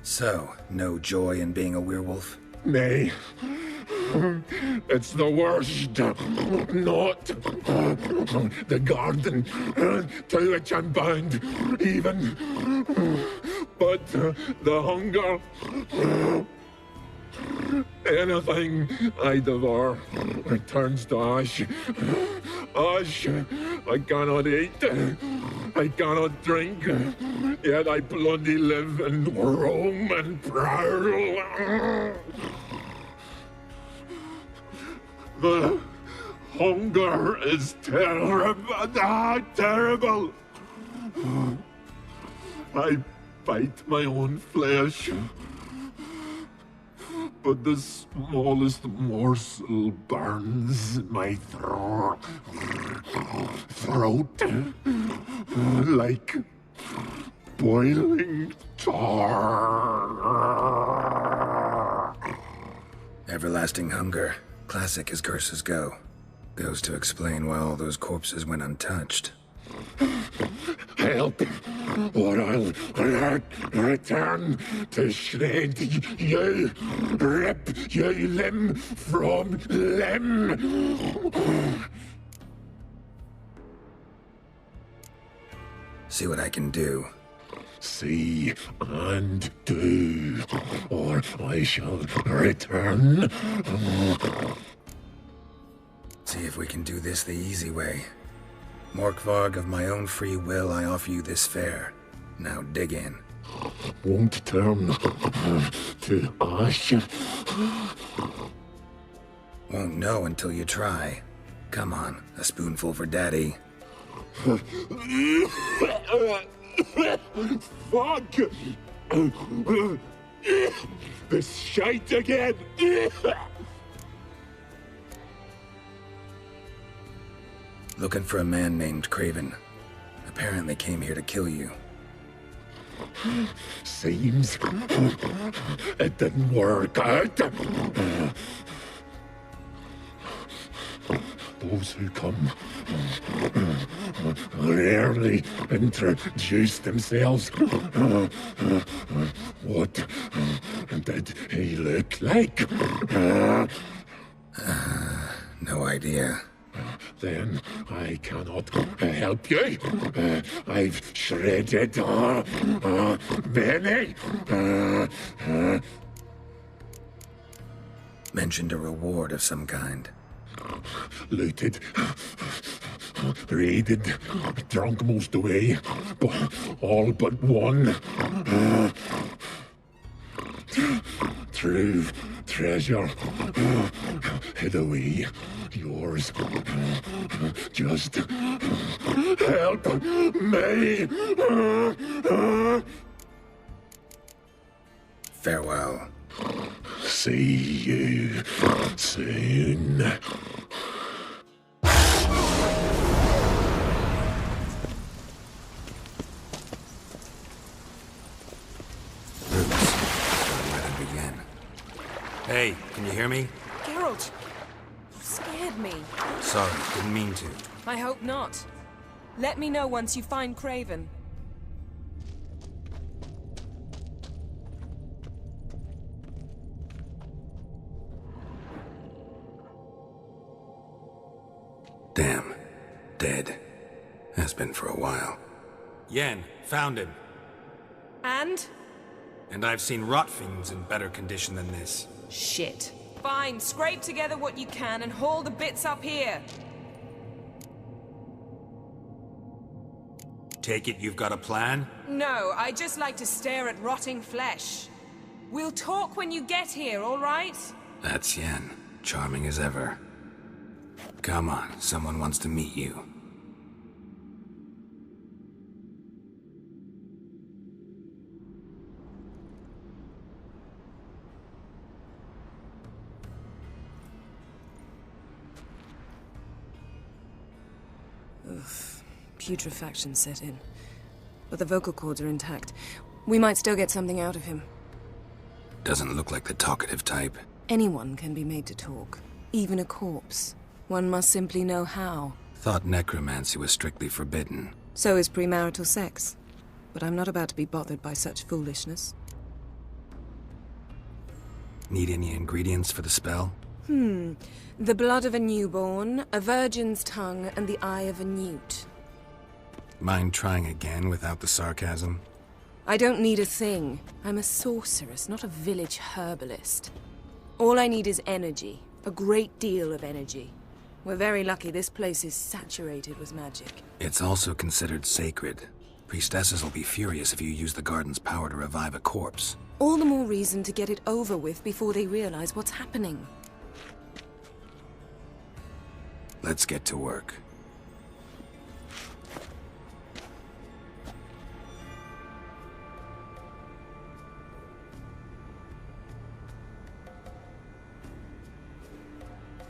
So, no joy in being a werewolf? Nay. It's the worst. Not the garden to which I'm bound, even. But the hunger. Anything I devour returns to ash. Ash I cannot eat. I cannot drink. Yet I bloody live and roam and prowl. The hunger is terrible. Terrible. I bite my own flesh, but the smallest morsel burns my throat like boiling tar. Everlasting hunger. Classic as curses go. Goes to explain why all those corpses went untouched. Help, or I'll return to shred you, rip you limb from limb. See what I can do. See and do, or I shall return. See if we can do this the easy way. Morkvarg, of my own free will, I offer you this fare. Now dig in. Won't turn to ash. Won't know until you try. Come on, a spoonful for Daddy. Fuck! This shite again! Looking for a man named Craven. Apparently came here to kill you. Seems it didn't work out. Those who come rarely introduce themselves. What did he look like? No idea. Then I cannot help you. I've shredded many. Mentioned a reward of some kind. Looted, raided, drunk most away, all but one. True treasure hid away. Yours. Just help me. Farewell. See you soon. Hey, can you hear me? Geralt, you scared me. Sorry, didn't mean to. I hope not. Let me know once you find Craven. Damn. Dead. Has been for a while. Yen, found him. And? And I've seen rot fiends in better condition than this. Shit. Fine, scrape together what you can and haul the bits up here. Take it you've got a plan? No, I just like to stare at rotting flesh. We'll talk when you get here, all right? That's Yen. Charming as ever. Come on, someone wants to meet you. Oof. Putrefaction set in. But the vocal cords are intact. We might still get something out of him. Doesn't look like the talkative type. Anyone can be made to talk. Even a corpse. One must simply know how. Thought necromancy was strictly forbidden. So is premarital sex. But I'm not about to be bothered by such foolishness. Need any ingredients for the spell? The blood of a newborn, a virgin's tongue, and the eye of a newt. Mind trying again without the sarcasm? I don't need a thing. I'm a sorceress, not a village herbalist. All I need is energy. A great deal of energy. We're very lucky this place is saturated with magic. It's also considered sacred. Priestesses will be furious if you use the garden's power to revive a corpse. All the more reason to get it over with before they realize what's happening. Let's get to work.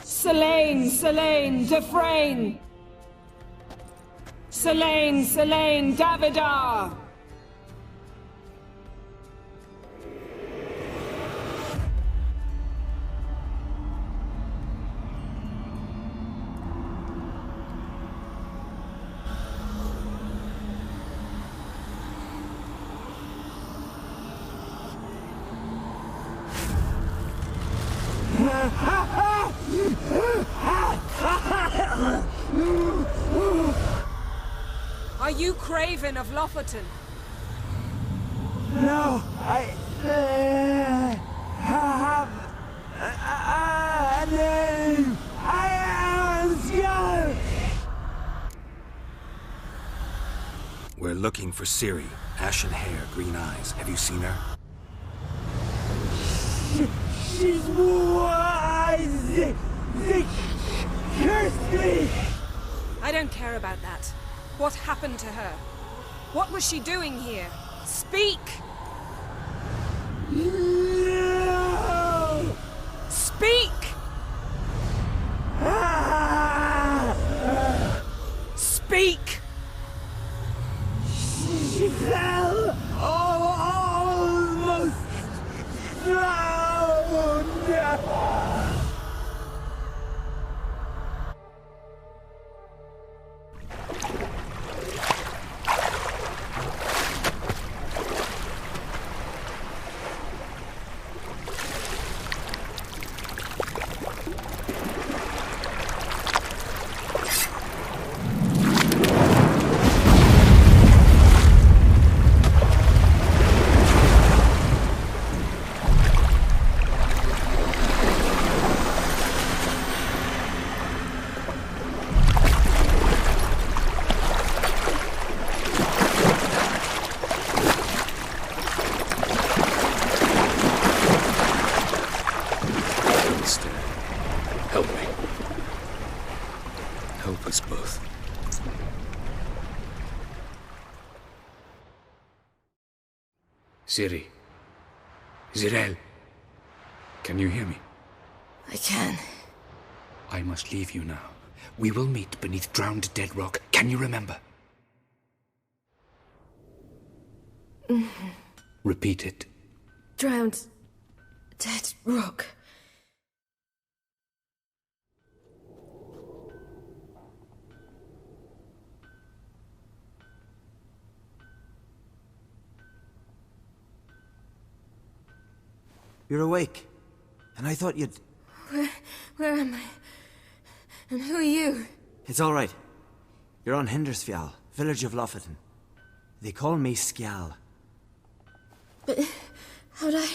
Selene, Defrain! Selene, Davidar! Are you Craven of Lofoten? No, I have a name. I am Skull. We're looking for Ciri. Ashen hair, green eyes. Have you seen her? She's wise. They cursed me. I don't care about that. What happened to her? What was she doing here? Speak! No! Speak! Speak! She fell almost drowned. Help me. Help us both. Ciri. Zirel. Can you hear me? I can. I must leave you now. We will meet beneath drowned dead rock. Can you remember? Repeat it. Drowned. Dead rock. You're awake. And I thought you'd... Where am I? And who are you? It's all right. You're on Hindersfjall, village of Lofoten. They call me Skjal. But how'd I...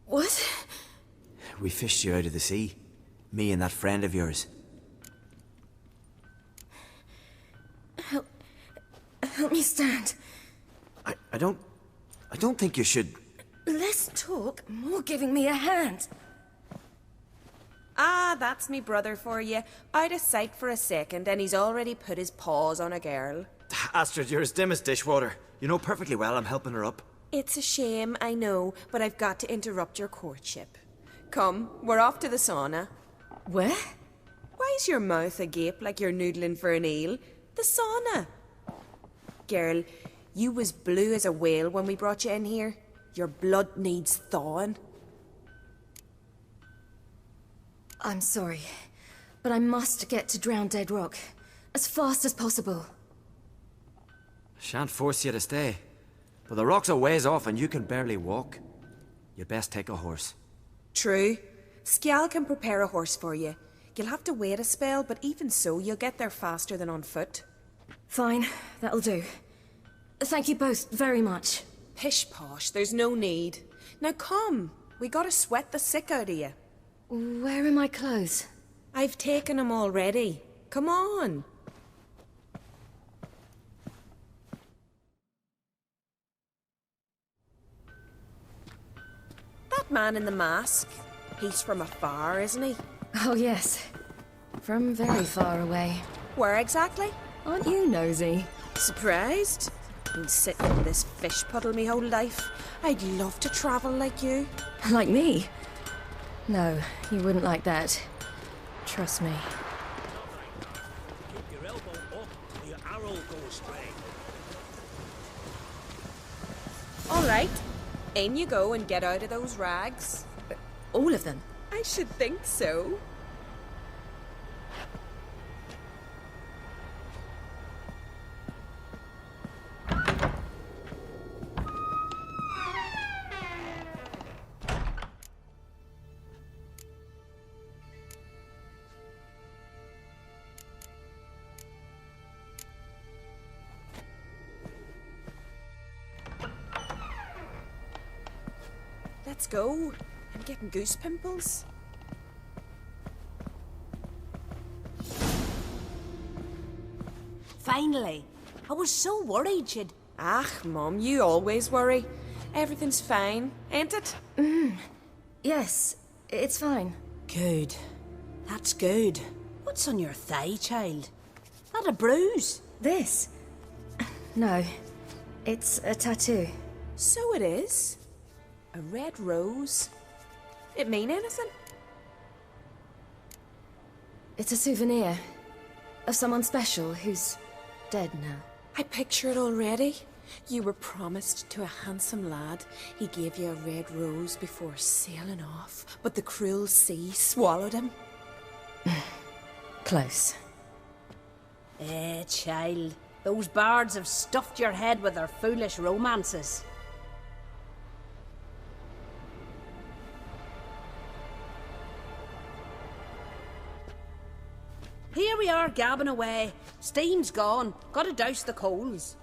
What? We fished you out of the sea. Me and that friend of yours. Help me stand. I don't think you should... Less talk, more giving me a hand. Ah, that's me brother for you. Out of sight for a second, and he's already put his paws on a girl. Astrid, you're as dim as dishwater. You know perfectly well I'm helping her up. It's a shame, I know, but I've got to interrupt your courtship. Come, we're off to the sauna. Where? Why's your mouth agape like you're noodling for an eel? The sauna. Girl, you was blue as a whale when we brought you in here. Your blood needs thawing. I'm sorry, but I must get to Drowned Dead Rock as fast as possible. Shan't force you to stay. But the rock's a ways off and you can barely walk. You'd best take a horse. True. Skjal can prepare a horse for you. You'll have to wait a spell, but even so, you'll get there faster than on foot. Fine, that'll do. Thank you both very much. Pish-posh, there's no need. Now come, we gotta sweat the sick out of you. Where are my clothes? I've taken them already. Come on. That man in the mask, he's from afar, isn't he? Oh yes, from very far away. Where exactly? Aren't you nosy? Surprised? Been sitting in this fish puddle me whole life. I'd love to travel like you. Like me? No, you wouldn't like that. Trust me. Keep your elbow up or your arrow goes straight. All right. In you go and get out of those rags. All of them? I should think so. Let's go. I'm getting goose pimples. Finally. I was so worried you'd... Ah, Mum, you always worry. Everything's fine, ain't it? Yes, it's fine. Good. That's good. What's on your thigh, child? Not a bruise? This? No. It's a tattoo. So it is. A red rose. It mean anything? It's a souvenir of someone special who's dead now. I picture it already. You were promised to a handsome lad. He gave you a red rose before sailing off, but the cruel sea swallowed him. Close. Child. Those bards have stuffed your head with their foolish romances. Here we are, gabbing away. Steam's gone. Gotta douse the coals.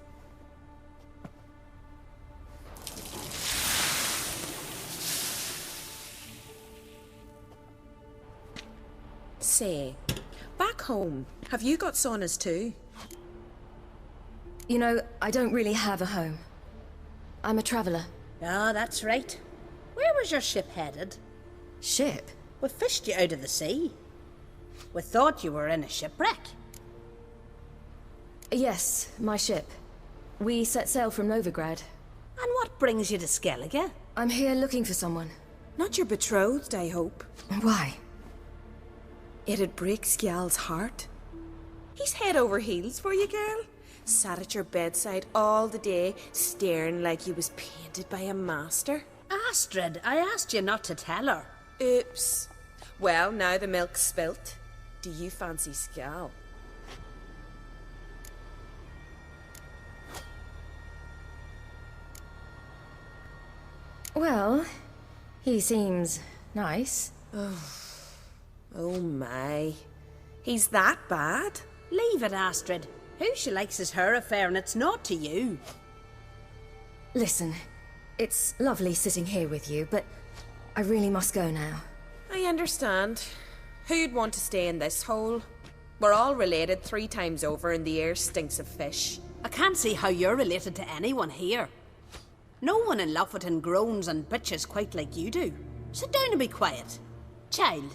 Say, back home, have you got saunas too? You know, I don't really have a home. I'm a traveller. Ah, that's right. Where was your ship headed? Ship? We fished you out of the sea. We thought you were in a shipwreck. Yes, my ship. We set sail from Novigrad. And what brings you to Skellige? I'm here looking for someone. Not your betrothed, I hope. Why? It'd break Skjal's heart. He's head over heels for you, girl. Sat at your bedside all the day, staring like he was painted by a master. Astrid, I asked you not to tell her. Oops. Well, now the milk's spilt. Do you fancy Skjal? Well, he seems nice. Oh my. He's that bad? Leave it, Astrid. Who she likes is her affair and it's not to you. Listen, It's lovely sitting here with you, but I really must go now. I understand. Who'd want to stay in this hole? We're all related 3 times over and the air stinks of fish. I can't see how you're related to anyone here. No one in Lofoten groans and bitches quite like you do. Sit down and be quiet. Child,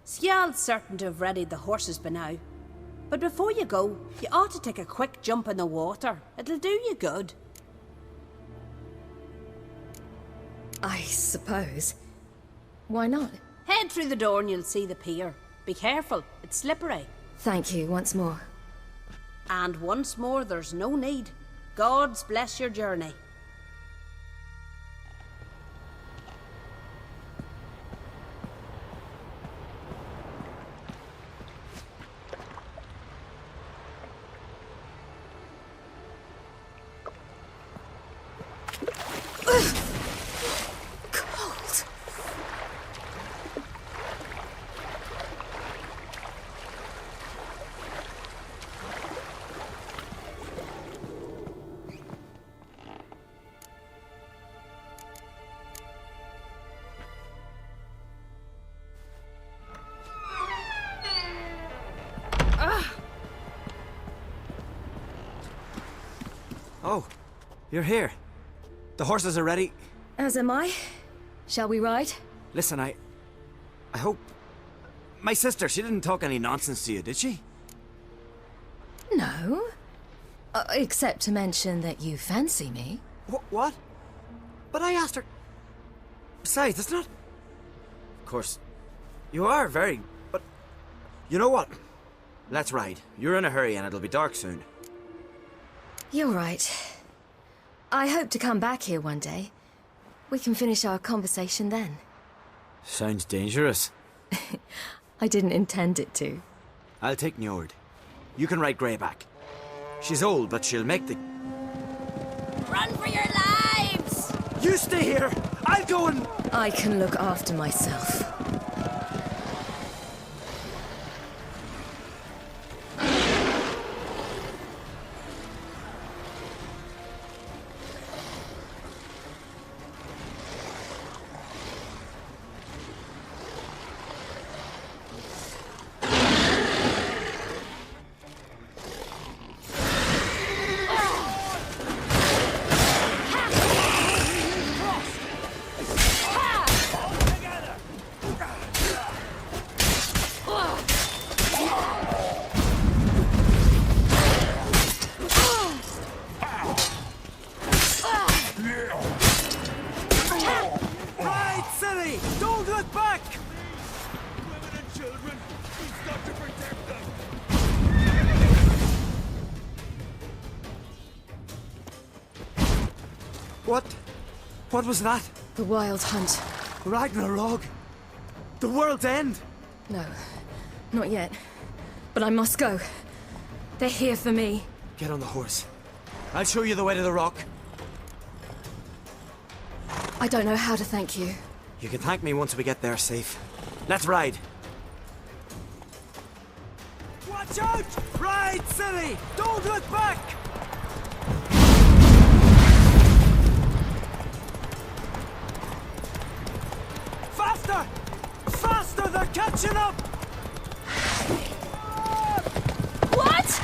Skjald's certain to have readied the horses by now. But before you go, you ought to take a quick jump in the water. It'll do you good. I suppose. Why not? Head through the door and you'll see the pier. Be careful, it's slippery. Thank you once more. And once more, there's no need. Gods bless your journey. Oh, you're here. The horses are ready. As am I. Shall we ride? Listen, I hope... My sister, she didn't talk any nonsense to you, did she? No. Except to mention that you fancy me. What? But I asked her... Besides, it's not... Of course, you are very... But... You know what? Let's ride. You're in a hurry and it'll be dark soon. You're right. I hope to come back here one day. We can finish our conversation then. Sounds dangerous. I didn't intend it to. I'll take Njord. You can ride Greyback. She's old, but she'll make the... Run for your lives! You stay here! I'll go and... I can look after myself. What was that? The Wild Hunt. Ragnarok? The world's end? No, not yet. But I must go. They're here for me. Get on the horse. I'll show you the way to the rock. I don't know how to thank you. You can thank me once we get there safe. Let's ride. Watch out! Ride, silly! Don't look back! Faster! Faster! They're catching up! What?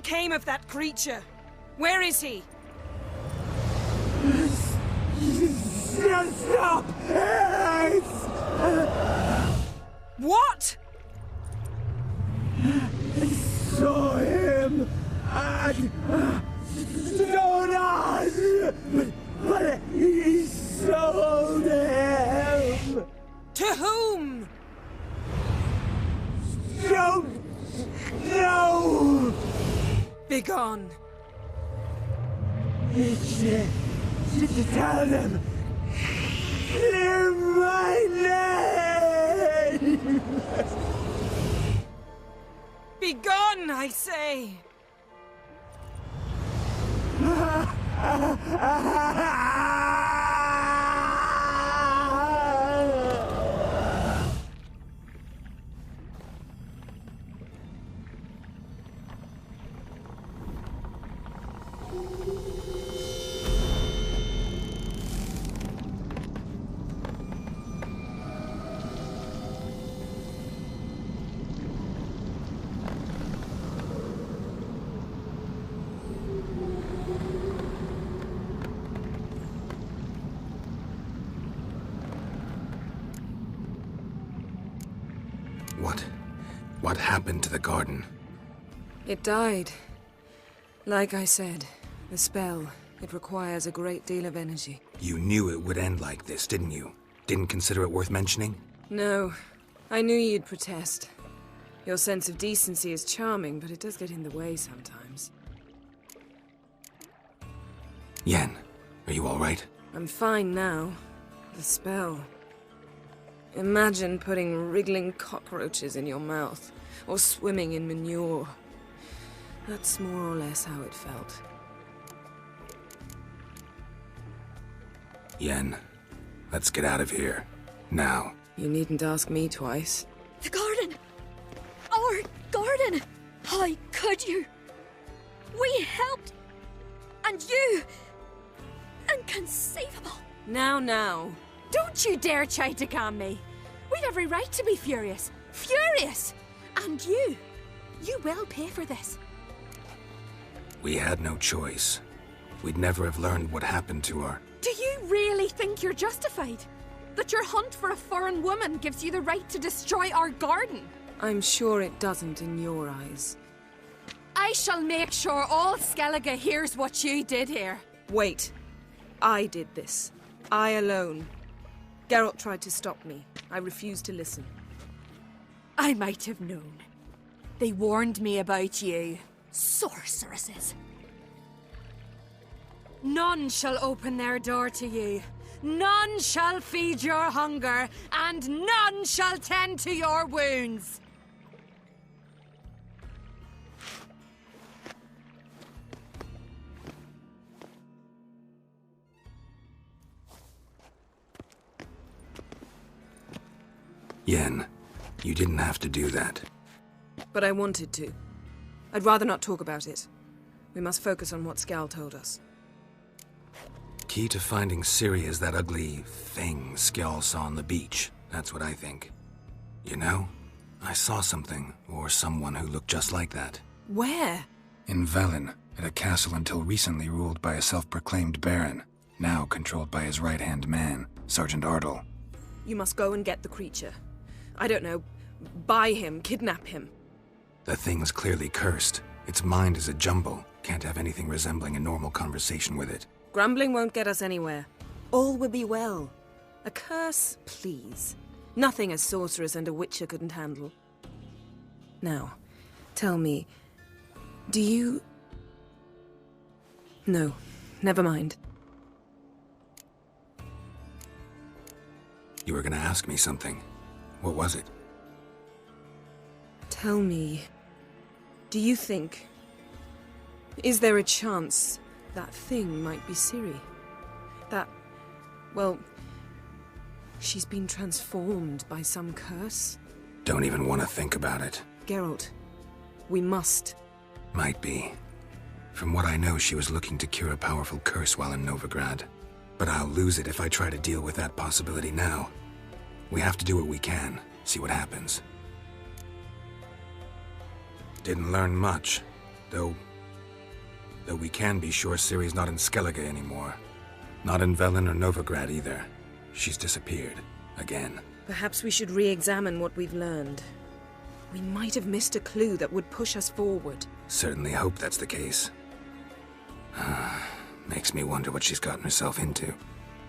became of that creature? Where is he? Stop! What? I saw him at Stone's, but he sold him. To whom? Don't know. Begone. To tell them. Clear my name. Begone, I say. What happened to the garden? It died. Like I said, the spell, it requires a great deal of energy. You knew it would end like this, didn't you? Didn't consider it worth mentioning? No. I knew you'd protest. Your sense of decency is charming, but it does get in the way sometimes. Yen, are you all right? I'm fine now. The spell. Imagine putting wriggling cockroaches in your mouth, or swimming in manure. That's more or less how it felt. Yen, let's get out of here. Now. You needn't ask me twice. The garden! Our garden! How could you? We helped! And you! Inconceivable! Now. Don't you dare try to calm me. We've every right to be furious. Furious! And you will pay for this. We had no choice. We'd never have learned what happened to her. Do you really think you're justified? That your hunt for a foreign woman gives you the right to destroy our garden? I'm sure it doesn't in your eyes. I shall make sure all Skellige hears what you did here. Wait. I did this. I alone. Geralt tried to stop me. I refused to listen. I might have known. They warned me about you. Sorceresses. None shall open their door to you. None shall feed your hunger, and none shall tend to your wounds. Yen, you didn't have to do that. But I wanted to. I'd rather not talk about it. We must focus on what Scal told us. Key to finding Ciri is that ugly thing Skjall saw on the beach. That's what I think. You know, I saw something, or someone who looked just like that. Where? In Velen, at a castle until recently ruled by a self-proclaimed baron, now controlled by his right-hand man, Sergeant Ardle. You must go and get the creature. I don't know, buy him, kidnap him. The thing's clearly cursed. Its mind is a jumble. Can't have anything resembling a normal conversation with it. Grumbling won't get us anywhere. All will be well. A curse, please. Nothing a sorceress and a witcher couldn't handle. Now, tell me, do you... No, never mind. You were gonna ask me something. What was it? Tell me, do you think... Is there a chance that thing might be Ciri? That... well... she's been transformed by some curse? Don't even want to think about it. Geralt, we must. Might be. From what I know, she was looking to cure a powerful curse while in Novigrad. But I'll lose it if I try to deal with that possibility now. We have to do what we can, see what happens. Didn't learn much, though Though we can be sure Ciri's not in Skellige anymore. Not in Velen or Novigrad either. She's disappeared. Again. Perhaps we should re-examine what we've learned. We might have missed a clue that would push us forward. Certainly hope that's the case. Makes me wonder what she's gotten herself into.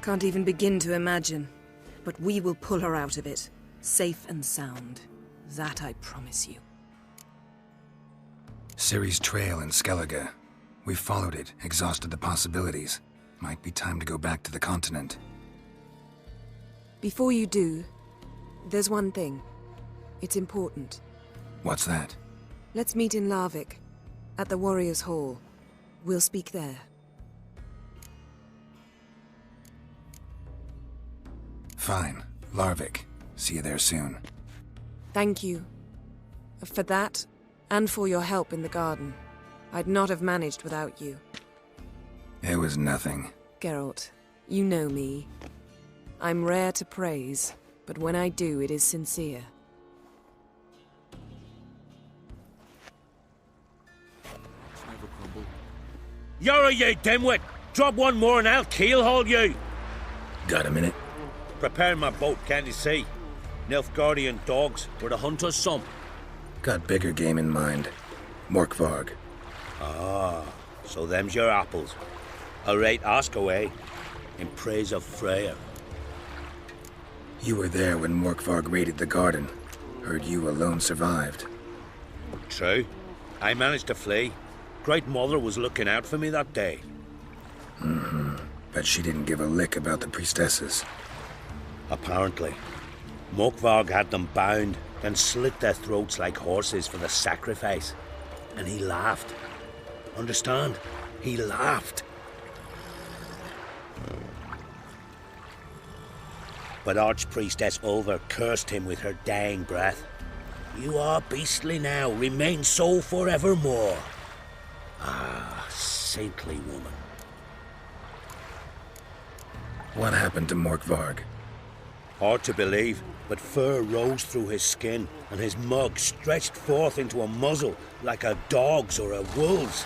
Can't even begin to imagine. But we will pull her out of it. Safe and sound. That I promise you. Ciri's trail in Skellige. We followed it, exhausted the possibilities. Might be time to go back to the continent. Before you do, there's one thing. It's important. What's that? Let's meet in Larvik, at the Warriors' Hall. We'll speak there. Fine. Larvik. See you there soon. Thank you. For that, and for your help in the garden. I'd not have managed without you. It was nothing. Geralt, you know me. I'm rare to praise, but when I do, it is sincere. Yara, you dimwit! Drop one more and I'll keelhaul you! Got a minute? Preparing my boat, can't you see? Nilfgaardian dogs were the hunters' some. Got bigger game in mind. Morkvarg. Ah, so them's your apples. Alright, ask away. In praise of Freya. You were there when Morkvarg raided the garden. Heard you alone survived. True. I managed to flee. Great Mother was looking out for me that day. Mm-hmm. But she didn't give a lick about the priestesses. Apparently. Morkvarg had them bound, then slit their throats like horses for the sacrifice. And he laughed. Understand? He laughed. But Archpriestess Ulver cursed him with her dying breath. You are beastly now, remain so forevermore. Ah, saintly woman. What happened to Morkvarg? Hard to believe, but fur rose through his skin, and his mug stretched forth into a muzzle like a dog's or a wolf's.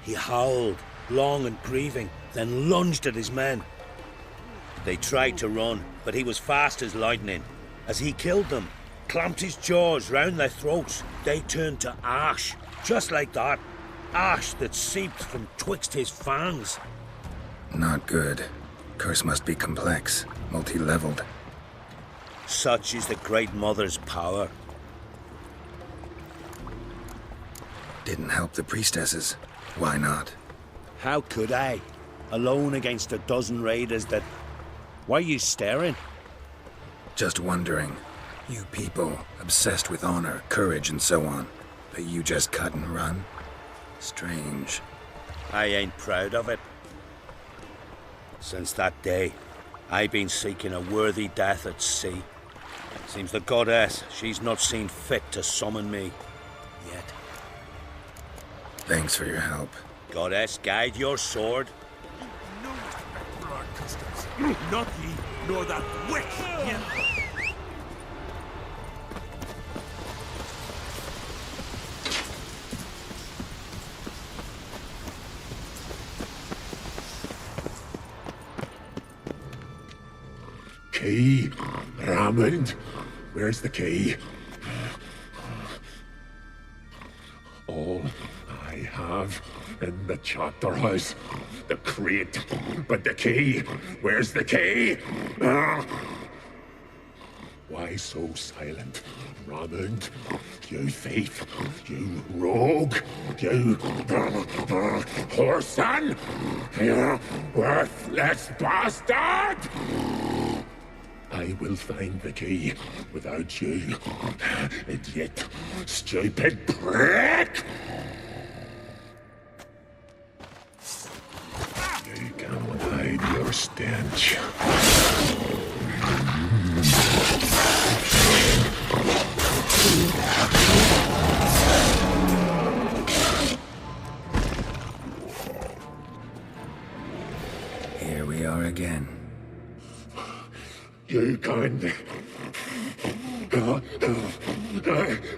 He howled, long and grieving, then lunged at his men. They tried to run, but he was fast as lightning. As he killed them, clamped his jaws round their throats, they turned to ash, just like that. Ash that seeped from twixt his fangs. Not good. Curse must be complex, multi-leveled. Such is the Great Mother's power. Didn't help the priestesses. Why not? How could I? Alone against a dozen raiders that... Why are you staring? Just wondering. You people, obsessed with honor, courage, and so on. But you just cut and run? Strange. I ain't proud of it. Since that day, I've been seeking a worthy death at sea. Seems the goddess, she's not seen fit to summon me. Yet. Thanks for your help. Goddess, guide your sword. You know for our customs. Not ye, nor that witch. Key, Raymond, where's the key? All I have in the chapter house, the crate, but the key, where's the key? Why so silent, Raymond? You thief, you rogue, you whoreson, you worthless bastard! I will find the key without you, idiot, stupid prick! You cannot hide your stench. Here we are again. You can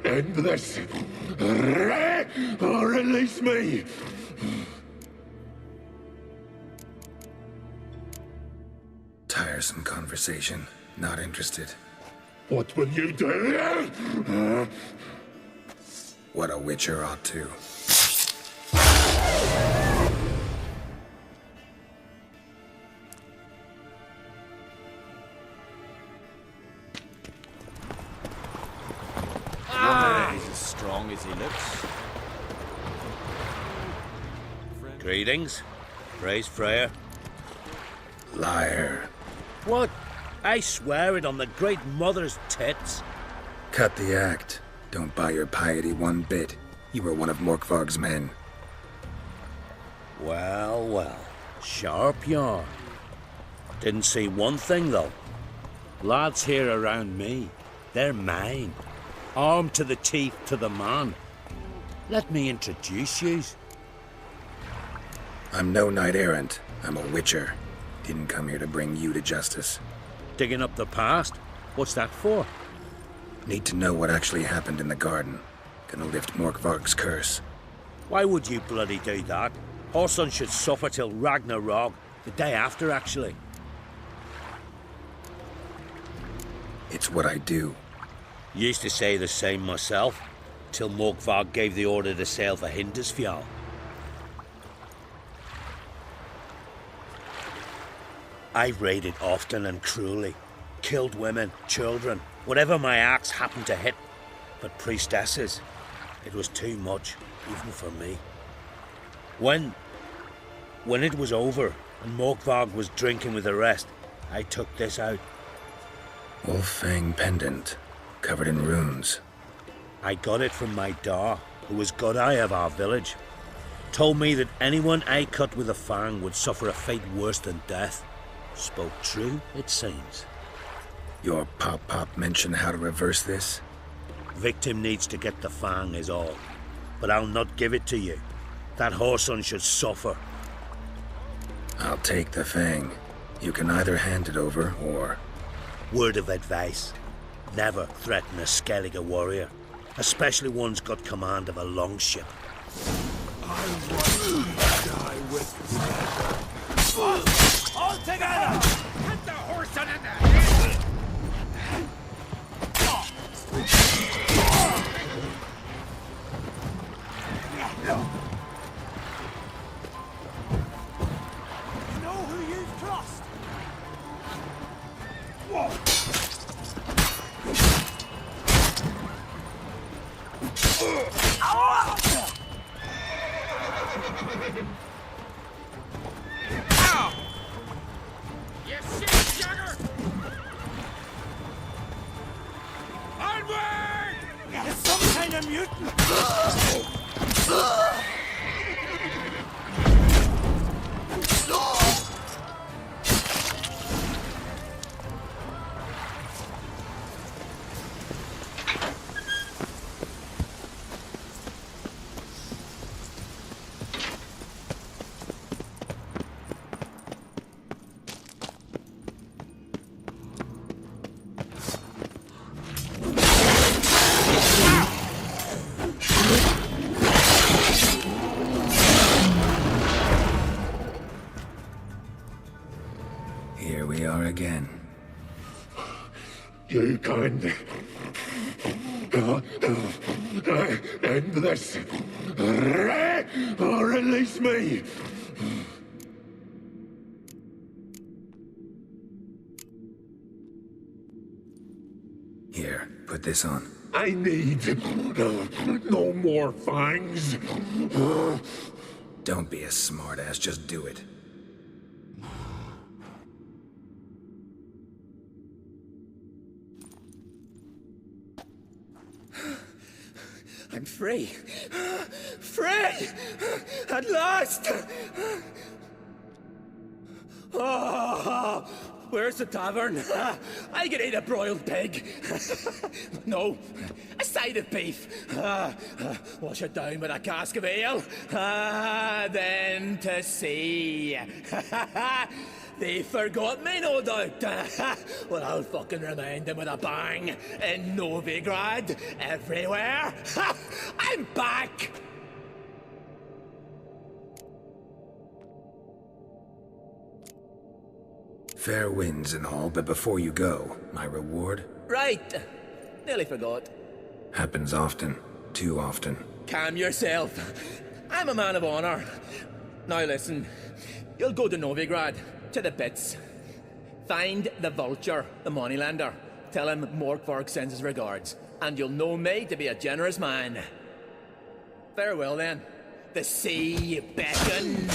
end this. Release me. Tiresome conversation. Not interested. What will you do? What a witcher ought to. He's as strong as he looks. Greetings. Praise Freya. Liar. What? I swear it on the Great Mother's tits. Cut the act. Don't buy your piety one bit. You were one of Morkvarg's men. Well, well. Sharp yarn. Didn't see one thing, though. Lads here around me, they're mine. Armed to the teeth to the man. Let me introduce yous. I'm no knight-errant. I'm a witcher. Didn't come here to bring you to justice. Digging up the past? What's that for? Need to know what actually happened in the garden. Gonna lift Morkvarg's curse. Why would you bloody do that? Horson should suffer till Ragnarok. The day after, actually. It's what I do. Used to say the same myself, till Morkvarg gave the order to sail for Hindisfjall. I've raided often and cruelly. Killed women, children, whatever my axe happened to hit. But priestesses, it was too much, even for me. When it was over, and Morkvarg was drinking with the rest, I took this out. Wolf-fang pendant, covered in runes. I got it from my da, who was godeye of our village. Told me that anyone I cut with a fang would suffer a fate worse than death. Spoke true, it seems. Your pop-pop mentioned how to reverse this? Victim needs to get the fang is all. But I'll not give it to you. That Horson should suffer. I'll take the fang. You can either hand it over, or... Word of advice. Never threaten a Skellige warrior. Especially one's got command of a longship. I want to die with pleasure. All together! Get the horse in there! You know who you've crossed? You shit jagger! Onward! It's some kind of mutant! Here we are again. You can end this, or release me. Here, put this on. I need no more fangs. Don't be a smartass, just do it. I'm free. Free! At last! Oh, where's the tavern? I can eat a broiled pig. No, a side of beef. Wash it down with a cask of ale. Then to sea. They forgot me, no doubt. Well, I'll fucking remind them with a bang. In Novigrad, everywhere. I'm back! Fair winds and all, but before you go, my reward? Right. Nearly forgot. Happens often. Too often. Calm yourself. I'm a man of honor. Now listen. You'll go to Novigrad, to the pits. Find the vulture, the moneylender. Tell him Morkvarg sends his regards, and you'll know me to be a generous man. Farewell then. The sea beckons.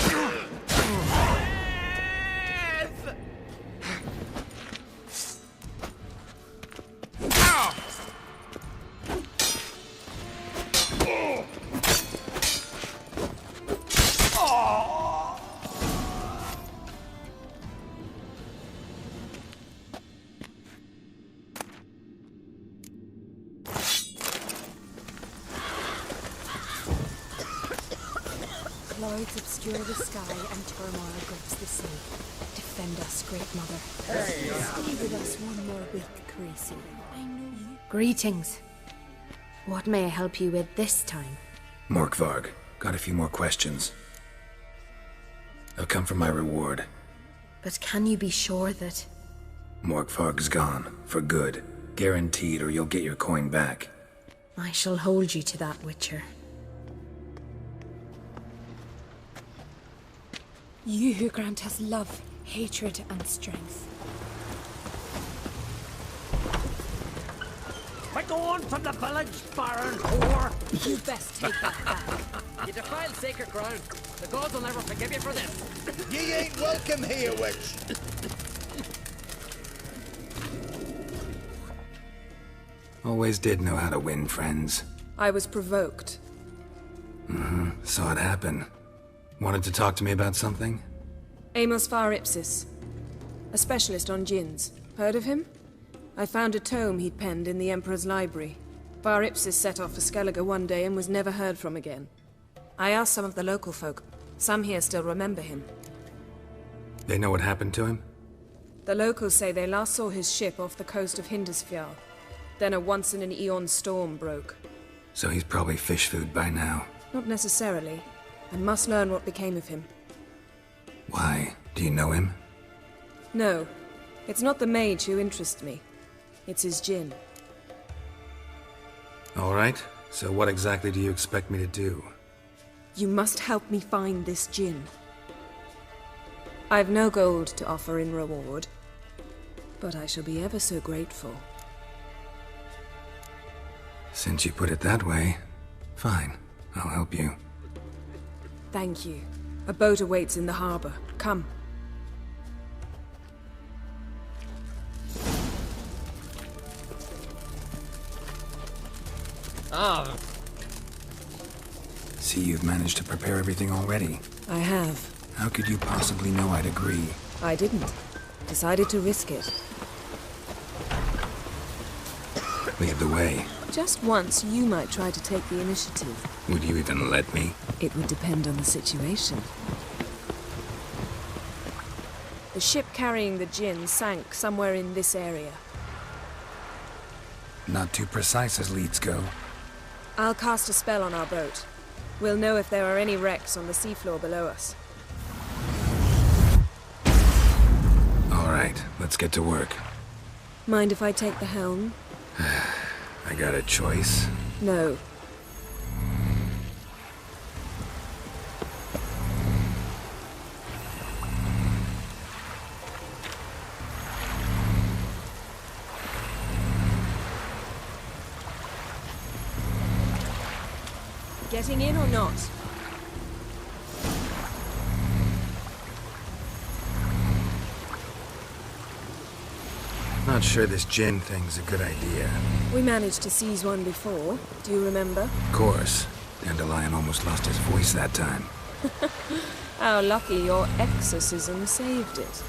Clouds obscure the sky and turmoil grips the sea. Defend us, Great Mother. Stay with us one more week, Creasy. I know you. Greetings. What may I help you with this time? Morkvarg, got a few more questions. They'll come from my reward. But can you be sure that... Morkvarg's gone, for good. Guaranteed, or you'll get your coin back. I shall hold you to that, Witcher. You who grant us love, hatred, and strength. We're going from the village, Baron whore! You best take that back. You defiled sacred ground. The gods will never forgive you for this. Ye ain't welcome here, witch. Always did know how to win friends. I was provoked. Saw it happen. Wanted to talk to me about something? Amos Var Ipsis. A specialist on djinns. Heard of him? I found a tome he'd penned in the Emperor's library. Var Ipsis set off for Skellige one day and was never heard from again. I asked some of the local folk. Some here still remember him. They know what happened to him? The locals say they last saw his ship off the coast of Hindisfjall. Then a once-in-an-eon storm broke. So he's probably fish food by now. Not necessarily. I must learn what became of him. Why? Do you know him? No. It's not the mage who interests me. It's his djinn. Alright, so what exactly do you expect me to do? You must help me find this djinn. I've no gold to offer in reward, but I shall be ever so grateful. Since you put it that way, fine. I'll help you. Thank you. A boat awaits in the harbor. Come. See, you've managed to prepare everything already. I have. How could you possibly know I'd agree? I didn't. Decided to risk it. Lead the way. Just once, you might try to take the initiative. Would you even let me? It would depend on the situation. The ship carrying the djinn sank somewhere in this area. Not too precise as leads go. I'll cast a spell on our boat. We'll know if there are any wrecks on the seafloor below us. Alright, let's get to work. Mind if I take the helm? I got a choice. No. Getting in or not? Not sure this djinn thing's a good idea. We managed to seize one before. Do you remember? Of course. Dandelion almost lost his voice that time. How lucky your exorcism saved it.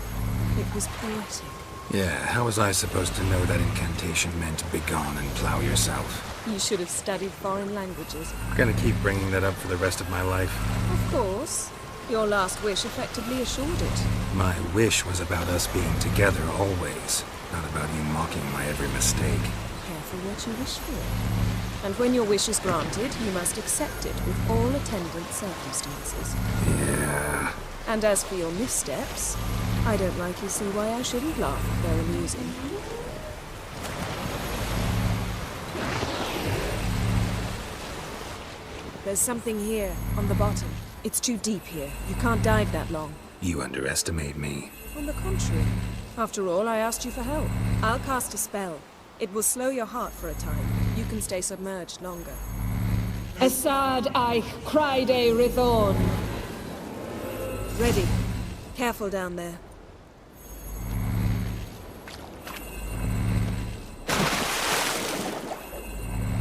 It was poetic. Yeah, how was I supposed to know that incantation meant begone and plow yourself? You should have studied foreign languages. Gonna keep bringing that up for the rest of my life. Of course. Your last wish effectively assured it. My wish was about us being together always, not about you mocking my every mistake. Careful what you wish for. And when your wish is granted, you must accept it with all attendant circumstances. Yeah. And as for your missteps, I don't rightly see why I shouldn't laugh if they're amusing. There's something here, on the bottom. It's too deep here. You can't dive that long. You underestimate me. On the contrary. After all, I asked you for help. I'll cast a spell. It will slow your heart for a time. You can stay submerged longer. Assad I cried a Rithorn. Ready. Careful down there.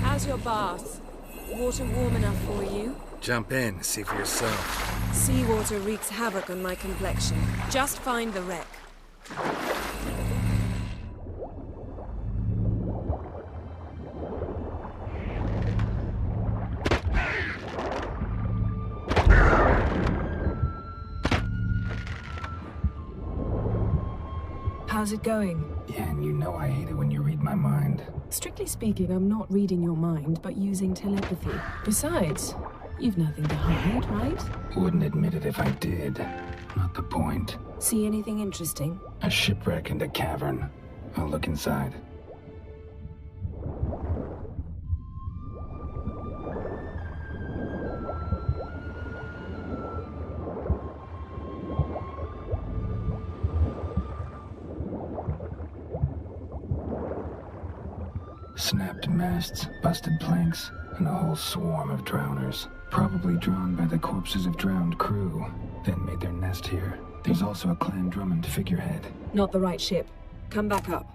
How's your bath? Water warm enough for you? Jump in, see for yourself. Seawater wreaks havoc on my complexion. Just find the wreck. How's it going? Yeah, and you know I hate it when you read my mind. Strictly speaking, I'm not reading your mind, but using telepathy. Besides, you've nothing to hide, right? Wouldn't admit it if I did. Not the point. See anything interesting? A shipwreck and a cavern. I'll look inside. Snapped masts, busted planks, and a whole swarm of drowners. Probably drawn by the corpses of drowned crew, then made their nest here. There's also a Clan Drummond figurehead. Not the right ship. Come back up.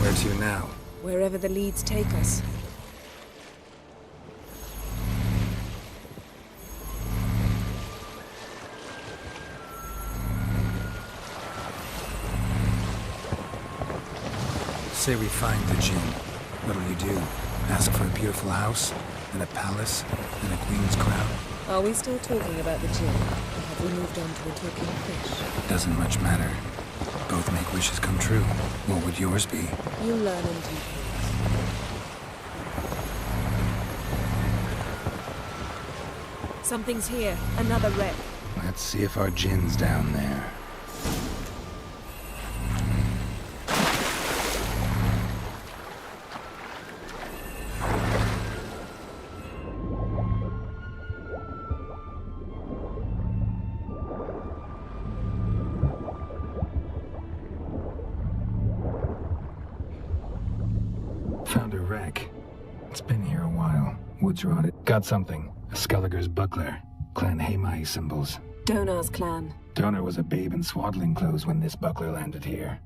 Where to now? Wherever the leads take us. Say we find the Jinn. What'll you do? Ask for a beautiful house? And a palace? And a queen's crown? Are we still talking about the Jinn? Or have we moved on to a talking fish? Doesn't much matter. Both make wishes come true. What would yours be? You'll learn in due course. Something's here. Another wreck. Let's see if our Jinn's down there. Found a wreck. It's been here a while. Woods rotted. Got something. A Skelliger's buckler. Clan Hamai symbols. Donar's clan. Donar was a babe in swaddling clothes when this buckler landed here.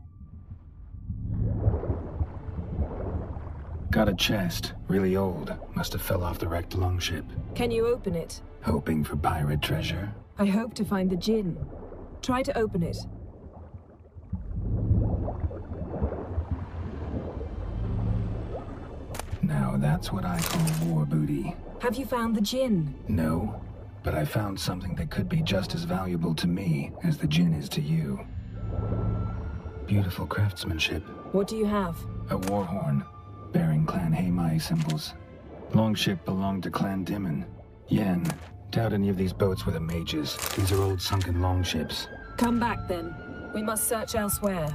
Got a chest. Really old. Must have fell off the wrecked longship. Can you open it? Hoping for pirate treasure. I hope to find the Jinn. Try to open it. Now that's what I call war booty. Have you found the Jinn? No, but I found something that could be just as valuable to me as the Jinn is to you. Beautiful craftsmanship. What do you have? A war horn, bearing Clan Hamai symbols. Longship belonged to Clan Dimon. Yen, doubt any of these boats were the mages. These are old sunken longships. Come back then. We must search elsewhere.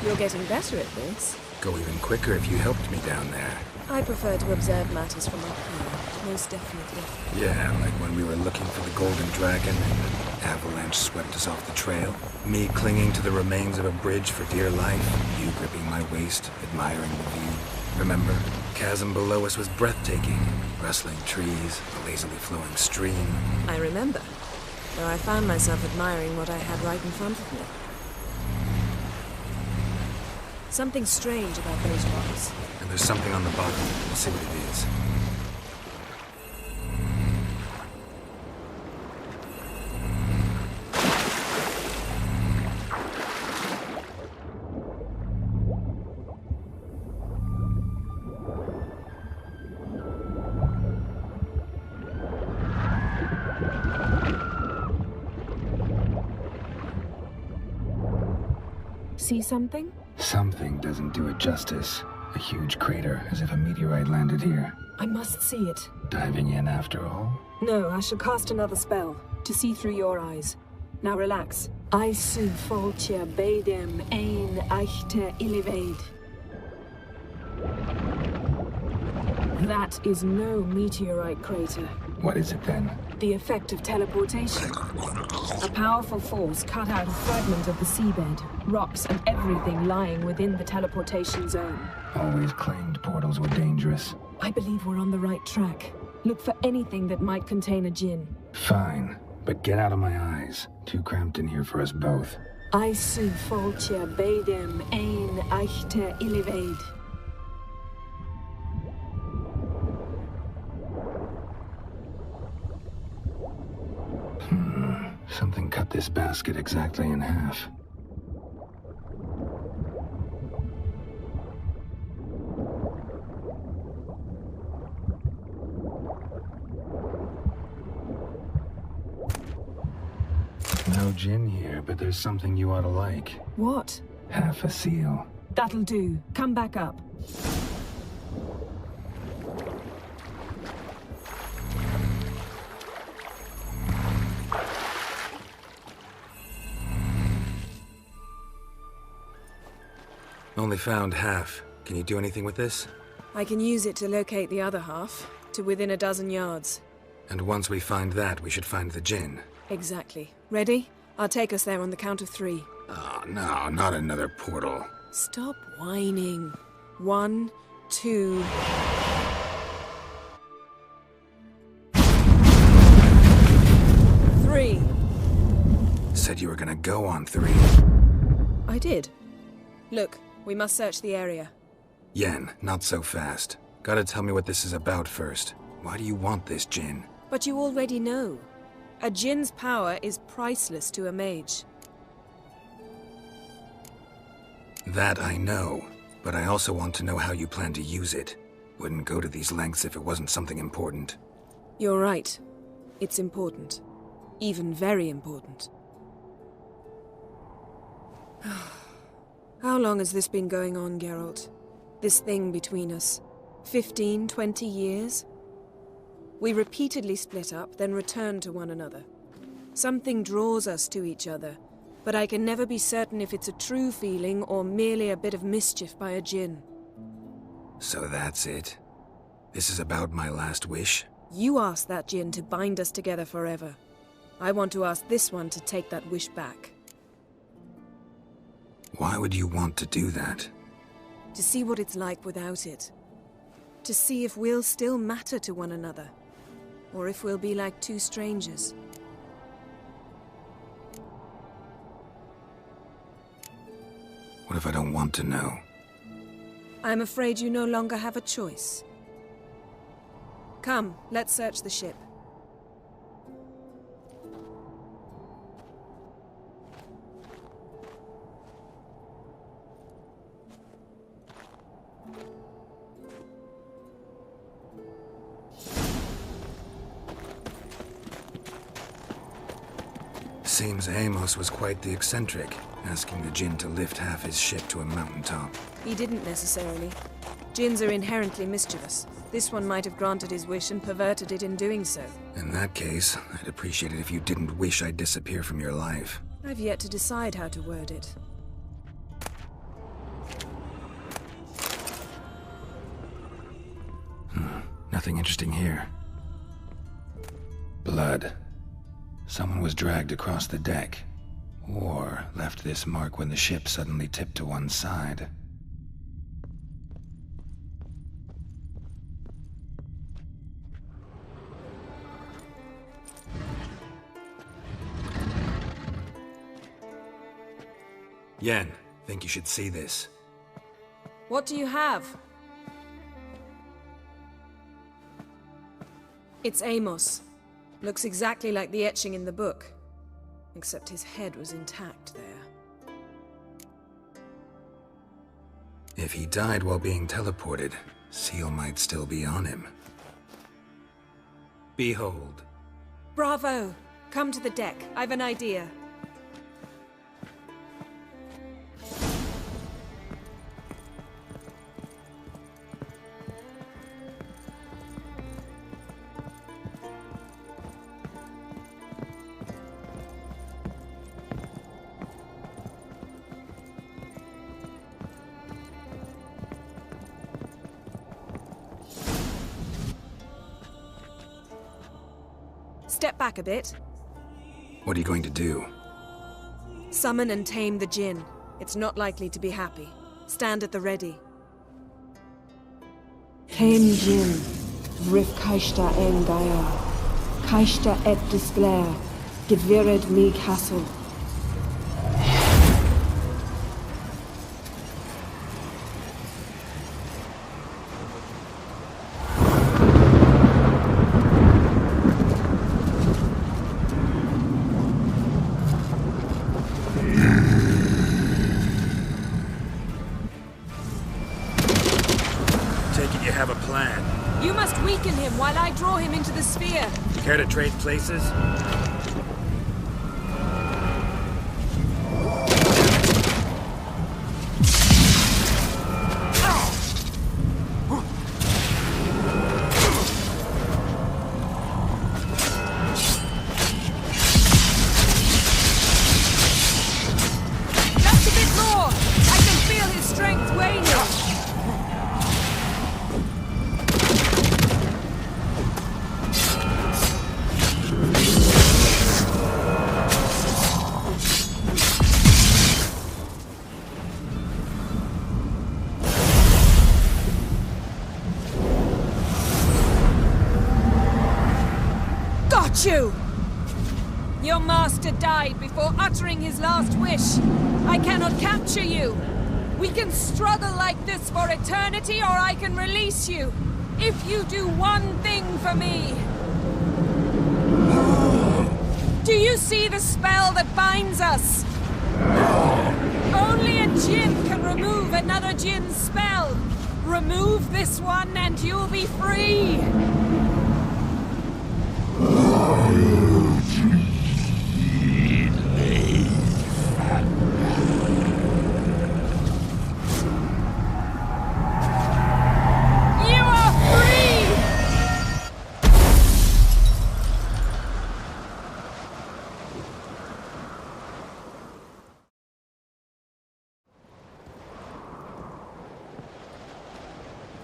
You're getting better at this. Go even quicker if you helped me down there. I prefer to observe matters from up here, most definitely. Yeah, like when we were looking for the Golden Dragon and an avalanche swept us off the trail. Me clinging to the remains of a bridge for dear life. You gripping my waist, admiring the view. Remember, chasm below us was breathtaking. Rustling trees, a lazily flowing stream. I remember. though I found myself admiring what I had right in front of me. Something strange about those rocks. And there's something on the bottom. We'll see what it is. See something? Something doesn't do it justice. A huge crater, as if a meteorite landed here. I must see it. Diving in after all? No, I shall cast another spell, to see through your eyes. Now relax. I su foltia bedem ein eichte illivaid. That is no meteorite crater. What is it then? The effect of teleportation. A powerful force cut out a fragment of the seabed, rocks and everything lying within the teleportation zone. Always claimed portals were dangerous. I believe we're on the right track. Look for anything that might contain a djinn. Fine, but get out of my eyes. Too cramped in here for us both. I su foltia bedem ein eichte illivaid. Something cut this basket exactly in half. No gin here, but there's something you ought to like. What? Half a seal. That'll do. Come back up. Only found half. Can you do anything with this? I can use it to locate the other half, to within a dozen yards. And once we find that, we should find the gin. Exactly. Ready? I'll take us there on the count of 3. Oh, no, not another portal. Stop whining. 1, 2... Three. Said you were gonna go on 3. I did. Look, we must search the area. Yen, not so fast. Gotta tell me what this is about first. Why do you want this gin? But you already know. A djinn's power is priceless to a mage. That I know, but I also want to know how you plan to use it. Wouldn't go to these lengths if it wasn't something important. You're right. It's important. Even very important. How long has this been going on, Geralt? This thing between us? 15, 20 years? We repeatedly split up, then return to one another. Something draws us to each other, but I can never be certain if it's a true feeling or merely a bit of mischief by a djinn. So that's it? This is about my last wish? You asked that djinn to bind us together forever. I want to ask this one to take that wish back. Why would you want to do that? To see what it's like without it. To see if we'll still matter to one another. Or if we'll be like two strangers. What if I don't want to know? I'm afraid you no longer have a choice. Come, let's search the ship. Seems Amos was quite the eccentric, asking the djinn to lift half his ship to a mountaintop. He didn't necessarily. Djinns are inherently mischievous. This one might have granted his wish and perverted it in doing so. In that case, I'd appreciate it if you didn't wish I'd disappear from your life. I've yet to decide how to word it. Nothing interesting here. Blood. Someone was dragged across the deck, or left this mark when the ship suddenly tipped to one side. Yen, think you should see this. What do you have? It's Amos. Looks exactly like the etching in the book. Except his head was intact there. If he died while being teleported, Seal might still be on him. Behold. Bravo! Come to the deck. I've an idea. Step back a bit. What are you going to do? Summon and tame the djinn. It's not likely to be happy. Stand at the ready. Tame djinn, rif kaishta en gaia, kaishta et disglair, gevired me castle. Have a plan. You must weaken him while I draw him into the sphere. Care to trade places? Just a bit more! I can feel his strength waning. You! Your master died before uttering his last wish. I cannot capture you. We can struggle like this for eternity, or I can release you. If you do one thing for me. Do you see the spell that binds us? Only a djinn can remove another djinn's spell. Remove this one and you'll be free.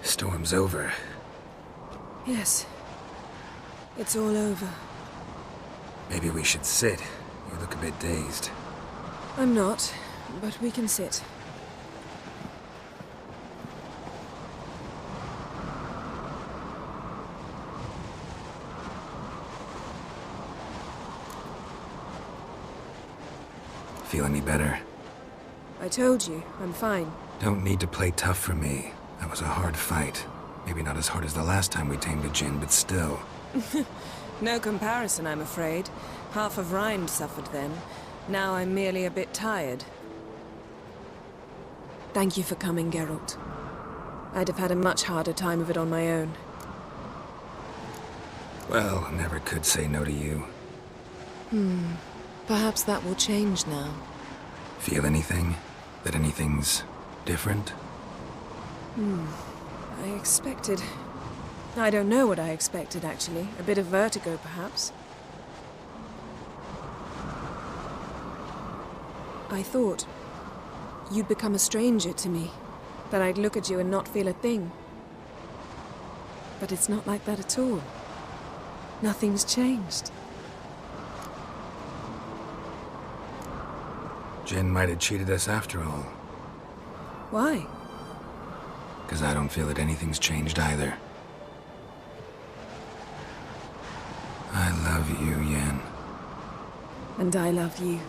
Storm's over. Yes. It's all over. Maybe we should sit. You look a bit dazed. I'm not, but we can sit. Feel any better? I told you, I'm fine. Don't need to play tough for me. That was a hard fight. Maybe not as hard as the last time we tamed a djinn, but still. No comparison, I'm afraid. Half of Rind suffered then. Now I'm merely a bit tired. Thank you for coming, Geralt. I'd have had a much harder time of it on my own. Well, never could say no to you. Perhaps that will change now. Feel anything? That anything's different? I expected... I don't know what I expected, actually. A bit of vertigo, perhaps. I thought you'd become a stranger to me. That I'd look at you and not feel a thing. But it's not like that at all. Nothing's changed. Jinn might have cheated us after all. Why? Because I don't feel that anything's changed either. I love you, Yen. And I love you.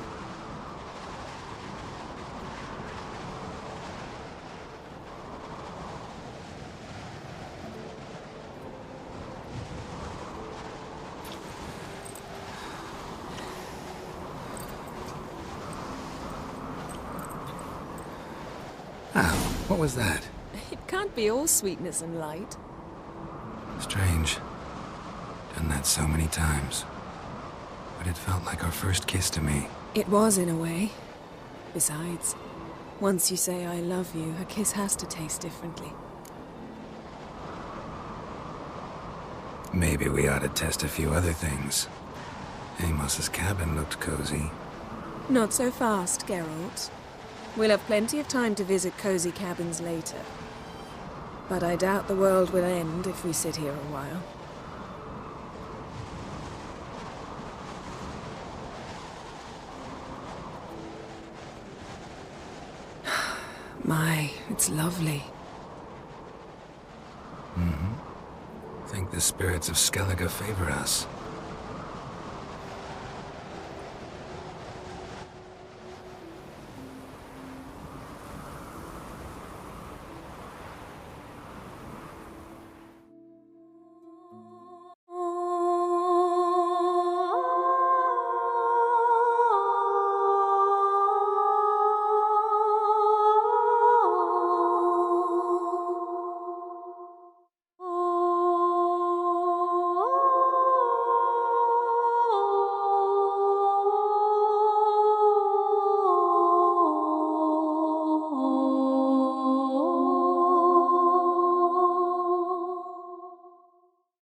Wow, what was that? It can't be all sweetness and light. Strange. Done that so many times. But it felt like our first kiss to me. It was, in a way. Besides, once you say I love you, a kiss has to taste differently. Maybe we ought to test a few other things. Amos's cabin looked cozy. Not so fast, Geralt. We'll have plenty of time to visit cozy cabins later. But I doubt the world will end if we sit here a while. My, it's lovely. Think the spirits of Skellige favor us.